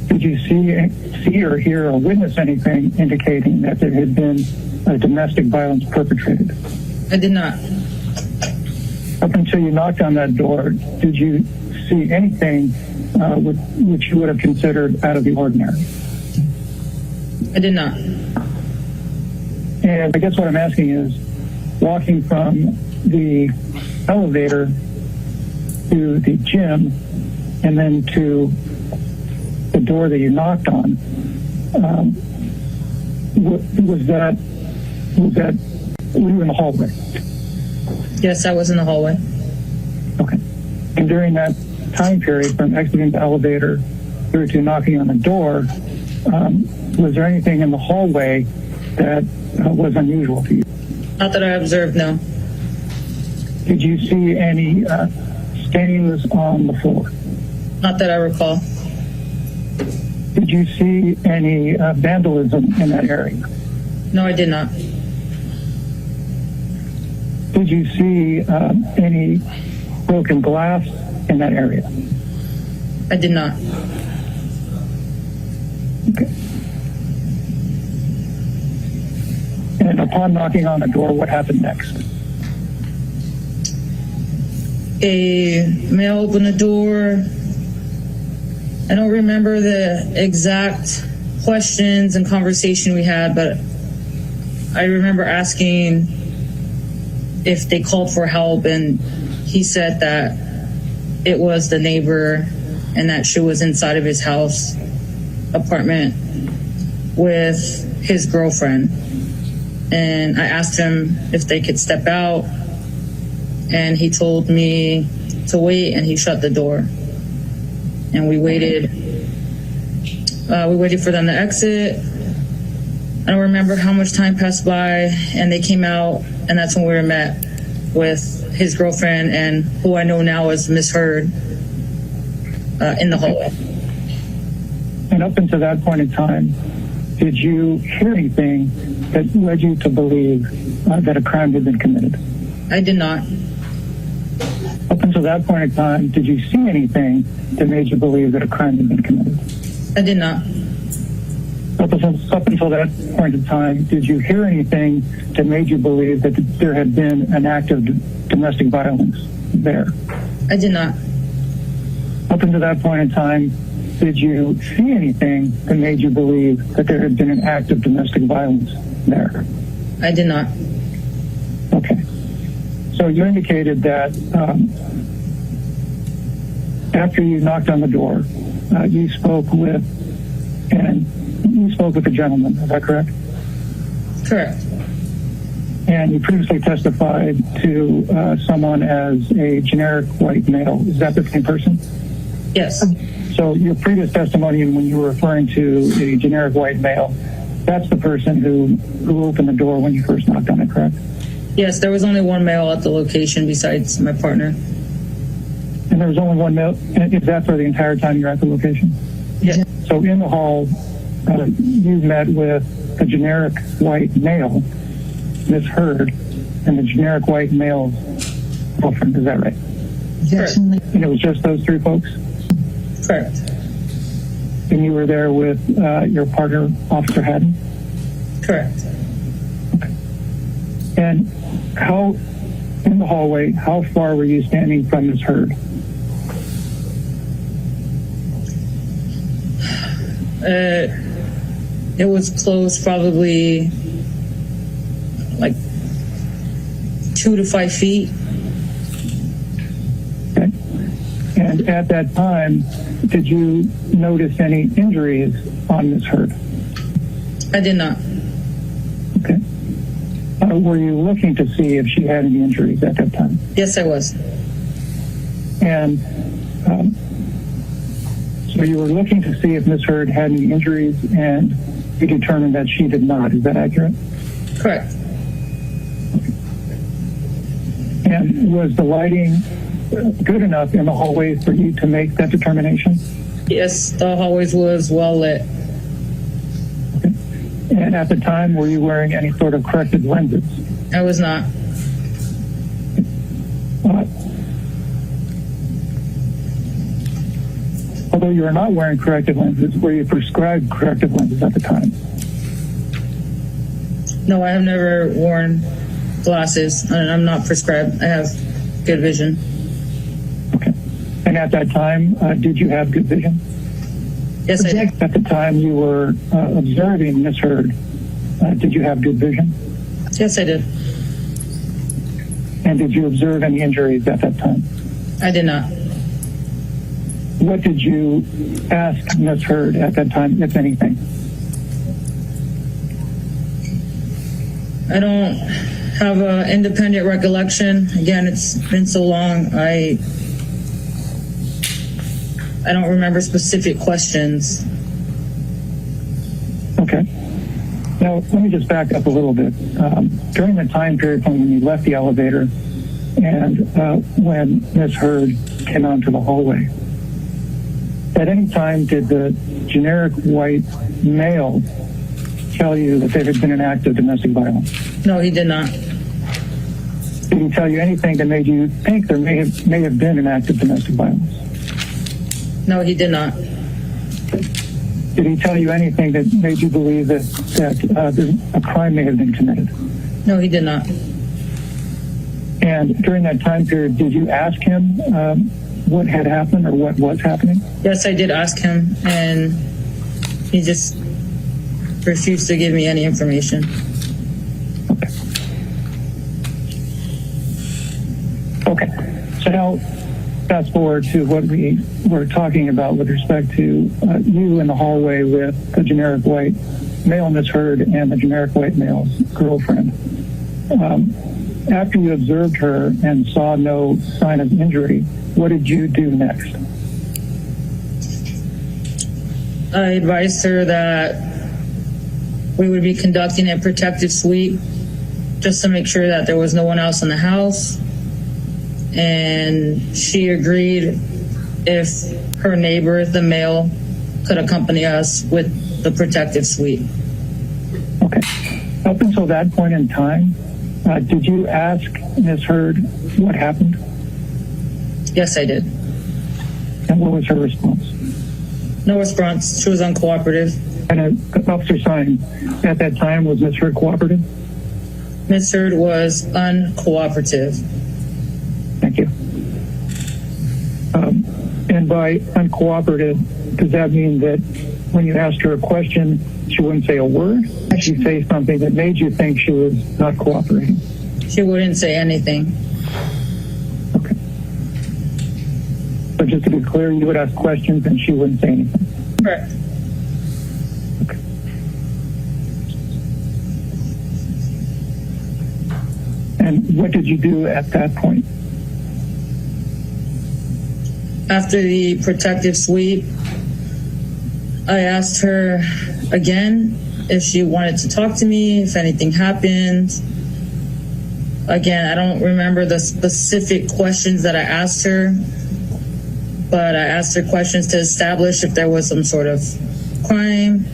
S11: did you see or hear or witness anything indicating that there had been a domestic violence perpetrated?
S9: I did not.
S11: Up until you knocked on that door, did you see anything which you would have considered out of the ordinary?
S9: I did not.
S11: And I guess what I'm asking is, walking from the elevator to the gym and then to the door that you knocked on, were you in the hallway?
S9: Yes, I was in the hallway.
S11: Okay. And during that time period from exiting the elevator through to knocking on the door, was there anything in the hallway that was unusual to you?
S9: Not that I observed, no.
S11: Did you see any stains on the floor?
S9: Not that I recall.
S11: Did you see any vandalism in that area?
S9: No, I did not.
S11: Did you see any broken glass in that area?
S9: I did not.
S11: Okay. And upon knocking on the door, what happened next?
S9: A male opened the door. I don't remember the exact questions and conversation we had, but I remember asking if they called for help, and he said that it was the neighbor and that she was inside of his house apartment with his girlfriend. And I asked him if they could step out, and he told me to wait, and he shut the door. And we waited. We waited for them to exit. I don't remember how much time passed by, and they came out, and that's when we were met with his girlfriend and who I know now as Miss Heard in the hallway.
S11: And up until that point in time, did you hear anything that led you to believe that a crime had been committed?
S9: I did not.
S11: Up until that point in time, did you see anything that made you believe that a crime had been committed?
S9: I did not.
S11: Up until that point in time, did you hear anything that made you believe that there had been an act of domestic violence there?
S9: I did not.
S11: Up until that point in time, did you see anything that made you believe that there had been an act of domestic violence there?
S9: I did not.
S11: Okay. So you indicated that after you knocked on the door, you spoke with a gentleman. Is that correct?
S9: Correct.
S11: And you previously testified to someone as a generic white male. Is that the same person?
S9: Yes.
S11: So your previous testimony, when you were referring to a generic white male, that's the person who opened the door when you first knocked on it, correct?
S9: Yes, there was only one male at the location besides my partner.
S11: And there was only one male. Is that for the entire time you're at the location?
S9: Yes.
S11: So in the hall, you met with the generic white male, Miss Heard, and the generic white male's girlfriend. Is that right?
S9: Correct.
S11: And it was just those three folks?
S9: Correct.
S11: And you were there with your partner, Officer Haddon?
S9: Correct.
S11: And how, in the hallway, how far were you standing from Ms. Heard?
S9: It was close, probably like 2 to 5 feet.
S11: Okay. And at that time, did you notice any injuries on Ms. Heard?
S9: I did not.
S11: Okay. Were you looking to see if she had any injuries at that time?
S9: Yes, I was.
S11: And so you were looking to see if Ms. Heard had any injuries, and you determined that she did not. Is that accurate?
S9: Correct.
S11: And was the lighting good enough in the hallway for you to make that determination?
S9: Yes, the hallways was well lit.
S11: Okay. And at the time, were you wearing any sort of corrective lenses?
S9: I was not.
S11: Although you were not wearing corrective lenses, were you prescribed corrective lenses at the time?
S9: No, I have never worn glasses, and I'm not prescribed. I have good vision.
S11: Okay. And at that time, did you have good vision?
S9: Yes, I did.
S11: At the time you were observing Ms. Heard, did you have good vision?
S9: Yes, I did.
S11: And did you observe any injuries at that time?
S9: I did not.
S11: What did you ask Ms. Heard at that time, if anything?
S9: I don't have an independent recollection. Again, it's been so long. I don't remember specific questions.
S11: Okay. Now, let me just back up a little bit. During the time period from when you left the elevator and when Ms. Heard came onto the hallway, at any time did the generic white male tell you that there had been an act of domestic violence?
S9: No, he did not.
S11: Did he tell you anything that made you think there may have been an act of domestic violence?
S9: No, he did not.
S11: Did he tell you anything that made you believe that a crime may have been committed?
S9: No, he did not.
S11: And during that time period, did you ask him what had happened or what was happening?
S9: Yes, I did ask him, and he just refused to give me any information.
S11: Okay. So now, fast forward to what we were talking about with respect to you in the hallway with the generic white male Ms. Heard and the generic white male's girlfriend. After you observed her and saw no sign of injury, what did you do next?
S9: I advised her that we would be conducting a protective sweep just to make sure that there was no one else in the house. And she agreed if her neighbor, the male, could accompany us with the protective sweep.
S11: Okay. Up until that point in time, did you ask Ms. Heard what happened?
S9: Yes, I did.
S11: And what was her response?
S9: No response. She was uncooperative.
S11: And Officer Stein, at that time, was Ms. Heard cooperative?
S9: Ms. Heard was uncooperative.
S11: Thank you. And by uncooperative, does that mean that when you asked her a question, she wouldn't say a word? She'd say something that made you think she was not cooperating?
S9: She wouldn't say anything.
S11: Okay. So just to be clear, you would ask questions and she wouldn't say anything?
S9: Correct.
S11: Okay. And what did you do at that point?
S9: After the protective sweep, I asked her again if she wanted to talk to me, if anything happened. Again, I don't remember the specific questions that I asked her, but I asked her questions to establish if there was some sort of crime,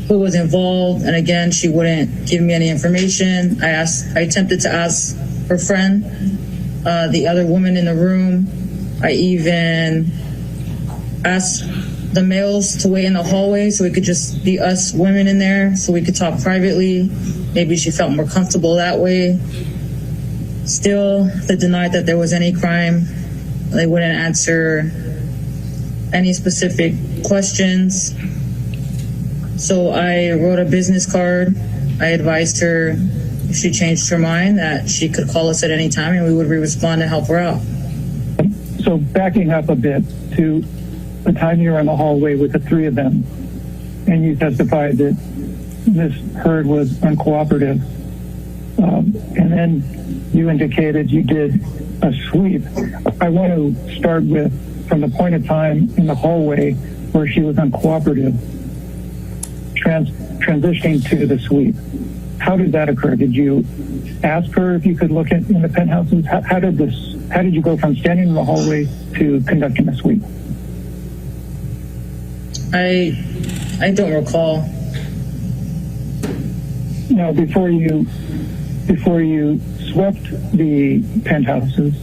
S9: who was involved, and again, she wouldn't give me any information. I attempted to ask her friend, the other woman in the room. I even asked the males to wait in the hallway so it could just be us women in there so we could talk privately. Maybe she felt more comfortable that way. Still, they denied that there was any crime. They wouldn't answer any specific questions. So I wrote a business card. I advised her if she changed her mind that she could call us at any time and we would respond and help her out.
S11: So backing up a bit to the time you were in the hallway with the three of them, and you testified that Ms. Heard was uncooperative, and then you indicated you did a sweep. I want to start with from the point of time in the hallway where she was uncooperative, transitioning to the sweep. How did that occur? Did you ask her if you could look in the penthouses? How did you go from standing in the hallway to conducting a sweep?
S9: I don't recall.
S11: Now, before you swept the penthouses,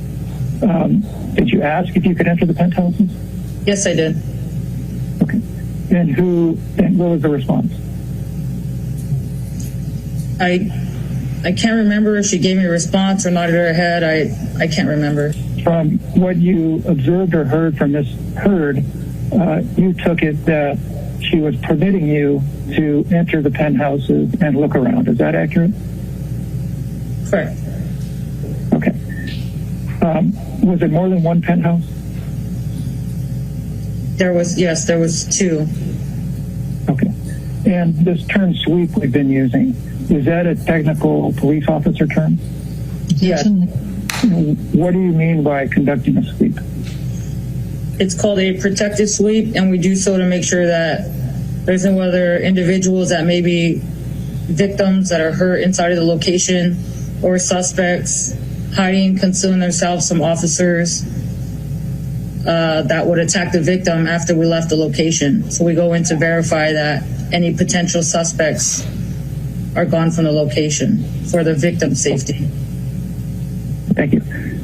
S11: did you ask if you could enter the penthouses?
S9: Yes, I did.
S11: Okay. And what was the response?
S9: I can't remember if she gave me a response or nodded her head. I can't remember.
S11: From what you observed or heard from Ms. Heard, you took it that she was permitting you to enter the penthouses and look around. Is that accurate?
S9: Correct.
S11: Okay. Was it more than one penthouse?
S9: There was two.
S11: Okay. And this term sweep we've been using, is that a technical police officer term?
S9: Yes.
S11: What do you mean by conducting a sweep?
S9: It's called a protective sweep, and we do so to make sure that there's no other individuals that may be victims that are hurt inside of the location or suspects hiding, concealing themselves from officers that would attack the victim after we left the location. So we go in to verify that any potential suspects are gone from the location for the victim's safety.
S11: Thank you.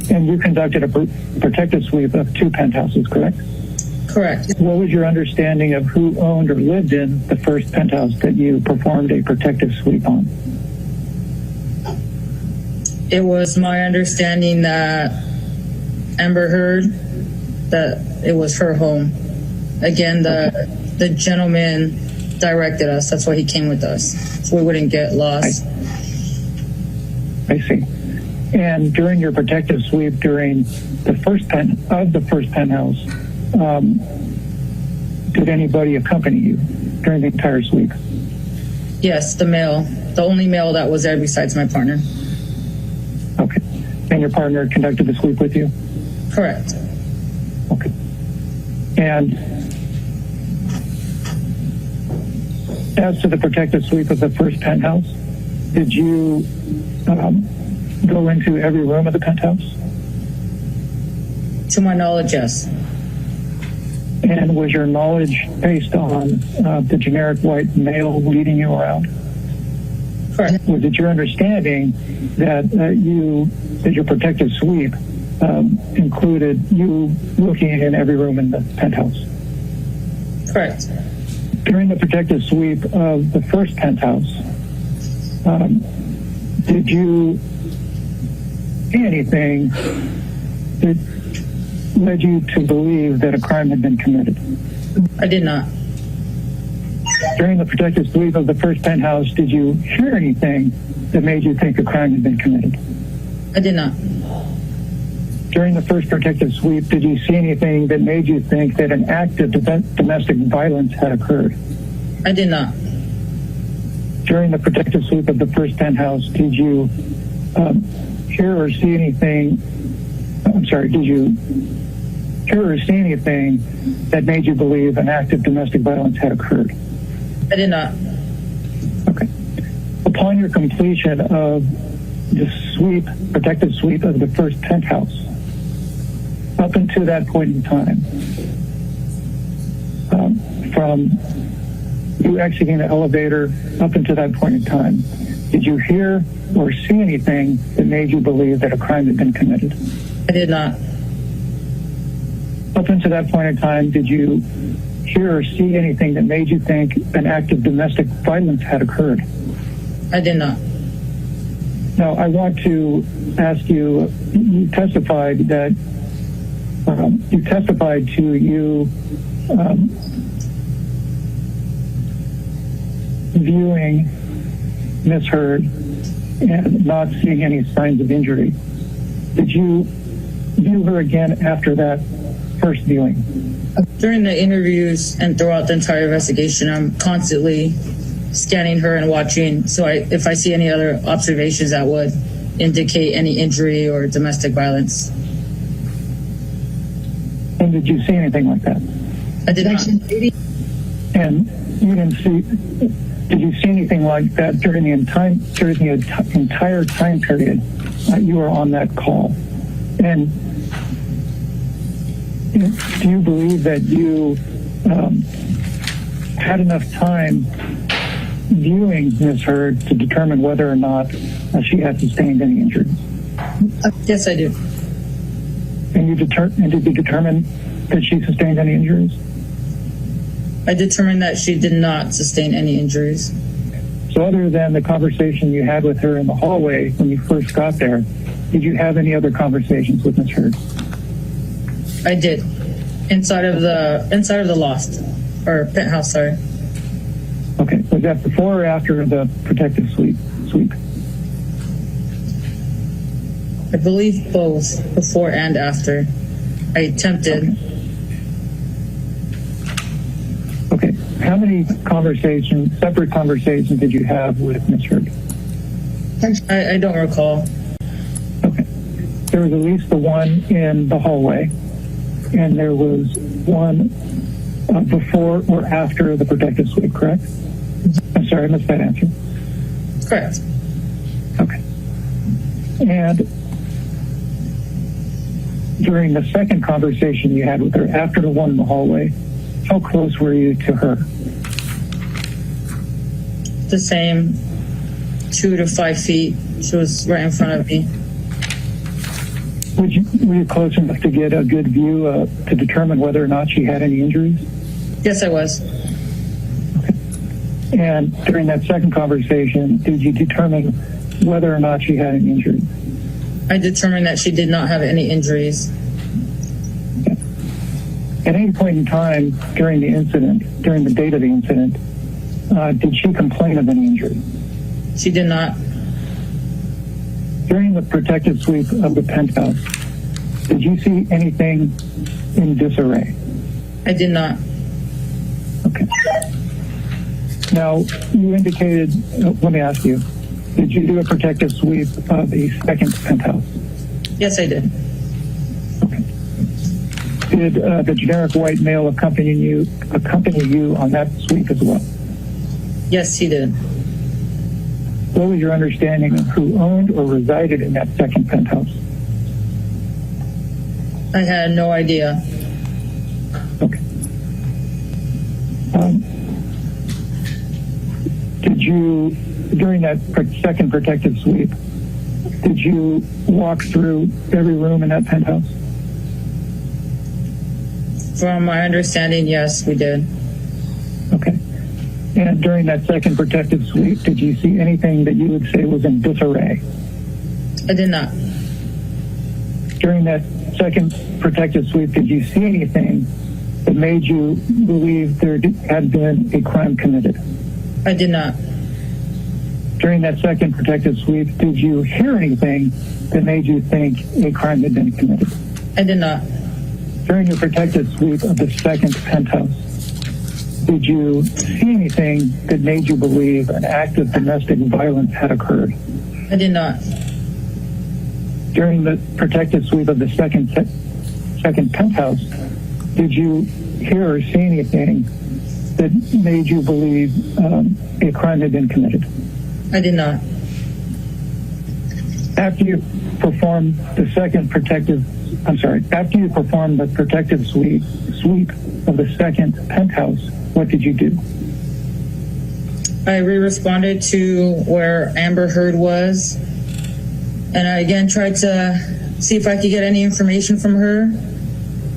S11: And you conducted a protective sweep of two penthouses, correct?
S9: Correct.
S11: What was your understanding of who owned or lived in the first penthouse that you performed a protective sweep on?
S9: It was my understanding that Amber Heard, that it was her home. Again, the gentleman directed us. That's why he came with us, so we wouldn't get lost.
S11: I see. And during your protective sweep during the first penthouse, did anybody accompany you during the entire sweep?
S9: Yes, the only male that was there besides my partner.
S11: Okay. And your partner conducted the sweep with you?
S9: Correct.
S11: Okay. And as to the protective sweep of the first penthouse, did you go into every room of the penthouse?
S9: To my knowledge, yes.
S11: And was your knowledge based on the generic white male leading you around?
S9: Correct.
S11: Was it your understanding that your protective sweep included you looking in every room in the penthouse?
S9: Correct.
S11: During the protective sweep of the first penthouse, did you see anything that led you to believe that a crime had been committed?
S9: I did not.
S11: During the protective sweep of the first penthouse, did you hear anything that made you think a crime had been committed?
S9: I did not.
S11: During the first protective sweep, did you see anything that made you think that an act of domestic violence had occurred?
S9: I did not.
S11: During the protective sweep of the first penthouse, did you hear or see anything? Did you hear or see anything that made you believe an act of domestic violence had occurred?
S9: I did not.
S11: Okay. Upon your completion of the protective sweep of the first penthouse, up until that point in time, from you exiting the elevator up until that point in time, did you hear or see anything that made you believe that a crime had been committed?
S9: I did not.
S11: Up until that point in time, did you hear or see anything that made you think an act of domestic violence had occurred?
S9: I did not.
S11: Now, I want to ask you, you testified to you viewing Miss Heard and not seeing any signs of injury. Did you view her again after that first viewing?
S9: During the interviews and throughout the entire investigation, I'm constantly scanning her and watching. So if I see any other observations that would indicate any injury or domestic violence.
S11: And did you see anything like that?
S9: I did not.
S11: And you didn't see, did you see anything like that during the entire time period you were on that call? And do you believe that you had enough time viewing Ms. Heard to determine whether or not she had sustained any injuries?
S9: Yes, I do.
S11: And did you determine that she sustained any injuries?
S9: I determined that she did not sustain any injuries.
S11: So other than the conversation you had with her in the hallway when you first got there, did you have any other conversations with Ms. Heard?
S9: I did. Inside of the loft or penthouse, sorry.
S11: Okay. Was that before or after the protective sweep?
S9: I believe both, before and after. I attempted.
S11: Okay. How many separate conversations did you have with Ms. Heard?
S9: I don't recall.
S11: Okay. There was at least the one in the hallway, and there was one before or after the protective sweep, correct? I'm sorry, I missed that answer.
S9: Correct.
S11: Okay. And during the second conversation you had with her after the one in the hallway, how close were you to her?
S9: The same, 2 to 5 feet. She was right in front of me.
S11: Were you close enough to get a good view to determine whether or not she had any injuries?
S9: Yes, I was.
S11: Okay. And during that second conversation, did you determine whether or not she had any injuries?
S9: I determined that she did not have any injuries.
S11: Okay. At any point in time during the incident, during the date of the incident, did she complain of any injury?
S9: She did not.
S11: During the protective sweep of the penthouse, did you see anything in disarray?
S9: I did not.
S11: Okay. Now, you indicated, let me ask you, did you do a protective sweep of the second penthouse?
S9: Yes, I did.
S11: Okay. Did the generic white male accompany you on that sweep as well?
S9: Yes, he did.
S11: What was your understanding of who owned or resided in that second penthouse?
S9: I had no idea.
S11: Okay. Did you, during that second protective sweep, did you walk through every room in that penthouse?
S9: From my understanding, yes, we did.
S11: Okay. And during that second protective sweep, did you see anything that you would say was in disarray?
S9: I did not.
S11: During that second protective sweep, did you see anything that made you believe there had been a crime committed?
S9: I did not.
S11: During that second protective sweep, did you hear anything that made you think a crime had been committed?
S9: I did not.
S11: During your protective sweep of the second penthouse, did you see anything that made you believe an act of domestic violence had occurred?
S9: I did not.
S11: During the protective sweep of the second penthouse, did you hear or see anything that made you believe a crime had been committed?
S9: I did not.
S11: After you performed the protective sweep of the second penthouse, what did you do?
S9: I responded to where Amber Heard was, and I again tried to see if I could get any information from her.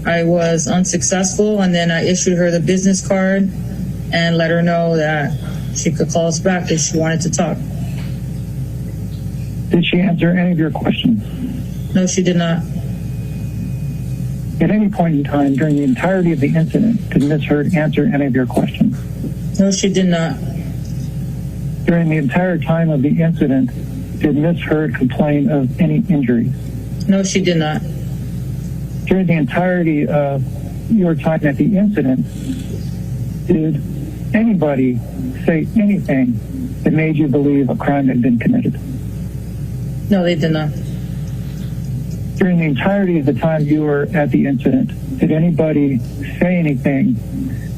S9: I was unsuccessful, and then I issued her the business card and let her know that she could call us back if she wanted to talk.
S11: Did she answer any of your questions?
S9: No, she did not.
S11: At any point in time during the entirety of the incident, did Ms. Heard answer any of your questions?
S9: No, she did not.
S11: During the entire time of the incident, did Ms. Heard complain of any injuries?
S9: No, she did not.
S11: During the entirety of your time at the incident, did anybody say anything that made you believe a crime had been committed?
S9: No, they did not.
S11: During the entirety of the time you were at the incident, did anybody say anything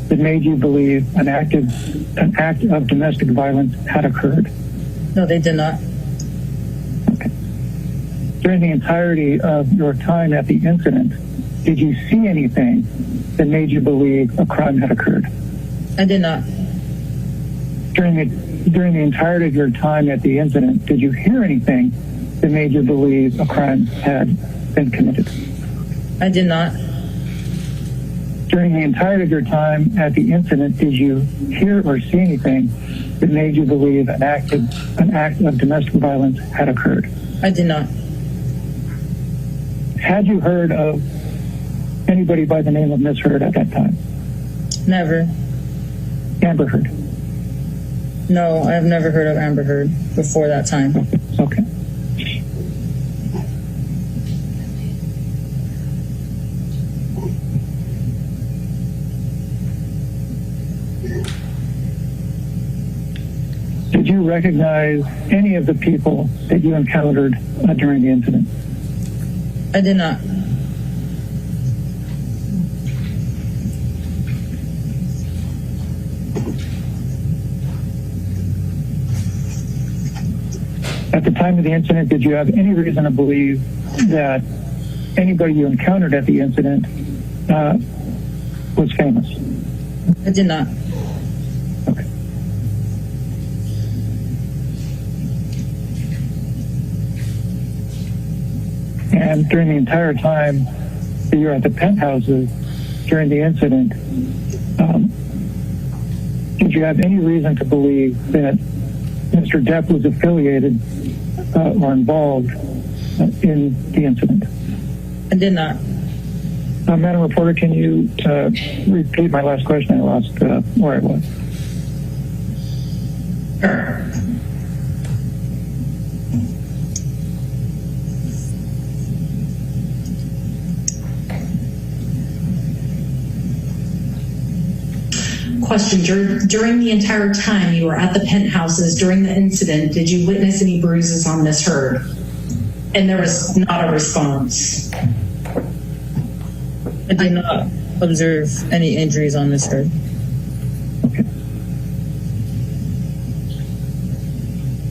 S11: that made you believe an act of domestic violence had occurred?
S9: No, they did not.
S11: Okay. During the entirety of your time at the incident, did you see anything that made you believe a crime had occurred?
S9: I did not.
S11: During the entirety of your time at the incident, did you hear anything that made you believe a crime had been committed?
S9: I did not.
S11: During the entirety of your time at the incident, did you hear or see anything that made you believe an act of domestic violence had occurred?
S9: I did not.
S11: Had you heard of anybody by the name of Miss Heard at that time?
S9: Never.
S11: Amber Heard?
S9: No, I have never heard of Amber Heard before that time.
S11: Okay. Did you recognize any of the people that you encountered during the incident?
S9: I did not.
S11: At the time of the incident, did you have any reason to believe that anybody you encountered at the incident was famous?
S9: I did not.
S11: Okay. And during the entire time that you were at the penthouses during the incident, did you have any reason to believe that Mr. Depp was affiliated or involved in the incident?
S9: I did not.
S11: Madam Reporter, can you repeat my last question? I lost where I was.
S10: Sure. Question, during the entire time you were at the penthouses during the incident, did you witness any bruises on Miss Heard? And there was not a response.
S9: I did not observe any injuries on Miss Heard.
S11: Okay.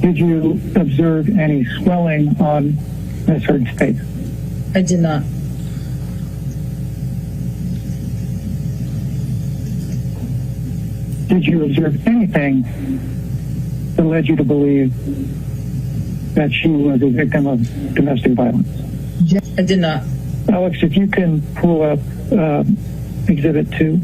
S11: Did you observe any swelling on Miss Heard's face?
S9: I did not.
S11: Did you observe anything that led you to believe that she was a victim of domestic violence?
S9: I did not.
S11: Alex, if you can pull up Exhibit 2.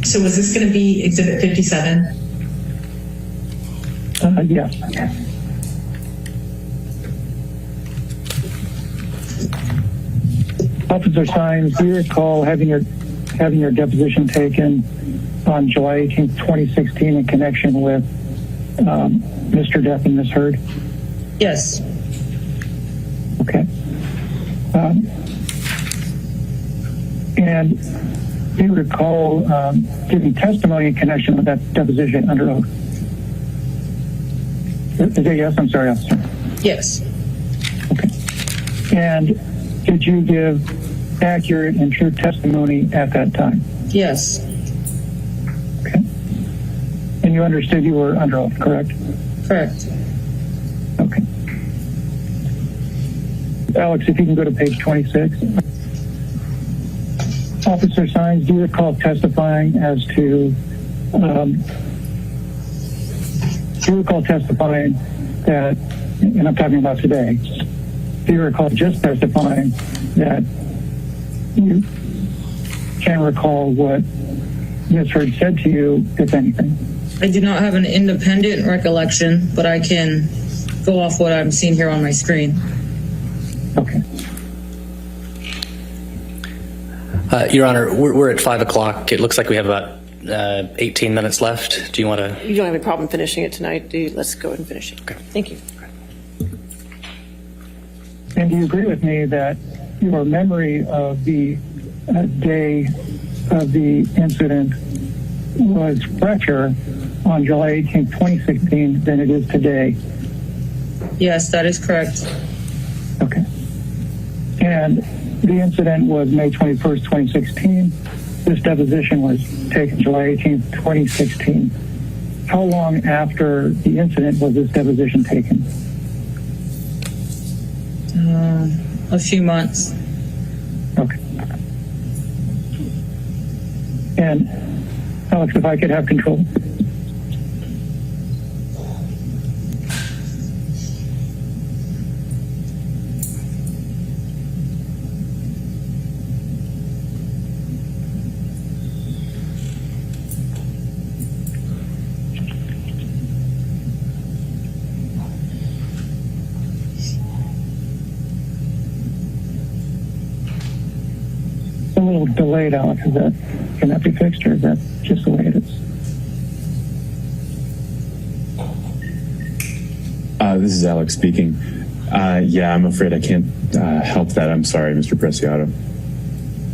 S10: So was this going to be Exhibit 57?
S11: Yes.
S10: Okay.
S11: Officer Sines, do you recall having your deposition taken on July 18, 2016 in connection with Mr. Depp and Ms. Heard?
S9: Yes.
S11: Okay. And do you recall giving testimony in connection with that deposition under oath? Is it yes? I'm sorry, officer.
S9: Yes.
S11: Okay. And did you give accurate and true testimony at that time?
S9: Yes.
S11: Okay. And you understood you were under oath, correct?
S9: Correct.
S11: Okay. Alex, if you can go to page 26. Officer Sines, do you recall testifying as to, that, and I'm talking about today, do you recall just testifying that you can recall what Ms. Heard said to you, if anything?
S9: I do not have an independent recollection, but I can go off what I'm seeing here on my screen.
S11: Okay.
S7: Your Honor, we're at 5 o'clock. It looks like we have about 18 minutes left. Do you want to?
S1: You don't have any problem finishing it tonight, do you? Let's go ahead and finish it.
S7: Okay.
S1: Thank you.
S11: And do you agree with me that your memory of the day of the incident was fresher on July 18, 2016 than it is today?
S9: Yes, that is correct.
S11: Okay. And the incident was May 21st, 2016. This deposition was taken July 18th, 2016. How long after the incident was this deposition taken?
S9: A few months.
S11: Okay. And Alex, if I could have control. A little delayed, Alex. Can that be fixed, or is that just the way it is?
S12: This is Alex speaking. Yeah, I'm afraid I can't help that. I'm sorry, Mr. Preciado.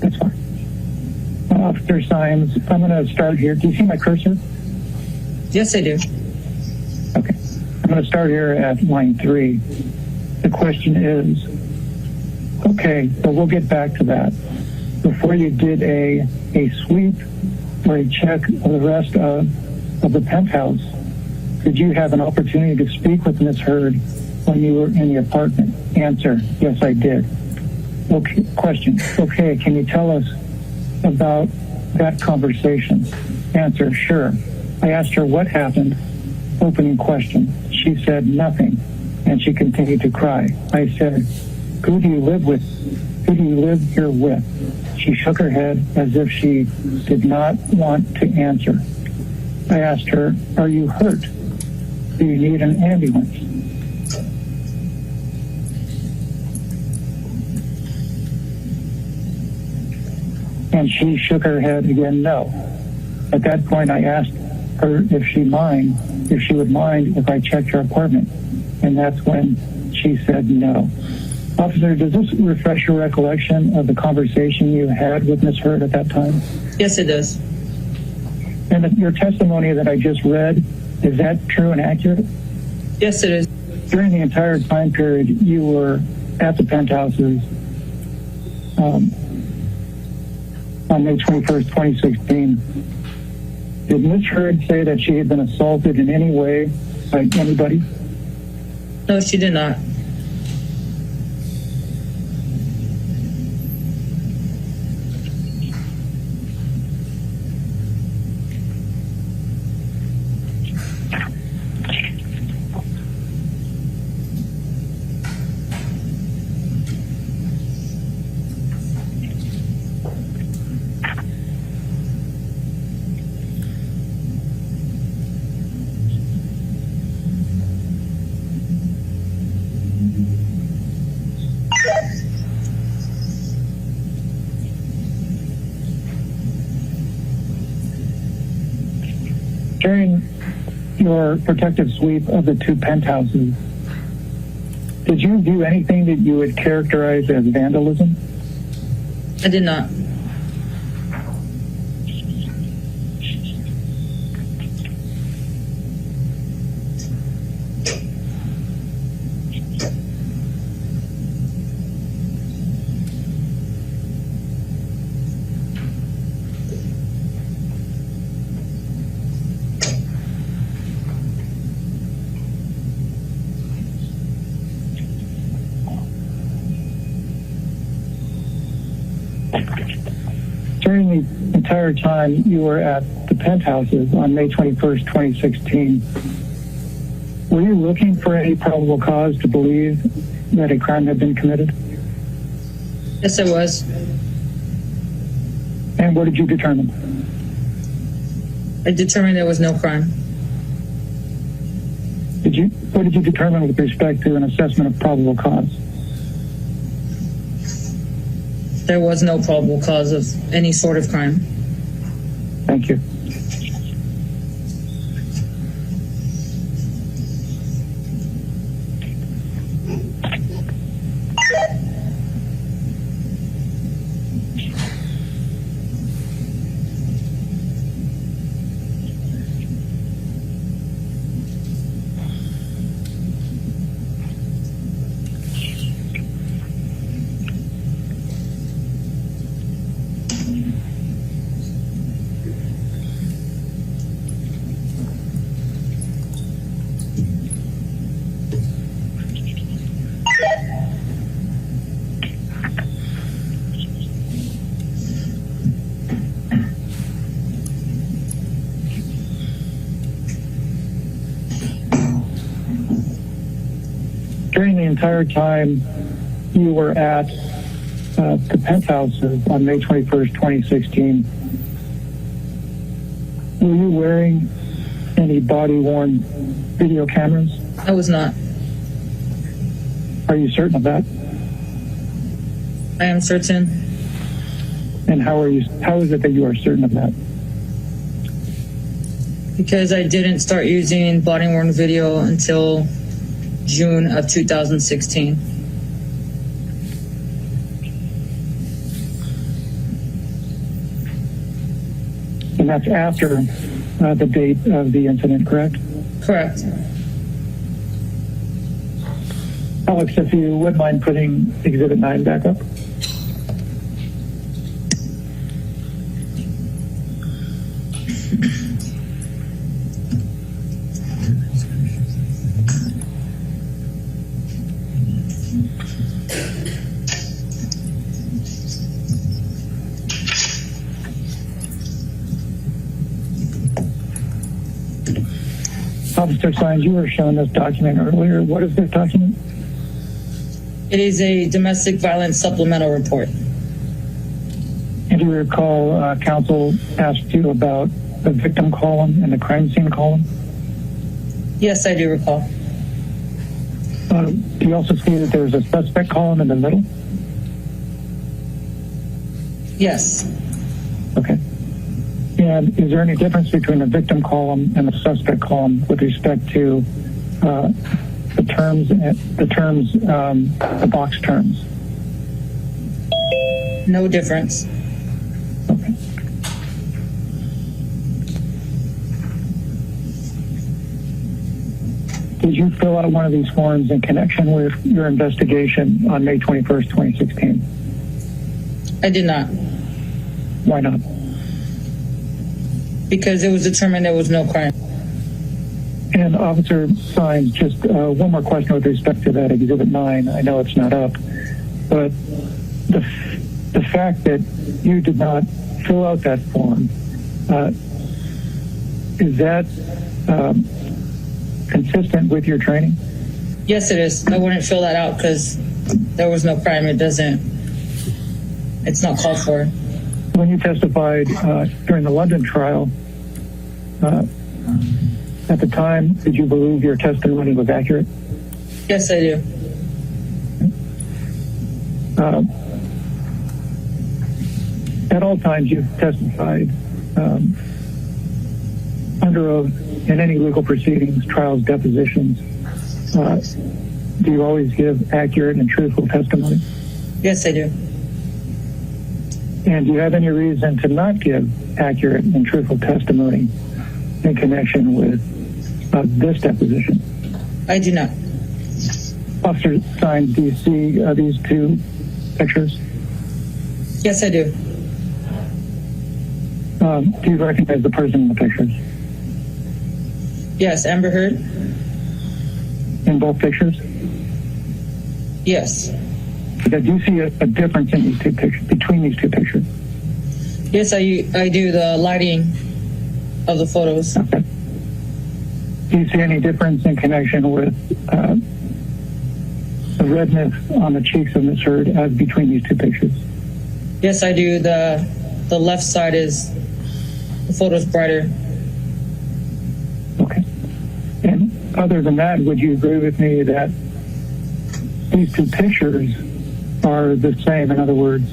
S11: That's fine. Officer Sines, I'm going to start here. Do you see my cursor?
S9: Yes, I do.
S11: Okay. I'm going to start here at line 3. The question is, okay, but we'll get back to that. Before you did a sweep or a check of the rest of the penthouse, did you have an opportunity to speak with Ms. Heard when you were in the apartment? Answer, yes, I did. Okay. Question, okay, can you tell us about that conversation? Answer, sure. I asked her what happened. Opening question. She said nothing, and she continued to cry. I said, who do you live with? Who do you live here with? She shook her head as if she did not want to answer. I asked her, are you hurt? Do you need an ambulance? And she shook her head again, no. At that point, I asked her if she would mind if I checked her apartment. And that's when she said no. Officer, does this refresh your recollection of the conversation you had with Ms. Heard at that time?
S9: Yes, it does.
S11: And your testimony that I just read, is that true and accurate?
S9: Yes, it is.
S11: During the entire time period you were at the penthouses on May 21st, 2016, did Ms. Heard say that she had been assaulted in any way by anybody?
S9: No, she did not.
S11: During your protective sweep of the 2 penthouses, did you do anything that you would characterize as vandalism?
S9: I did not.
S11: During the entire time you were at the penthouses on May 21st, 2016, were you looking for any probable cause to believe that a crime had been committed?
S9: Yes, I was.
S11: And what did you determine?
S9: I determined there was no crime.
S11: What did you determine with respect to an assessment of probable cause?
S9: There was no probable cause of any sort of crime.
S11: Thank you. During the entire time you were at the penthouses on May 21st, 2016, were you wearing any body-worn video cameras?
S9: I was not.
S11: Are you certain of that?
S9: I am certain.
S11: And how is it that you are certain of that?
S9: Because I didn't start using body-worn video until June of 2016.
S11: And that's after the date of the incident, correct?
S9: Correct.
S11: Alex, if you would mind putting Exhibit 9 back up. Officer Sines, you were shown this document earlier. What is this document?
S9: It is a domestic violence supplemental report.
S11: And do you recall counsel asked you about the victim column and the crime scene column?
S9: Yes, I do recall.
S11: Do you also see that there's a suspect column in the middle?
S9: Yes.
S11: Okay. And is there any difference between the victim column and the suspect column with respect to the box terms?
S9: No difference.
S11: Okay. Did you fill out one of these forms in connection with your investigation on May 21st, 2016?
S9: I did not.
S11: Why not?
S9: Because it was determined there was no crime.
S11: And Officer Sines, just one more question with respect to that Exhibit 9. I know it's not up, but the fact that you did not fill out that form, is that consistent with your training?
S9: Yes, it is. I wouldn't fill that out because there was no crime. It's not called for.
S11: When you testified during the London trial, at the time, did you believe your testimony was accurate?
S9: Yes, I do.
S11: At all times, you've testified under oath in any legal proceedings, trials, depositions. Do you always give accurate and truthful testimony?
S9: Yes, I do.
S11: And do you have any reason to not give accurate and truthful testimony in connection with this deposition?
S9: I do not.
S11: Officer Sines, do you see these two pictures?
S9: Yes, I do.
S11: Do you recognize the person in the pictures?
S9: Yes, Amber Heard?
S11: In both pictures?
S9: Yes.
S11: Do you see a difference in these two pictures, between these two pictures?
S9: Yes, I do the lighting of the photos.
S11: Okay. Do you see any difference in connection with the redness on the cheeks of Ms. Heard as between these two pictures?
S9: Yes, I do. The left side is, the photo's brighter.
S11: Okay. And other than that, would you agree with me that these two pictures are the same? In other words,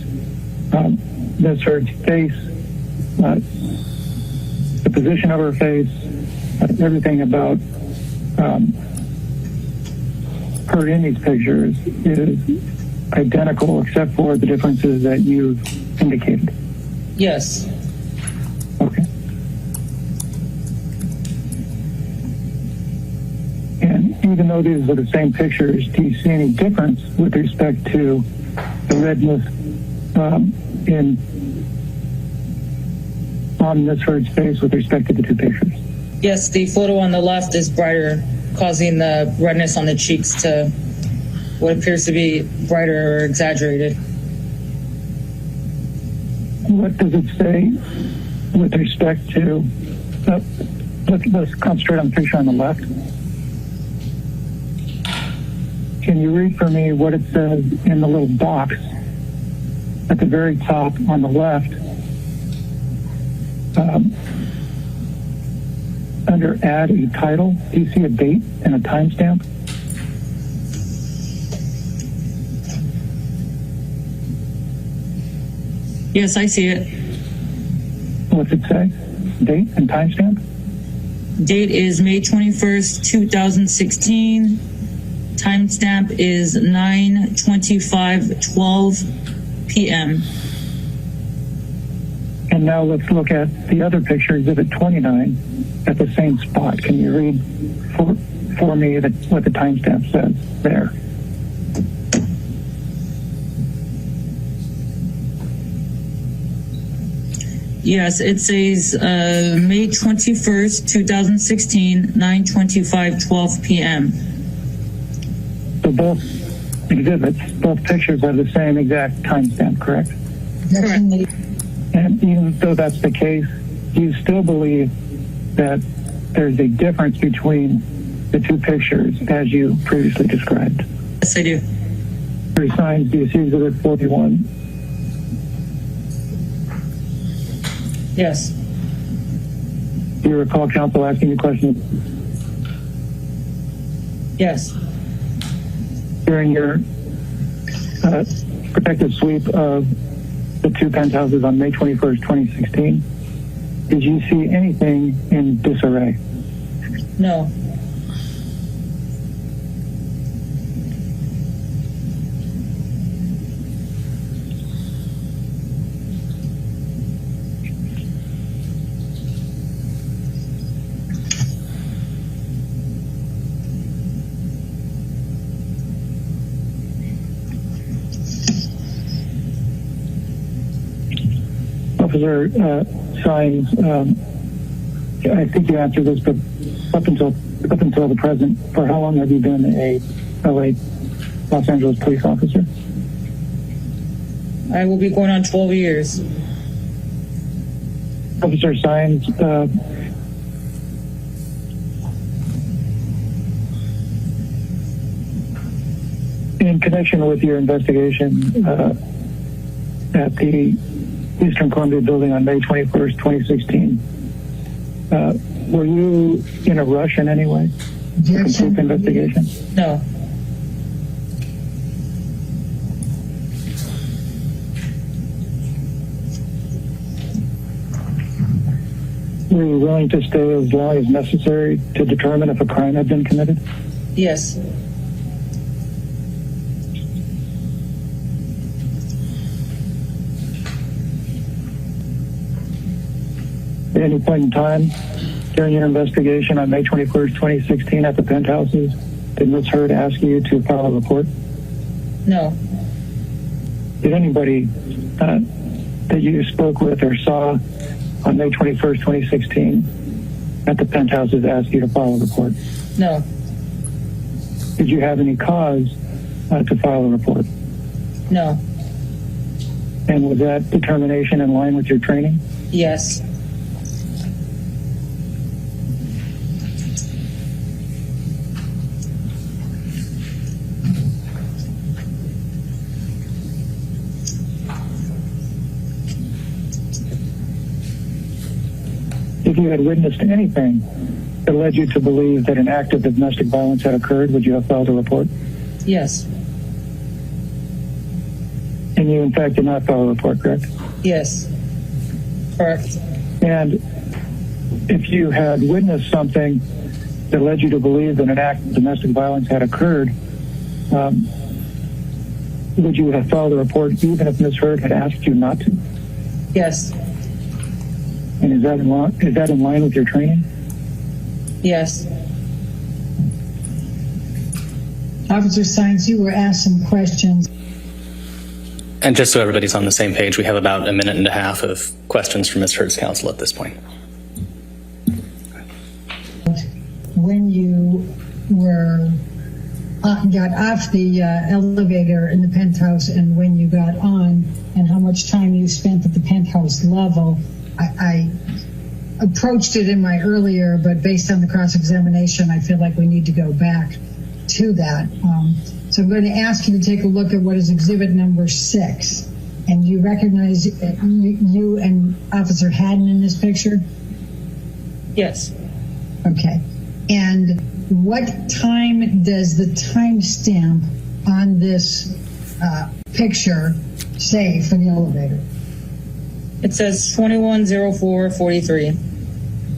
S11: Ms. Heard's face, the position of her face, everything about her in these pictures is identical except for the differences that you've indicated?
S9: Yes.
S11: Okay. And even though these are the same pictures, do you see any difference with respect to the redness on Ms. Heard's face with respect to the two pictures?
S9: Yes, the photo on the left is brighter, causing the redness on the cheeks to what appears to be brighter or exaggerated.
S11: What does it say with respect to, let's concentrate on the picture on the left. Can you read for me what it says in the little box at the very top on the left, under add a title? Do you see a date and a timestamp?
S9: Yes, I see it.
S11: What's it say? Date and timestamp?
S9: Date is May 21st, 2016. Timestamp is 9:25:12 p.m.
S11: And now let's look at the other picture, Exhibit 29, at the same spot. Can you read for me what the timestamp says there?
S9: Yes, it says May 21st, 2016, 9:25:12 p.m.
S11: So both exhibits, both pictures have the same exact timestamp, correct?
S9: Correct.
S11: And even though that's the case, do you still believe that there's a difference between the two pictures as you previously described?
S9: Yes, I do.
S11: Three signs, do you see Exhibit 41?
S9: Yes.
S11: Do you recall counsel asking you questions
S9: Yes.
S11: during your protective sweep of the two penthouses on May 21st, 2016? Did you see anything in disarray?
S9: No.
S11: Officer Sines, I think you answered this, but up until the present, for how long have you been a LA, Los Angeles police officer?
S9: I will be going on 12 years.
S11: Officer Sines, in connection with your investigation at the Eastern Columbia building on May 21st, 2016, were you in a rush in any way to complete the investigation?
S9: No.
S11: Were you willing to stay as long as necessary to determine if a crime had been committed?
S9: Yes.
S11: At any point in time during your investigation on May 21st, 2016 at the penthouses, did Ms. Heard ask you to file a report?
S9: No.
S11: Did anybody that you spoke with or saw on May 21st, 2016 at the penthouses ask you to file a report?
S9: No.
S11: Did you have any cause to file a report?
S9: No.
S11: And was that determination in line with your training?
S9: Yes.
S11: If you had witnessed anything that led you to believe that an act of domestic violence had occurred, would you have filed a report?
S9: Yes.
S11: And you, in fact, did not file a report, correct?
S9: Yes. Correct.
S11: And if you had witnessed something that led you to believe that an act of domestic violence had occurred, would you have filed a report even if Ms. Heard had asked you not to?
S9: Yes.
S11: And is that in line with your training?
S9: Yes.
S8: Officer Sines, you were asked some questions.
S7: And just so everybody's on the same page, we have about a minute and a half of questions from Ms. Heard's counsel at this point.
S8: When you were got off the elevator in the penthouse and when you got on, and how much time you spent at the penthouse level, I approached it in my earlier, but based on the cross-examination, I feel like we need to go back to that. So I'm going to ask you to take a look at what is exhibit number 6. And you recognize you and Officer Haddon in this picture?
S9: Yes.
S8: Okay. And what time does the timestamp on this picture say for the elevator?
S9: It says 21:04:43.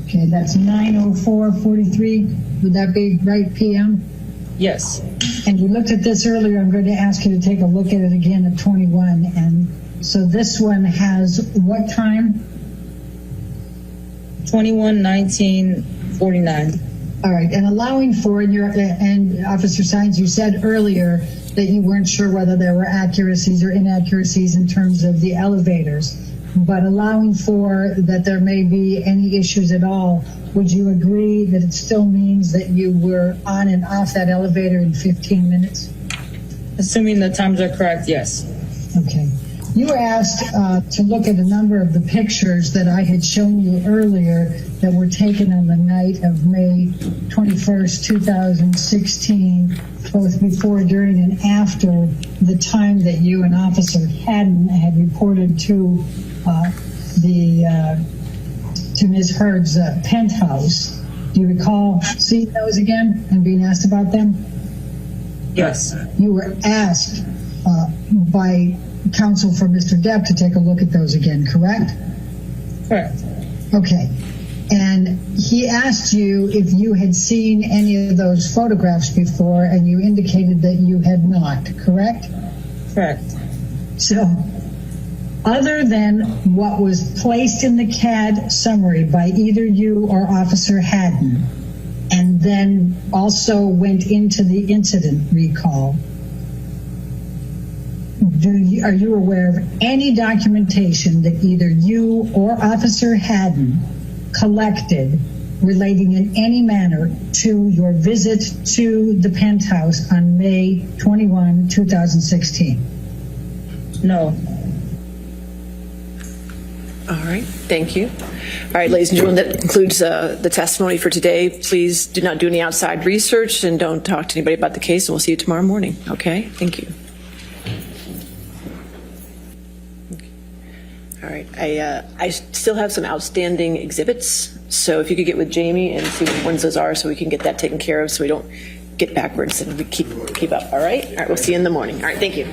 S8: Okay, that's 9:04:43. Would that be right, PM?
S9: Yes.
S8: And you looked at this earlier. I'm going to ask you to take a look at it again at 21. And so this one has what time?
S9: 21:19:49.
S8: All right, and allowing for, and Officer Sines, you said earlier that you weren't sure whether there were accuracies or inaccuracies in terms of the elevators, but allowing for that there may be any issues at all, would you agree that it still means that you were on and off that elevator in 15 minutes?
S9: Assuming the times are correct, yes.
S8: Okay. You were asked to look at a number of the pictures that I had shown you earlier that were taken on the night of May 21st, 2016, both before, during, and after the time that you and Officer Haddon had reported to to Ms. Heard's penthouse. Do you recall seeing those again and being asked about them?
S9: Yes.
S8: You were asked by counsel for Mr. Depp to take a look at those again, correct?
S9: Correct.
S8: Okay. And he asked you if you had seen any of those photographs before, and you indicated that you had not, correct?
S9: Correct.
S8: So, other than what was placed in the CAD summary by either you or Officer Haddon, and then also went into the incident recall, are you aware of any documentation that either you or Officer Haddon collected relating in any manner to your visit to the penthouse on May 21, 2016?
S9: No.
S1: All right, thank you. All right, ladies and gentlemen, that concludes the testimony for today. Please do not do any outside research and don't talk to anybody about the case, and we'll see you tomorrow morning. Okay, thank you. All right, I still have some outstanding exhibits, so if you could get with Jamie and see which ones those are so we can get that taken care of so we don't get backwards and we keep up, all right? All right, we'll see you in the morning. All right, thank you.